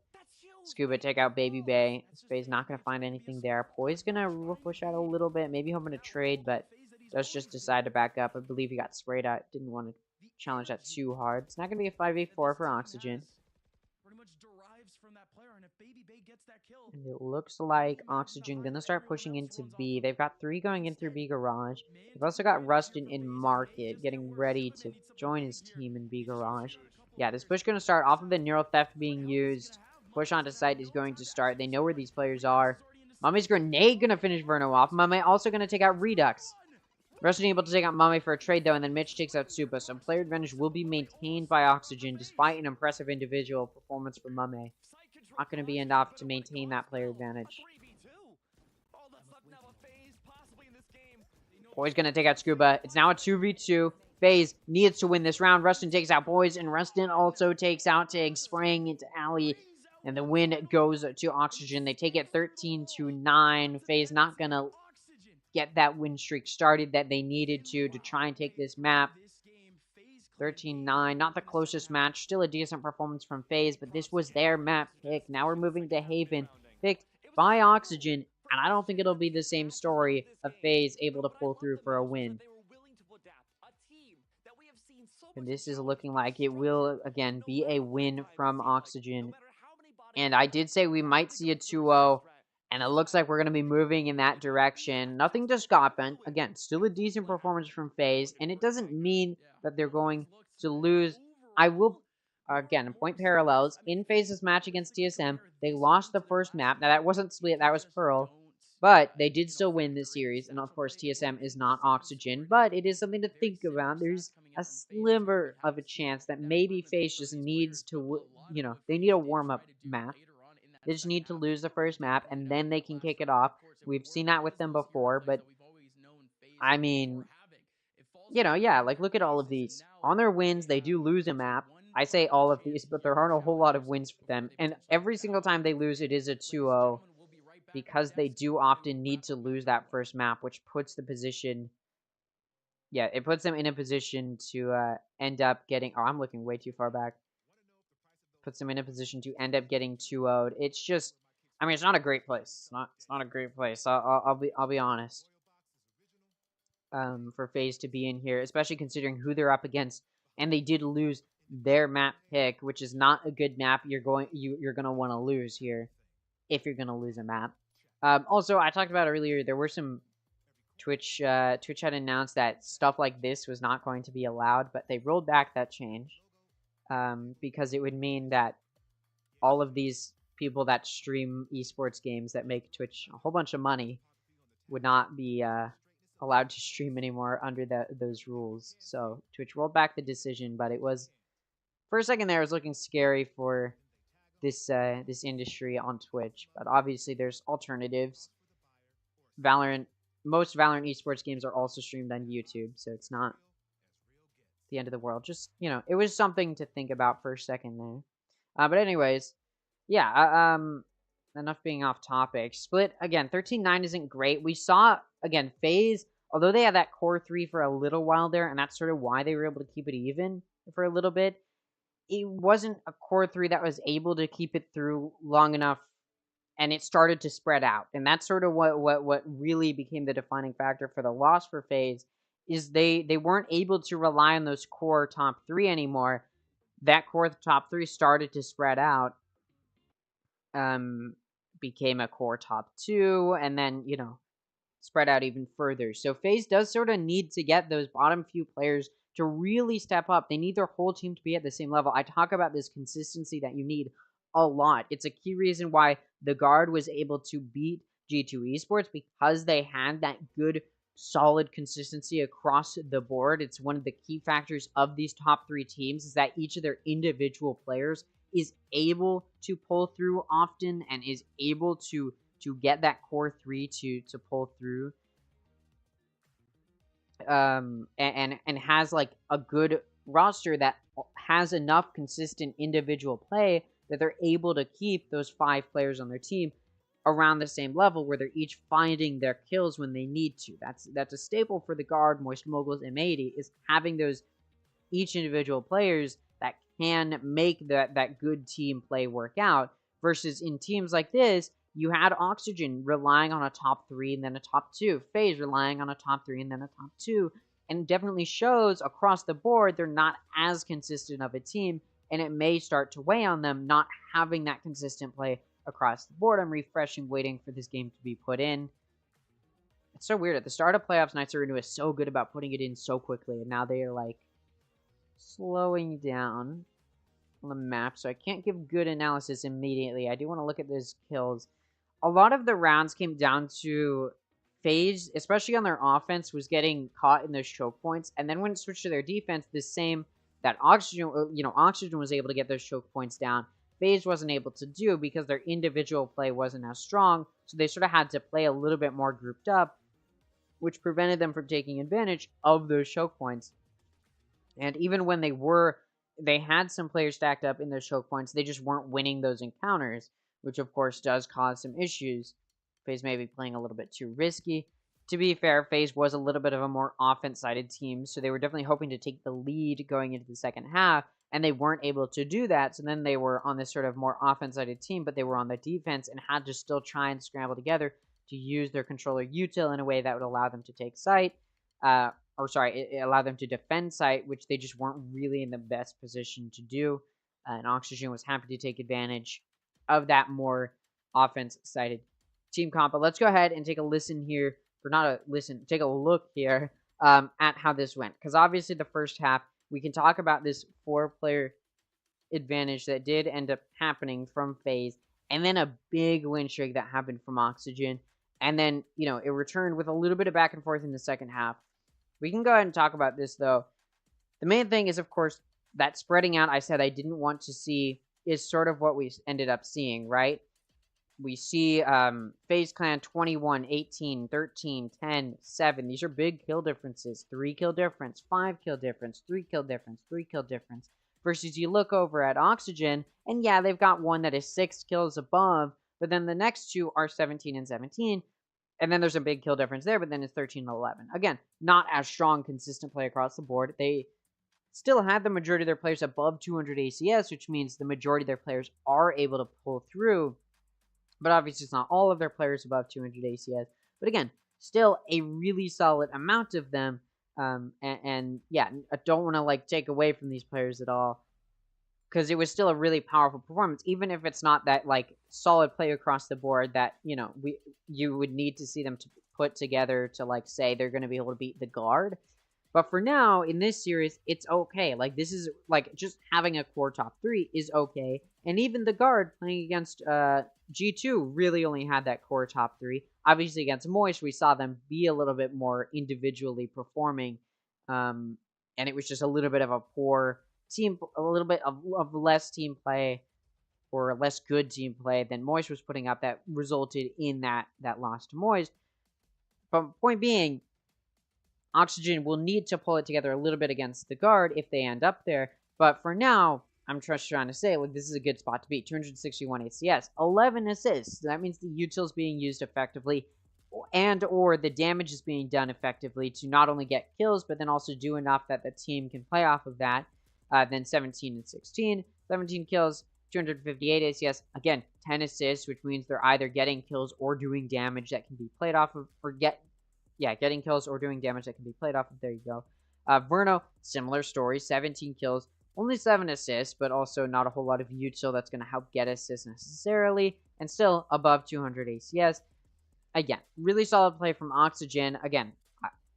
Scuba take out Baby Bay. FaZe not gonna find anything there. Poi's gonna push out a little bit, maybe hoping to trade, but does just decide to back up. I believe he got sprayed out. Didn't want to challenge that too hard. It's not gonna be a 5v4 for Oxygen. And it looks like Oxygen gonna start pushing into B. They've got 3 going in through B Garage. They've also got Rustin in Market, getting ready to join his team in B Garage. Yeah, this push gonna start off of the Neural Theft being used. Push onto site is going to start. They know where these players are. Mummy's Grenade gonna finish Verno off. Mummy also gonna take out Redux. Rustin able to take out Mummy for a trade though, and then Mitch takes out Supa. So player advantage will be maintained by Oxygen despite an impressive individual performance from Mummy. Not going to be enough to maintain that player advantage. Boy's going to take out Scuba. It's now a 2v2. FaZe needs to win this round. Rustin takes out Boys, and Rustin also takes out Tig, spraying into Alley. And the win goes to Oxygen. They take it 13-9. FaZe not going to get that win streak started that they needed to try and take this map. 13-9, not the closest match. Still a decent performance from FaZe, but this was their map pick. Now we're moving to Haven, picked by Oxygen, and I don't think it'll be the same story of FaZe able to pull through for a win. And this is looking like it will, again, be a win from Oxygen. And I did say we might see a 2-0, and it looks like we're going to be moving in that direction. Nothing to Scotland. Again, still a decent performance from FaZe, and it doesn't mean that they're going to lose. I will, again, point parallels. In FaZe's match against TSM, they lost the first map. Now, that wasn't Split, that was Pearl. But they did still win this series, and of course, TSM is not Oxygen. But it is something to think about. There's a sliver of a chance that maybe FaZe just needs to, you know, they need a warm-up map. They just need to lose the first map, and then they can kick it off. We've seen that with them before, but, I mean, you know, yeah, like, look at all of these. On their wins, they do lose a map. I say all of these, but there aren't a whole lot of wins for them. And every single time they lose, it is a 2-0, because they do often need to lose that first map, which puts the position... Yeah, it puts them in a position to end up getting... Oh, I'm looking way too far back. Puts them in a position to end up getting 2-0'd. It's just... I mean, it's not a great place. It's not a great place. I'll be honest. For FaZe to be in here, especially considering who they're up against, and they did lose their map pick, which is not a good map. You're gonna want to lose here if you're gonna lose a map. Also, I talked about earlier, there were some Twitch had announced that stuff like this was not going to be allowed, but they rolled back that change because it would mean that all of these people that stream esports games that make Twitch a whole bunch of money would not be allowed to stream anymore under those rules. So Twitch rolled back the decision, but it was, for a second there, it was looking scary for this this industry on Twitch. But obviously there's alternatives. Most Valorant esports games are also streamed on YouTube, so it's not the end of the world. Just, you know, it was something to think about for a second there. But anyways, yeah, enough being off topic. Split, again, 13-9 isn't great. We saw, again, FaZe, although they had that core 3 for a little while there, and that's sort of why they were able to keep it even for a little bit, it wasn't a core 3 that was able to keep it through long enough, and it started to spread out. And that's sort of what really became the defining factor for the loss for FaZe, is they weren't able to rely on those core top 3 anymore. That core top 3 started to spread out, became a core top 2, and then, you know, spread out even further. So FaZe does sort of need to get those bottom few players to really step up. They need their whole team to be at the same level. I talk about this consistency that you need a lot. It's a key reason why the Guard was able to beat G2 Esports, because they had that good solid consistency across the board. It's one of the key factors of these top 3 teams is that each of their individual players is able to pull through often and is able to get that core 3 to pull through. And has like a good roster that has enough consistent individual play that they're able to keep those 5 players on their team around the same level where they're each finding their kills when they need to. That's a staple for the Guard, Moist Moguls, M80 is having those each individual players that can make that good team play work out, versus in teams like this, you had Oxygen relying on a top 3 and then a top 2, FaZe relying on a top 3 and then a top 2, and definitely shows across the board they're not as consistent of a team, and it may start to weigh on them not having that consistent play across the board. I'm refreshing, waiting for this game to be put in. It's so weird. At the start of playoffs, Knights Arena was so good about putting it in so quickly, and now they are like slowing down on the map, so I can't give good analysis immediately. I do want to look at those kills. A lot of the rounds came down to FaZe, especially on their offense, was getting caught in those choke points, and then when it switched to their defense, the same that Oxygen was able to get those choke points down. FaZe wasn't able to do because their individual play wasn't as strong, so they sort of had to play a little bit more grouped up, which prevented them from taking advantage of those choke points. And even when they had some players stacked up in those choke points, they just weren't winning those encounters, which of course does cause some issues. FaZe may be playing a little bit too risky. To be fair, FaZe was a little bit of a more offense-sided team, so they were definitely hoping to take the lead going into the second half, and they weren't able to do that, so then they were on this sort of more offense-sided team, but they were on the defense and had to still try and scramble together to use their controller util in a way that would allow them to take site, it allowed them to defend site, which they just weren't really in the best position to do, and Oxygen was happy to take advantage of that more offense-sided team comp. But let's go ahead and take a listen here, or not a listen, take a look here at how this went, because obviously the first half, we can talk about this 4-player advantage that did end up happening from FaZe, and then a big win streak that happened from Oxygen, and then, it returned with a little bit of back and forth in the second half. We can go ahead and talk about this, though. The main thing is, of course, that spreading out I said I didn't want to see is sort of what we ended up seeing, right? We see FaZe Clan 21, 18, 13, 10, 7. These are big kill differences. 3 kill difference, 5 kill difference, 3 kill difference, 3 kill difference. Versus you look over at Oxygen, and yeah, they've got one that is 6 kills above, but then the next 2 are 17 and 17. And then there's a big kill difference there, but then it's 13 and 11. Again, not as strong, consistent play across the board. They still had the majority of their players above 200 ACS, which means the majority of their players are able to pull through. But obviously, it's not all of their players above 200 ACS. But again, still a really solid amount of them. And yeah, I don't want to take away from these players at all, because it was still a really powerful performance, even if it's not that solid play across the board that you would need to see them to put together to say they're going to be able to beat the Guard. But for now, in this series, it's okay. This is, just having a core top 3 is okay. And even the Guard playing against G2 really only had that core top 3. Obviously, against Moist, we saw them be a little bit more individually performing. And it was just a little bit of a poor team, a little bit of less team play, or less good team play than Moist was putting up that resulted in that loss to Moist. But point being, Oxygen will need to pull it together a little bit against the Guard if they end up there. But for now, I'm just trying to say, this is a good spot to be. 261 ACS, 11 assists. That means the util is being used effectively, and or the damage is being done effectively to not only get kills, but then also do enough that the team can play off of that. Then 17 and 16, 17 kills, 258 ACS. Again, 10 assists, which means they're either getting kills or doing damage that can be played off of, getting kills or doing damage that can be played off of. There you go. Verno, similar story, 17 kills, only 7 assists, but also not a whole lot of util that's going to help get assists necessarily, and still above 200 ACS. Again, really solid play from Oxygen. Again,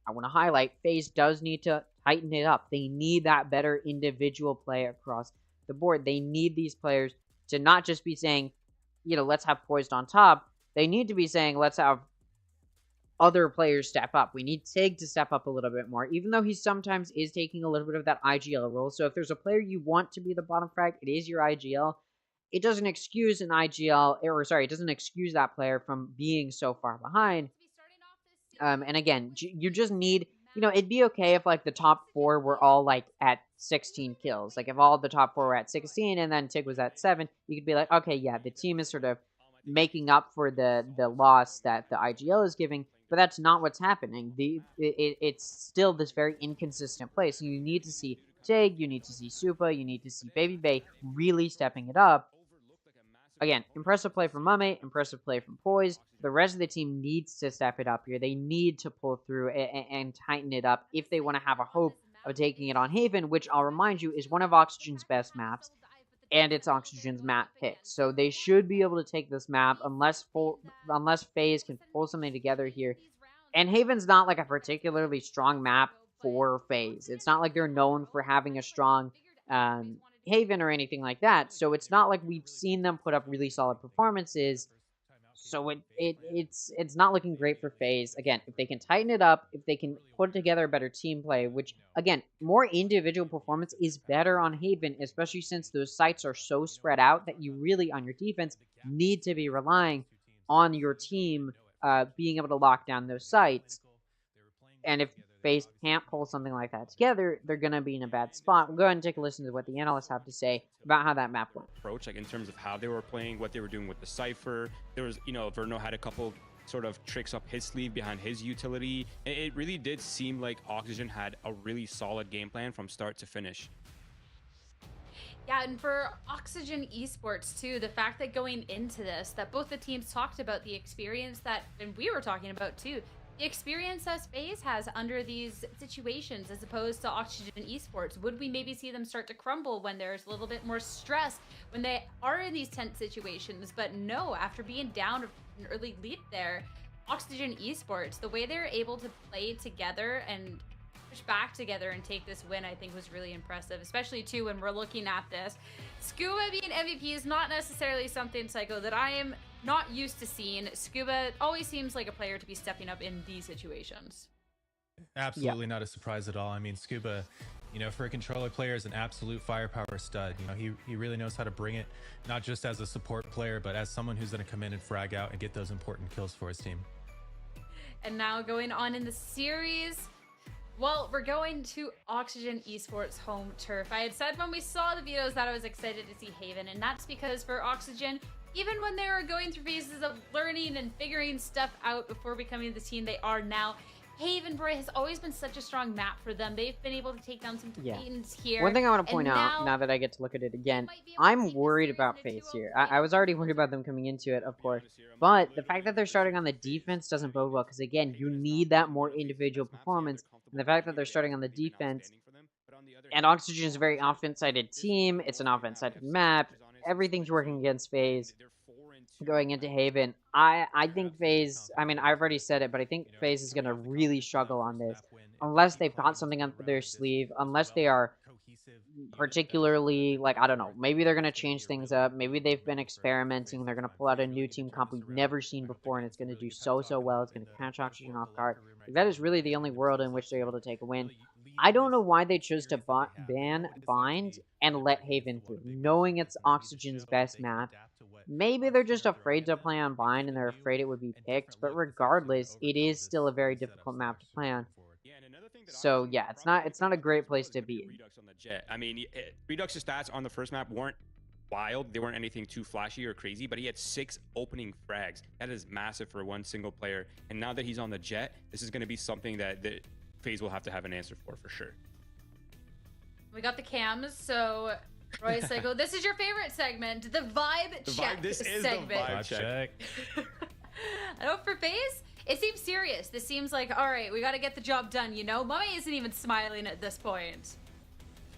I want to highlight, FaZe does need to tighten it up. They need that better individual play across the board. They need these players to not just be saying, let's have Poised on top. They need to be saying, let's have other players step up. We need Tig to step up a little bit more, even though he sometimes is taking a little bit of that IGL role. So if there's a player you want to be the bottom frag, it is your IGL. It doesn't excuse an IGL, or sorry, it doesn't excuse that player from being so far behind. And again, you just need, it'd be okay if like the top 4 were all like at 16 kills. Like if all the top 4 were at 16 and then Tig was at 7, you could be like, okay, yeah, the team is sort of making up for the loss that the IGL is giving. But that's not what's happening. It's still this very inconsistent play. So you need to see Tig, you need to see Supa, you need to see Baby Bay really stepping it up. Again, impressive play from Mame, impressive play from Poise. The rest of the team needs to step it up here. They need to pull through and tighten it up if they want to have a hope of taking it on Haven, which I'll remind you is one of Oxygen's best maps, and it's Oxygen's map pick. So they should be able to take this map unless FaZe can pull something together here. And Haven's not like a particularly strong map for FaZe. It's not like they're known for having a strong Haven or anything like that. So it's not like we've seen them put up really solid performances. So it's not looking great for FaZe. Again, if they can tighten it up, if they can put together a better team play, which, again, more individual performance is better on Haven, especially since those sites are so spread out that you really, on your defense, need to be relying on your team being able to lock down those sites. And if FaZe can't pull something like that together, they're going to be in a bad spot. We'll go ahead and take a listen to what the analysts have to say about how that map went. Approach, like in terms of how they were playing, what they were doing with the Cypher. There was, Verno had a couple sort of tricks up his sleeve behind his utility. It really did seem like Oxygen had a really solid game plan from start to finish. Yeah, and for Oxygen Esports too, the fact that going into this, that both the teams talked about the experience that, and we were talking about too, the experience that FaZe has under these situations as opposed to Oxygen Esports. Would we maybe see them start to crumble when there's a little bit more stress, when they are in these tense situations? But no, after being down an early lead there, Oxygen Esports, the way they're able to play together and push back together and take this win, I think was really impressive, especially too when we're looking at this. Scuba being MVP is not necessarily something, Psycho, that I am not used to seeing. Scuba always seems like a player to be stepping up in these situations. Absolutely not a surprise at all. I mean, Scuba, for a controller player is an absolute firepower stud. He really knows how to bring it, not just as a support player, but as someone who's going to come in and frag out and get those important kills for his team. And now going on in the series, well, we're going to Oxygen Esports home turf. I had said when we saw the videos that I was excited to see Haven, and that's because for Oxygen, even when they were going through phases of learning and figuring stuff out before becoming the team they are now, Haven Bray has always been such a strong map for them. They've been able to take down some Titans here. One thing I want to point out, now that I get to look at it again, I'm worried about FaZe here. I was already worried about them coming into it, of course. But the fact that they're starting on the defense doesn't bode well, because again, you need that more individual performance. And the fact that they're starting on the defense, and Oxygen is a very offense-sided team, it's an offense-sided map, everything's working against FaZe. Going into Haven, I think FaZe, I mean, I've already said it, but I think FaZe is going to really struggle on this. Unless they've got something up their sleeve, unless they are particularly, like, I don't know, maybe they're going to change things up, maybe they've been experimenting, they're going to pull out a new team comp we've never seen before, and it's going to do so well, it's going to catch Oxygen off guard. That is really the only world in which they're able to take a win. I don't know why they chose to ban Bind and let Haven through, knowing it's Oxygen's best map. Maybe they're just afraid to play on Bind and they're afraid it would be picked, but regardless, it is still a very difficult map to play on. So yeah, it's not a great place to be. Redux on the Jet. I mean, Redux's stats on the first map weren't wild. They weren't anything too flashy or crazy, but he had 6 opening frags. That is massive for one single player. And now that he's on the Jet, this is going to be something that FaZe will have to have an answer for sure. We got the cams, so Roy Psycho, this is your favorite segment, the vibe check This is segment. the vibe check. I know for FaZe, it seems serious. This seems like, all right, we got to get the job done, Mummy isn't even smiling at this point.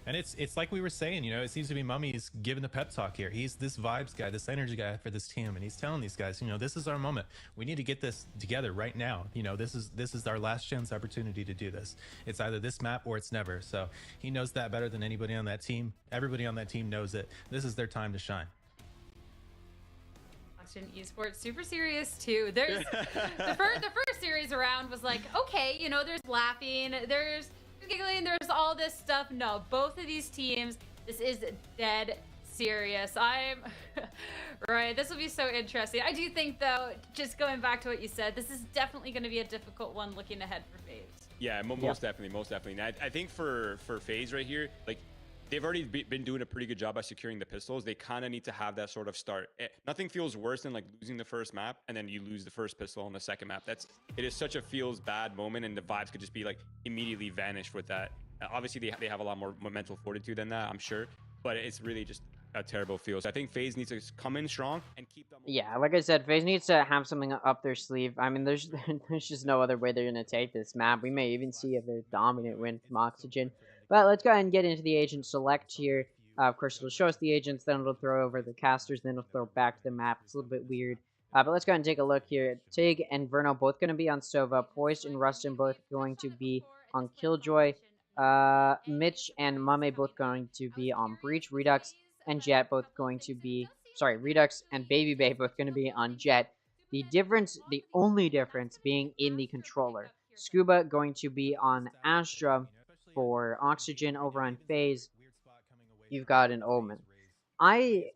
And it's like we were saying, it seems to be Mummy's giving the pep talk here. He's this vibes guy, this energy guy for this team, and he's telling these guys, this is our moment. We need to get this together right now. This is our last chance opportunity to do this. It's either this map or it's never. So he knows that better than anybody on that team. Everybody on that team knows it. This is their time to shine. Oxygen Esports super serious too. There's the first series around was like, okay, you know, there's laughing, there's giggling, there's all this stuff. No, both of these teams, this is dead serious. I'm right. This will be so interesting. I do think, though, just going back to what you said, this is definitely going to be a difficult one looking ahead for FaZe. Yeah, most definitely, most definitely. And I think for FaZe right here, like, they've already been doing a pretty good job by securing the pistols. They kind of need to have that sort of start. Nothing feels worse than like losing the first map and then you lose the first pistol on the second map. It is such a feels bad moment, and the vibes could just be like immediately vanished with that. Obviously, they have a lot more mental fortitude than that, I'm sure, but it's really just a terrible feel. So I think FaZe needs to come in strong and keep them. Yeah, like I said, FaZe needs to have something up their sleeve. I mean, there's just no other way they're gonna take this map. We may even see a very dominant win from Oxygen. But let's go ahead and get into the agent select here. Of course, it'll show us the agents, then it'll throw over the casters, then it'll throw back to the map. It's a little bit weird. But let's go ahead and take a look here. Tig and Verno both going to be on Sova. Poised and Rustin both going to be on Killjoy. Mitch and Mame both going to be on Breach. Redux and Jet both going to be... Sorry, Redux and Baby Bay both going to be on Jet. The only difference being in the controller. Scuba going to be on Astra. For Oxygen over on FaZe, you've got an Omen. I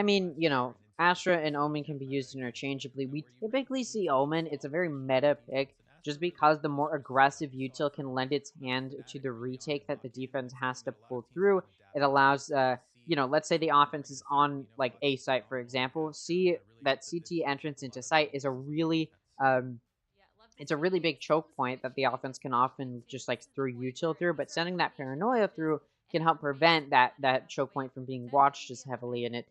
mean, you know, Astra and Omen can be used interchangeably. We typically see Omen. It's a very meta pick, just because the more aggressive util can lend its hand to the retake that the defense has to pull through. It allows, you know, let's say the offense is on, like, A site, for example. See that CT entrance into site is a really... it's a really big choke point that the offense can often just like throw util through, but sending that paranoia through can help prevent that choke point from being watched as heavily. And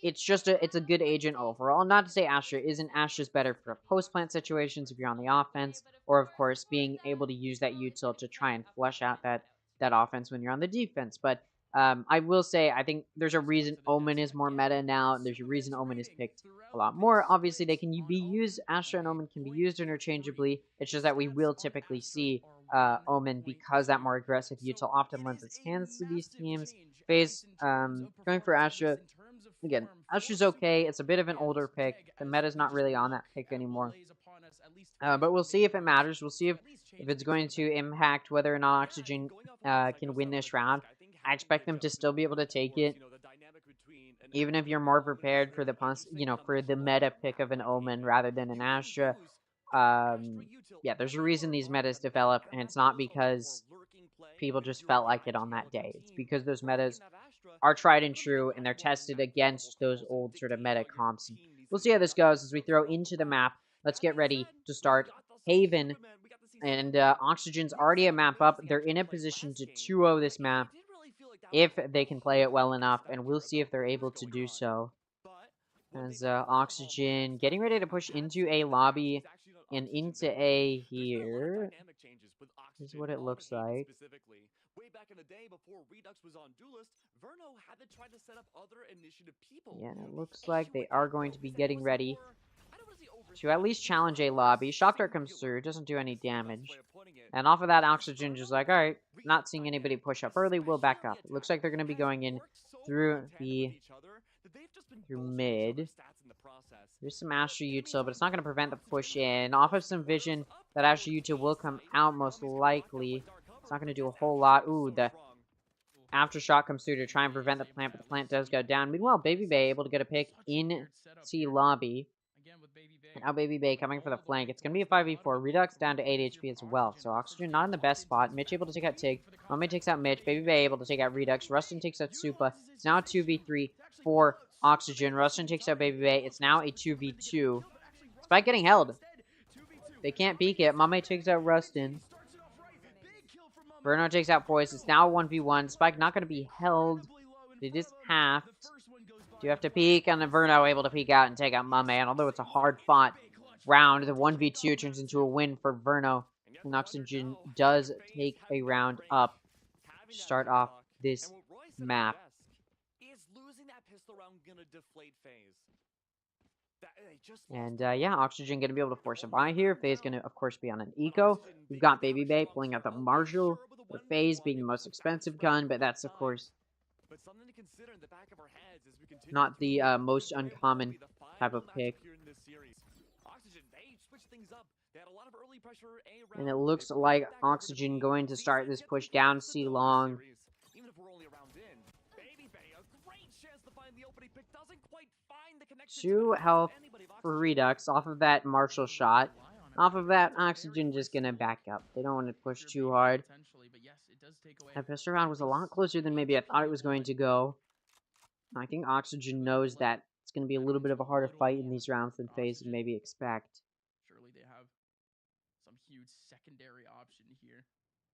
it's a good agent overall. Not to say Astra isn't. Astra's better for post plant situations if you're on the offense, or of course being able to use that util to try and flush out that offense when you're on the defense. But I will say, I think there's a reason Omen is more meta now, and there's a reason Omen is picked a lot more. Obviously, they can be used, Astra and Omen can be used interchangeably. It's just that we will typically see Omen, because that more aggressive util often lends its hands to these teams. FaZe, going for Astra. Again, Astra's okay. It's a bit of an older pick. The meta's not really on that pick anymore. But we'll see if it matters. We'll see if it's going to impact whether or not Oxygen can win this round. I expect them to still be able to take it, even if you're more prepared for the meta pick of an Omen rather than an Astra. Yeah, there's a reason these metas develop, and it's not because people just felt like it on that day. It's because those metas are tried and true, and they're tested against those old sort of meta comps. We'll see how this goes as we throw into the map. Let's get ready to start Haven, and Oxygen's already a map up. They're in a position to 2-0 this map if they can play it well enough, and we'll see if they're able to do so. As Oxygen getting ready to push into A lobby and into A here. This is what it looks like. Way back in the day, before Redux was on Duelist, Verno had to try to set up other initiative people. Yeah, and it looks like they are going to be getting ready to at least challenge A lobby. Shock Dart comes through, doesn't do any damage. And off of that, Oxygen just like, alright, not seeing anybody push up early, we'll back up. It looks like they're going to be going in through mid. There's some Astra util, but it's not going to prevent the push in. Off of some vision, that Astra util will come out most likely. It's not going to do a whole lot. Ooh, the Aftershock comes through to try and prevent the plant, but the plant does go down. Meanwhile, Baby Bay able to get a pick in C lobby. And now Baby Bay coming for the flank. It's going to be a 5v4. Redux down to 8 HP as well. So Oxygen not in the best spot. Mitch able to take out Tig. Mame takes out Mitch. Baby Bay able to take out Redux. Rustin takes out Supa. It's now a 2v3 for Oxygen. Rustin takes out Baby Bay. It's now a 2v2. Spike getting held. They can't peek it. Mame takes out Rustin. Verno takes out Poise. It's now a 1v1. Spike not going to be held. It is halved. Do you have to peek? And then Verno able to peek out and take out Mame. And although it's a hard-fought round, the 1v2 turns into a win for Verno. And Oxygen does take a round up to start off this map. Is losing that pistol round gonna deflate FaZe? And yeah, Oxygen going to be able to force a buy here. FaZe going to, of course, be on an eco. We've got Baby Bay pulling out the Marshall, with FaZe being the most expensive gun, but that's, of course, But something to consider in the back of our heads as we continue Not the to most uncommon type of pick. here in this series. Oxygen, they switched things up. They had a lot of early pressure And it looks like Oxygen going to start this push down C long. Even if we're only around in. Baby Bay, a great chance to find the opening pick. Doesn't quite find the connection. 2 health for Redux off of that Marshall shot. Off of that, Oxygen just gonna back up. They don't want to push too hard. That pistol round was a lot closer than maybe I thought it was going to go. I think Oxygen knows that it's going to be a little bit of a harder fight in these rounds than FaZe would maybe expect. Surely they have some huge secondary option here.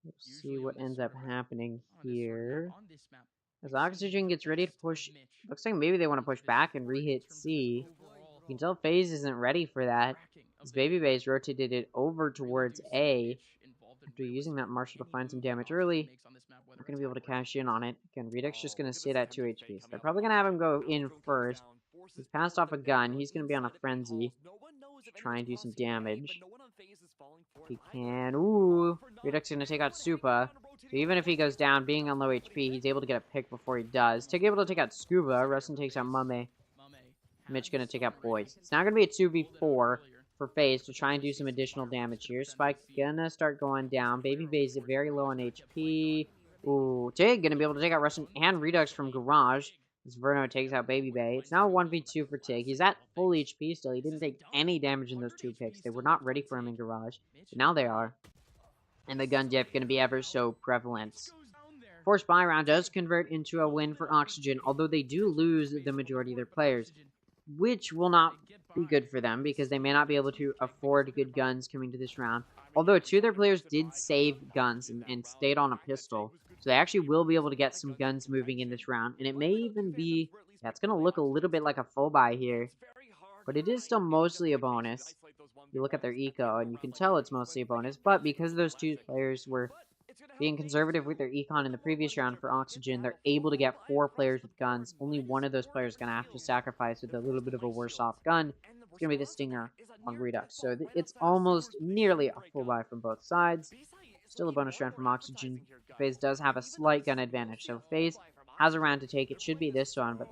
We'll see what ends up happening here. As Oxygen gets ready to push, looks like maybe they want to push back and re-hit C. You can tell FaZe isn't ready for that. As Baby Bay's rotated it over towards A. After using that Marshall to find some damage early, not going to be able to cash in on it. Again, Redux just going to sit at 2 HP. So they're probably going to have him go in first. He's passed off a gun. He's going to be on a frenzy to try and do some damage. He can. Ooh, Redux going to take out Supa. So even if he goes down, being on low HP, he's able to get a pick before he does. Able to take out Scuba. Rustin takes out Mame. Mitch going to take out Boys. It's now going to be a 2v4 for FaZe to try and do some additional damage here. Spike gonna start going down. Baby Bay's very low on HP. Ooh, Tig gonna be able to take out Rustin and Redux from Garage. As Verno takes out Baby Bay. It's now a 1v2 for Tig. He's at full HP still. He didn't take any damage in those 2 picks. They were not ready for him in Garage. But now they are. And the gun diff gonna be ever so prevalent. Forced buy round does convert into a win for Oxygen, although they do lose the majority of their players, which will not be good for them because they may not be able to afford good guns coming to this round. Although 2 of their players did save guns and stayed on a pistol, so they actually will be able to get some guns moving in this round. And it may even be, yeah, it's going to look a little bit like a full buy here, but it is still mostly a bonus. You look at their eco and you can tell it's mostly a bonus, but because those 2 players were being conservative with their econ in the previous round for Oxygen, they're able to get 4 players with guns. Only one of those players is going to have to sacrifice with a little bit of a worse off gun. It's going to be the Stinger on Redux. So it's almost nearly a full buy from both sides. Still a bonus round from Oxygen. FaZe does have a slight gun advantage. So FaZe has a round to take. It should be this one, but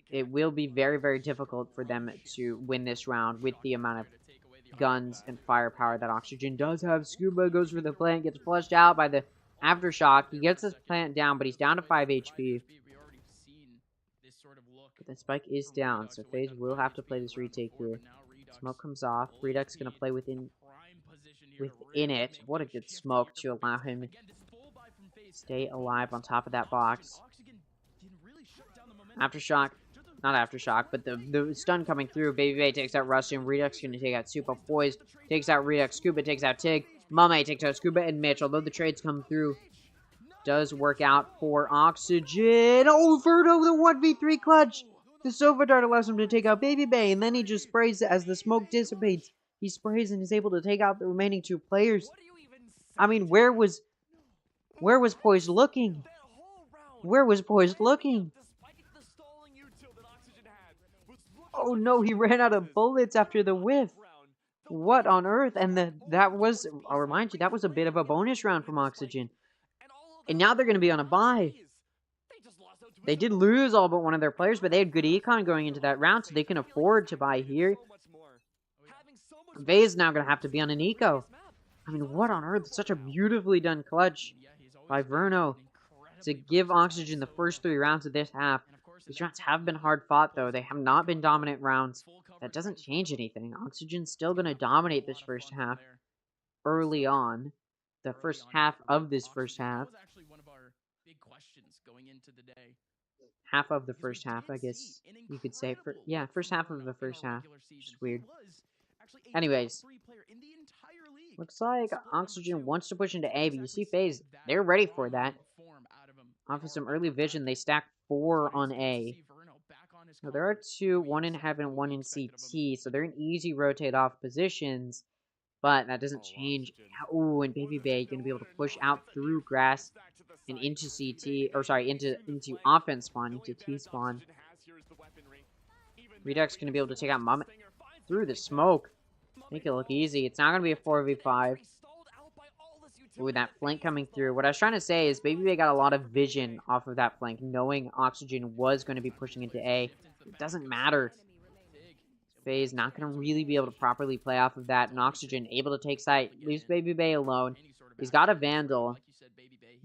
it will be very, very difficult for them to win this round with the amount of guns and firepower that Oxygen does have. Scuba goes for the plant, gets flushed out by the aftershock. He gets his plant down, but he's down to 5 HP. But the spike is down, so FaZe will have to play this retake here. Smoke comes off. Redux gonna play within it. What a good smoke to allow him to stay alive on top of that box. Aftershock. Not Aftershock, but the stun coming through. Baby Bay takes out Rustin. Redux going to take out Supa. Poise takes out Redux. Scuba takes out Tig. Mame takes out Scuba and Mitch. Although the trades come through, does work out for Oxygen. Oh, Verno with the 1v3 clutch. The Sova Dart allows him to take out Baby Bay, and then he just sprays it as the smoke dissipates. He sprays and is able to take out the remaining 2 players. I mean, where was Poise looking? Where was Poise looking? Oh no, he ran out of bullets after the whiff. What on earth? And that was, I'll remind you, that was a bit of a bonus round from Oxygen. And now they're going to be on a bye. They did lose all but one of their players, but they had good econ going into that round, so they can afford to buy here. FaZe now going to have to be on an eco. I mean, what on earth? Such a beautifully done clutch by Verno to give Oxygen the first 3 rounds of this half. These rounds have been hard fought, though. They have not been dominant rounds. That doesn't change anything. Oxygen's still going to dominate this first half early on. The first half of this first half. Half of the first half, I guess you could say. Yeah, first half of the first half. Which is weird. Anyways. Looks like Oxygen wants to push into A, but you see FaZe, they're ready for that. Off of some early vision, they stack 4 on A. So there are 2, 1 in Heaven, 1 in CT, so they're in easy rotate off positions, but that doesn't change. Ooh, and Baby Bay going to be able to push out through grass and into CT, or sorry, into offense spawn, into T spawn. Redux going to be able to take out Mum through the smoke. Make it look easy. It's not going to be a 4v5. Ooh, that flank coming through. What I was trying to say is Baby Bay got a lot of vision off of that flank, knowing Oxygen was going to be pushing into A. It doesn't matter. FaZe not going to really be able to properly play off of that, and Oxygen able to take site. Leaves Baby Bay alone. He's got a Vandal.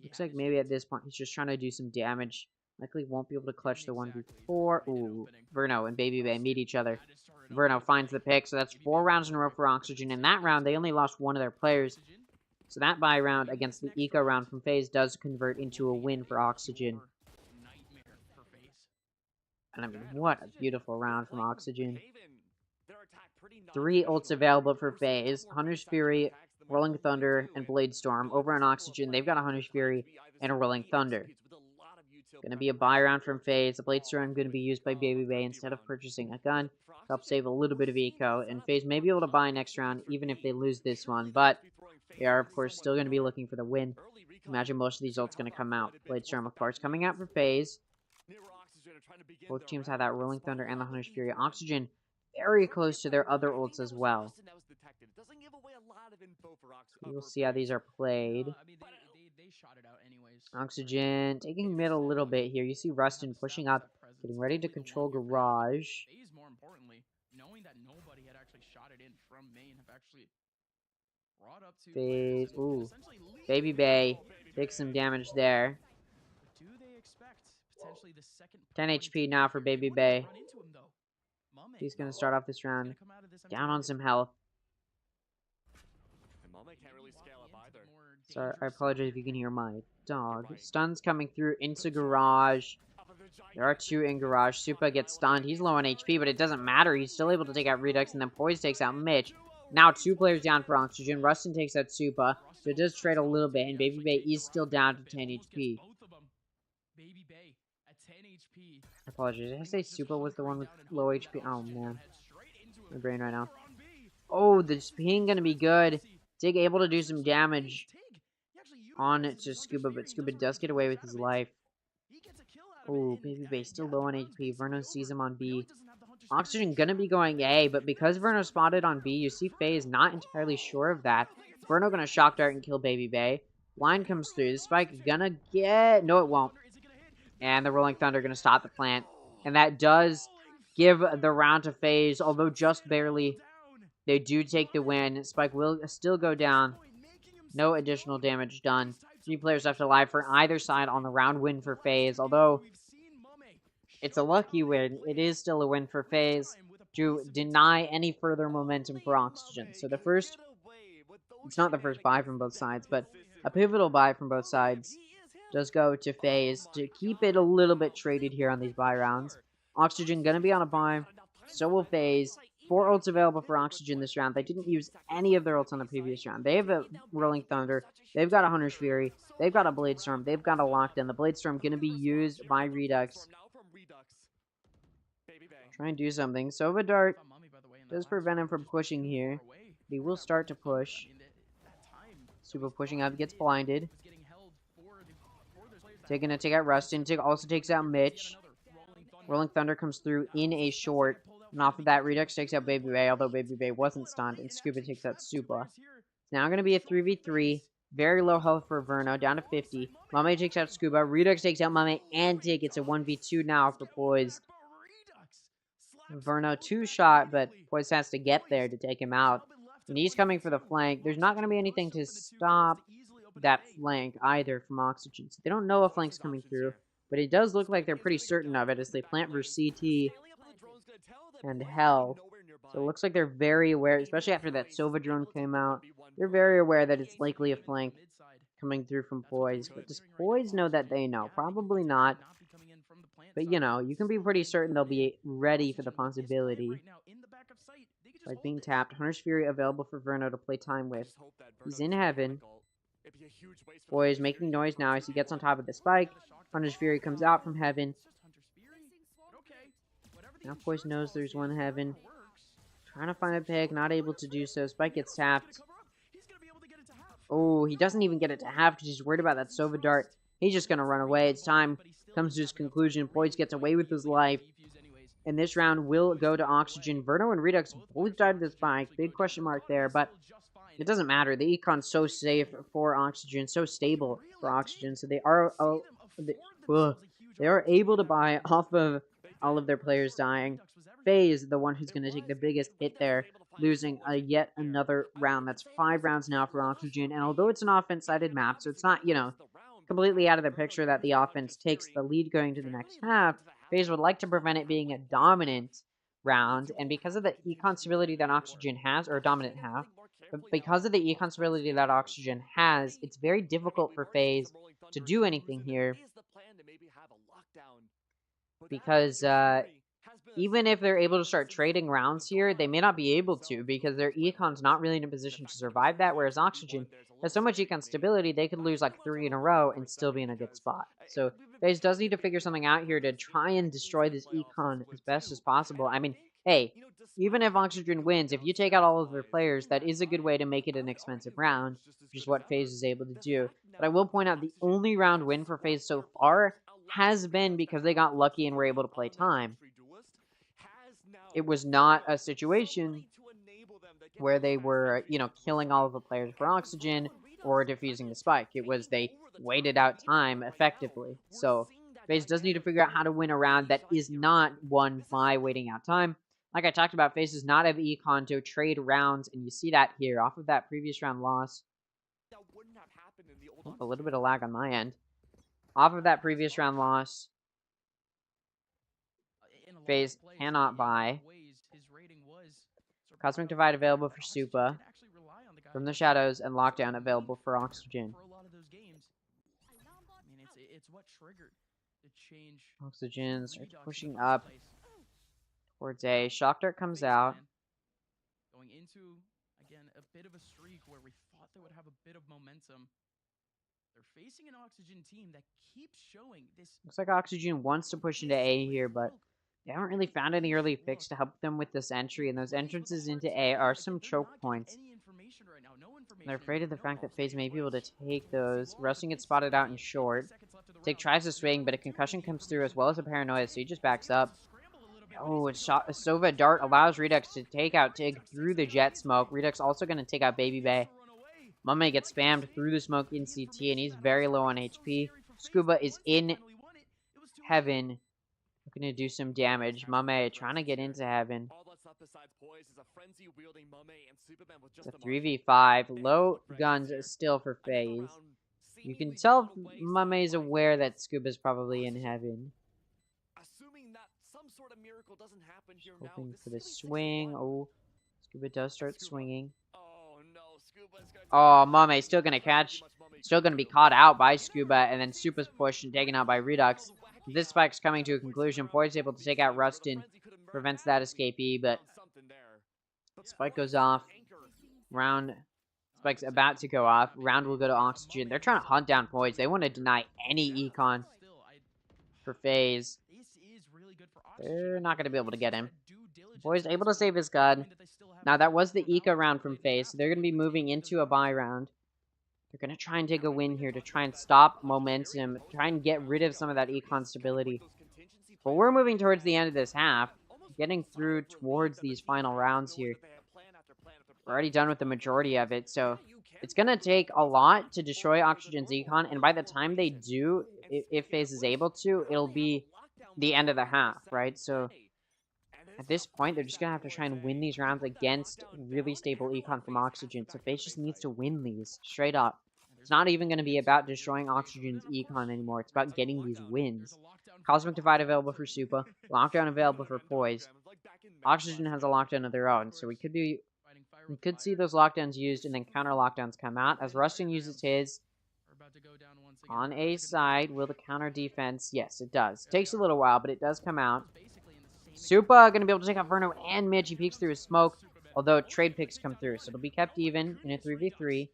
Looks like maybe at this point he's just trying to do some damage. Likely won't be able to clutch the 1v4. Ooh, Verno and Baby Bay meet each other. Verno finds the pick, so that's 4 rounds in a row for Oxygen. In that round, they only lost one of their players. So that bye round against the Eco round from FaZe does convert into a win for Oxygen. And I mean, what a beautiful round from Oxygen. 3 ults available for FaZe. Hunter's Fury, Rolling Thunder, and Blade Storm. Over on Oxygen, they've got a Hunter's Fury and a Rolling Thunder. Gonna be a buy round from FaZe. The Blade Storm gonna be used by Baby Bay instead of purchasing a gun to help save a little bit of eco. And FaZe may be able to buy next round even if they lose this one. But they are, of course, still gonna be looking for the win. Imagine most of these ults gonna come out. Blade Storm, of course, coming out for FaZe. Both teams have that Rolling Thunder and the Hunter's Fury. Oxygen very close to their other ults as well. We'll see how these are played. Oxygen taking mid a little bit here. You see Rustin pushing up, getting ready to control Garage. More importantly, knowing that nobody had actually shot it in from main have actually brought up to FaZe. Ooh. Baby Bay takes some damage there. Do they expect potentially the second 10 HP now for Baby Bay. He's going to start off this round down on some health. Sorry, I apologize if you can hear my dog. Stuns coming through into Garage. There are 2 in Garage. Supa gets stunned. He's low on HP, but it doesn't matter. He's still able to take out Redux, and then Poise takes out Mitch. Now 2 players down for Oxygen. Rustin takes out Supa, so it does trade a little bit, and Baby Bay is still down to 10 HP. Baby Bay at 10 HP. I apologize. Did I say Supa was the one with low HP? Oh, man. My brain right now. Oh, the ping gonna be good. Dig able to do some damage on to Scuba, but Scuba does get away with his life. Oh, Baby Bay still low on HP. Verno sees him on B. Oxygen gonna be going A, but because Verno spotted on B, you see FaZe not entirely sure of that. Verno gonna shock dart and kill Baby Bay. Line comes through. The spike gonna get... No, it won't. And the Rolling Thunder gonna stop the plant. And that does give the round to FaZe, although just barely. They do take the win. Spike will still go down. No additional damage done. 3 players left alive for either side on the round win for FaZe. Although it's a lucky win, it is still a win for FaZe to deny any further momentum for Oxygen. So the first, it's not the first buy from both sides, but a pivotal buy from both sides does go to FaZe to keep it a little bit traded here on these buy rounds. Oxygen gonna be on a buy. So will FaZe. 4 ults available for Oxygen this round. They didn't use any of their ults on the previous round. They have a Rolling Thunder. They've got a Hunter's Fury. They've got a Blade Storm. They've got a Lockdown. The Blade Storm going to be used by Redux. Try and do something. Sova Dart does prevent him from pushing here. He will start to push. Super pushing up. Gets blinded. Taking to take out Rustin. Also takes out Mitch. Rolling Thunder comes through in a short. And off of that, Redux takes out Baby Bay, although Baby Bay wasn't stunned, and Scuba takes out Supa. It's now going to be a 3v3. Very low health for Verno, down to 50. Mame takes out Scuba. Redux takes out Mame and Dig. It's a 1v2 now for Poise. Verno 2-shot, but Poise has to get there to take him out. And he's coming for the flank. There's not going to be anything to stop that flank either from Oxygen. So they don't know a flank's coming through, but it does look like they're pretty certain of it as they plant for CT and Hell. So it looks like they're very aware, especially after that Sova drone came out. They're very aware that it's likely a flank coming through from Poise. But does Poise know that they know? Probably not. But, you know, you can be pretty certain they'll be ready for the possibility. Like being tapped. Hunter's Fury available for Verno to play time with. He's in heaven. Poise making noise now as he gets on top of the spike. Hunter's Fury comes out from heaven. Now Poise knows there's one heaven. Trying to find a pick, not able to do so. Spike gets tapped. Oh, he doesn't even get it to half because he's worried about that Sova Dart. He's just going to run away. It's time. Comes to his conclusion. Poise gets away with his life. And this round will go to Oxygen. Verno and Redux both died to the spike. Big question mark there, but it doesn't matter. The Econ's so safe for Oxygen, so stable for Oxygen, so they are they are able to buy off of all of their players dying. FaZe, the one who's going to take the biggest hit there, losing yet another round. That's 5 rounds now for Oxygen, and although it's an offense-sided map, so it's not, completely out of the picture that the offense takes the lead going to the next half, FaZe would like to prevent it being a dominant round, and because of the econ stability that Oxygen has, or a dominant half, but because of the econ stability that Oxygen has, it's very difficult for FaZe to do anything here, because even if they're able to start trading rounds here, they may not be able to, because their econ's not really in a position to survive that, whereas Oxygen has so much econ stability, they could lose like 3 in a row and still be in a good spot. So FaZe does need to figure something out here to try and destroy this econ as best as possible. I mean, hey, even if Oxygen wins, if you take out all of their players, that is a good way to make it an expensive round, which is what FaZe is able to do. But I will point out the only round win for FaZe so far has been because they got lucky and were able to play time. It was not a situation where they were, killing all of the players for Oxygen or defusing the spike. It was they waited out time effectively. So FaZe does need to figure out how to win a round that is not won by waiting out time. Like I talked about, FaZe does not have econ to trade rounds, and you see that here off of that previous round loss. A little bit of lag on my end. Off of that previous round loss, FaZe cannot buy. Cosmic Divide available for Supa. From the Shadows, and Lockdown available for Oxygen. Oxygen starts pushing up towards A. Shock Dart comes out. Going into, again, a bit of a streak where we thought they would have a bit of momentum. They're facing an Oxygen team that keeps showing this. Looks like Oxygen wants to push into A here, but they haven't really found any early fix to help them with this entry, and those entrances into A are some choke points. They're afraid of the fact that FaZe may be able to take those. Rusting gets spotted out in short. Take tries to swing, but a concussion comes through as well as a paranoia, so he just backs up. Oh, a Sova Dart allows Redux to take out Tig through the jet smoke. Redux also going to take out Baby Bay. Mame gets spammed through the smoke in CT, and he's very low on HP. Scuba is in heaven, looking to do some damage. Mame trying to get into heaven. It's a 3v5. Low guns still for FaZe. You can tell Mame's aware that Scuba's probably in heaven. Hoping for the swing. Oh, Scuba does start swinging. Oh, Mame's still gonna catch. Still gonna be caught out by Scuba, and then Supa's pushed and taken out by Redux. This spike's coming to a conclusion. Poise able to take out Rustin. Prevents that escapee, but spike goes off. Round. Spike's about to go off. Round will go to Oxygen. They're trying to hunt down Poise. They want to deny any econ for FaZe. They're not going to be able to get him. Poise able to save his gun. Now, that was the Eco round from FaZe, so they're going to be moving into a buy round. They're going to try and take a win here to try and stop momentum, try and get rid of some of that econ stability. But we're moving towards the end of this half, getting through towards these final rounds here. We're already done with the majority of it, so it's going to take a lot to destroy Oxygen's econ, and by the time they do, if FaZe is able to, it'll be the end of the half, right? So at this point, they're just going to have to try and win these rounds against really stable econ from Oxygen, so FaZe just needs to win these, straight up. It's not even going to be about destroying Oxygen's econ anymore, it's about getting these wins. Cosmic Divide available for Supa, Lockdown available for Poise. Oxygen has a lockdown of their own, so we could see those lockdowns used and then counter lockdowns come out. As Rustin uses his on A side, will the counter defense? Yes, it does. Takes a little while, but it does come out. Supa going to be able to take out Verno and Mitch. He peeks through his smoke, although trade picks come through, so it'll be kept even in a 3v3.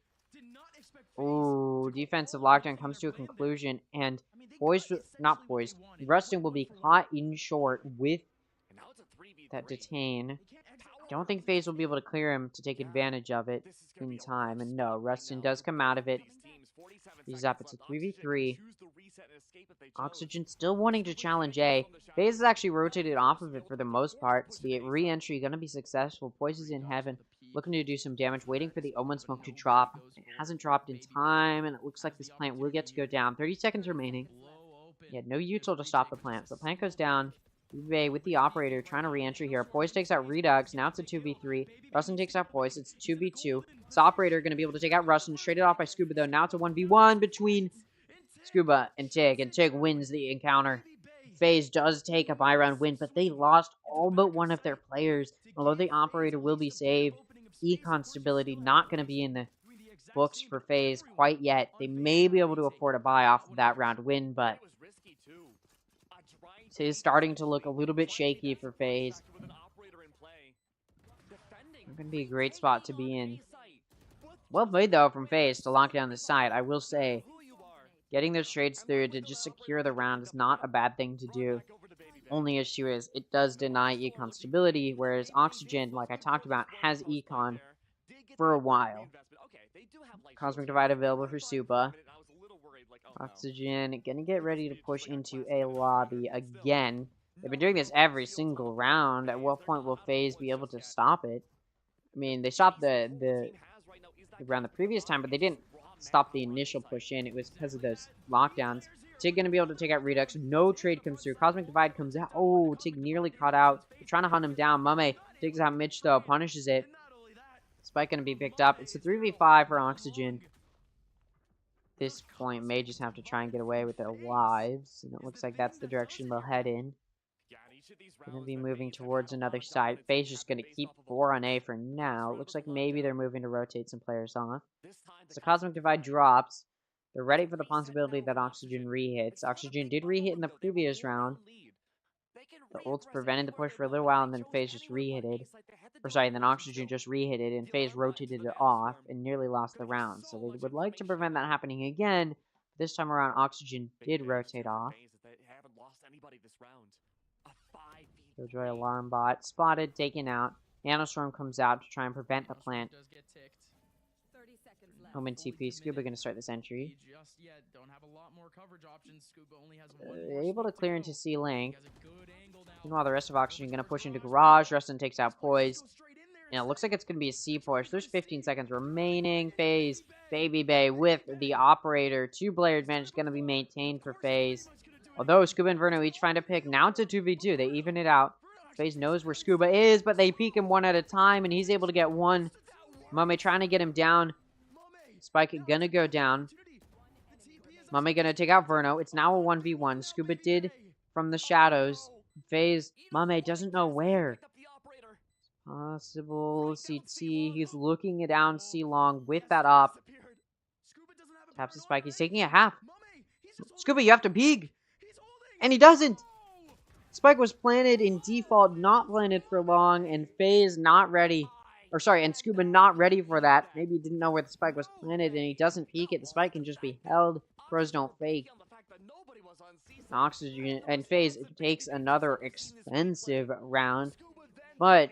Ooh, defensive lockdown comes to a conclusion, and Rustin will be caught in short with that detain. Don't think FaZe will be able to clear him to take advantage of it in time. And no, Rustin does come out of it. He's up. It's a 3v3. Oxygen still wanting to challenge A. FaZe has actually rotated off of it for the most part. So the re-entry going to be successful. Poise is in heaven. looking to do some damage, waiting for the Omen smoke to drop. It hasn't dropped in time, and it looks like this plant will get to go down. 30 seconds remaining. Yeah, no util to stop the plant. So the plant goes down. Uve with the operator trying to re-entry here. Poise takes out Redux. Now it's a 2v3. Rustin takes out Poise. It's 2v2. This operator going to be able to take out Rustin. Traded off by Scuba, though. Now it's a 1v1 between Scuba and Tig. And Tig wins the encounter. FaZe does take a buy-round win, but they lost all but one of their players. Although the operator will be saved, econ stability not going to be in the books for FaZe quite yet. They may be able to afford a buy off of that round win, but it is starting to look a little bit shaky for FaZe. Not going to be a great spot to be in. Well played, though, from FaZe to lock down the side. I will say, getting those trades through to just secure the round is not a bad thing to do. Only issue is it does deny econ stability, whereas Oxygen, like I talked about, has econ for a while. Cosmic Divide available for Supa. Oxygen gonna get ready to push into a lobby again. They've been doing this every single round. At what point will FaZe be able to stop it? I mean, they stopped the round the previous time, but they didn't stop the initial push in. It was because of those lockdowns. Tig gonna be able to take out Redux. No trade comes through. Cosmic Divide comes out. Oh, Tig nearly caught out. They're trying to hunt him down. Mame takes out Mitch, though. Punishes it. Spike gonna be picked up. It's a 3v5 for Oxygen. This point may just have to try and get away with their lives, and it looks like that's the direction they'll head in. Gonna be moving towards another side. FaZe just gonna keep 4 on A for now. Looks like maybe they're moving to rotate some players off. So Cosmic Divide drops. They're ready for the possibility that Oxygen re-hits. Oxygen did re-hit in the previous round. The ults prevented the push for a little while, and then FaZe just re-hitted. Or sorry, then Oxygen just re-hitted, and FaZe rotated it off, and nearly lost the round. So they would like to prevent that happening again. This time around, Oxygen did rotate off. Killjoy Alarm Bot spotted, taken out. Nanostorm comes out to try and prevent the plant. Omen TP. Scuba going to start this entry. Able to clear into C-Link. Meanwhile, the rest of Oxygen going to push into Garage. Rustin takes out Poise. And it looks like it's going to be a C push. There's 15 seconds remaining. FaZe, Baby Bay with the operator. 2-player advantage going to be maintained for FaZe. Although Scuba and Verno each find a pick. Now it's a 2v2. They even it out. FaZe knows where Scuba is, but they peek him one at a time, and he's able to get one. Mame trying to get him down. Spike gonna go down. Mame gonna take out Verno. It's now a 1v1. Scuba did from the shadows. FaZe, Mame doesn't know where. Possible CT. He's looking it down C-Long with that op. Taps the Spike. He's taking a half. Scuba, you have to peek. And he doesn't. Spike was planted in default, not planted for long, and FaZe not ready. Or sorry, and Scuba not ready for that. Maybe he didn't know where the Spike was planted, and he doesn't peek it. The Spike can just be held. Pros don't fake. Oxygen and FaZe takes another expensive round, but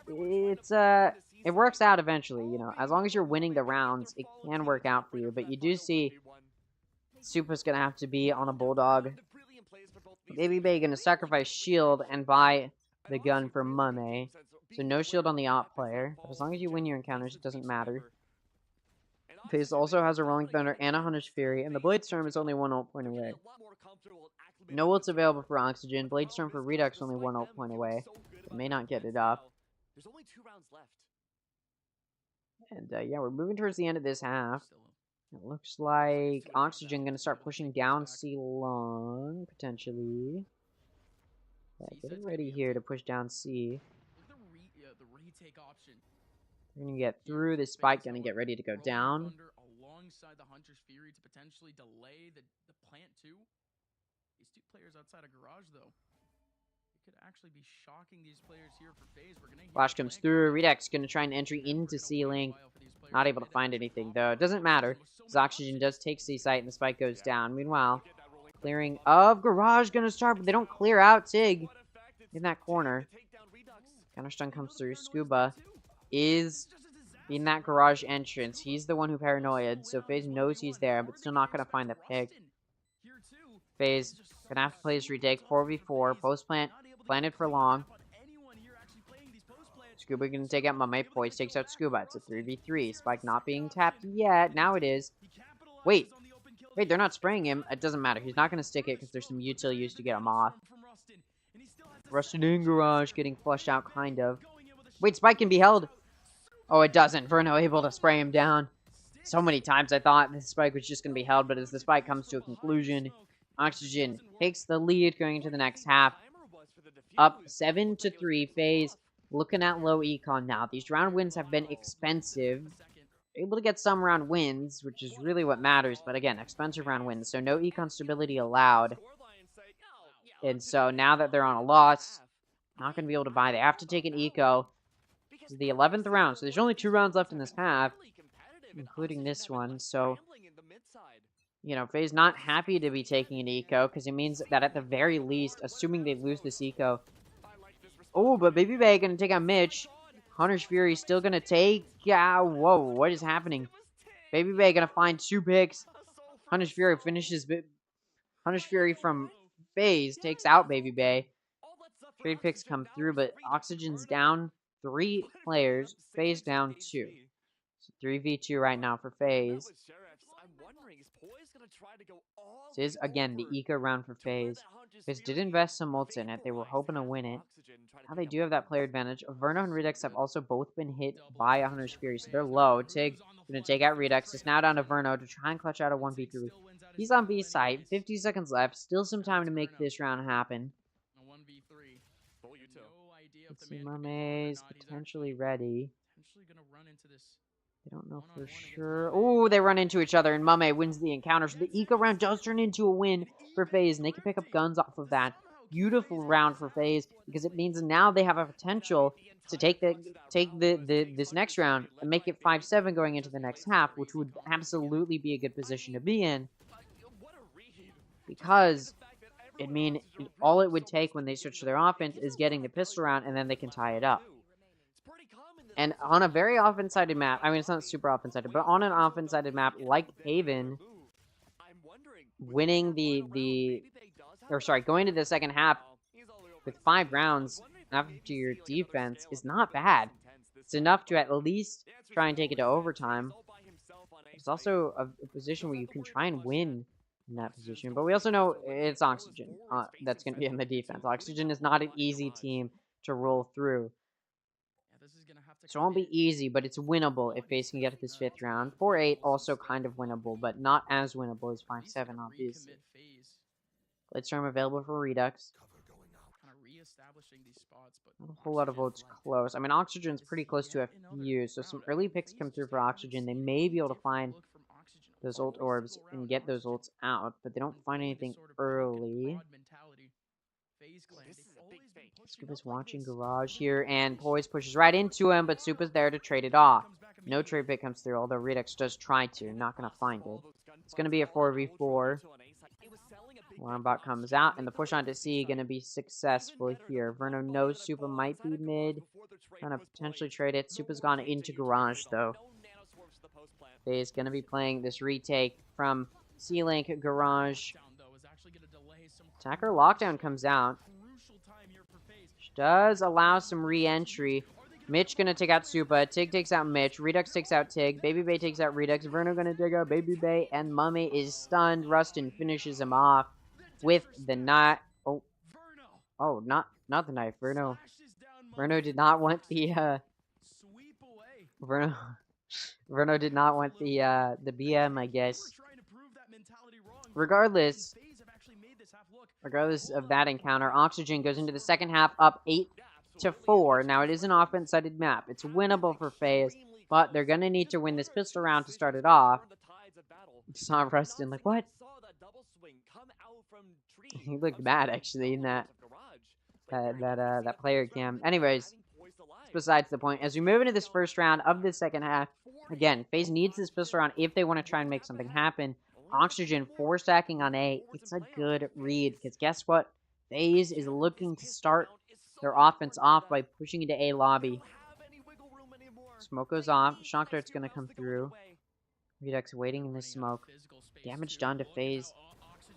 it's it works out eventually. You know, as long as you're winning the rounds, it can work out for you. But you do see Supa's gonna have to be on a Bulldog. Baby Bay gonna sacrifice shield and buy the gun for Mame. So no shield on the op player. But as long as you win your encounters, it doesn't matter. FaZe also has a Rolling Thunder and a Hunter's Fury, and the Blade Storm is only 1 ult point away. No ults available for Oxygen. Blade Storm for Redux only 1 ult point away. They may not get it up. There's only 2 rounds left. And yeah, we're moving towards the end of this half. It looks like Oxygen going to start pushing down C-Long, potentially. Yeah, getting ready here to push down C. They're going to get through. This Spike going to get ready to go down. Alongside the Hunter's Fury to potentially delay the plant too. These 2 players outside of Garage, though. It could actually be shocking these players here for FaZe. We're gonna Flash comes through. Redux going to try an entry into C-Link. Not able to find anything, though. It doesn't matter, because Oxygen does take C-Site, and the Spike goes down. Meanwhile, clearing of Garage going to start, but they don't clear out Tig in that corner. Counterstun comes through. Scuba is in that Garage entrance. He's the one who paranoid, so FaZe knows he's there, but still not going to find the pick. FaZe going to have to play his retake. 4v4. Post plant. Planted for long. Scuba gonna take out Mame. Poise takes out Scuba. It's a 3v3. Spike not being tapped yet. Now it is. Wait. Wait, they're not spraying him. It doesn't matter. He's not gonna stick it because there's some util used to get him off. Rusted in Garage getting flushed out, kind of. Wait, Spike can be held. Oh, it doesn't. Verno able to spray him down. So many times I thought the Spike was just going to be held, but as the Spike comes to a conclusion, Oxygen takes the lead going into the next half. Up 7-3. FaZe looking at low econ now. These round wins have been expensive. Able to get some round wins, which is really what matters, but again, expensive round wins, so no econ stability allowed. And so now that they're on a loss, not going to be able to buy. They have to take an eco. This is the 11th round, so there's only 2 rounds left in this half, including this one. So, you know, FaZe not happy to be taking an eco, because it means that at the very least, assuming they lose this eco. Oh, but Baby Bay going to take out Mitch. Hunter's Fury still going to take... Yeah, whoa, what is happening? Baby Bay going to find 2 picks. Hunter's Fury finishes... Hunter's Fury from FaZe takes out Baby Bay. Trade picks come through, but Oxygen's down 3 players. FaZe down 2. So 3v2 right now for FaZe. This is, again, the eco round for FaZe. FaZe did invest some ults in it. They were hoping to win it. Now they do have that player advantage. Verno and Redux have also both been hit by a Hunter's Fury, so they're low. Tig going to take out Redux. It's now down to Verno to try and clutch out a 1v3. He's on B site. 50 seconds left. Still some time to make this round happen. Let's see, Mermaid's potentially ready. They don't know for sure. Oh, they run into each other, and Mame wins the encounter. So the eco round does turn into a win for FaZe, and they can pick up guns off of that. Beautiful round for FaZe, because it means now they have a potential to take this next round and make it 5-7 going into the next half, which would absolutely be a good position to be in. Because it mean all it would take when they switch to their offense is getting the pistol round, and then they can tie it up. And on a very offense-sided map, I mean, it's not super offense-sided, but on an offense-sided map like Haven, winning going to the second half with 5 rounds after your defense is not bad. It's enough to at least try and take it to overtime. It's also a position where you can try and win in that position, but we also know it's Oxygen that's going to be in the defense. Oxygen is not an easy team to roll through. So it won't be easy, but it's winnable if FaZe can get to this 5th round. 4-8 also kind of winnable, but not as winnable as 5-7, obviously. Blitzstorm available for Redux. Not a whole lot of votes close. I mean, Oxygen's pretty close to a few, so some early picks come through for Oxygen. They may be able to find those ult orbs and get those ults out, but they don't find anything early. Scuba's watching Garage here, and Poise pushes right into him, but Supa's there to trade it off. No trade pick comes through, although Redux does try to. Not going to find it. It's going to be a 4v4. Alarmbot comes out, and the push onto C going to be successful here. Verno knows Supa might be mid. Trying to potentially trade it. Supa's gone into Garage, though. FaZe going to be playing this retake from C-Link, Garage. Attacker Lockdown comes out. Which does allow some re-entry. Mitch going to take out Supa. Tig takes out Mitch. Redux takes out Tig. Baby Bay takes out Redux. Verno going to take out Baby Bay. And Mummy is stunned. Rustin finishes him off with the knife. Oh, not the knife. Verno did not want the, Verno did not want the BM, I guess. Regardless of that encounter, Oxygen goes into the second half up 8-4. Now, it is an offense-sided map. It's winnable for FaZe, but they're going to need to win this pistol round to start it off. Saw Rustin like, what? He looked mad, actually, in that player cam. Anyways, besides the point. As we move into this first round of the second half, again, FaZe needs this pistol round if they want to try and make something happen. Oxygen 4 stacking on A. It's a good read, because guess what? FaZe is looking to start their offense off by pushing into A lobby. Smoke goes off. Shock Dart's going to come through. Redux waiting in the smoke. Damage done to FaZe.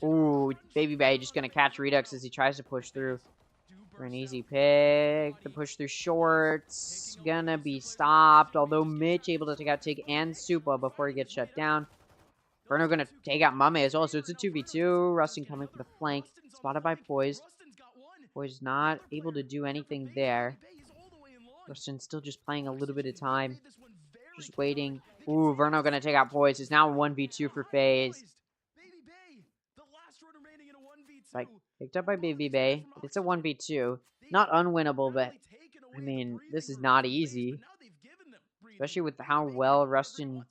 Ooh, Baby Bay just going to catch Redux as he tries to push through. For an easy pick. The push through shorts. Gonna be stopped. Although Mitch able to take out Tig and Supa before he gets shut down. Verno gonna take out Mame as well. So it's a 2v2. Rustin coming for the flank. Spotted by Poised. Poised not able to do anything there. Rustin still just playing a little bit of time. Just waiting. Ooh, Verno gonna take out Poised. It's now 1v2 for FaZe. Like, picked up by Baby Bay. It's a 1v2. Not unwinnable, but I mean, this is not easy. Especially with how well Rustin,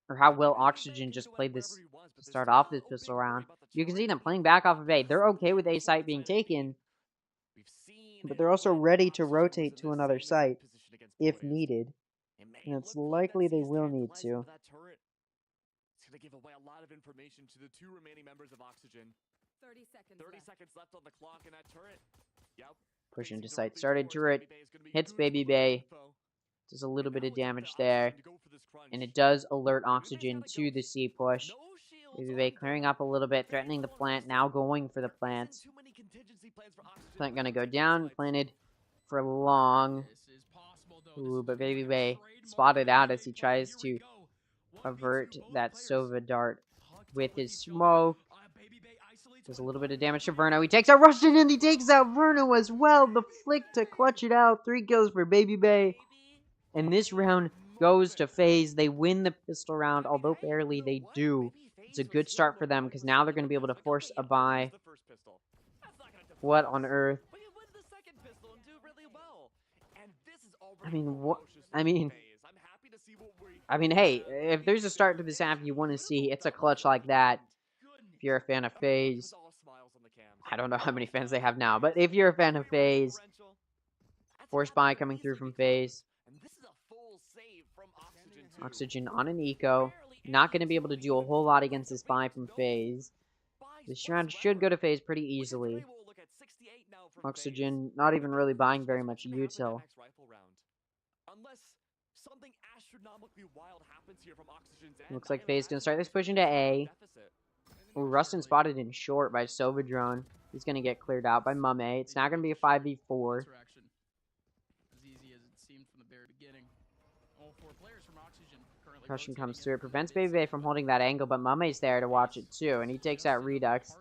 or how well Oxygen just played this to start off this pistol round. You can see them playing back off of A. They're okay with A site being taken, but they're also ready to rotate to another site if needed. And it's likely they will need to. It's going to give away a lot of information to the two remaining members of Oxygen. 30 seconds left on the clock in that turret. Yep. Push into site. Started turret. Hits Baby Bay. Does a little bit of damage there. And it does alert Oxygen to the C push. Baby Bay clearing up a little bit. Threatening the plant. Now going for the plant. Plant gonna go down. Planted for long. Ooh, but Baby Bay spotted out as he tries to avert that Sova dart with his smoke. Does a little bit of damage to Verno. He takes out Rustin and he takes out Verno as well. The flick to clutch it out. 3 kills for Baby Bay. And this round goes to FaZe. They win the pistol round, although barely they do. It's a good start for them because now they're going to be able to force a buy. What on earth? I mean, what? I mean, hey, if there's a start to this half you want to see, it's a clutch like that. If you're a fan of FaZe, I don't know how many fans they have now, but if you're a fan of FaZe, force buy coming through from FaZe. Oxygen on an eco. Not going to be able to do a whole lot against this buy from FaZe. This round should go to FaZe pretty easily. Oxygen not even really buying very much util. Looks like FaZe going to start this push into A. Ooh, Rustin spotted in short by Sovadrone. He's going to get cleared out by Mame. It's now going to be a 5v4. Crushing comes through. It prevents Baby Bay from holding that angle, but Mame's there to watch it too. And he takes out Redux.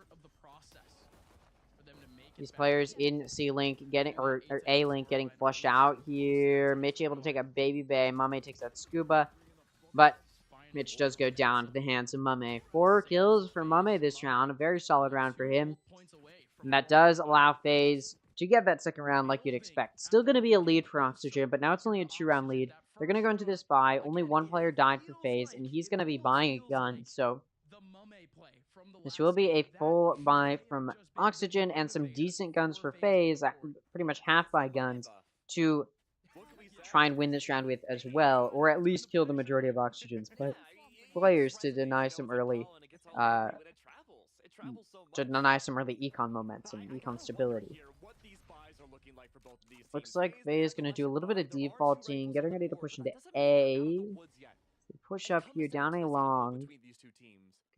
These players in C-Link getting, or A-Link getting flushed out here. Mitch able to take out Baby Bay. Mame takes out Scuba. But Mitch does go down to the hands of Mame. 4 kills for Mame this round. A very solid round for him. And that does allow FaZe to get that second round like you'd expect. Still going to be a lead for Oxygen, but now it's only a 2-round lead. They're going to go into this buy. Only one player died for FaZe, and he's going to be buying a gun. So this will be a full buy from Oxygen and some decent guns for FaZe, pretty much half buy guns, to try and win this round with as well, or at least kill the majority of Oxygen's players to deny some early econ momentum, econ stability. Looks like FaZe is going to do a little bit of defaulting, getting ready to push into A. Push up here, down a long.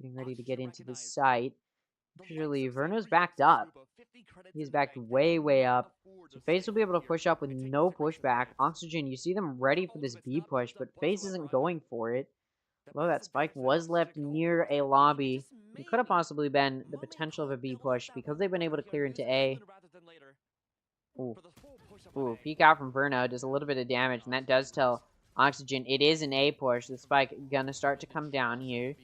Getting ready to get into the site. Actually, Verno's backed up. He's backed way, way up. So FaZe will be able to push up with no pushback. Oxygen, you see them ready for this B push, but FaZe isn't going for it. Although that spike was left near a lobby, it could have possibly been the potential of a B push because they've been able to clear into A. Ooh. Ooh, peek out from Verno does a little bit of damage, and that does tell Oxygen it is an A push. The spike gonna start to come down here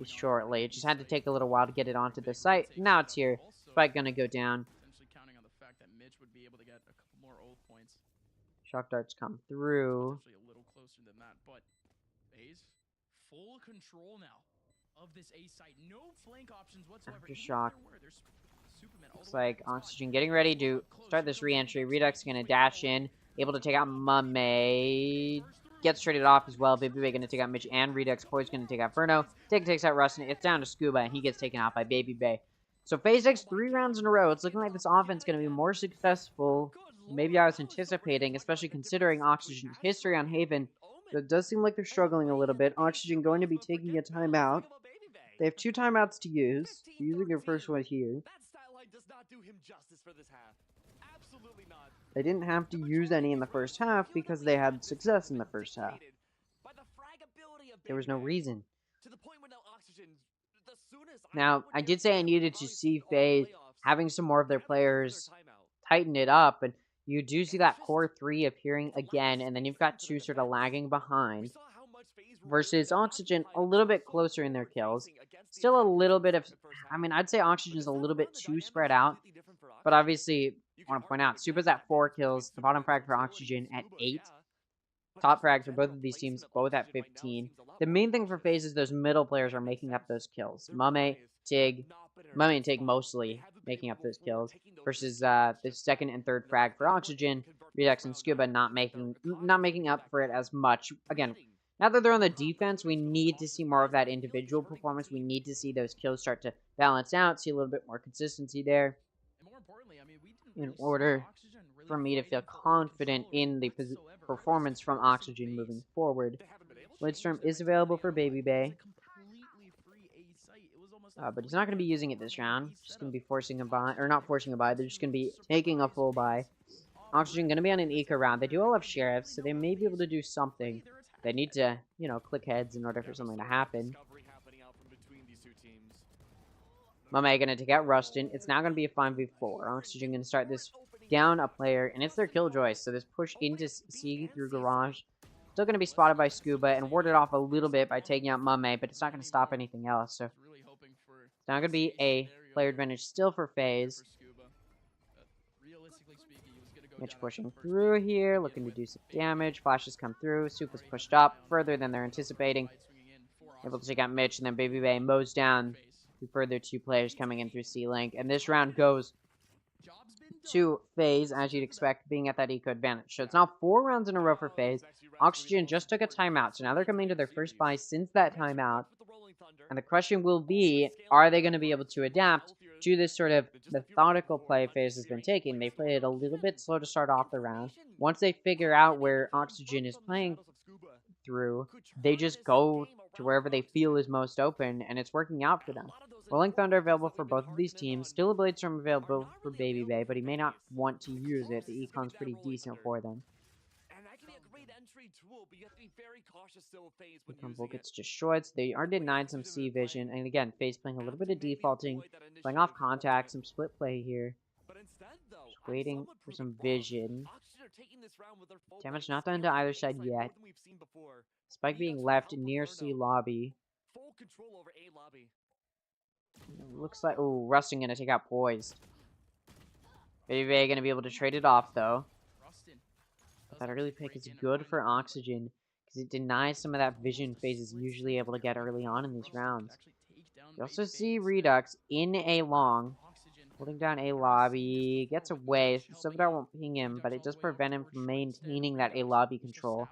shortly. It just had to take a little while to get it onto the site. Now it's here. Spike gonna go down. Shock darts come through. Full control now of this A site. No flank options whatsoever. Aftershock. Looks like Oxygen getting ready to start this re-entry. Redux gonna dash in, able to take out Mame. Gets traded off as well. Baby Bay gonna take out Mitch and Redux. Poise gonna take out Verno. Takes out Rustin. It's down to Scuba, and he gets taken out by Baby Bay. So FaZe takes 3 rounds in a row. It's looking like this offense is gonna be more successful. Maybe I was anticipating, especially considering Oxygen's history on Haven. It does seem like they're struggling a little bit. Oxygen going to be taking a timeout. They have 2 timeouts to use. Using their first one here. does not do him justice for this half. Absolutely not. They didn't have to use any in the first half because they had success in the first half. There was no reason. To the point where now Oxygen, the soonest Now, I did say I needed to see FaZe having some more of their players tighten it up, and you do see that core 3 appearing again, and then you've got 2 sort of lagging behind, versus Oxygen a little bit closer in their kills. Still a little bit of, I mean, I'd say Oxygen's a little bit too spread out, but obviously, I want to point out, Supa's at 4 kills, the bottom frag for Oxygen at 8. Top frags for both of these teams, both at 15. The main thing for FaZe is those middle players are making up those kills. Mame, Tig, Mame and Tig mostly making up those kills, versus the second and third frag for Oxygen, Redux and Scuba not making up for it as much. Again, now that they're on the defense, we need to see more of that individual performance. We need to see those kills start to balance out, see a little bit more consistency there, in order for me to feel confident in the performance from Oxygen moving forward. Blitzdstorm is available for Baby Bay, but he's not going to be using it this round. Just going to be forcing a buy, or not forcing a buy, they're just going to be taking a full buy. Oxygen going to be on an eco round. They do all have sheriffs, so they may be able to do something. They need to, you know, click heads in order for something to happen. Mame going to take out Rustin. It's now going to be a 5v4. Oxygen going to start this down a player, and it's their Killjoy, so this push into C through Garage. Still going to be spotted by Scuba and warded off a little bit by taking out Mame, but it's not going to stop anything else, so it's now going to be a player advantage still for FaZe. Mitch pushing through here, looking to do some damage. Flashes come through. Supa's pushed up further than they're anticipating. Able to take out Mitch, and then Baby Bay mows down the further 2 players coming in through C-Link. And this round goes to FaZe, as you'd expect, being at that eco advantage. So it's now 4 rounds in a row for FaZe. Oxygen just took a timeout, so now they're coming to their first buy since that timeout. And the question will be, are they going to be able to adapt to this sort of methodical play FaZe has been taking? They played it a little bit slow to start off the round. Once they figure out where Oxygen is playing through, they just go to wherever they feel is most open, and it's working out for them. Rolling Thunder available for both of these teams. Still a Blade-Storm available for Baby Bay, but he may not want to use it. The Econ's pretty decent for them. Econ Bolt gets destroyed, so they are denied some C vision. And again, FaZe playing a little bit of defaulting, playing off contact, some split play here. Just waiting for some vision. Damage not done to either side yet. Spike being left near C lobby. Looks like, oh, Rustin gonna take out Poised. Baby Bay gonna be able to trade it off though. But that early pick is good for Oxygen, because it denies some of that vision FaZe is usually able to get early on in these rounds. You also see Redux in A long, holding down A lobby, gets away. Sovadar won't ping him, but it does prevent him from maintaining that A lobby control.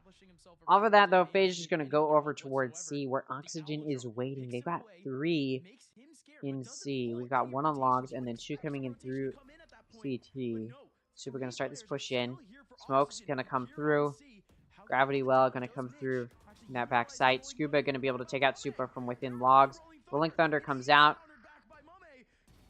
Off of that though, FaZe is just gonna go over towards C, where Oxygen is waiting. They've got 3 in C. We've got 1 on logs, and then 2 coming in through CT. Super gonna start this push in. Smoke's gonna come through. Gravity Well gonna come through in that back site. Scuba gonna be able to take out Super from within logs. Rolling Thunder comes out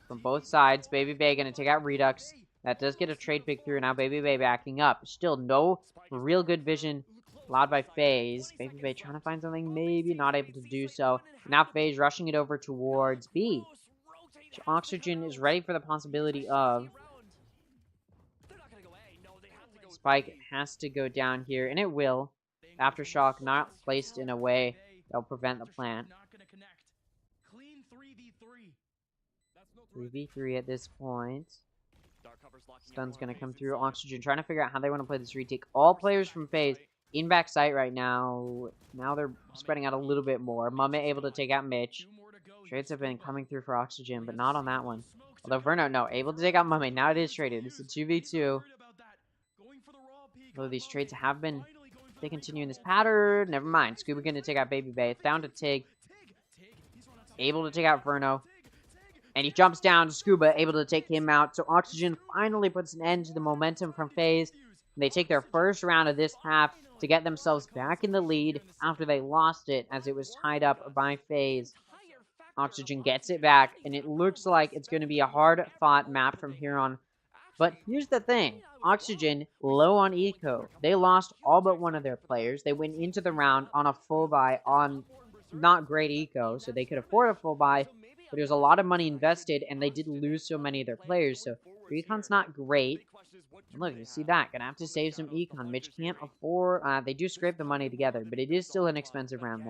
from both sides. Baby Bay gonna take out Redux. That does get a trade pick through. Now Baby Bay backing up. Still no real good vision allowed by FaZe. Baby Bay trying to find something, maybe not able to do so. Now FaZe rushing it over towards B. Oxygen is ready for the possibility of Spike has to go down here, and it will. Aftershock not placed in a way that will prevent the plant. 3v3 at this point. Stun's going to come through. Oxygen trying to figure out how they want to play this retake. All players from FaZe in backside right now. Now they're spreading out a little bit more. Mame able to take out Mitch. Trades have been coming through for Oxygen, but not on that one. Although Verno, no, able to take out Mame. Now it is traded. It's a 2v2. Although these trades have been, they continue in this pattern. Never mind. Scuba going to take out Baby Bay. It's down to Tig. Able to take out Verno. And he jumps down to Scuba, able to take him out. So Oxygen finally puts an end to the momentum from FaZe. They take their first round of this half to get themselves back in the lead after they lost it as it was tied up by FaZe. Oxygen gets it back, and it looks like it's going to be a hard-fought map from here on. But here's the thing. Oxygen, low on eco. They lost all but one of their players. They went into the round on a full buy on not great eco, so they could afford a full buy, but it was a lot of money invested, and they did lose so many of their players, so econ's not great. Look, you see that. Gonna have to save some econ. Mitch can't afford... they do scrape the money together, but it is still an expensive round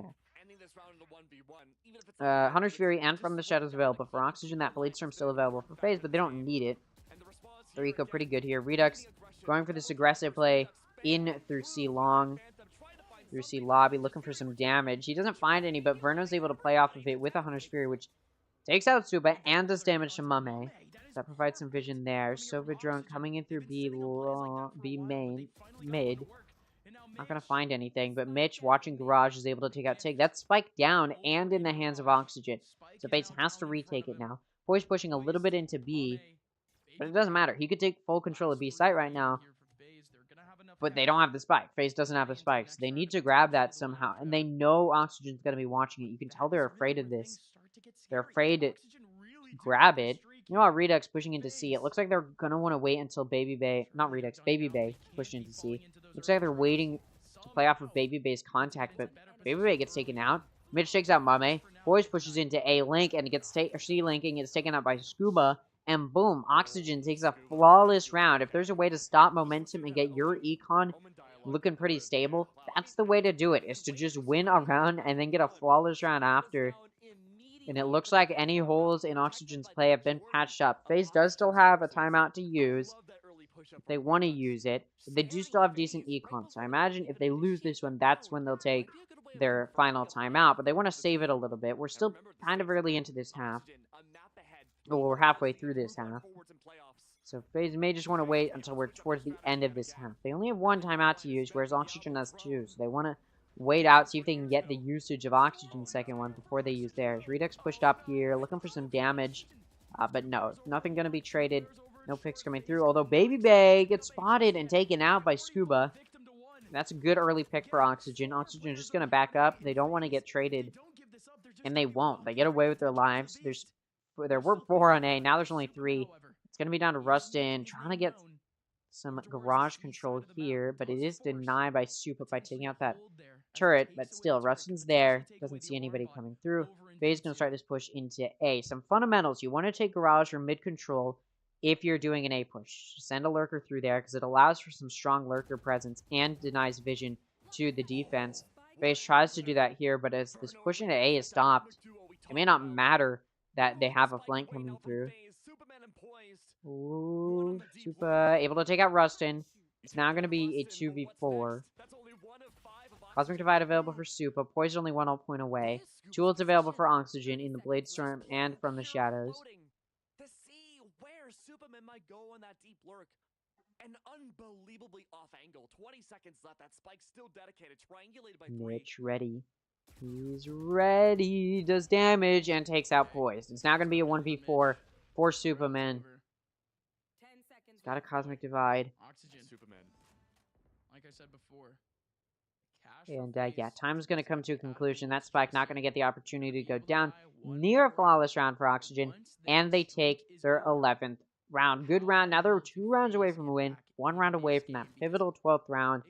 there. Hunter's Fury and From the Shadows available for Oxygen. That Blade Storm still available for FaZe, but they don't need it. Their eco pretty good here. Redux going for this aggressive play in through C long. Through C lobby, looking for some damage. He doesn't find any, but Verno's able to play off of it with a Hunter's Fury, which takes out Suba and does damage to Mame. That provides some vision there. Sova drone coming in through B main, mid. Not gonna find anything, but Mitch, watching Garage, is able to take out Tig. That's spiked down and in the hands of Oxygen. So FaZe has to retake it now. Poise pushing a little bit into B, but it doesn't matter. He could take full control of B site right now, but they don't have the spike. FaZe doesn't have the spikes. They need to grab that somehow, and they know Oxygen's gonna be watching it. You can tell they're afraid of this. They're afraid to grab it. You know how Redux pushing into C, it looks like they're gonna want to wait until Baby Bay, not Redux, Baby Bay pushed into C. Looks like they're waiting to play off of Baby Bay's contact, but Baby Bay gets taken out. Mitch takes out Mame. Boys pushes into A Link and gets C linking. It's taken out by Scuba, and boom, Oxygen takes a flawless round. If there's a way to stop momentum and get your econ looking pretty stable, that's the way to do it, is to just win a round and then get a flawless round after. And it looks like any holes in Oxygen's play have been patched up. FaZe does still have a timeout to use if they want to use it. But they do still have decent econ. So I imagine if they lose this one, that's when they'll take their final timeout. But they want to save it a little bit. We're still kind of early into this half. Well, we're halfway through this half. So FaZe may just want to wait until we're towards the end of this half. They only have one timeout to use, whereas Oxygen has two. So they want to wait out, see if they can get the usage of Oxygen's second one before they use theirs. Redux pushed up here, looking for some damage. But no, nothing going to be traded. No picks coming through. Although Baby Bay gets spotted and taken out by Scuba. That's a good early pick for Oxygen. Oxygen is just going to back up. They don't want to get traded. And they won't. They get away with their lives. There were 4 on A. Now there's only 3. It's going to be down to Rustin. Trying to get some garage control here. But it is denied by Supa by taking out that turret. But still, Rustin's there. Doesn't see anybody coming through. FaZe going to start this push into A. Some fundamentals. You want to take garage or mid control if you're doing an A push. Send a lurker through there because it allows for some strong lurker presence and denies vision to the defense. FaZe tries to do that here, but as this push into A is stopped, it may not matter that they have a flank coming through. Ooh, Supa able to take out Rustin. It's now going to be a 2v4. Cosmic Divide available for Supa. Poison only 1 ult point away. 2 ults available for Oxygen in the Blade Storm and From the Shadows. Might go on that deep lurk. An unbelievably off angle. 20 seconds left. That spike's still dedicated. Triangulated by Mitch ready. He's ready. Does damage and takes out Poise. It's now going to be a 1v4 for Superman. He's got a Cosmic Divide. Oxygen. Superman. Like I said before. And yeah, time's going to come to a conclusion. That spike not going to get the opportunity to go down. Near a flawless round for Oxygen. And they take their 11th round. Good round. Now they're 2 rounds away from a win. 1 round away from that pivotal 12th round.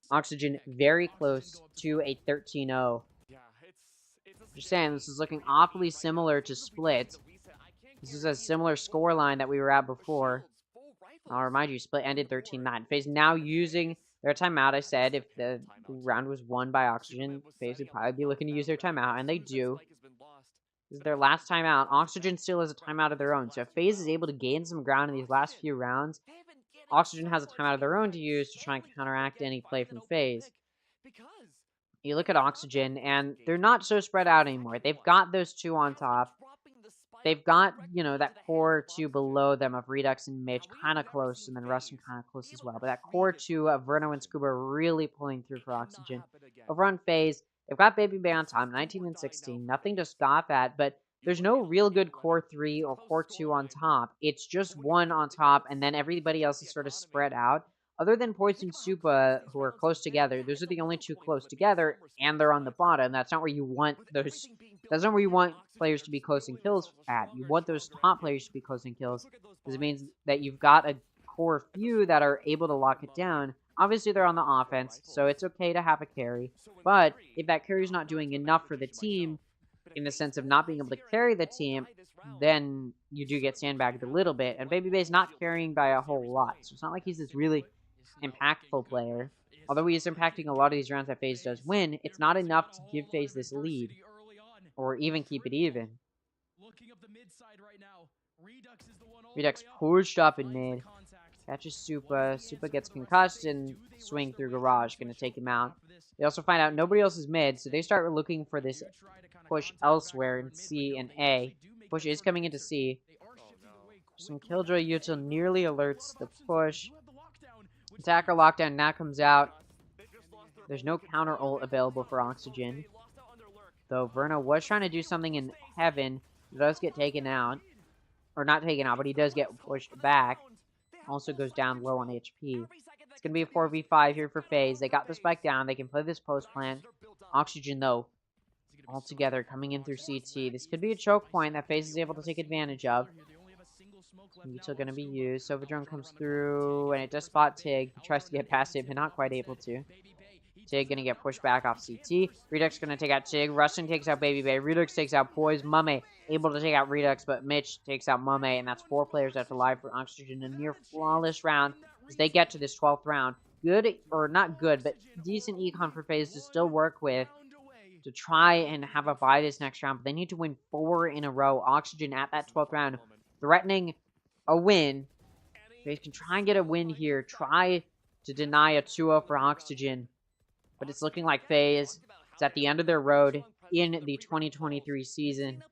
Oxygen very close to a 13-0. Just saying, this is looking awfully similar to Split. This is a similar score line that we were at before. I'll remind you, Split ended 13-9. FaZe now using their timeout. I said if the round was won by Oxygen, FaZe would probably be looking to use their timeout, and they do. This is their last timeout. Oxygen still has a timeout of their own. So if FaZe is able to gain some ground in these last few rounds, Oxygen has a timeout of their own to use to try and counteract any play from FaZe. You look at Oxygen, and they're not so spread out anymore. They've got those 2 on top. They've got, you know, that core 2 below them of Redux and Mitch kind of close, and then Rustin kind of close as well. But that core 2 of Verno and Scuba are really pulling through for Oxygen. Over on FaZe, they've got Baby Bay on top, 19 and 16. Nothing to scoff at, but there's no real good core 3 or core 2 on top. It's just 1 on top, and then everybody else is sort of spread out. Other than Poison and Supa, who are close together, those are the only 2 close together, and they're on the bottom. That's not where you want those That's not where you want players to be close in kills at. You want those top players to be close in kills, because it means that you've got a core few that are able to lock it down. Obviously, they're on the offense, so it's okay to have a carry. But if that carry is not doing enough for the team, in the sense of not being able to carry the team, then you do get sandbagged a little bit. And Babybay's not carrying by a whole lot, so it's not like he's this really impactful player. Although he is impacting a lot of these rounds that FaZe does win, it's not enough to give FaZe this lead, or even keep it even. Redux pushed up in mid, catches Supa. Supa gets concussed and swing through garage, gonna take him out. They also find out nobody else is mid, so they start looking for this push elsewhere in C and A. Push is coming into C. Some Killjoy util nearly alerts the push. Attacker lockdown now comes out. There's no counter ult available for Oxygen. Though Verno was trying to do something in Heaven. He does get taken out. Or not taken out, but he does get pushed back. Also goes down low on HP. It's going to be a 4v5 here for FaZe. They got the spike down. They can play this post plant. Oxygen, though, all together coming in through CT. This could be a choke point that FaZe is able to take advantage of. Util going to be used. Sova drone comes through, and it does spot Tig. He tries to get past it, but not quite able to. Tig going to get pushed back off CT. Redux going to take out Tig. Rustin takes out Babybay. Redux takes out Poise. Mame able to take out Redux, but Mitch takes out Mame, and that's 4 players left alive for Oxygen. A near flawless round as they get to this 12th round. Good, or not good, but decent econ for FaZe to still work with to try and have a bye this next round. But they need to win 4 in a row. Oxygen at that 12th round, threatening a win. FaZe can try and get a win here. Try to deny a 2-0 for Oxygen. But it's looking like FaZe is at the end of their road in the 2023 season.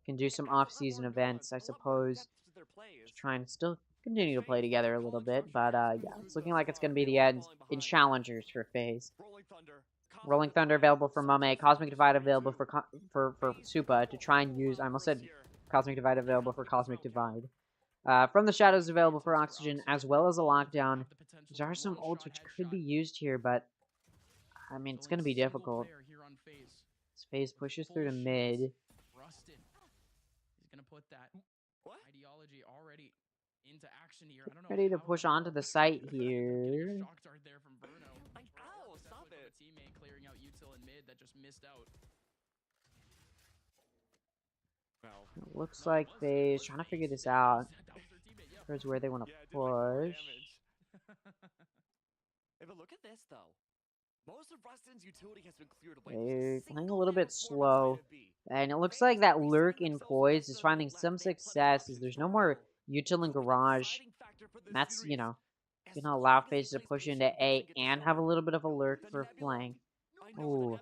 Can do some off-season events, I suppose, to try and still continue to play together a little bit. But yeah, it's looking like it's going to be the end in Challengers for FaZe. Rolling Thunder available for Mame. Cosmic Divide available for Supa to try and use. I almost said Cosmic Divide available for Cosmic Divide. From the Shadows available for Oxygen, as well as a Lockdown. There are some ults which could be used here, but I mean, it's going to be difficult. As FaZe pushes through to mid. He's going to put that ideology already into action here. I don't know. Ready to push onto the site here. Stop it. Teammate clearing out util in mid that just missed out. It looks like FaZe trying to figure this out. Here's where they want to push. If a look at this though, most of Rustin's utility has been cleared away. They're playing a little bit slow, and it looks like that lurk in Poise is finding some success as there's no more util in garage. And that's, you know, gonna allow FaZe to push into A and have a little bit of a lurk for flank. Ooh.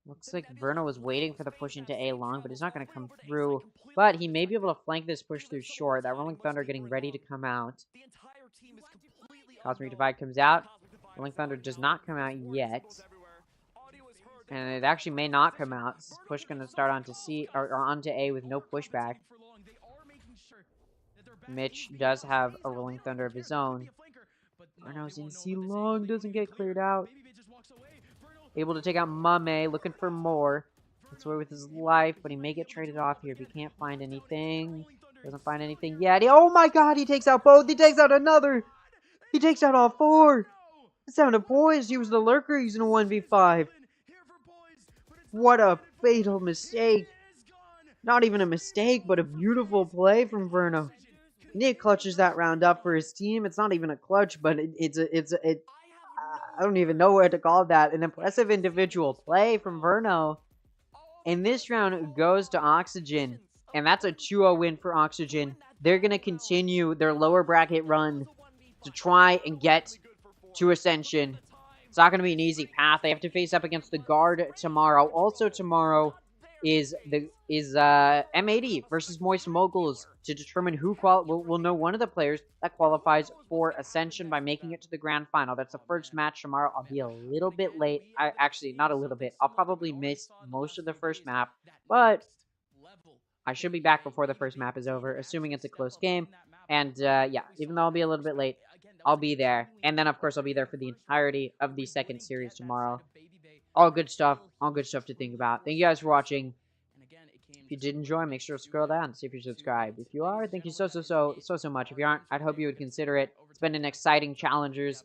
Looks like Verno was waiting for the push into A long, but he's not going to come through. But he may be able to flank this push through short. That Rolling Thunder getting ready to come out. Cosmic Divide comes out. Rolling Thunder does not come out yet. And it actually may not come out. This push going to start onto C or onto A with no pushback. Mitch does have a Rolling Thunder of his own. Verno's in C long, doesn't get cleared out. Able to take out Mame, looking for more. Gets away with his life, but he may get traded off here if he can't find anything. Doesn't find anything yet. Oh my god, he takes out both. He takes out another. He takes out all 4. It's down to Poise. He was the lurker using a 1v5. What a fatal mistake. Not even a mistake, but a beautiful play from Verno. Nick clutches that round up for his team. It's not even a clutch, but I don't even know what to call that. An impressive individual play from Verno. And this round goes to Oxygen. And that's a 2-0 win for Oxygen. They're going to continue their lower bracket run to try and get to Ascension. It's not going to be an easy path. They have to face up against the Guard tomorrow. Also tomorrow is M80 versus Moist Moguls to determine who we'll know one of the players that qualifies for Ascension by making it to the grand final. That's the first match tomorrow. I'll be a little bit late. Actually, not a little bit. I'll probably miss most of the first map, but I should be back before the first map is over, assuming it's a close game. And yeah, even though I'll be a little bit late, I'll be there. And then, of course, I'll be there for the entirety of the second series tomorrow. all good stuff. All good stuff to think about. Thank you guys for watching. If you did enjoy, make sure to scroll down and see if you're subscribed. If you are, thank you so much. If you aren't, I'd hope you would consider it. It's been an exciting Challengers,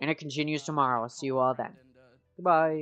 and it continues tomorrow. I'll see you all then. Goodbye.